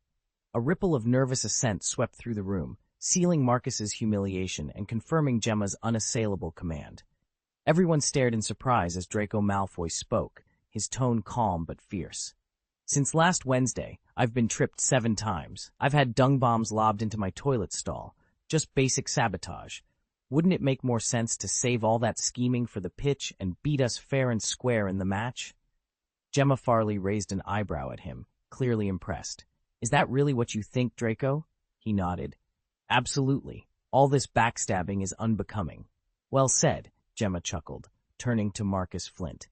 A ripple of nervous assent swept through the room, sealing Marcus's humiliation and confirming Gemma's unassailable command. Everyone stared in surprise as Draco Malfoy spoke, his tone calm but fierce. "Since last Wednesday, I've been tripped 7 times. I've had dung bombs lobbed into my toilet stall. Just basic sabotage. Wouldn't it make more sense to save all that scheming for the pitch and beat us fair and square in the match?" Gemma Farley raised an eyebrow at him, clearly impressed. "Is that really what you think, Draco?" He nodded. "Absolutely. All this backstabbing is unbecoming." "Well said," Gemma chuckled, turning to Marcus Flint.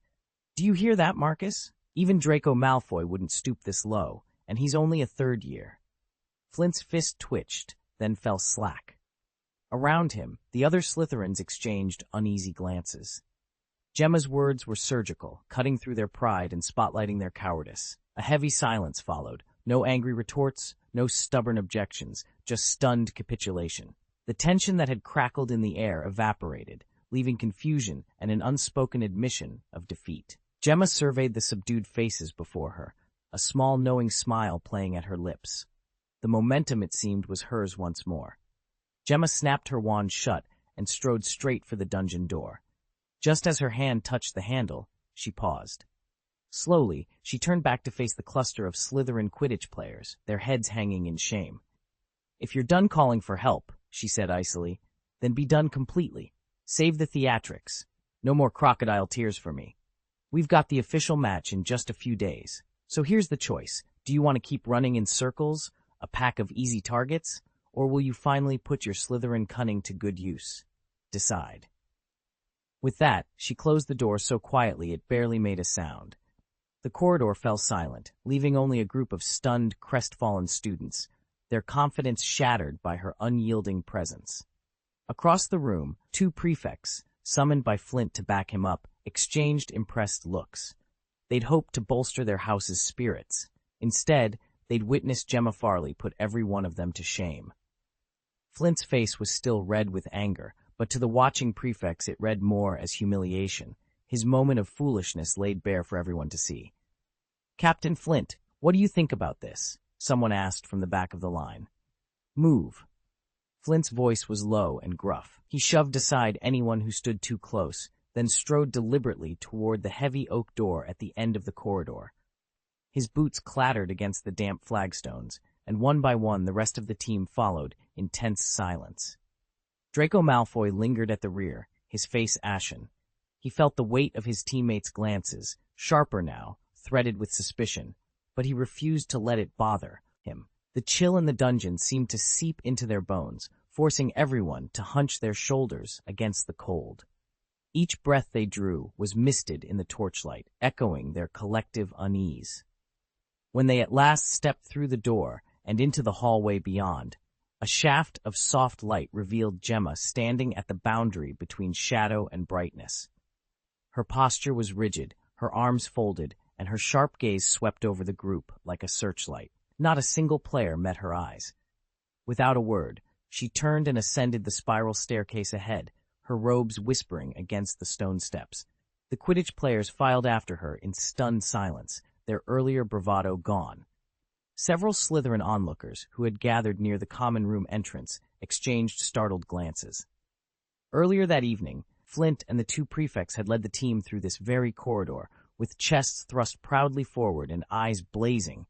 "Do you hear that, Marcus? Even Draco Malfoy wouldn't stoop this low, and he's only a third year." Flint's fist twitched, then fell slack. Around him, the other Slytherins exchanged uneasy glances. Gemma's words were surgical, cutting through their pride and spotlighting their cowardice. A heavy silence followed. No angry retorts, no stubborn objections, just stunned capitulation. The tension that had crackled in the air evaporated, leaving confusion and an unspoken admission of defeat. Gemma surveyed the subdued faces before her, a small knowing smile playing at her lips. The momentum, it seemed, was hers once more. Gemma snapped her wand shut and strode straight for the dungeon door. Just as her hand touched the handle, she paused. Slowly, she turned back to face the cluster of Slytherin Quidditch players, their heads hanging in shame. "If you're done calling for help," she said icily, "then be done completely. Save the theatrics. No more crocodile tears for me. We've got the official match in just a few days. So here's the choice. Do you want to keep running in circles, a pack of easy targets, or will you finally put your Slytherin cunning to good use? Decide." With that, she closed the door so quietly it barely made a sound. The corridor fell silent, leaving only a group of stunned, crestfallen students, their confidence shattered by her unyielding presence. Across the room, two prefects, summoned by Flint to back him up, exchanged impressed looks. They'd hoped to bolster their house's spirits. Instead, they'd witnessed Gemma Farley put every one of them to shame. Flint's face was still red with anger, but to the watching prefects it read more as humiliation. His moment of foolishness laid bare for everyone to see. "Captain Flint, what do you think about this?" someone asked from the back of the line. "Move." Flint's voice was low and gruff. He shoved aside anyone who stood too close, then strode deliberately toward the heavy oak door at the end of the corridor. His boots clattered against the damp flagstones, and one by one the rest of the team followed in tense silence. Draco Malfoy lingered at the rear, his face ashen. He felt the weight of his teammates' glances, sharper now, threaded with suspicion, but he refused to let it bother him. The chill in the dungeon seemed to seep into their bones, forcing everyone to hunch their shoulders against the cold. Each breath they drew was misted in the torchlight, echoing their collective unease. When they at last stepped through the door and into the hallway beyond, a shaft of soft light revealed Gemma standing at the boundary between shadow and brightness. Her posture was rigid, her arms folded, and her sharp gaze swept over the group like a searchlight. Not a single player met her eyes. Without a word, she turned and ascended the spiral staircase ahead, her robes whispering against the stone steps. The Quidditch players filed after her in stunned silence, their earlier bravado gone. Several Slytherin onlookers, who had gathered near the common room entrance, exchanged startled glances. Earlier that evening, Flint and the two prefects had led the team through this very corridor, with chests thrust proudly forward and eyes blazing,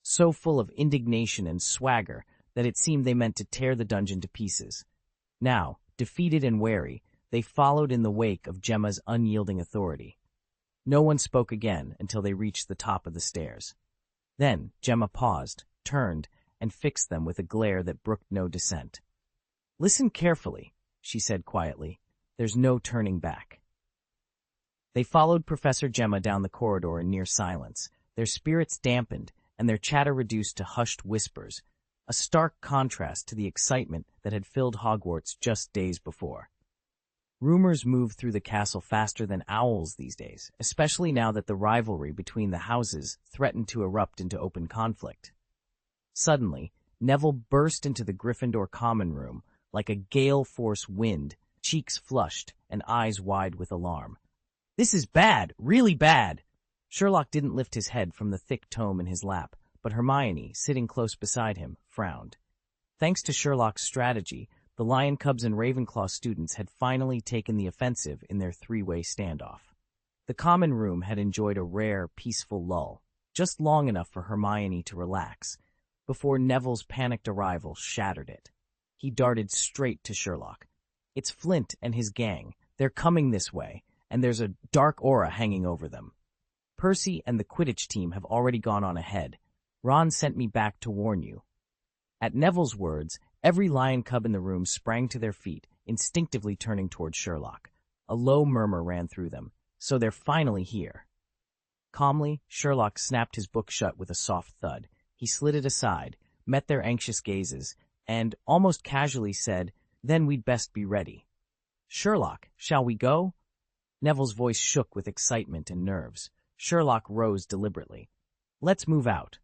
so full of indignation and swagger that it seemed they meant to tear the dungeon to pieces. Now, defeated and wary, they followed in the wake of Gemma's unyielding authority. No one spoke again until they reached the top of the stairs. Then Gemma paused, turned, and fixed them with a glare that brooked no dissent. "Listen carefully," she said quietly. "There's no turning back." They followed Professor Gemma down the corridor in near silence, their spirits dampened and their chatter reduced to hushed whispers, a stark contrast to the excitement that had filled Hogwarts just days before. Rumors moved through the castle faster than owls these days, especially now that the rivalry between the houses threatened to erupt into open conflict. Suddenly, Neville burst into the Gryffindor common room like a gale-force wind, cheeks flushed and eyes wide with alarm. "This is bad, really bad!" Sherlock didn't lift his head from the thick tome in his lap, but Hermione, sitting close beside him, frowned. Thanks to Sherlock's strategy, the Lion Cubs and Ravenclaw students had finally taken the offensive in their three-way standoff. The common room had enjoyed a rare, peaceful lull, just long enough for Hermione to relax, before Neville's panicked arrival shattered it. He darted straight to Sherlock. "It's Flint and his gang. They're coming this way, and there's a dark aura hanging over them. Percy and the Quidditch team have already gone on ahead. Ron sent me back to warn you." At Neville's words, every lion cub in the room sprang to their feet, instinctively turning toward Sherlock. A low murmur ran through them. "So they're finally here." Calmly, Sherlock snapped his book shut with a soft thud. He slid it aside, met their anxious gazes, and, almost casually, said, "Then we'd best be ready." "Sherlock, shall we go?" Neville's voice shook with excitement and nerves. Sherlock rose deliberately. "Let's move out."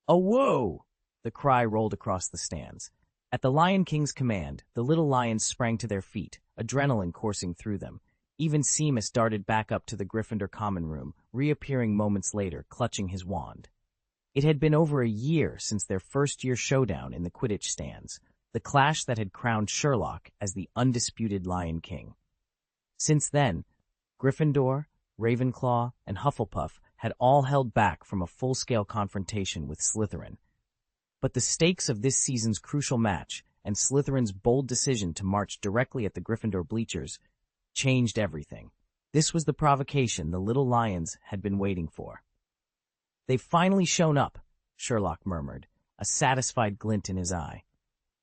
"Oh, whoa!" The cry rolled across the stands. At the Lion King's command, the little lions sprang to their feet, adrenaline coursing through them. Even Seamus darted back up to the Gryffindor common room, reappearing moments later, clutching his wand. It had been over a year since their first-year showdown in the Quidditch stands, the clash that had crowned Sherlock as the undisputed Lion King. Since then, Gryffindor, Ravenclaw, and Hufflepuff had all held back from a full-scale confrontation with Slytherin. But the stakes of this season's crucial match and Slytherin's bold decision to march directly at the Gryffindor bleachers changed everything. This was the provocation the little lions had been waiting for. "They've finally shown up," Sherlock murmured, a satisfied glint in his eye.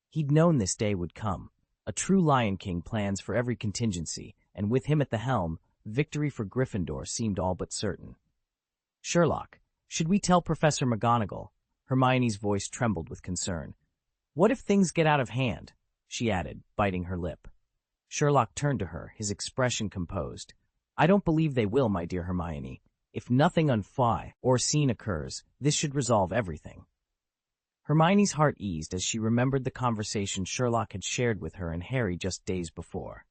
He'd known this day would come. A true Lion King plans for every contingency, and with him at the helm, victory for Gryffindor seemed all but certain. "Sherlock, should we tell Professor McGonagall?" Hermione's voice trembled with concern. "What if things get out of hand?" she added, biting her lip. Sherlock turned to her, his expression composed. "I don't believe they will, my dear Hermione. If nothing unforeseen occurs, this should resolve everything." Hermione's heart eased as she remembered the conversation Sherlock had shared with her and Harry just days before.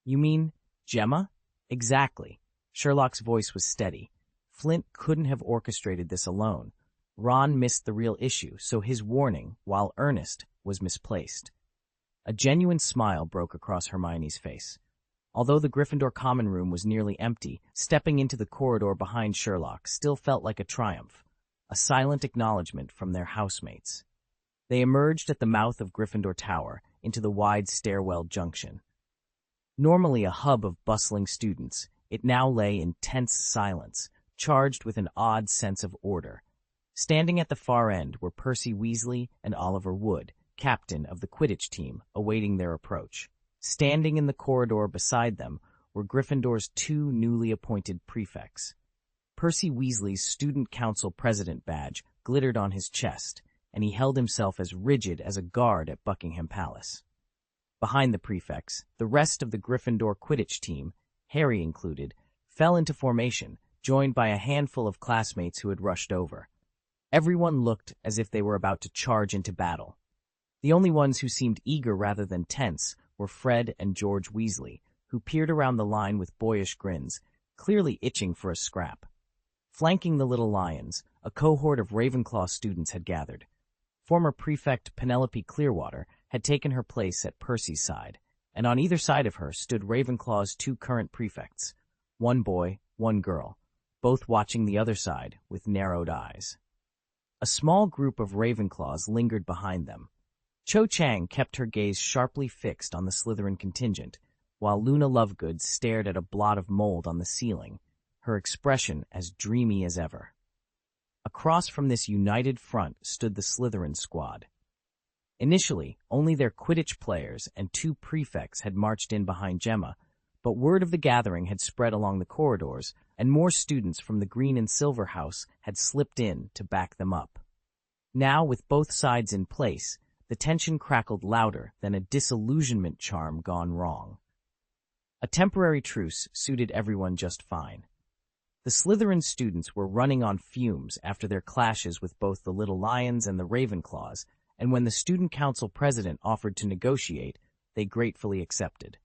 "You mean Gemma?" "Exactly." Sherlock's voice was steady. Flint couldn't have orchestrated this alone. Ron missed the real issue, so his warning, while earnest, was misplaced. A genuine smile broke across Hermione's face. Although the Gryffindor common room was nearly empty, stepping into the corridor behind Sherlock still felt like a triumph, a silent acknowledgement from their housemates. They emerged at the mouth of Gryffindor Tower into the wide stairwell junction. Normally a hub of bustling students, it now lay in tense silence, charged with an odd sense of order. Standing at the far end were Percy Weasley and Oliver Wood, captain of the Quidditch team, awaiting their approach. Standing in the corridor beside them were Gryffindor's two newly appointed prefects. Percy Weasley's student council president badge glittered on his chest, and he held himself as rigid as a guard at Buckingham Palace. Behind the prefects, the rest of the Gryffindor Quidditch team, Harry included, fell into formation, joined by a handful of classmates who had rushed over. Everyone looked as if they were about to charge into battle. The only ones who seemed eager rather than tense were Fred and George Weasley, who peered around the line with boyish grins, clearly itching for a scrap. Flanking the little lions, a cohort of Ravenclaw students had gathered. Former prefect Penelope Clearwater had taken her place at Percy's side, and on either side of her stood Ravenclaw's two current prefects, one boy, one girl, both watching the other side with narrowed eyes. A small group of Ravenclaws lingered behind them. Cho Chang kept her gaze sharply fixed on the Slytherin contingent, while Luna Lovegood stared at a blot of mold on the ceiling, her expression as dreamy as ever. Across from this united front stood the Slytherin squad. Initially, only their Quidditch players and two prefects had marched in behind Gemma, but word of the gathering had spread along the corridors, and more students from the Green and Silver House had slipped in to back them up. Now, with both sides in place, the tension crackled louder than a disillusionment charm gone wrong. A temporary truce suited everyone just fine. The Slytherin students were running on fumes after their clashes with both the Little Lions and the Ravenclaws, and when the student council president offered to negotiate, they gratefully accepted.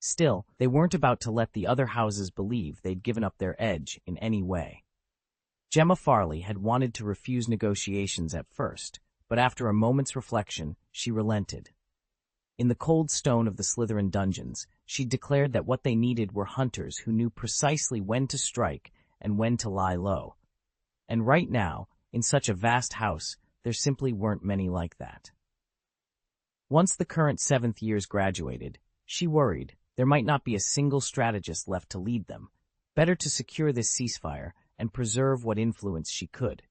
Still, they weren't about to let the other houses believe they'd given up their edge in any way. Gemma Farley had wanted to refuse negotiations at first, but after a moment's reflection, she relented. In the cold stone of the Slytherin dungeons, she declared that what they needed were hunters who knew precisely when to strike and when to lie low. And right now, in such a vast house, there simply weren't many like that. Once the current 7th years graduated, she worried there might not be a single strategist left to lead them. Better to secure this ceasefire and preserve what influence she could.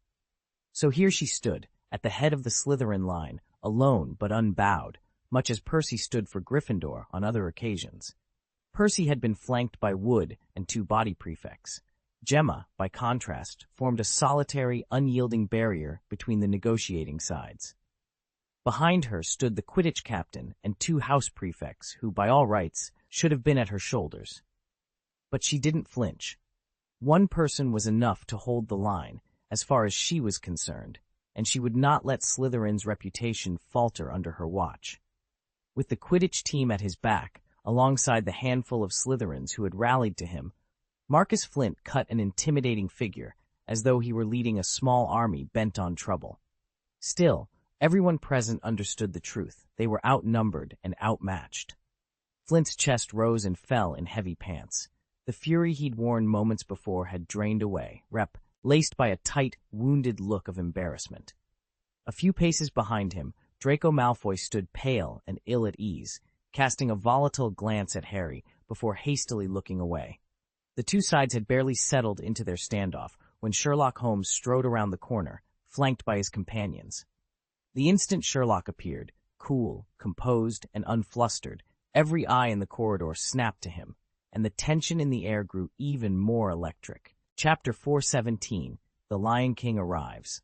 So here she stood, at the head of the Slytherin line, alone but unbowed, much as Percy stood for Gryffindor on other occasions. Percy had been flanked by Wood and 2 body prefects. Gemma, by contrast, formed a solitary, unyielding barrier between the negotiating sides. Behind her stood the Quidditch captain and 2 house prefects who, by all rights, should have been at her shoulders. But she didn't flinch. One person was enough to hold the line, as far as she was concerned, and she would not let Slytherin's reputation falter under her watch. With the Quidditch team at his back, alongside the handful of Slytherins who had rallied to him, Marcus Flint cut an intimidating figure, as though he were leading a small army bent on trouble. Still, everyone present understood the truth. They were outnumbered and outmatched. Flint's chest rose and fell in heavy pants. The fury he'd worn moments before had drained away, laced by a tight, wounded look of embarrassment. A few paces behind him, Draco Malfoy stood pale and ill at ease, casting a volatile glance at Harry before hastily looking away. The 2 sides had barely settled into their standoff when Sherlock Holmes strode around the corner, flanked by his companions. The instant Sherlock appeared, cool, composed, and unflustered, every eye in the corridor snapped to him, and the tension in the air grew even more electric. Chapter 417, The Lion King Arrives.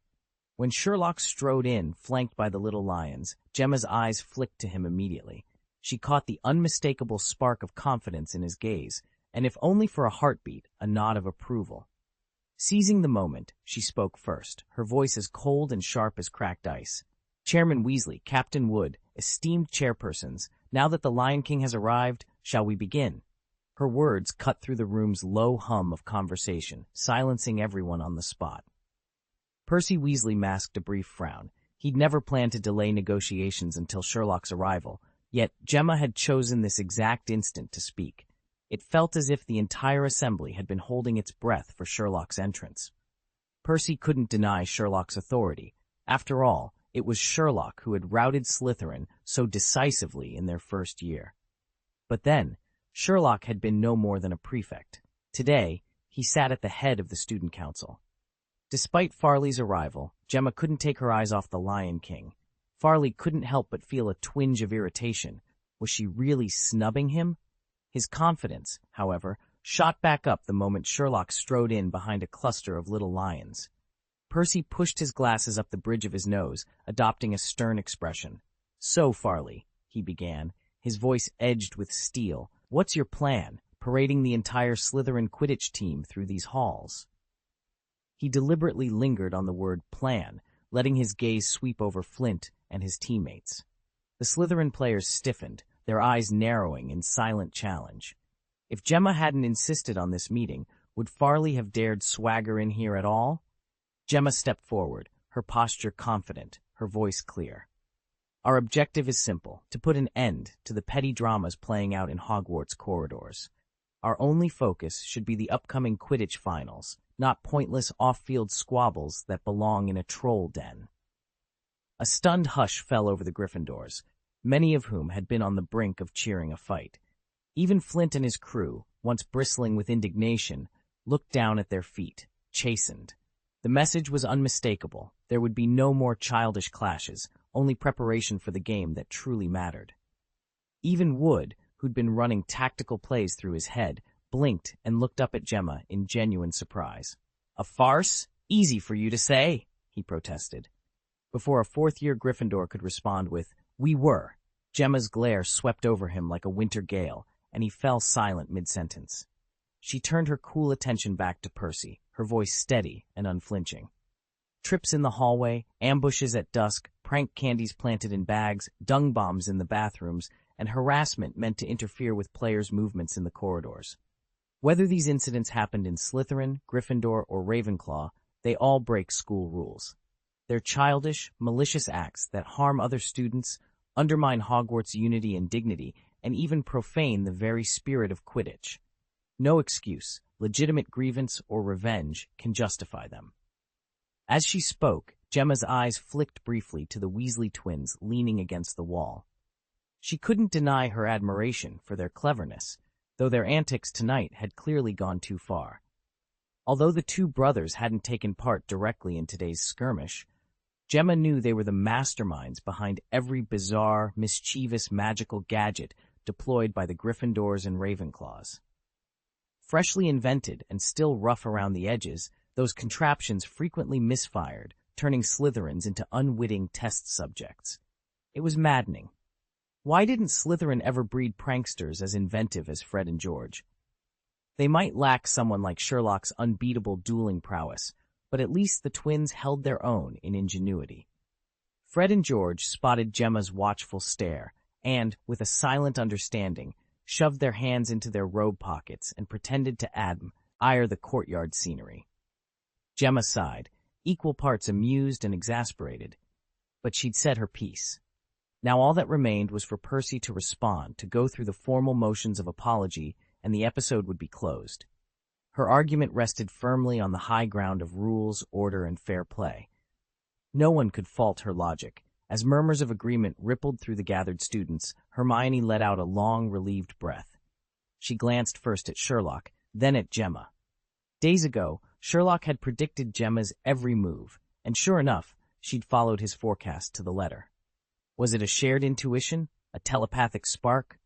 When Sherlock strode in, flanked by the little lions, Gemma's eyes flicked to him immediately. She caught the unmistakable spark of confidence in his gaze, and if only for a heartbeat, a nod of approval. Seizing the moment, she spoke first, her voice as cold and sharp as cracked ice. "Chairman Weasley, Captain Wood, esteemed chairpersons, now that the Lion King has arrived, shall we begin?" Her words cut through the room's low hum of conversation, silencing everyone on the spot. Percy Weasley masked a brief frown. He'd never planned to delay negotiations until Sherlock's arrival, yet Gemma had chosen this exact instant to speak. It felt as if the entire assembly had been holding its breath for Sherlock's entrance. Percy couldn't deny Sherlock's authority. After all, it was Sherlock who had routed Slytherin so decisively in their first year. But then, Sherlock had been no more than a prefect. Today, he sat at the head of the student council. Despite Farley's arrival, Gemma couldn't take her eyes off the Lion King. Farley couldn't help but feel a twinge of irritation. Was she really snubbing him? His confidence, however, shot back up the moment Sherlock strode in behind a cluster of little lions. Percy pushed his glasses up the bridge of his nose, adopting a stern expression. "So, Farley," he began, his voice edged with steel, "what's your plan, parading the entire Slytherin Quidditch team through these halls?" He deliberately lingered on the word plan, letting his gaze sweep over Flint and his teammates. The Slytherin players stiffened, their eyes narrowing in silent challenge. If Gemma hadn't insisted on this meeting, would Farley have dared swagger in here at all? Gemma stepped forward, her posture confident, her voice clear. "Our objective is simple, to put an end to the petty dramas playing out in Hogwarts corridors. Our only focus should be the upcoming Quidditch finals, not pointless off-field squabbles that belong in a troll den." A stunned hush fell over the Gryffindors, many of whom had been on the brink of cheering a fight. Even Flint and his crew, once bristling with indignation, looked down at their feet, chastened. The message was unmistakable. There would be no more childish clashes, only preparation for the game that truly mattered. Even Wood, who'd been running tactical plays through his head, blinked and looked up at Gemma in genuine surprise. "A farce? Easy for you to say," he protested. Before a fourth-year Gryffindor could respond with, "We were," Gemma's glare swept over him like a winter gale, and he fell silent mid-sentence. She turned her cool attention back to Percy, her voice steady and unflinching. Trips in the hallway, ambushes at dusk, prank candies planted in bags, dung bombs in the bathrooms, and harassment meant to interfere with players' movements in the corridors. Whether these incidents happened in Slytherin, Gryffindor, or Ravenclaw, they all break school rules. They're childish, malicious acts that harm other students, undermine Hogwarts' unity and dignity, and even profane the very spirit of Quidditch. No excuse, legitimate grievance, or revenge can justify them. As she spoke, Gemma's eyes flicked briefly to the Weasley twins leaning against the wall. She couldn't deny her admiration for their cleverness, though their antics tonight had clearly gone too far. Although the two brothers hadn't taken part directly in today's skirmish, Gemma knew they were the masterminds behind every bizarre, mischievous magical gadget deployed by the Gryffindors and Ravenclaws. Freshly invented and still rough around the edges, those contraptions frequently misfired, turning Slytherins into unwitting test subjects. It was maddening. Why didn't Slytherin ever breed pranksters as inventive as Fred and George? They might lack someone like Sherlock's unbeatable dueling prowess, but at least the twins held their own in ingenuity. Fred and George spotted Gemma's watchful stare and, with a silent understanding, shoved their hands into their robe pockets and pretended to admire the courtyard scenery. Gemma sighed, equal parts amused and exasperated, but she'd said her piece. Now all that remained was for Percy to respond, to go through the formal motions of apology, and the episode would be closed. Her argument rested firmly on the high ground of rules, order, and fair play. No one could fault her logic. As murmurs of agreement rippled through the gathered students, Hermione let out a long, relieved breath. She glanced first at Sherlock, then at Gemma. Days ago, Sherlock had predicted Gemma's every move, and sure enough, she'd followed his forecast to the letter. Was it a shared intuition? A telepathic spark?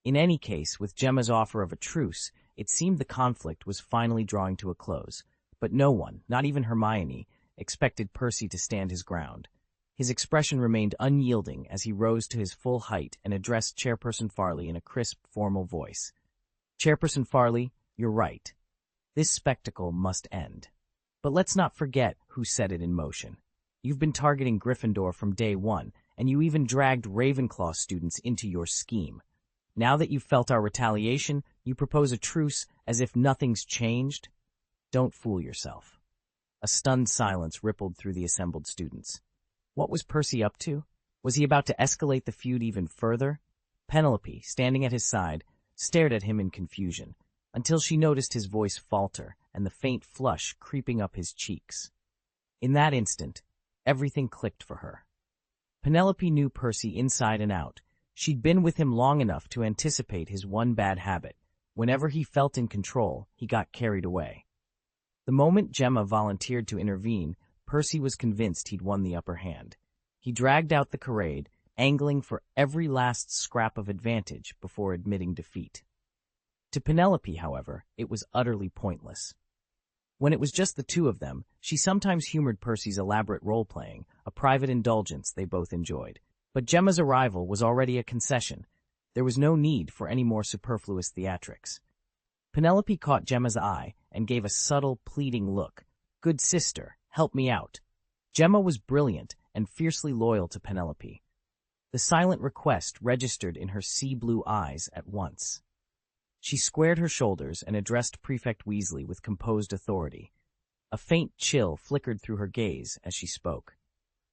In any case, with Gemma's offer of a truce, it seemed the conflict was finally drawing to a close. But no one, not even Hermione, expected Percy to stand his ground. His expression remained unyielding as he rose to his full height and addressed Chairperson Farley in a crisp, formal voice. Chairperson Farley, you're right. This spectacle must end. But let's not forget who set it in motion. You've been targeting Gryffindor from day one, and you even dragged Ravenclaw students into your scheme. Now that you've felt our retaliation, you propose a truce as if nothing's changed? Don't fool yourself. A stunned silence rippled through the assembled students. What was Percy up to? Was he about to escalate the feud even further? Penelope, standing at his side, stared at him in confusion, until she noticed his voice falter and the faint flush creeping up his cheeks. In that instant, everything clicked for her. Penelope knew Percy inside and out. She'd been with him long enough to anticipate his one bad habit. Whenever he felt in control, he got carried away. The moment Gemma volunteered to intervene, Percy was convinced he'd won the upper hand. He dragged out the charade, angling for every last scrap of advantage before admitting defeat. To Penelope, however, it was utterly pointless. When it was just the two of them, she sometimes humored Percy's elaborate role-playing, a private indulgence they both enjoyed. But Gemma's arrival was already a concession. There was no need for any more superfluous theatrics. Penelope caught Gemma's eye and gave a subtle, pleading look. Good sister, help me out. Gemma was brilliant and fiercely loyal to Penelope. The silent request registered in her sea-blue eyes at once. She squared her shoulders and addressed Prefect Weasley with composed authority. A faint chill flickered through her gaze as she spoke.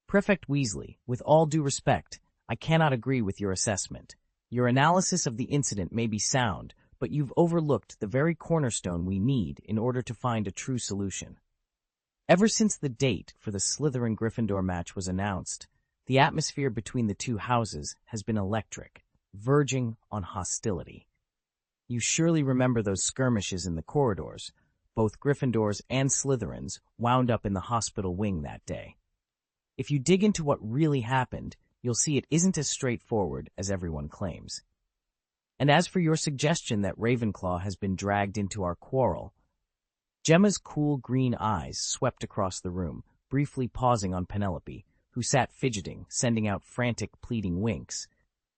Prefect Weasley, with all due respect, I cannot agree with your assessment. Your analysis of the incident may be sound, but you've overlooked the very cornerstone we need in order to find a true solution. Ever since the date for the Slytherin-Gryffindor match was announced, the atmosphere between the two houses has been electric, verging on hostility. You surely remember those skirmishes in the corridors. Both Gryffindors and Slytherins wound up in the hospital wing that day. If you dig into what really happened, you'll see it isn't as straightforward as everyone claims. And as for your suggestion that Ravenclaw has been dragged into our quarrel, Gemma's cool green eyes swept across the room, briefly pausing on Penelope, who sat fidgeting, sending out frantic, pleading winks,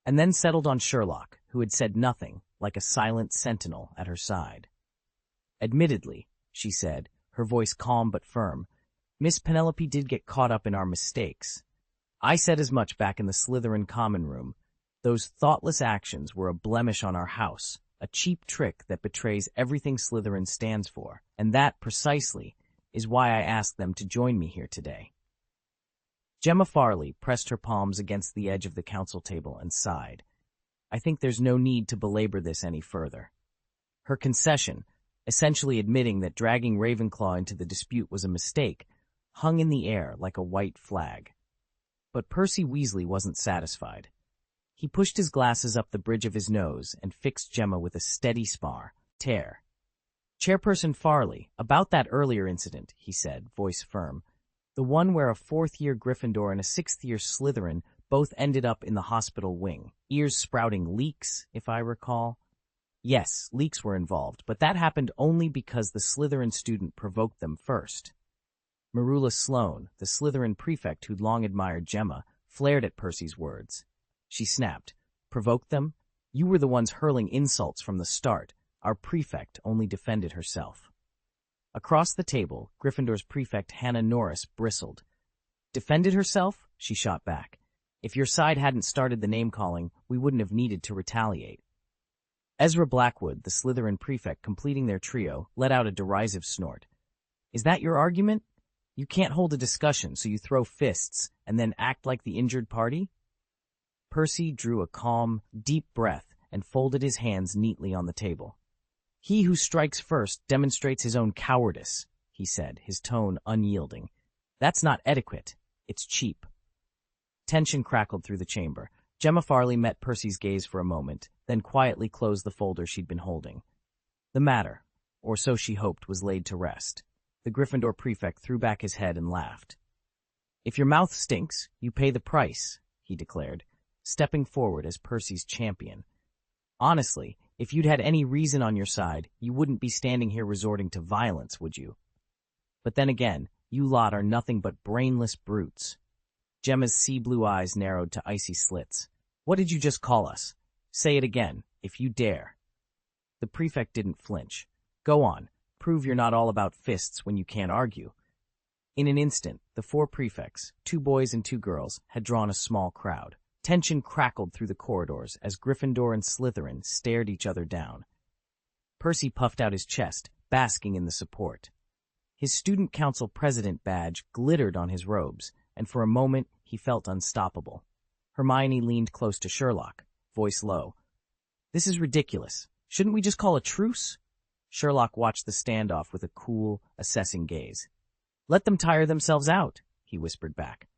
and then settled on Sherlock, who had said nothing, like a silent sentinel at her side. Admittedly, she said, her voice calm but firm, Miss Penelope did get caught up in our mistakes. I said as much back in the Slytherin common room. Those thoughtless actions were a blemish on our house, a cheap trick that betrays everything Slytherin stands for, and that, precisely, is why I asked them to join me here today. Gemma Farley pressed her palms against the edge of the council table and sighed. I think there's no need to belabor this any further. Her concession, essentially admitting that dragging Ravenclaw into the dispute was a mistake, hung in the air like a white flag. But Percy Weasley wasn't satisfied. He pushed his glasses up the bridge of his nose and fixed Gemma with a steady stare. Chairperson Farley, about that earlier incident, he said, voice firm. The one where a fourth-year Gryffindor and a sixth-year Slytherin both ended up in the hospital wing. Ears sprouting leaks, if I recall. Yes, leaks were involved, but that happened only because the Slytherin student provoked them first. Marula Sloane, the Slytherin prefect who'd long admired Gemma, flared at Percy's words. She snapped. Provoked them? You were the ones hurling insults from the start. Our prefect only defended herself. Across the table, Gryffindor's prefect Hannah Norris bristled. Defended herself? She shot back. If your side hadn't started the name-calling, we wouldn't have needed to retaliate. Ezra Blackwood, the Slytherin prefect completing their trio, let out a derisive snort. Is that your argument? You can't hold a discussion, so you throw fists and then act like the injured party? Percy drew a calm, deep breath and folded his hands neatly on the table. He who strikes first demonstrates his own cowardice, he said, his tone unyielding. That's not etiquette. It's cheap. Tension crackled through the chamber. Gemma Farley met Percy's gaze for a moment, then quietly closed the folder she'd been holding. The matter, or so she hoped, was laid to rest. The Gryffindor prefect threw back his head and laughed. If your mouth stinks, you pay the price, he declared, stepping forward as Percy's champion. Honestly, if you'd had any reason on your side, you wouldn't be standing here resorting to violence, would you? But then again, you lot are nothing but brainless brutes. Gemma's sea-blue eyes narrowed to icy slits. What did you just call us? Say it again, if you dare. The prefect didn't flinch. Go on, prove you're not all about fists when you can't argue. In an instant, the four prefects, 2 boys and 2 girls, had drawn a small crowd. Tension crackled through the corridors as Gryffindor and Slytherin stared each other down. Percy puffed out his chest, basking in the support. His student council president badge glittered on his robes, and for a moment he felt unstoppable. Hermione leaned close to Sherlock, voice low. This is ridiculous. Shouldn't we just call a truce? Sherlock watched the standoff with a cool, assessing gaze. Let them tire themselves out, he whispered back.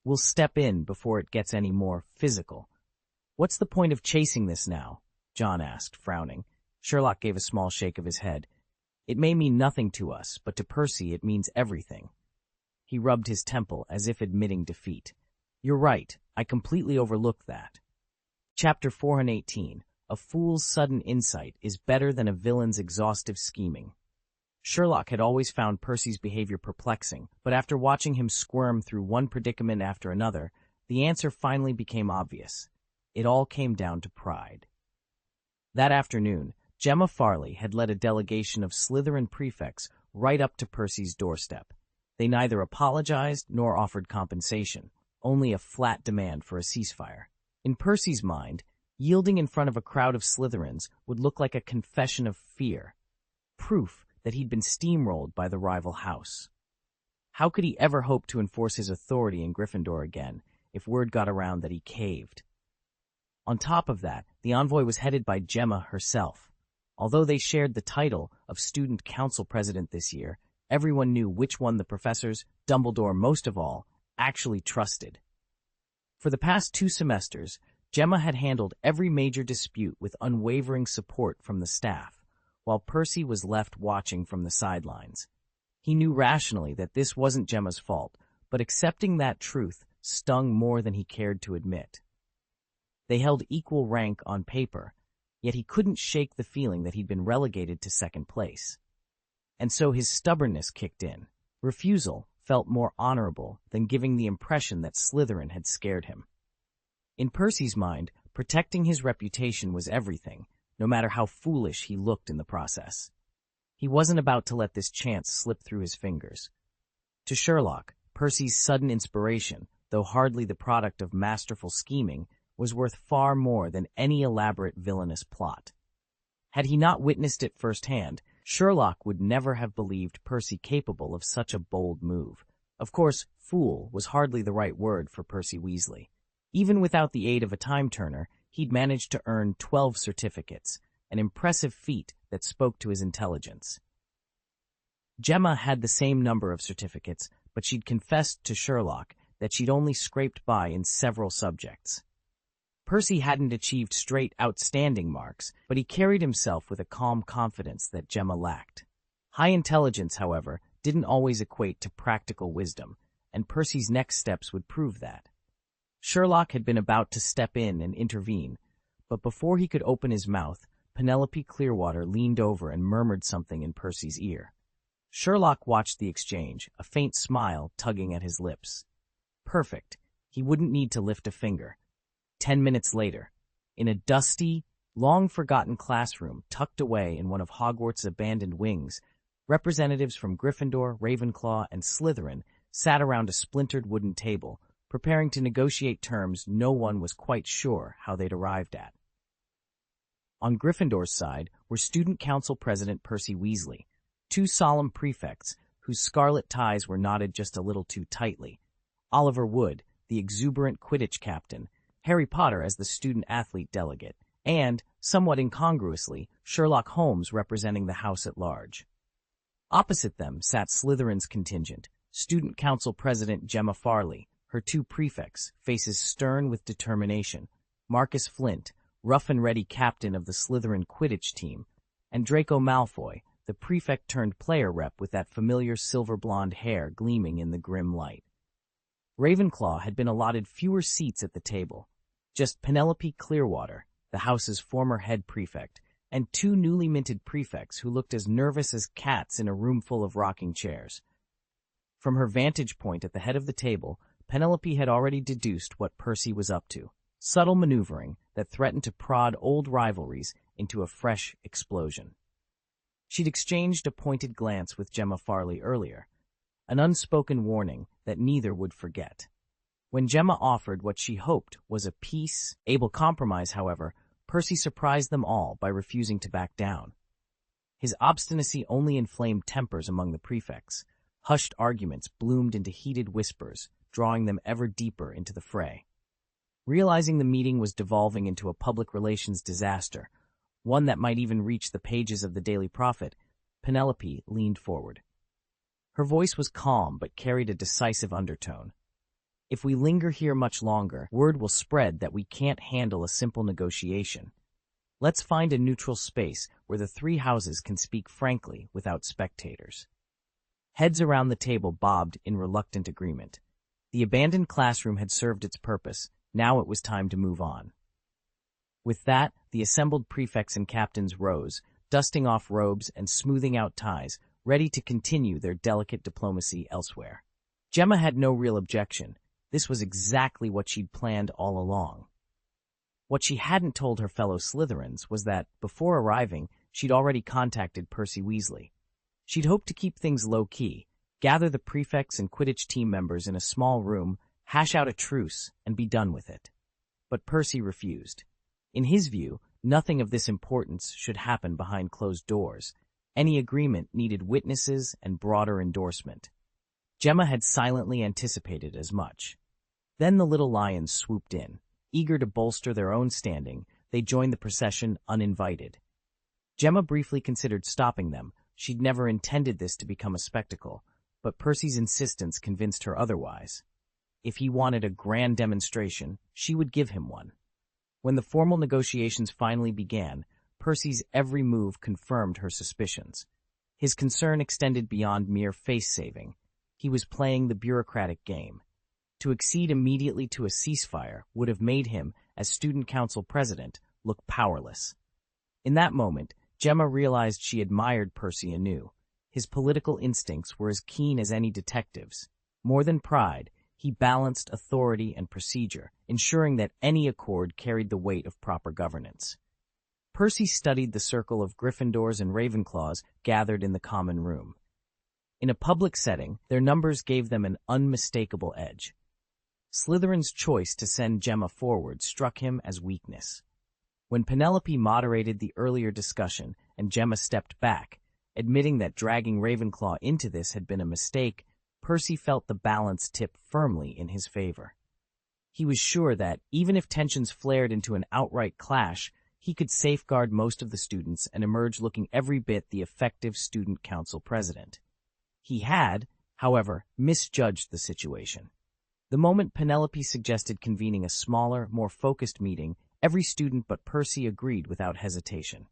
We'll step in before it gets any more physical. What's the point of chasing this now? John asked, frowning. Sherlock gave a small shake of his head. It may mean nothing to us, but to Percy it means everything. He rubbed his temple as if admitting defeat. You're right, I completely overlooked that. Chapter 418. A fool's sudden insight is better than a villain's exhaustive scheming. Sherlock had always found Percy's behavior perplexing, but after watching him squirm through one predicament after another, the answer finally became obvious. It all came down to pride. That afternoon, Gemma Farley had led a delegation of Slytherin prefects right up to Percy's doorstep. They neither apologized nor offered compensation, only a flat demand for a ceasefire. In Percy's mind, yielding in front of a crowd of Slytherins would look like a confession of fear, proof that he'd been steamrolled by the rival house. How could he ever hope to enforce his authority in Gryffindor again if word got around that he caved? On top of that, the envoy was headed by Gemma herself. Although they shared the title of student council president this year, everyone knew which one the professors, Dumbledore most of all, actually trusted. For the past 2 semesters, Gemma had handled every major dispute with unwavering support from the staff, while Percy was left watching from the sidelines. He knew rationally that this wasn't Gemma's fault, but accepting that truth stung more than he cared to admit. They held equal rank on paper, yet he couldn't shake the feeling that he'd been relegated to second place. And so his stubbornness kicked in. Refusal felt more honorable than giving the impression that Slytherin had scared him. In Percy's mind, protecting his reputation was everything, no matter how foolish he looked in the process. He wasn't about to let this chance slip through his fingers. To Sherlock, Percy's sudden inspiration, though hardly the product of masterful scheming, was worth far more than any elaborate villainous plot. Had he not witnessed it firsthand, Sherlock would never have believed Percy capable of such a bold move. Of course, fool was hardly the right word for Percy Weasley. Even without the aid of a time-turner, he'd managed to earn 12 certificates, an impressive feat that spoke to his intelligence. Gemma had the same number of certificates, but she'd confessed to Sherlock that she'd only scraped by in several subjects. Percy hadn't achieved straight outstanding marks, but he carried himself with a calm confidence that Gemma lacked. High intelligence, however, didn't always equate to practical wisdom, and Percy's next steps would prove that. Sherlock had been about to step in and intervene, but before he could open his mouth, Penelope Clearwater leaned over and murmured something in Percy's ear. Sherlock watched the exchange, a faint smile tugging at his lips. Perfect. He wouldn't need to lift a finger. 10 minutes later, in a dusty, long-forgotten classroom tucked away in one of Hogwarts' abandoned wings, representatives from Gryffindor, Ravenclaw, and Slytherin sat around a splintered wooden table, preparing to negotiate terms no one was quite sure how they'd arrived at. On Gryffindor's side were Student Council President Percy Weasley, two solemn prefects whose scarlet ties were knotted just a little too tightly, Oliver Wood, the exuberant Quidditch captain, Harry Potter as the student-athlete delegate, and, somewhat incongruously, Sherlock Holmes representing the house at large. Opposite them sat Slytherin's contingent, Student Council President Gemma Farley, her two prefects, faces stern with determination, Marcus Flint, rough-and-ready captain of the Slytherin Quidditch team, and Draco Malfoy, the prefect-turned-player rep with that familiar silver-blonde hair gleaming in the grim light. Ravenclaw had been allotted fewer seats at the table, just Penelope Clearwater, the house's former head prefect, and two newly minted prefects who looked as nervous as cats in a room full of rocking chairs. From her vantage point at the head of the table, Penelope had already deduced what Percy was up to, subtle maneuvering that threatened to prod old rivalries into a fresh explosion. She'd exchanged a pointed glance with Gemma Farley earlier, an unspoken warning that neither would forget. When Gemma offered what she hoped was a peace-able compromise, however, Percy surprised them all by refusing to back down. His obstinacy only inflamed tempers among the prefects. Hushed arguments bloomed into heated whispers, drawing them ever deeper into the fray. Realizing the meeting was devolving into a public relations disaster, one that might even reach the pages of the Daily Prophet, Penelope leaned forward. Her voice was calm but carried a decisive undertone. If we linger here much longer, word will spread that we can't handle a simple negotiation. Let's find a neutral space where the three houses can speak frankly without spectators. Heads around the table bobbed in reluctant agreement. The abandoned classroom had served its purpose. Now it was time to move on. With that, the assembled prefects and captains rose, dusting off robes and smoothing out ties, ready to continue their delicate diplomacy elsewhere. Gemma had no real objection. This was exactly what she'd planned all along. What she hadn't told her fellow Slytherins was that, before arriving, she'd already contacted Percy Weasley. She'd hoped to keep things low-key, gather the prefects and Quidditch team members in a small room, hash out a truce, and be done with it. But Percy refused. In his view, nothing of this importance should happen behind closed doors. Any agreement needed witnesses and broader endorsement. Gemma had silently anticipated as much. Then the little lions swooped in. Eager to bolster their own standing, they joined the procession uninvited. Gemma briefly considered stopping them. She'd never intended this to become a spectacle, but Percy's insistence convinced her otherwise. If he wanted a grand demonstration, she would give him one. When the formal negotiations finally began, Percy's every move confirmed her suspicions. His concern extended beyond mere face-saving. He was playing the bureaucratic game. To accede immediately to a ceasefire would have made him, as student council president, look powerless. In that moment, Gemma realized she admired Percy anew. His political instincts were as keen as any detective's. More than pride, he balanced authority and procedure, ensuring that any accord carried the weight of proper governance. Percy studied the circle of Gryffindors and Ravenclaws gathered in the common room. In a public setting, their numbers gave them an unmistakable edge. Slytherin's choice to send Gemma forward struck him as weakness. When Penelope moderated the earlier discussion and Gemma stepped back, admitting that dragging Ravenclaw into this had been a mistake, Percy felt the balance tip firmly in his favor. He was sure that, even if tensions flared into an outright clash, he could safeguard most of the students and emerge looking every bit the effective student council president. He had, however, misjudged the situation. The moment Penelope suggested convening a smaller, more focused meeting, every student but Percy agreed without hesitation.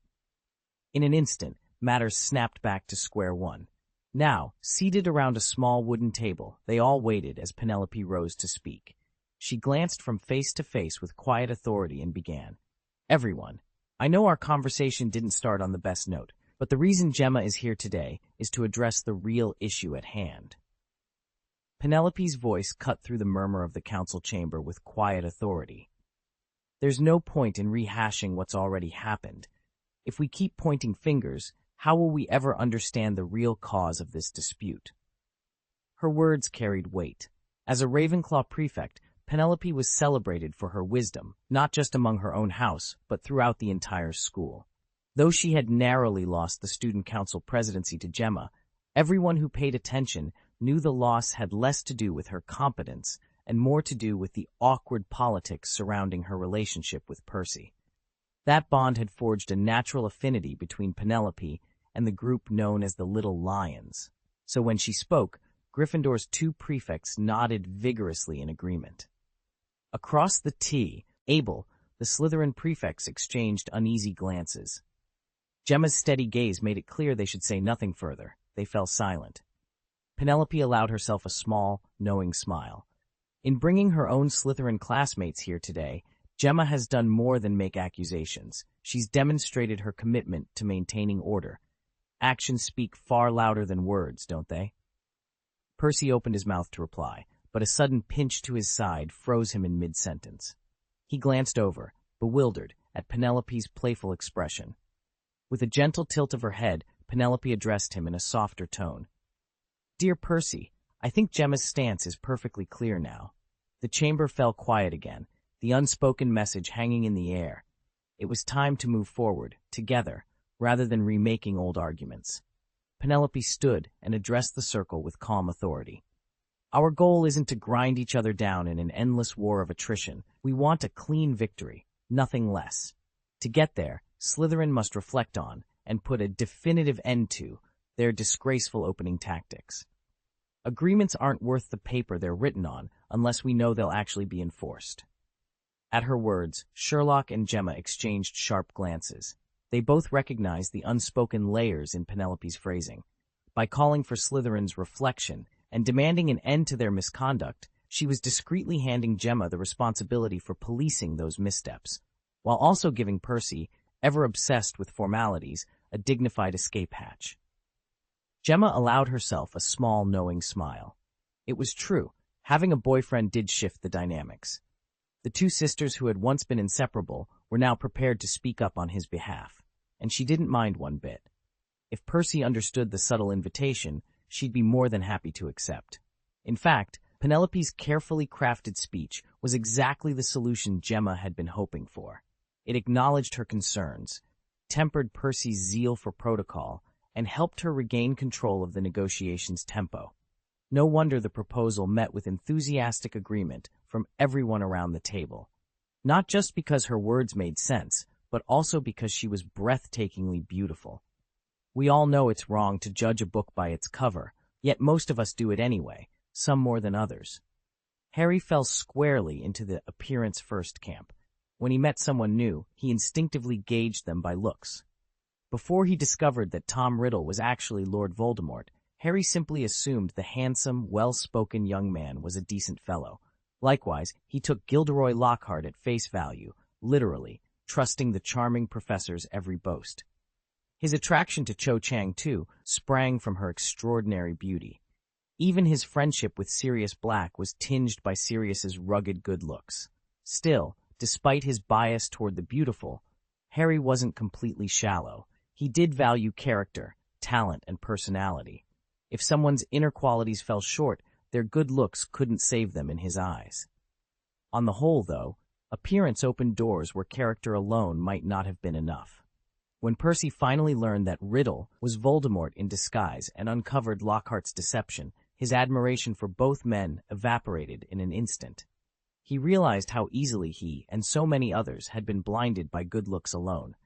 In an instant, matters snapped back to square one. Now, seated around a small wooden table, they all waited as Penelope rose to speak. She glanced from face to face with quiet authority and began. Everyone, I know our conversation didn't start on the best note, but the reason Gemma is here today is to address the real issue at hand. Penelope's voice cut through the murmur of the council chamber with quiet authority. There's no point in rehashing what's already happened. If we keep pointing fingers, how will we ever understand the real cause of this dispute? Her words carried weight. As a Ravenclaw prefect, Penelope was celebrated for her wisdom, not just among her own house, but throughout the entire school. Though she had narrowly lost the student council presidency to Gemma, everyone who paid attention knew the loss had less to do with her competence and more to do with the awkward politics surrounding her relationship with Percy. That bond had forged a natural affinity between Penelope and the group known as the Little Lions. So when she spoke, Gryffindor's two prefects nodded vigorously in agreement. Across the table, the Slytherin prefects exchanged uneasy glances. Gemma's steady gaze made it clear they should say nothing further. They fell silent. Penelope allowed herself a small, knowing smile. In bringing her own Slytherin classmates here today, Gemma has done more than make accusations. She's demonstrated her commitment to maintaining order. Actions speak far louder than words, don't they? Percy opened his mouth to reply, but a sudden pinch to his side froze him in mid-sentence. He glanced over, bewildered, at Penelope's playful expression. With a gentle tilt of her head, Penelope addressed him in a softer tone. Dear Percy, I think Gemma's stance is perfectly clear now. The chamber fell quiet again, the unspoken message hanging in the air. It was time to move forward, together, rather than remaking old arguments. Penelope stood and addressed the circle with calm authority. Our goal isn't to grind each other down in an endless war of attrition. We want a clean victory, nothing less. To get there, Slytherin must reflect on, and put a definitive end to, their disgraceful opening tactics. Agreements aren't worth the paper they're written on unless we know they'll actually be enforced. At her words, Sherlock and Gemma exchanged sharp glances. They both recognized the unspoken layers in Penelope's phrasing. By calling for Slytherin's reflection and demanding an end to their misconduct, she was discreetly handing Gemma the responsibility for policing those missteps, while also giving Percy, ever obsessed with formalities, a dignified escape hatch. Gemma allowed herself a small, knowing smile. It was true, having a boyfriend did shift the dynamics. The two sisters who had once been inseparable were now prepared to speak up on his behalf, and she didn't mind one bit. If Percy understood the subtle invitation, she'd be more than happy to accept. In fact, Penelope's carefully crafted speech was exactly the solution Gemma had been hoping for. It acknowledged her concerns, tempered Percy's zeal for protocol, and helped her regain control of the negotiations' tempo. No wonder the proposal met with enthusiastic agreement from everyone around the table. Not just because her words made sense, but also because she was breathtakingly beautiful. We all know it's wrong to judge a book by its cover, yet most of us do it anyway, some more than others. Harry fell squarely into the appearance-first camp. When he met someone new, he instinctively gauged them by looks. Before he discovered that Tom Riddle was actually Lord Voldemort, Harry simply assumed the handsome, well-spoken young man was a decent fellow. Likewise, he took Gilderoy Lockhart at face value, literally, trusting the charming professor's every boast. His attraction to Cho Chang, too, sprang from her extraordinary beauty. Even his friendship with Sirius Black was tinged by Sirius's rugged good looks. Still, despite his bias toward the beautiful, Harry wasn't completely shallow. He did value character, talent, and personality. If someone's inner qualities fell short, their good looks couldn't save them in his eyes. On the whole, though, appearance opened doors where character alone might not have been enough. When Percy finally learned that Riddle was Voldemort in disguise and uncovered Lockhart's deception, his admiration for both men evaporated in an instant. He realized how easily he and so many others had been blinded by good looks alone.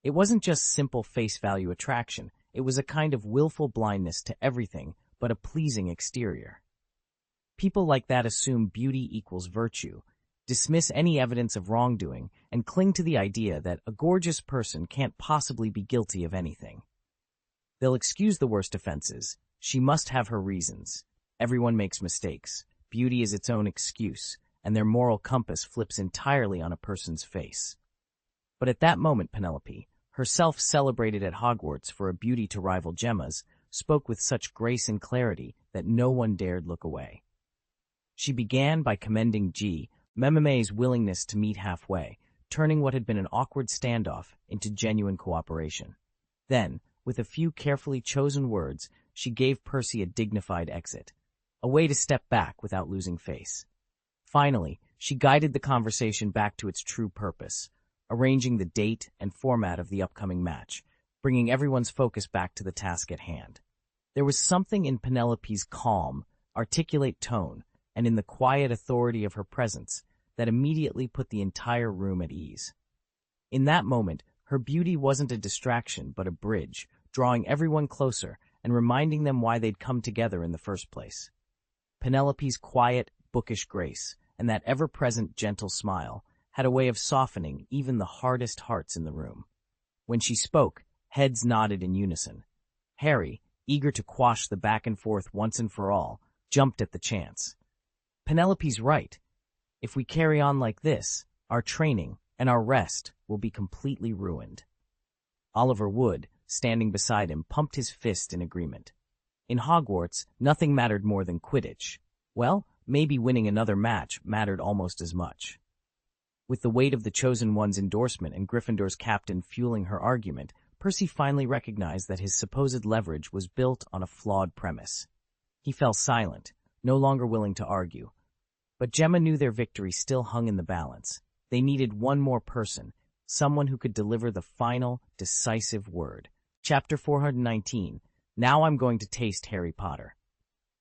It wasn't just simple face-value attraction, it was a kind of willful blindness to everything but a pleasing exterior. People like that assume beauty equals virtue, dismiss any evidence of wrongdoing, and cling to the idea that a gorgeous person can't possibly be guilty of anything. They'll excuse the worst offenses. She must have her reasons. Everyone makes mistakes. Beauty is its own excuse, and their moral compass flips entirely on a person's face. But at that moment, Penelope, herself celebrated at Hogwarts for a beauty to rival Gemma's, spoke with such grace and clarity that no one dared look away. She began by commending Memme's willingness to meet halfway, turning what had been an awkward standoff into genuine cooperation. Then, with a few carefully chosen words, she gave Percy a dignified exit, a way to step back without losing face. Finally, she guided the conversation back to its true purpose, arranging the date and format of the upcoming match, bringing everyone's focus back to the task at hand. There was something in Penelope's calm, articulate tone, and in the quiet authority of her presence that immediately put the entire room at ease. In that moment, her beauty wasn't a distraction but a bridge, drawing everyone closer and reminding them why they'd come together in the first place. Penelope's quiet, bookish grace and that ever-present gentle smile had a way of softening even the hardest hearts in the room. When she spoke, heads nodded in unison. Harry, eager to quash the back and forth once and for all, jumped at the chance. Penelope's right. If we carry on like this, our training and our rest will be completely ruined. Oliver Wood, standing beside him, pumped his fist in agreement. In Hogwarts, nothing mattered more than Quidditch. Well, maybe winning another match mattered almost as much. With the weight of the Chosen One's endorsement and Gryffindor's captain fueling her argument, Percy finally recognized that his supposed leverage was built on a flawed premise. He fell silent, no longer willing to argue. But Gemma knew their victory still hung in the balance. They needed one more person, someone who could deliver the final, decisive word. Chapter 419. Now I'm going to taste Harry Potter.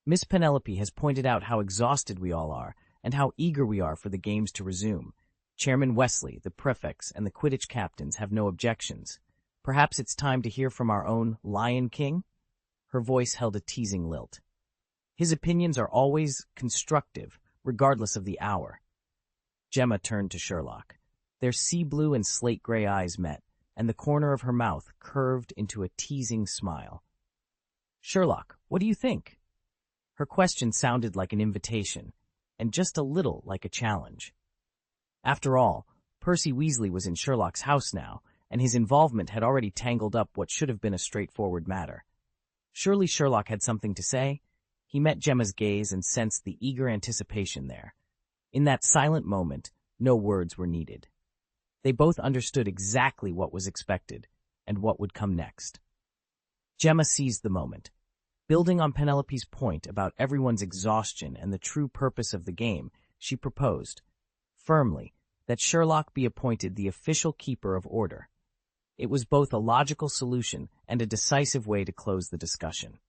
Miss Penelope has pointed out how exhausted we all are and how eager we are for the games to resume. Chairman Wesley, the prefects, and the Quidditch captains have no objections. Perhaps it's time to hear from our own Lion King? Her voice held a teasing lilt. His opinions are always constructive, regardless of the hour. Gemma turned to Sherlock. Their sea-blue and slate-gray eyes met, and the corner of her mouth curved into a teasing smile. Sherlock, what do you think? Her question sounded like an invitation, and just a little like a challenge. After all, Percy Weasley was in Sherlock's house now, and his involvement had already tangled up what should have been a straightforward matter. Surely Sherlock had something to say? He met Gemma's gaze and sensed the eager anticipation there. In that silent moment, no words were needed. They both understood exactly what was expected and what would come next. Gemma seized the moment. Building on Penelope's point about everyone's exhaustion and the true purpose of the game, she proposed, firmly, that Sherlock be appointed the official keeper of order. It was both a logical solution and a decisive way to close the discussion.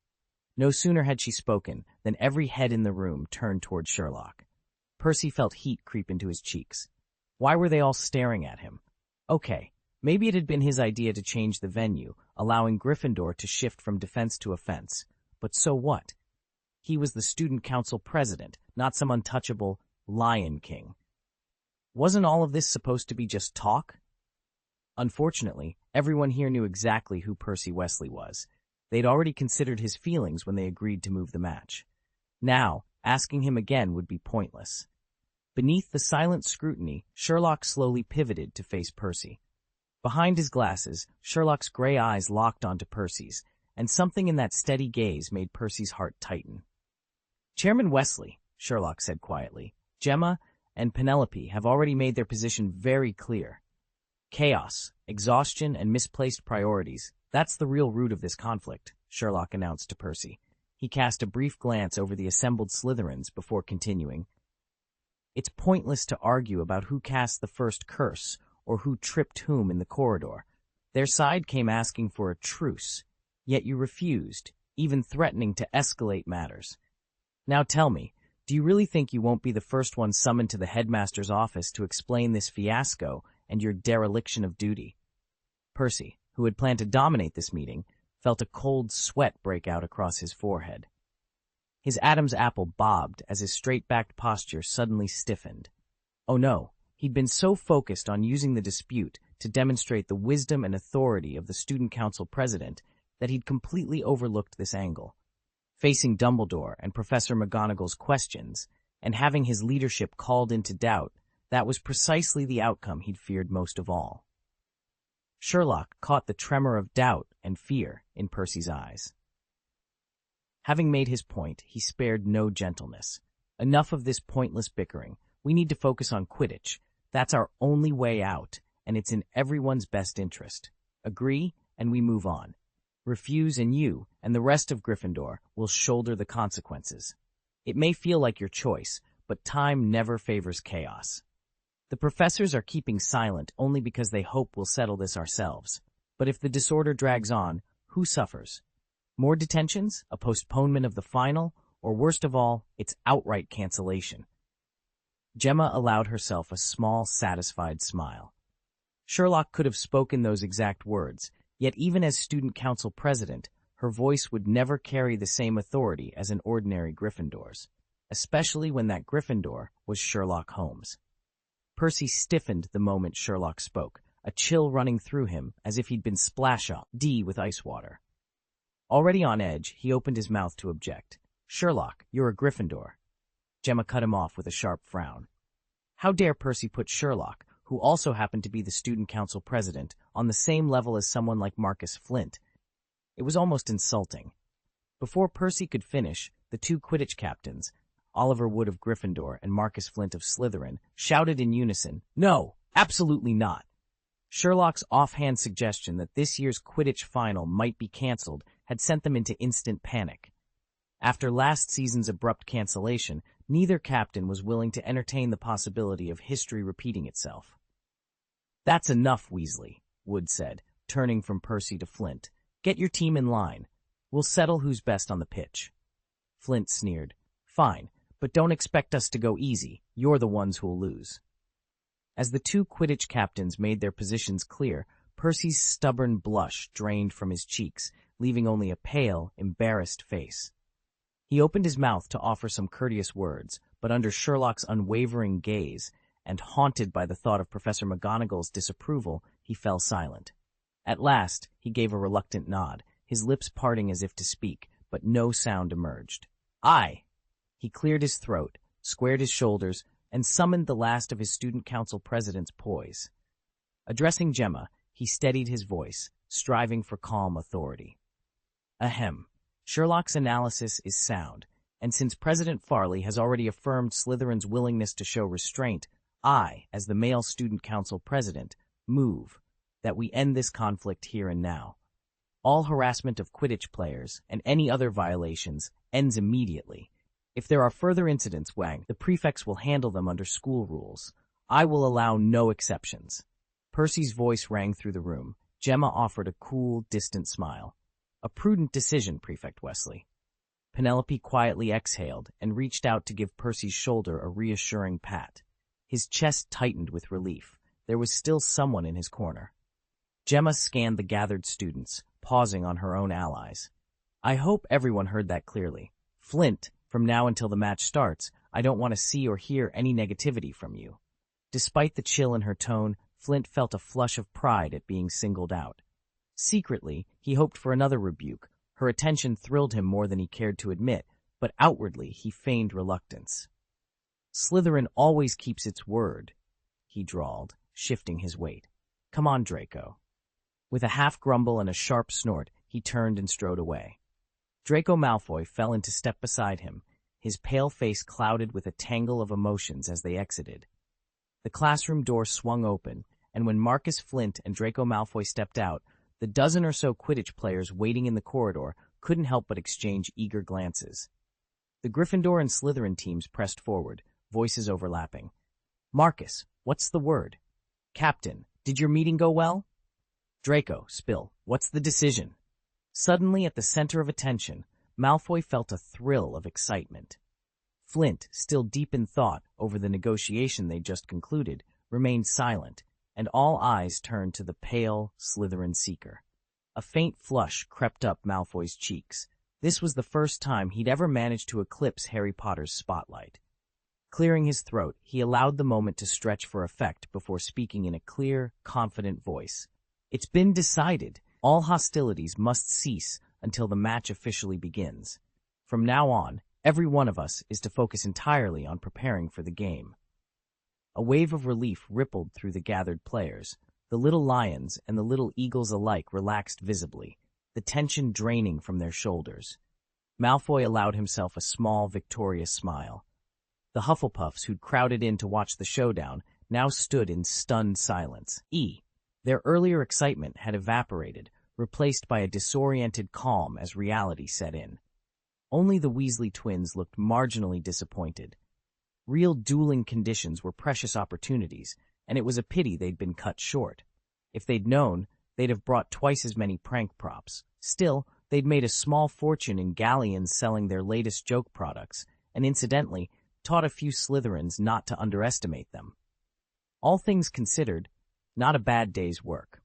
No sooner had she spoken than every head in the room turned toward Sherlock. Percy felt heat creep into his cheeks. Why were they all staring at him? Okay, maybe it had been his idea to change the venue, allowing Gryffindor to shift from defense to offense. But so what? He was the student council president, not some untouchable Lion King. Wasn't all of this supposed to be just talk? Unfortunately, everyone here knew exactly who Percy Weasley was. They'd already considered his feelings when they agreed to move the match. Now, asking him again would be pointless. Beneath the silent scrutiny, Sherlock slowly pivoted to face Percy. Behind his glasses, Sherlock's gray eyes locked onto Percy's, and something in that steady gaze made Percy's heart tighten. Chairman Wesley, Sherlock said quietly, Gemma and Penelope have already made their position very clear. Chaos, exhaustion, and misplaced priorities, that's the real root of this conflict, Sherlock announced to Percy. He cast a brief glance over the assembled Slytherins before continuing. It's pointless to argue about who cast the first curse or who tripped whom in the corridor. Their side came asking for a truce, yet you refused, even threatening to escalate matters. Now tell me, do you really think you won't be the first one summoned to the headmaster's office to explain this fiasco and your dereliction of duty? Percy, who had planned to dominate this meeting, felt a cold sweat break out across his forehead. His Adam's apple bobbed as his straight-backed posture suddenly stiffened. Oh no, he'd been so focused on using the dispute to demonstrate the wisdom and authority of the student council president that he'd completely overlooked this angle. Facing Dumbledore and Professor McGonagall's questions, and having his leadership called into doubt, that was precisely the outcome he'd feared most of all. Sherlock caught the tremor of doubt and fear in Percy's eyes. Having made his point, he spared no gentleness. Enough of this pointless bickering. We need to focus on Quidditch. That's our only way out, and it's in everyone's best interest. Agree, and we move on. Refuse, and you, and the rest of Gryffindor, will shoulder the consequences. It may feel like your choice, but time never favors chaos. The professors are keeping silent only because they hope we'll settle this ourselves. But if the disorder drags on, who suffers? More detentions, a postponement of the final, or worst of all, its outright cancellation. Gemma allowed herself a small, satisfied smile. Sherlock could have spoken those exact words, yet even as student council president, her voice would never carry the same authority as an ordinary Gryffindor's, especially when that Gryffindor was Sherlock Holmes. Percy stiffened the moment Sherlock spoke, a chill running through him as if he'd been splashed with ice water. Already on edge, he opened his mouth to object. "Sherlock, you're a Gryffindor." Gemma cut him off with a sharp frown. How dare Percy put Sherlock, who also happened to be the student council president, on the same level as someone like Marcus Flint? It was almost insulting. Before Percy could finish, the two Quidditch captains, Oliver Wood of Gryffindor and Marcus Flint of Slytherin, shouted in unison, "No, absolutely not." Sherlock's offhand suggestion that this year's Quidditch final might be cancelled had sent them into instant panic. After last season's abrupt cancellation, neither captain was willing to entertain the possibility of history repeating itself. "That's enough, Weasley," Wood said, turning from Percy to Flint. "Get your team in line. We'll settle who's best on the pitch." Flint sneered. "Fine, but don't expect us to go easy. You're the ones who'll lose." As the two Quidditch captains made their positions clear, Percy's stubborn blush drained from his cheeks, leaving only a pale, embarrassed face. He opened his mouth to offer some courteous words, but under Sherlock's unwavering gaze, and haunted by the thought of Professor McGonagall's disapproval, he fell silent. At last, he gave a reluctant nod, his lips parting as if to speak, but no sound emerged. "Aye!" He cleared his throat, squared his shoulders, and summoned the last of his student council president's poise. Addressing Gemma, he steadied his voice, striving for calm authority. "Ahem. Sherlock's analysis is sound, and since President Farley has already affirmed Slytherin's willingness to show restraint, I, as the male student council president, move that we end this conflict here and now. All harassment of Quidditch players, and any other violations, ends immediately. If there are further incidents, the prefects will handle them under school rules. I will allow no exceptions." Percy's voice rang through the room. Gemma offered a cool, distant smile. "A prudent decision, Prefect Wesley." Penelope quietly exhaled and reached out to give Percy's shoulder a reassuring pat. His chest tightened with relief. There was still someone in his corner. Gemma scanned the gathered students, pausing on her own allies. "I hope everyone heard that clearly. Flint, from now until the match starts, I don't want to see or hear any negativity from you." Despite the chill in her tone, Flint felt a flush of pride at being singled out. Secretly, he hoped for another rebuke. Her attention thrilled him more than he cared to admit, but outwardly he feigned reluctance. "Slytherin always keeps its word," he drawled, shifting his weight. "Come on, Draco." With a half-grumble and a sharp snort, he turned and strode away. Draco Malfoy fell into step beside him, his pale face clouded with a tangle of emotions as they exited. The classroom door swung open, and when Marcus Flint and Draco Malfoy stepped out, the dozen or so Quidditch players waiting in the corridor couldn't help but exchange eager glances. The Gryffindor and Slytherin teams pressed forward, voices overlapping. "Marcus, what's the word?" "Captain, did your meeting go well?" "Draco, spill, what's the decision?" Suddenly, at the center of attention, Malfoy felt a thrill of excitement. Flint, still deep in thought over the negotiation they'd just concluded, remained silent, and all eyes turned to the pale, Slytherin seeker. A faint flush crept up Malfoy's cheeks. This was the first time he'd ever managed to eclipse Harry Potter's spotlight. Clearing his throat, he allowed the moment to stretch for effect before speaking in a clear, confident voice. "It's been decided. All hostilities must cease until the match officially begins. From now on, every one of us is to focus entirely on preparing for the game. A wave of relief rippled through the gathered players. The little lions and the little eagles alike relaxed visibly, the tension draining from their shoulders. Malfoy allowed himself a small, victorious smile. The Hufflepuffs who'd crowded in to watch the showdown now stood in stunned silence. Their earlier excitement had evaporated, replaced by a disoriented calm as reality set in. Only the Weasley twins looked marginally disappointed. Real dueling conditions were precious opportunities, and it was a pity they'd been cut short. If they'd known, they'd have brought twice as many prank props. Still, they'd made a small fortune in galleons selling their latest joke products, and incidentally, taught a few Slytherins not to underestimate them. All things considered, not a bad day's work.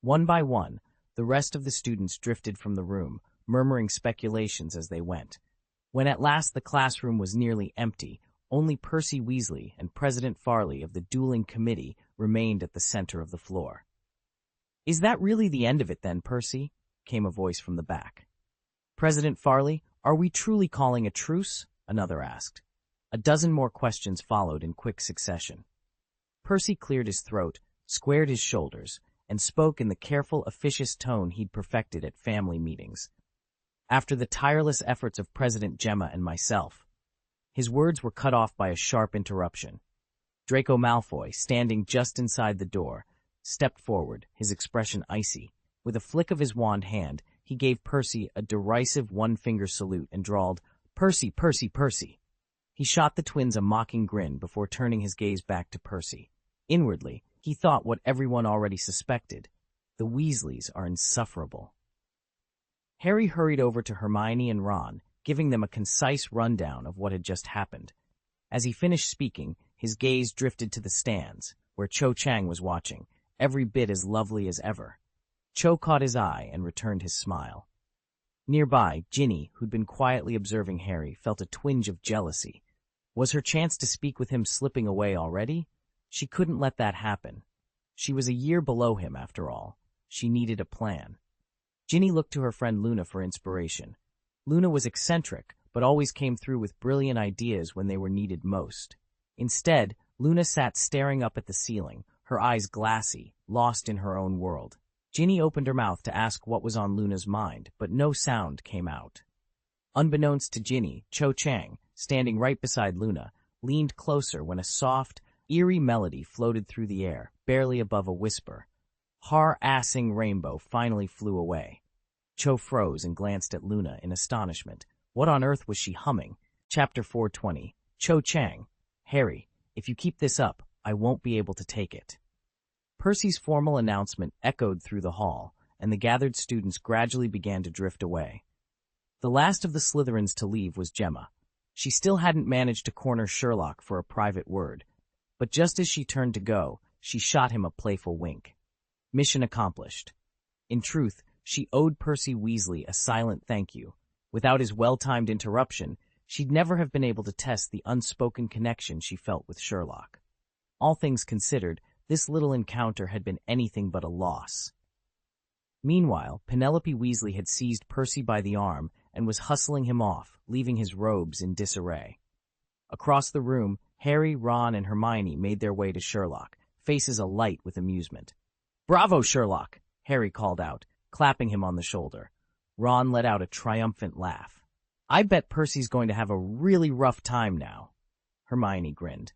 One by one, the rest of the students drifted from the room, murmuring speculations as they went. When at last the classroom was nearly empty, only Percy Weasley and President Farley of the dueling committee remained at the center of the floor. "Is that really the end of it then, Percy?" came a voice from the back. "President Farley, are we truly calling a truce?" another asked. A dozen more questions followed in quick succession. Percy cleared his throat, squared his shoulders, and spoke in the careful, officious tone he'd perfected at family meetings. "After the tireless efforts of President Gemma and myself." His words were cut off by a sharp interruption. Draco Malfoy, standing just inside the door, stepped forward, his expression icy. With a flick of his wand hand, he gave Percy a derisive one-finger salute and drawled, "Percy, Percy, Percy." He shot the twins a mocking grin before turning his gaze back to Percy. Inwardly, he thought what everyone already suspected. The Weasleys are insufferable. Harry hurried over to Hermione and Ron, giving them a concise rundown of what had just happened. As he finished speaking, his gaze drifted to the stands, where Cho Chang was watching, every bit as lovely as ever. Cho caught his eye and returned his smile. Nearby, Ginny, who'd been quietly observing Harry, felt a twinge of jealousy. Was her chance to speak with him slipping away already? She couldn't let that happen. She was a year below him, after all. She needed a plan. Ginny looked to her friend Luna for inspiration. Luna was eccentric, but always came through with brilliant ideas when they were needed most. Instead, Luna sat staring up at the ceiling, her eyes glassy, lost in her own world. Ginny opened her mouth to ask what was on Luna's mind, but no sound came out. Unbeknownst to Ginny, Cho Chang, standing right beside Luna, leaned closer when a soft, eerie melody floated through the air, barely above a whisper. Har-assing rainbow finally flew away. Cho froze and glanced at Luna in astonishment. What on earth was she humming? Chapter 420. Cho Chang. Harry, if you keep this up, I won't be able to take it. Percy's formal announcement echoed through the hall, and the gathered students gradually began to drift away. The last of the Slytherins to leave was Gemma. She still hadn't managed to corner Sherlock for a private word, but just as she turned to go, she shot him a playful wink. Mission accomplished. In truth, she owed Percy Weasley a silent thank you. Without his well-timed interruption, she'd never have been able to test the unspoken connection she felt with Sherlock. All things considered, this little encounter had been anything but a loss. Meanwhile, Penelope Weasley had seized Percy by the arm and was hustling him off, leaving his robes in disarray. Across the room, Harry, Ron, and Hermione made their way to Sherlock, faces alight with amusement. "Bravo, Sherlock!" Harry called out, clapping him on the shoulder. Ron let out a triumphant laugh. "I bet Percy's going to have a really rough time now." Hermione grinned.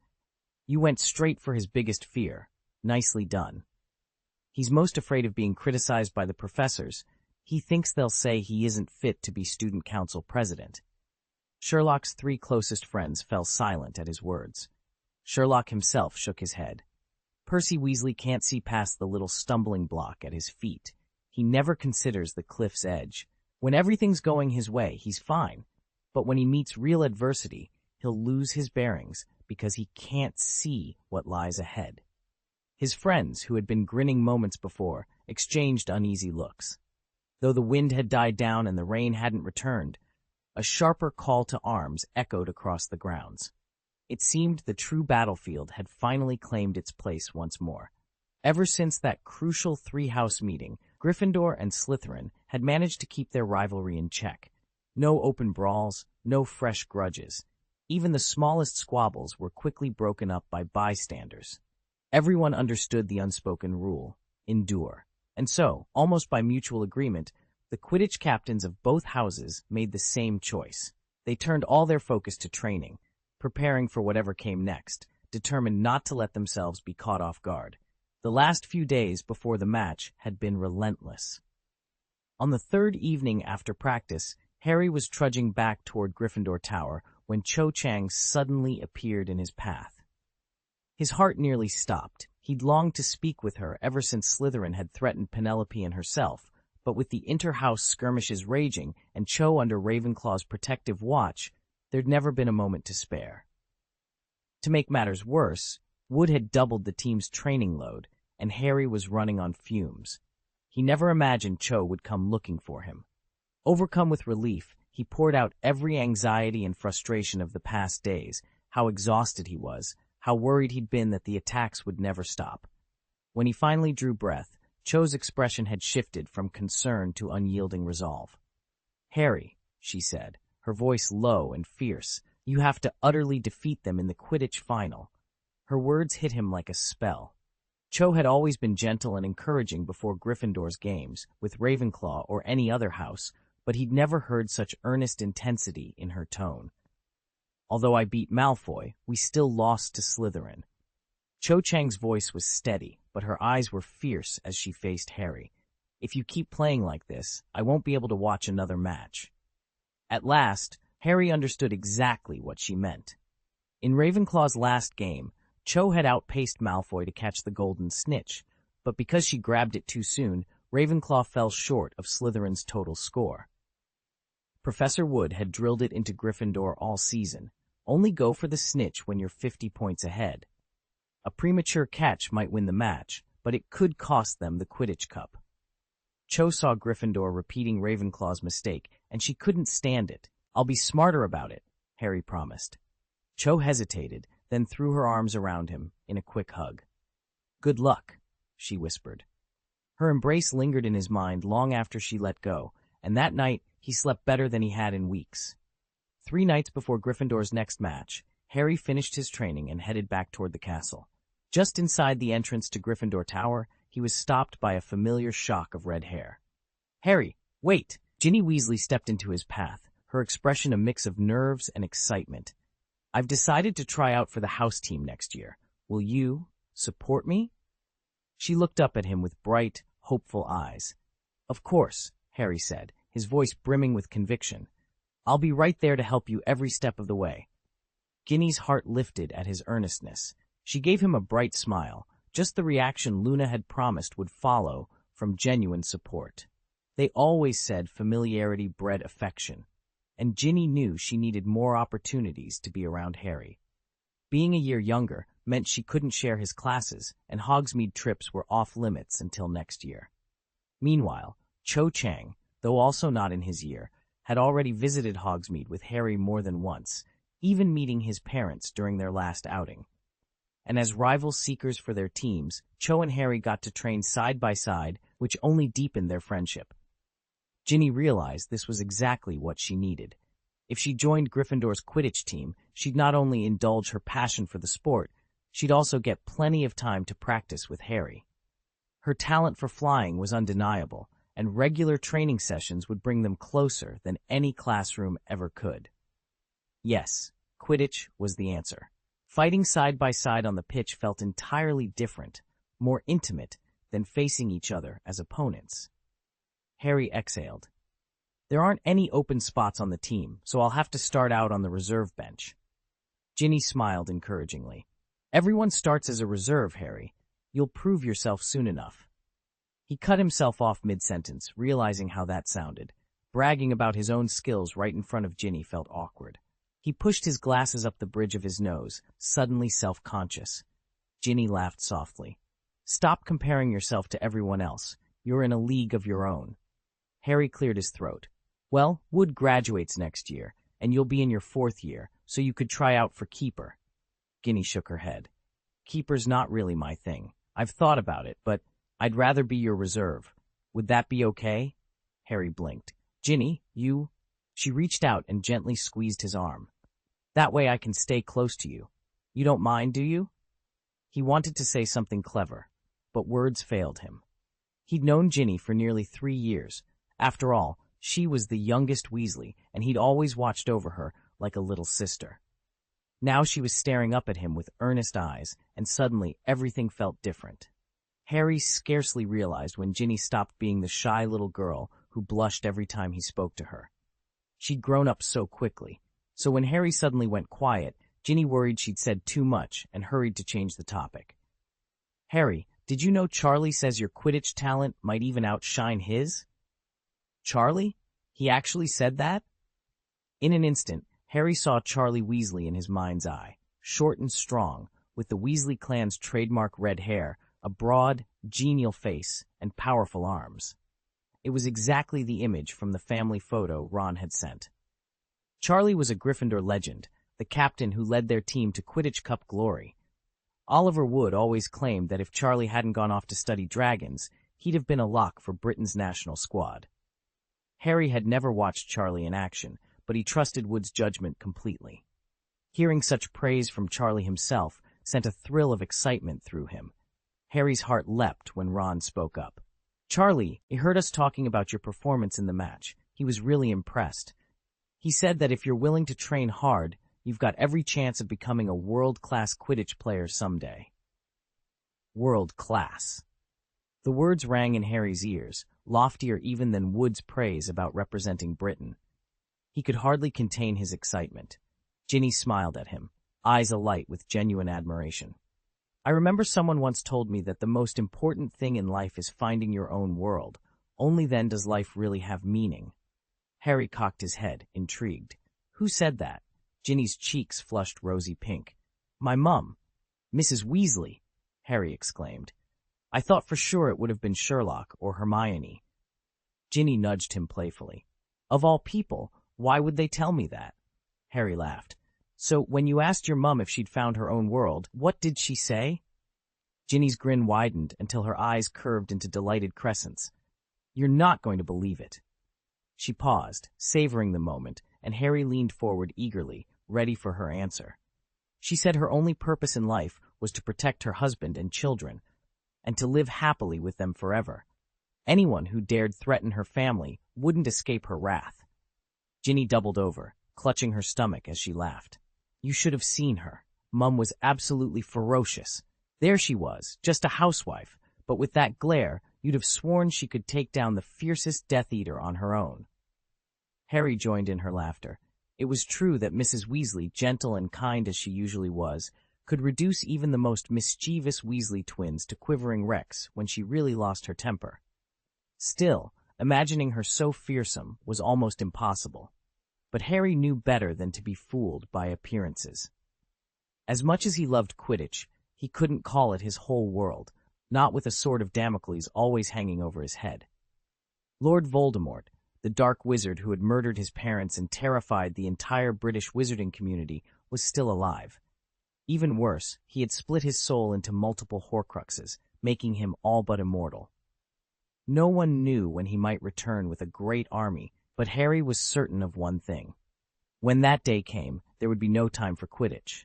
"You went straight for his biggest fear. Nicely done. He's most afraid of being criticized by the professors. He thinks they'll say he isn't fit to be student council president." Sherlock's three closest friends fell silent at his words. Sherlock himself shook his head. Percy Weasley can't see past the little stumbling block at his feet. He never considers the cliff's edge. When everything's going his way, he's fine. But when he meets real adversity, he'll lose his bearings because he can't see what lies ahead. His friends, who had been grinning moments before, exchanged uneasy looks. Though the wind had died down and the rain hadn't returned, a sharper call to arms echoed across the grounds. It seemed the true battlefield had finally claimed its place once more. Ever since that crucial three-house meeting, Gryffindor and Slytherin had managed to keep their rivalry in check. No open brawls, no fresh grudges. Even the smallest squabbles were quickly broken up by bystanders. Everyone understood the unspoken rule: endure. And so, almost by mutual agreement, the Quidditch captains of both houses made the same choice. They turned all their focus to training, preparing for whatever came next, determined not to let themselves be caught off guard. The last few days before the match had been relentless. On the third evening after practice, Harry was trudging back toward Gryffindor Tower when Cho Chang suddenly appeared in his path. His heart nearly stopped. He'd longed to speak with her ever since Slytherin had threatened Penelope and herself, but with the inter-house skirmishes raging and Cho under Ravenclaw's protective watch, there'd never been a moment to spare. To make matters worse, Wood had doubled the team's training load, and Harry was running on fumes. He never imagined Cho would come looking for him. Overcome with relief, he poured out every anxiety and frustration of the past days, how exhausted he was, how worried he'd been that the attacks would never stop. When he finally drew breath, Cho's expression had shifted from concern to unyielding resolve. "Harry," she said, her voice low and fierce, "you have to utterly defeat them in the Quidditch final." Her words hit him like a spell. Cho had always been gentle and encouraging before Gryffindor's games, with Ravenclaw or any other house, but he'd never heard such earnest intensity in her tone. "Although I beat Malfoy, we still lost to Slytherin." Cho Chang's voice was steady, but her eyes were fierce as she faced Harry. "If you keep playing like this, I won't be able to watch another match." At last, Harry understood exactly what she meant. In Ravenclaw's last game, Cho had outpaced Malfoy to catch the golden snitch, but because she grabbed it too soon, Ravenclaw fell short of Slytherin's total score. Professor Wood had drilled it into Gryffindor all season. Only go for the snitch when you're 50 points ahead. A premature catch might win the match, but it could cost them the Quidditch Cup. Cho saw Gryffindor repeating Ravenclaw's mistake, and she couldn't stand it. "I'll be smarter about it," Harry promised. Cho hesitated, then threw her arms around him in a quick hug. "Good luck," she whispered. Her embrace lingered in his mind long after she let go, and that night he slept better than he had in weeks. 3 nights before Gryffindor's next match, Harry finished his training and headed back toward the castle. Just inside the entrance to Gryffindor Tower, he was stopped by a familiar shock of red hair. "Harry, wait!" Ginny Weasley stepped into his path, her expression a mix of nerves and excitement. "I've decided to try out for the house team next year. Will you support me?" She looked up at him with bright, hopeful eyes. "Of course," Harry said, his voice brimming with conviction. "I'll be right there to help you every step of the way." Ginny's heart lifted at his earnestness. She gave him a bright smile, just the reaction Luna had promised would follow from genuine support. They always said familiarity bred affection, and Ginny knew she needed more opportunities to be around Harry. Being a year younger meant she couldn't share his classes, and Hogsmeade trips were off limits until next year. Meanwhile, Cho Chang, though also not in his year, had already visited Hogsmeade with Harry more than once, even meeting his parents during their last outing. And as rival seekers for their teams, Cho and Harry got to train side by side, which only deepened their friendship. Ginny realized this was exactly what she needed. If she joined Gryffindor's Quidditch team, she'd not only indulge her passion for the sport, she'd also get plenty of time to practice with Harry. Her talent for flying was undeniable, and regular training sessions would bring them closer than any classroom ever could. Yes, Quidditch was the answer. Fighting side by side on the pitch felt entirely different, more intimate than facing each other as opponents. Harry exhaled. "There aren't any open spots on the team, so I'll have to start out on the reserve bench." Ginny smiled encouragingly. "Everyone starts as a reserve, Harry. You'll prove yourself soon enough." He cut himself off mid-sentence, realizing how that sounded. Bragging about his own skills right in front of Ginny felt awkward. He pushed his glasses up the bridge of his nose, suddenly self-conscious. Ginny laughed softly. "Stop comparing yourself to everyone else. You're in a league of your own." Harry cleared his throat. "Well, Wood graduates next year, and you'll be in your 4th year, so you could try out for keeper." Ginny shook her head. "Keeper's not really my thing. I've thought about it, but I'd rather be your reserve." Would that be okay? Harry blinked. Ginny, you... She reached out and gently squeezed his arm. That way I can stay close to you. You don't mind, do you? He wanted to say something clever, but words failed him. He'd known Ginny for nearly 3 years. After all, she was the youngest Weasley, and he'd always watched over her like a little sister. Now she was staring up at him with earnest eyes, and suddenly everything felt different. Harry scarcely realized when Ginny stopped being the shy little girl who blushed every time he spoke to her. She'd grown up so quickly, so when Harry suddenly went quiet, Ginny worried she'd said too much and hurried to change the topic. Harry, did you know Charlie says your Quidditch talent might even outshine his? Charlie? He actually said that? In an instant, Harry saw Charlie Weasley in his mind's eye, short and strong, with the Weasley clan's trademark red hair, a broad, genial face, and powerful arms. It was exactly the image from the family photo Ron had sent. Charlie was a Gryffindor legend, the captain who led their team to Quidditch Cup glory. Oliver Wood always claimed that if Charlie hadn't gone off to study dragons, he'd have been a lock for Britain's national squad. Harry had never watched Charlie in action, but he trusted Wood's judgment completely. Hearing such praise from Charlie himself sent a thrill of excitement through him. Harry's heart leapt when Ron spoke up. Charlie, he heard us talking about your performance in the match. He was really impressed. He said that if you're willing to train hard, you've got every chance of becoming a world-class Quidditch player someday. World-class. The words rang in Harry's ears, loftier even than Wood's praise about representing Britain. He could hardly contain his excitement. Ginny smiled at him, eyes alight with genuine admiration. I remember someone once told me that the most important thing in life is finding your own world. Only then does life really have meaning. Harry cocked his head, intrigued. Who said that? Ginny's cheeks flushed rosy pink. My mum. Mrs. Weasley, Harry exclaimed. I thought for sure it would have been Sherlock or Hermione. Ginny nudged him playfully. Of all people, why would they tell me that? Harry laughed. So, when you asked your mum if she'd found her own world, what did she say? Ginny's grin widened until her eyes curved into delighted crescents. You're not going to believe it. She paused, savoring the moment, and Harry leaned forward eagerly, ready for her answer. She said her only purpose in life was to protect her husband and children, and to live happily with them forever. Anyone who dared threaten her family wouldn't escape her wrath. Ginny doubled over, clutching her stomach as she laughed. You should have seen her. Mum was absolutely ferocious. There she was, just a housewife, but with that glare, you'd have sworn she could take down the fiercest Death Eater on her own. Harry joined in her laughter. It was true that Mrs. Weasley, gentle and kind as she usually was, could reduce even the most mischievous Weasley twins to quivering wrecks when she really lost her temper. Still, imagining her so fearsome was almost impossible. But Harry knew better than to be fooled by appearances. As much as he loved Quidditch, he couldn't call it his whole world, not with a sword of Damocles always hanging over his head. Lord Voldemort, the dark wizard who had murdered his parents and terrified the entire British wizarding community, was still alive. Even worse, he had split his soul into multiple Horcruxes, making him all but immortal. No one knew when he might return with a great army, but Harry was certain of one thing. When that day came, there would be no time for Quidditch.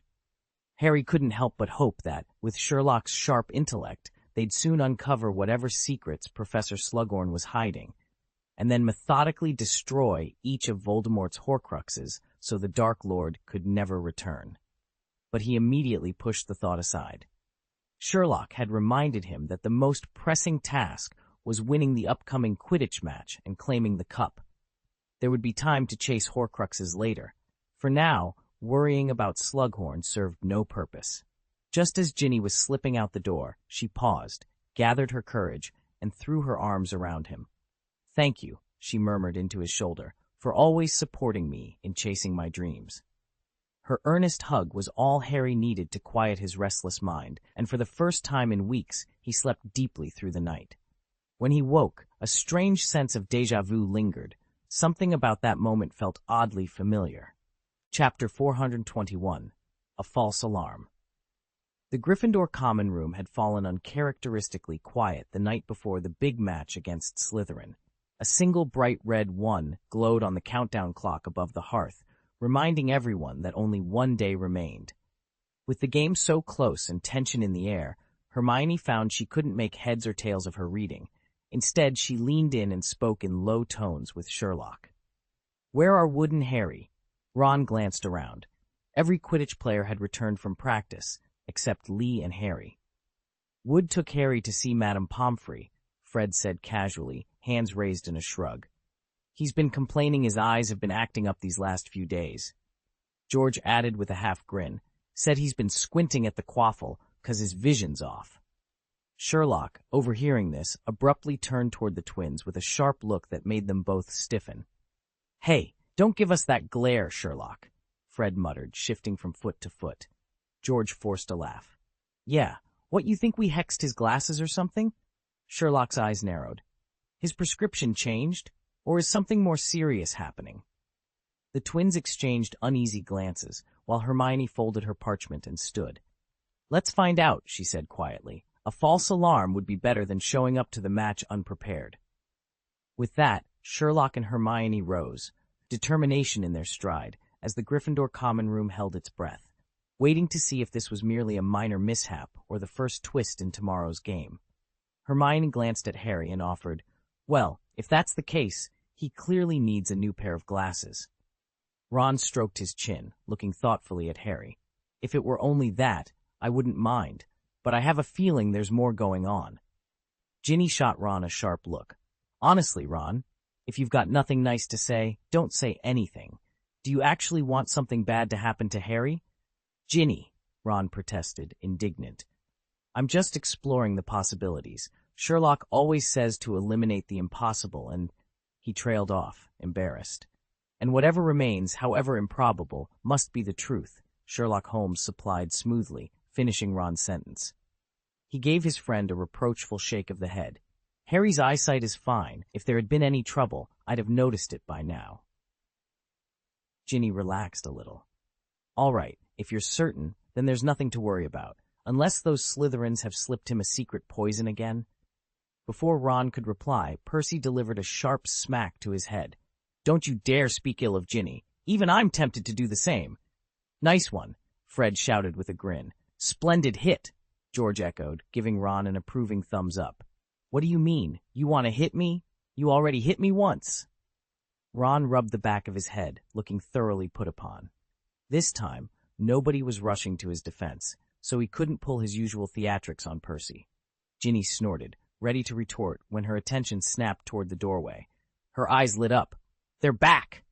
Harry couldn't help but hope that, with Sherlock's sharp intellect, they'd soon uncover whatever secrets Professor Slughorn was hiding, and then methodically destroy each of Voldemort's Horcruxes so the Dark Lord could never return. But he immediately pushed the thought aside. Sherlock had reminded him that the most pressing task was winning the upcoming Quidditch match and claiming the cup. There would be time to chase Horcruxes later. For now, worrying about Slughorn served no purpose. Just as Ginny was slipping out the door, she paused, gathered her courage, and threw her arms around him. Thank you, she murmured into his shoulder, for always supporting me in chasing my dreams. Her earnest hug was all Harry needed to quiet his restless mind, and for the first time in weeks, he slept deeply through the night. When he woke, a strange sense of déjà vu lingered. Something about that moment felt oddly familiar. Chapter 421. A False Alarm. The Gryffindor common room had fallen uncharacteristically quiet the night before the big match against Slytherin. A single bright red 1 glowed on the countdown clock above the hearth, reminding everyone that only one day remained. With the game so close and tension in the air, Hermione found she couldn't make heads or tails of her reading. Instead, she leaned in and spoke in low tones with Sherlock. "Where are Wood and Harry?" Ron glanced around. Every Quidditch player had returned from practice, except Lee and Harry. "Wood took Harry to see Madame Pomfrey," Fred said casually, hands raised in a shrug. "He's been complaining his eyes have been acting up these last few days." George added with a half grin, "Said he's been squinting at the quaffle 'cause his vision's off." Sherlock, overhearing this, abruptly turned toward the twins with a sharp look that made them both stiffen. "Hey, don't give us that glare, Sherlock," Fred muttered, shifting from foot to foot. George forced a laugh. "Yeah, what, you think we hexed his glasses or something?" Sherlock's eyes narrowed. "His prescription changed? Or is something more serious happening?" The twins exchanged uneasy glances, while Hermione folded her parchment and stood. "Let's find out," she said quietly. "A false alarm would be better than showing up to the match unprepared." With that, Sherlock and Hermione rose, determination in their stride, as the Gryffindor common room held its breath, waiting to see if this was merely a minor mishap or the first twist in tomorrow's game. Hermione glanced at Harry and offered, "Well, if that's the case, he clearly needs a new pair of glasses." Ron stroked his chin, looking thoughtfully at Harry. "If it were only that, I wouldn't mind, but I have a feeling there's more going on." Ginny shot Ron a sharp look. "Honestly, Ron, if you've got nothing nice to say, don't say anything. Do you actually want something bad to happen to Harry?" "Ginny," Ron protested, indignant. "I'm just exploring the possibilities. Sherlock always says to eliminate the impossible, and—" He trailed off, embarrassed. "And whatever remains, however improbable, must be the truth," Sherlock Holmes supplied smoothly, finishing Ron's sentence. He gave his friend a reproachful shake of the head. "Harry's eyesight is fine. If there had been any trouble, I'd have noticed it by now." Ginny relaxed a little. "All right, if you're certain, then there's nothing to worry about, unless those Slytherins have slipped him a secret poison again." Before Ron could reply, Percy delivered a sharp smack to his head. "Don't you dare speak ill of Ginny. Even I'm tempted to do the same." "Nice one," Fred shouted with a grin. "Splendid hit," George echoed, giving Ron an approving thumbs up. "What do you mean? You want to hit me? You already hit me once." Ron rubbed the back of his head, looking thoroughly put upon. This time, nobody was rushing to his defense, so he couldn't pull his usual theatrics on Percy. Ginny snorted, ready to retort when her attention snapped toward the doorway. Her eyes lit up. "They're back!"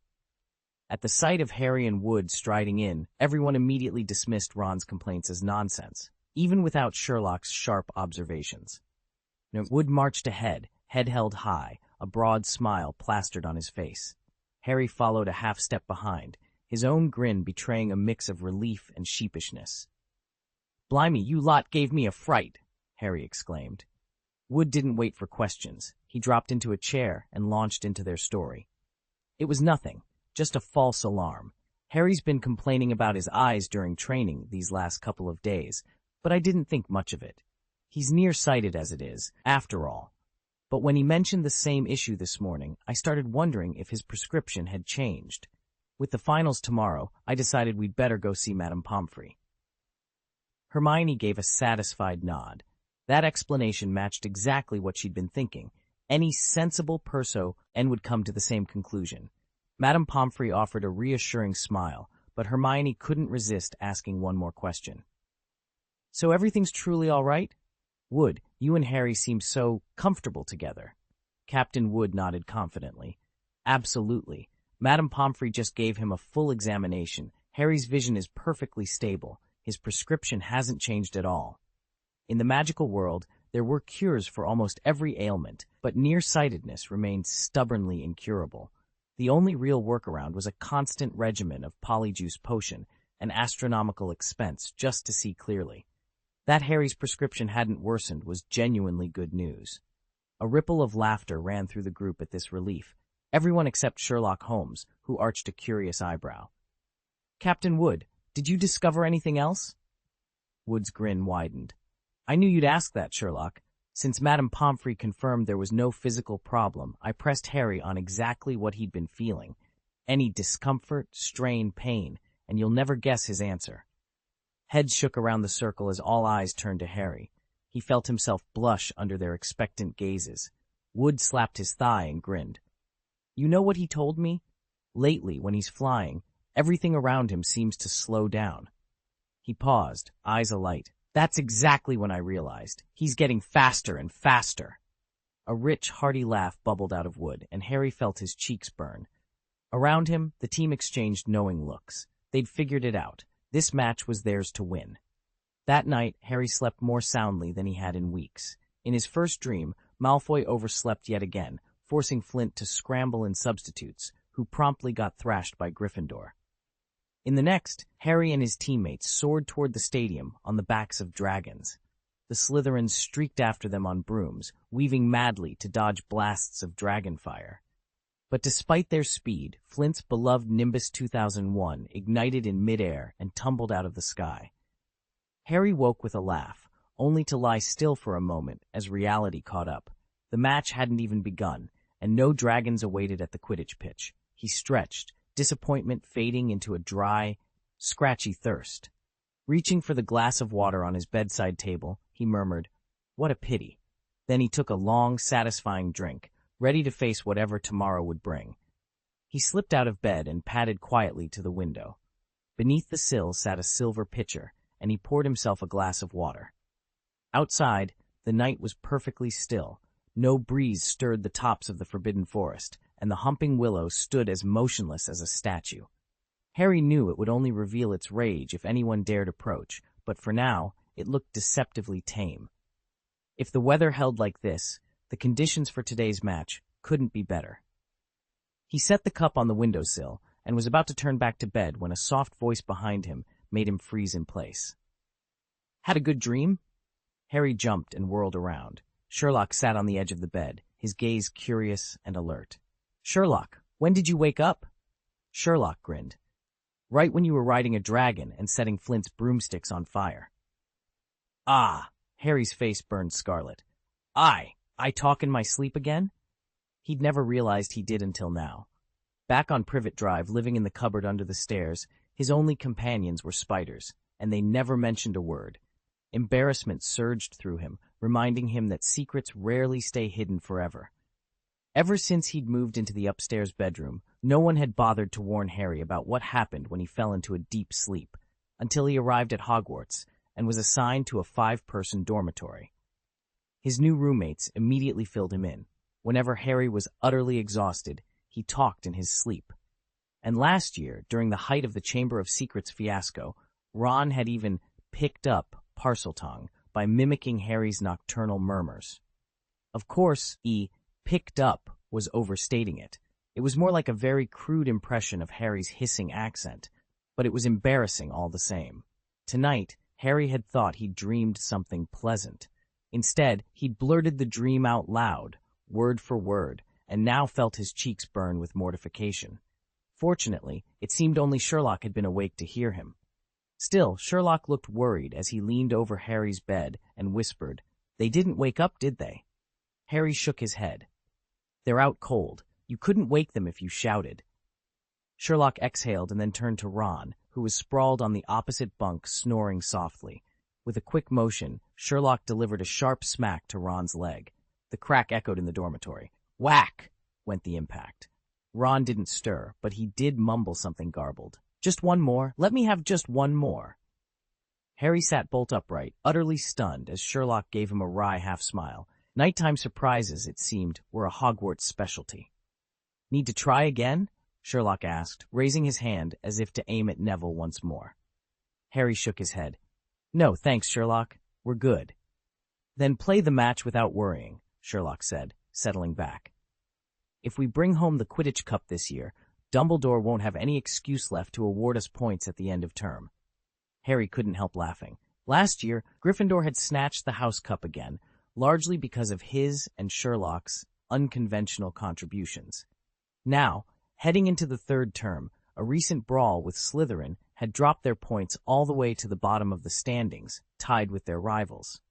At the sight of Harry and Wood striding in, everyone immediately dismissed Ron's complaints as nonsense, even without Sherlock's sharp observations. Wood marched ahead, head held high, a broad smile plastered on his face. Harry followed a half-step behind, his own grin betraying a mix of relief and sheepishness. "Blimey, you lot gave me a fright," Harry exclaimed. Wood didn't wait for questions. He dropped into a chair and launched into their story. "It was nothing, just a false alarm. Harry's been complaining about his eyes during training these last couple of days, but I didn't think much of it. He's nearsighted as it is, after all. But when he mentioned the same issue this morning, I started wondering if his prescription had changed. With the finals tomorrow, I decided we'd better go see Madame Pomfrey." Hermione gave a satisfied nod. That explanation matched exactly what she'd been thinking. Any sensible person would come to the same conclusion. Madame Pomfrey offered a reassuring smile, but Hermione couldn't resist asking one more question. "So everything's truly all right? Wood, you and Harry seem so comfortable together." Captain Wood nodded confidently. "Absolutely. Madame Pomfrey just gave him a full examination. Harry's vision is perfectly stable. His prescription hasn't changed at all. In the magical world, there were cures for almost every ailment, but nearsightedness remained stubbornly incurable. The only real workaround was a constant regimen of polyjuice potion, an astronomical expense just to see clearly. That Harry's prescription hadn't worsened was genuinely good news." A ripple of laughter ran through the group at this relief, everyone except Sherlock Holmes, who arched a curious eyebrow. "Captain Wood, did you discover anything else?" Wood's grin widened. I knew you'd ask that, Sherlock. Since Madame Pomfrey confirmed there was no physical problem, I pressed Harry on exactly what he'd been feeling. Any discomfort, strain, pain, and you'll never guess his answer. Heads shook around the circle as all eyes turned to Harry. He felt himself blush under their expectant gazes. Wood slapped his thigh and grinned. You know what he told me? Lately, when he's flying, everything around him seems to slow down. He paused, eyes alight. That's exactly when I realized. He's getting faster and faster. A rich, hearty laugh bubbled out of Wood, and Harry felt his cheeks burn. Around him, the team exchanged knowing looks. They'd figured it out. This match was theirs to win. That night, Harry slept more soundly than he had in weeks. In his first dream, Malfoy overslept yet again, forcing Flint to scramble in substitutes, who promptly got thrashed by Gryffindor. In the next, Harry and his teammates soared toward the stadium on the backs of dragons. The Slytherins streaked after them on brooms, weaving madly to dodge blasts of dragon fire. But despite their speed, Flint's beloved Nimbus 2001 ignited in midair and tumbled out of the sky. Harry woke with a laugh, only to lie still for a moment as reality caught up. The match hadn't even begun, and no dragons awaited at the Quidditch pitch. He stretched, disappointment fading into a dry, scratchy thirst. Reaching for the glass of water on his bedside table, he murmured, "What a pity." Then he took a long, satisfying drink, ready to face whatever tomorrow would bring. He slipped out of bed and padded quietly to the window. Beneath the sill sat a silver pitcher, and he poured himself a glass of water. Outside, the night was perfectly still. No breeze stirred the tops of the forbidden forest, and the humping willow stood as motionless as a statue. Harry knew it would only reveal its rage if anyone dared approach, but for now, it looked deceptively tame. If the weather held like this, the conditions for today's match couldn't be better. He set the cup on the windowsill and was about to turn back to bed when a soft voice behind him made him freeze in place. Had a good dream? Harry jumped and whirled around. Sherlock sat on the edge of the bed, his gaze curious and alert. Sherlock, when did you wake up? Sherlock grinned. Right when you were riding a dragon and setting Flint's broomsticks on fire. Ah, Harry's face burned scarlet. I talk in my sleep again? He'd never realized he did until now. Back on Privet Drive, living in the cupboard under the stairs, his only companions were spiders, and they never mentioned a word. Embarrassment surged through him, reminding him that secrets rarely stay hidden forever. Ever since he'd moved into the upstairs bedroom, no one had bothered to warn Harry about what happened when he fell into a deep sleep, until he arrived at Hogwarts and was assigned to a 5-person dormitory. His new roommates immediately filled him in. Whenever Harry was utterly exhausted, he talked in his sleep. And last year, during the height of the Chamber of Secrets fiasco, Ron had even picked up Parseltongue by mimicking Harry's nocturnal murmurs. Of course, picked up was overstating it. It was more like a very crude impression of Harry's hissing accent, but it was embarrassing all the same. Tonight, Harry had thought he'd dreamed something pleasant. Instead, he'd blurted the dream out loud, word for word, and now felt his cheeks burn with mortification. Fortunately, it seemed only Sherlock had been awake to hear him. Still, Sherlock looked worried as he leaned over Harry's bed and whispered, "They didn't wake up, did they?" Harry shook his head. "They're out cold. You couldn't wake them if you shouted." Sherlock exhaled and then turned to Ron, who was sprawled on the opposite bunk, snoring softly. With a quick motion, Sherlock delivered a sharp smack to Ron's leg. The crack echoed in the dormitory. Whack! Went the impact. Ron didn't stir, but he did mumble something garbled. "Just one more. Let me have just one more." Harry sat bolt upright, utterly stunned, as Sherlock gave him a wry half-smile. Nighttime surprises, it seemed, were a Hogwarts specialty. "Need to try again?" Sherlock asked, raising his hand as if to aim at Neville once more. Harry shook his head. "No, thanks, Sherlock. We're good." "Then play the match without worrying," Sherlock said, settling back. "If we bring home the Quidditch Cup this year, Dumbledore won't have any excuse left to award us points at the end of term." Harry couldn't help laughing. Last year, Gryffindor had snatched the House Cup again, largely because of his and Sherlock's unconventional contributions. Now, heading into the third term, a recent brawl with Slytherin had dropped their points all the way to the bottom of the standings, tied with their rivals.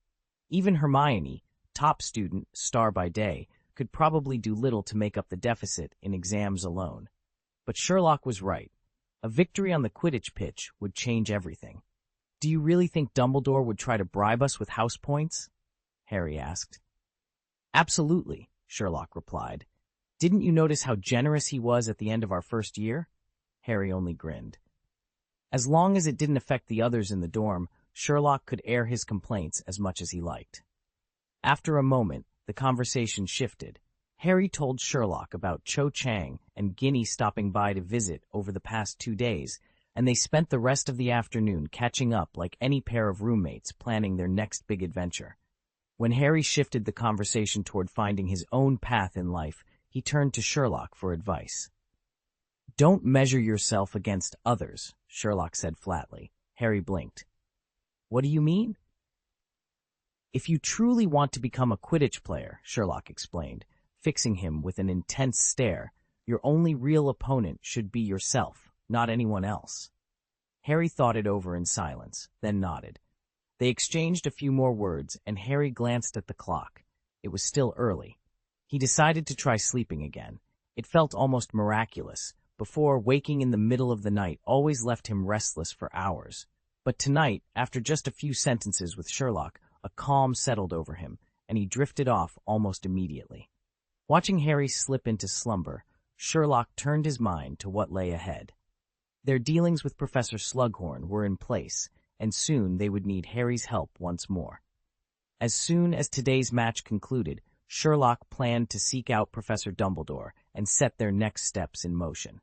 Even Hermione, top student, star by day, could probably do little to make up the deficit in exams alone. But Sherlock was right. A victory on the Quidditch pitch would change everything. "Do you really think Dumbledore would try to bribe us with house points?" Harry asked. "Absolutely," Sherlock replied. "Didn't you notice how generous he was at the end of our first year?" Harry only grinned. As long as it didn't affect the others in the dorm, Sherlock could air his complaints as much as he liked. After a moment, the conversation shifted. Harry told Sherlock about Cho Chang and Ginny stopping by to visit over the past 2 days, and they spent the rest of the afternoon catching up like any pair of roommates planning their next big adventure. When Harry shifted the conversation toward finding his own path in life, he turned to Sherlock for advice. "Don't measure yourself against others," Sherlock said flatly. Harry blinked. "What do you mean?" "If you truly want to become a Quidditch player," Sherlock explained, fixing him with an intense stare, "your only real opponent should be yourself, not anyone else." Harry thought it over in silence, then nodded. They exchanged a few more words, and Harry glanced at the clock. It was still early. He decided to try sleeping again. It felt almost miraculous. Before, waking in the middle of the night always left him restless for hours. But tonight, after just a few sentences with Sherlock, a calm settled over him, and he drifted off almost immediately. Watching Harry slip into slumber, Sherlock turned his mind to what lay ahead. Their dealings with Professor Slughorn were in place, and soon they would need Harry's help once more. As soon as today's match concluded, Sherlock planned to seek out Professor Dumbledore and set their next steps in motion.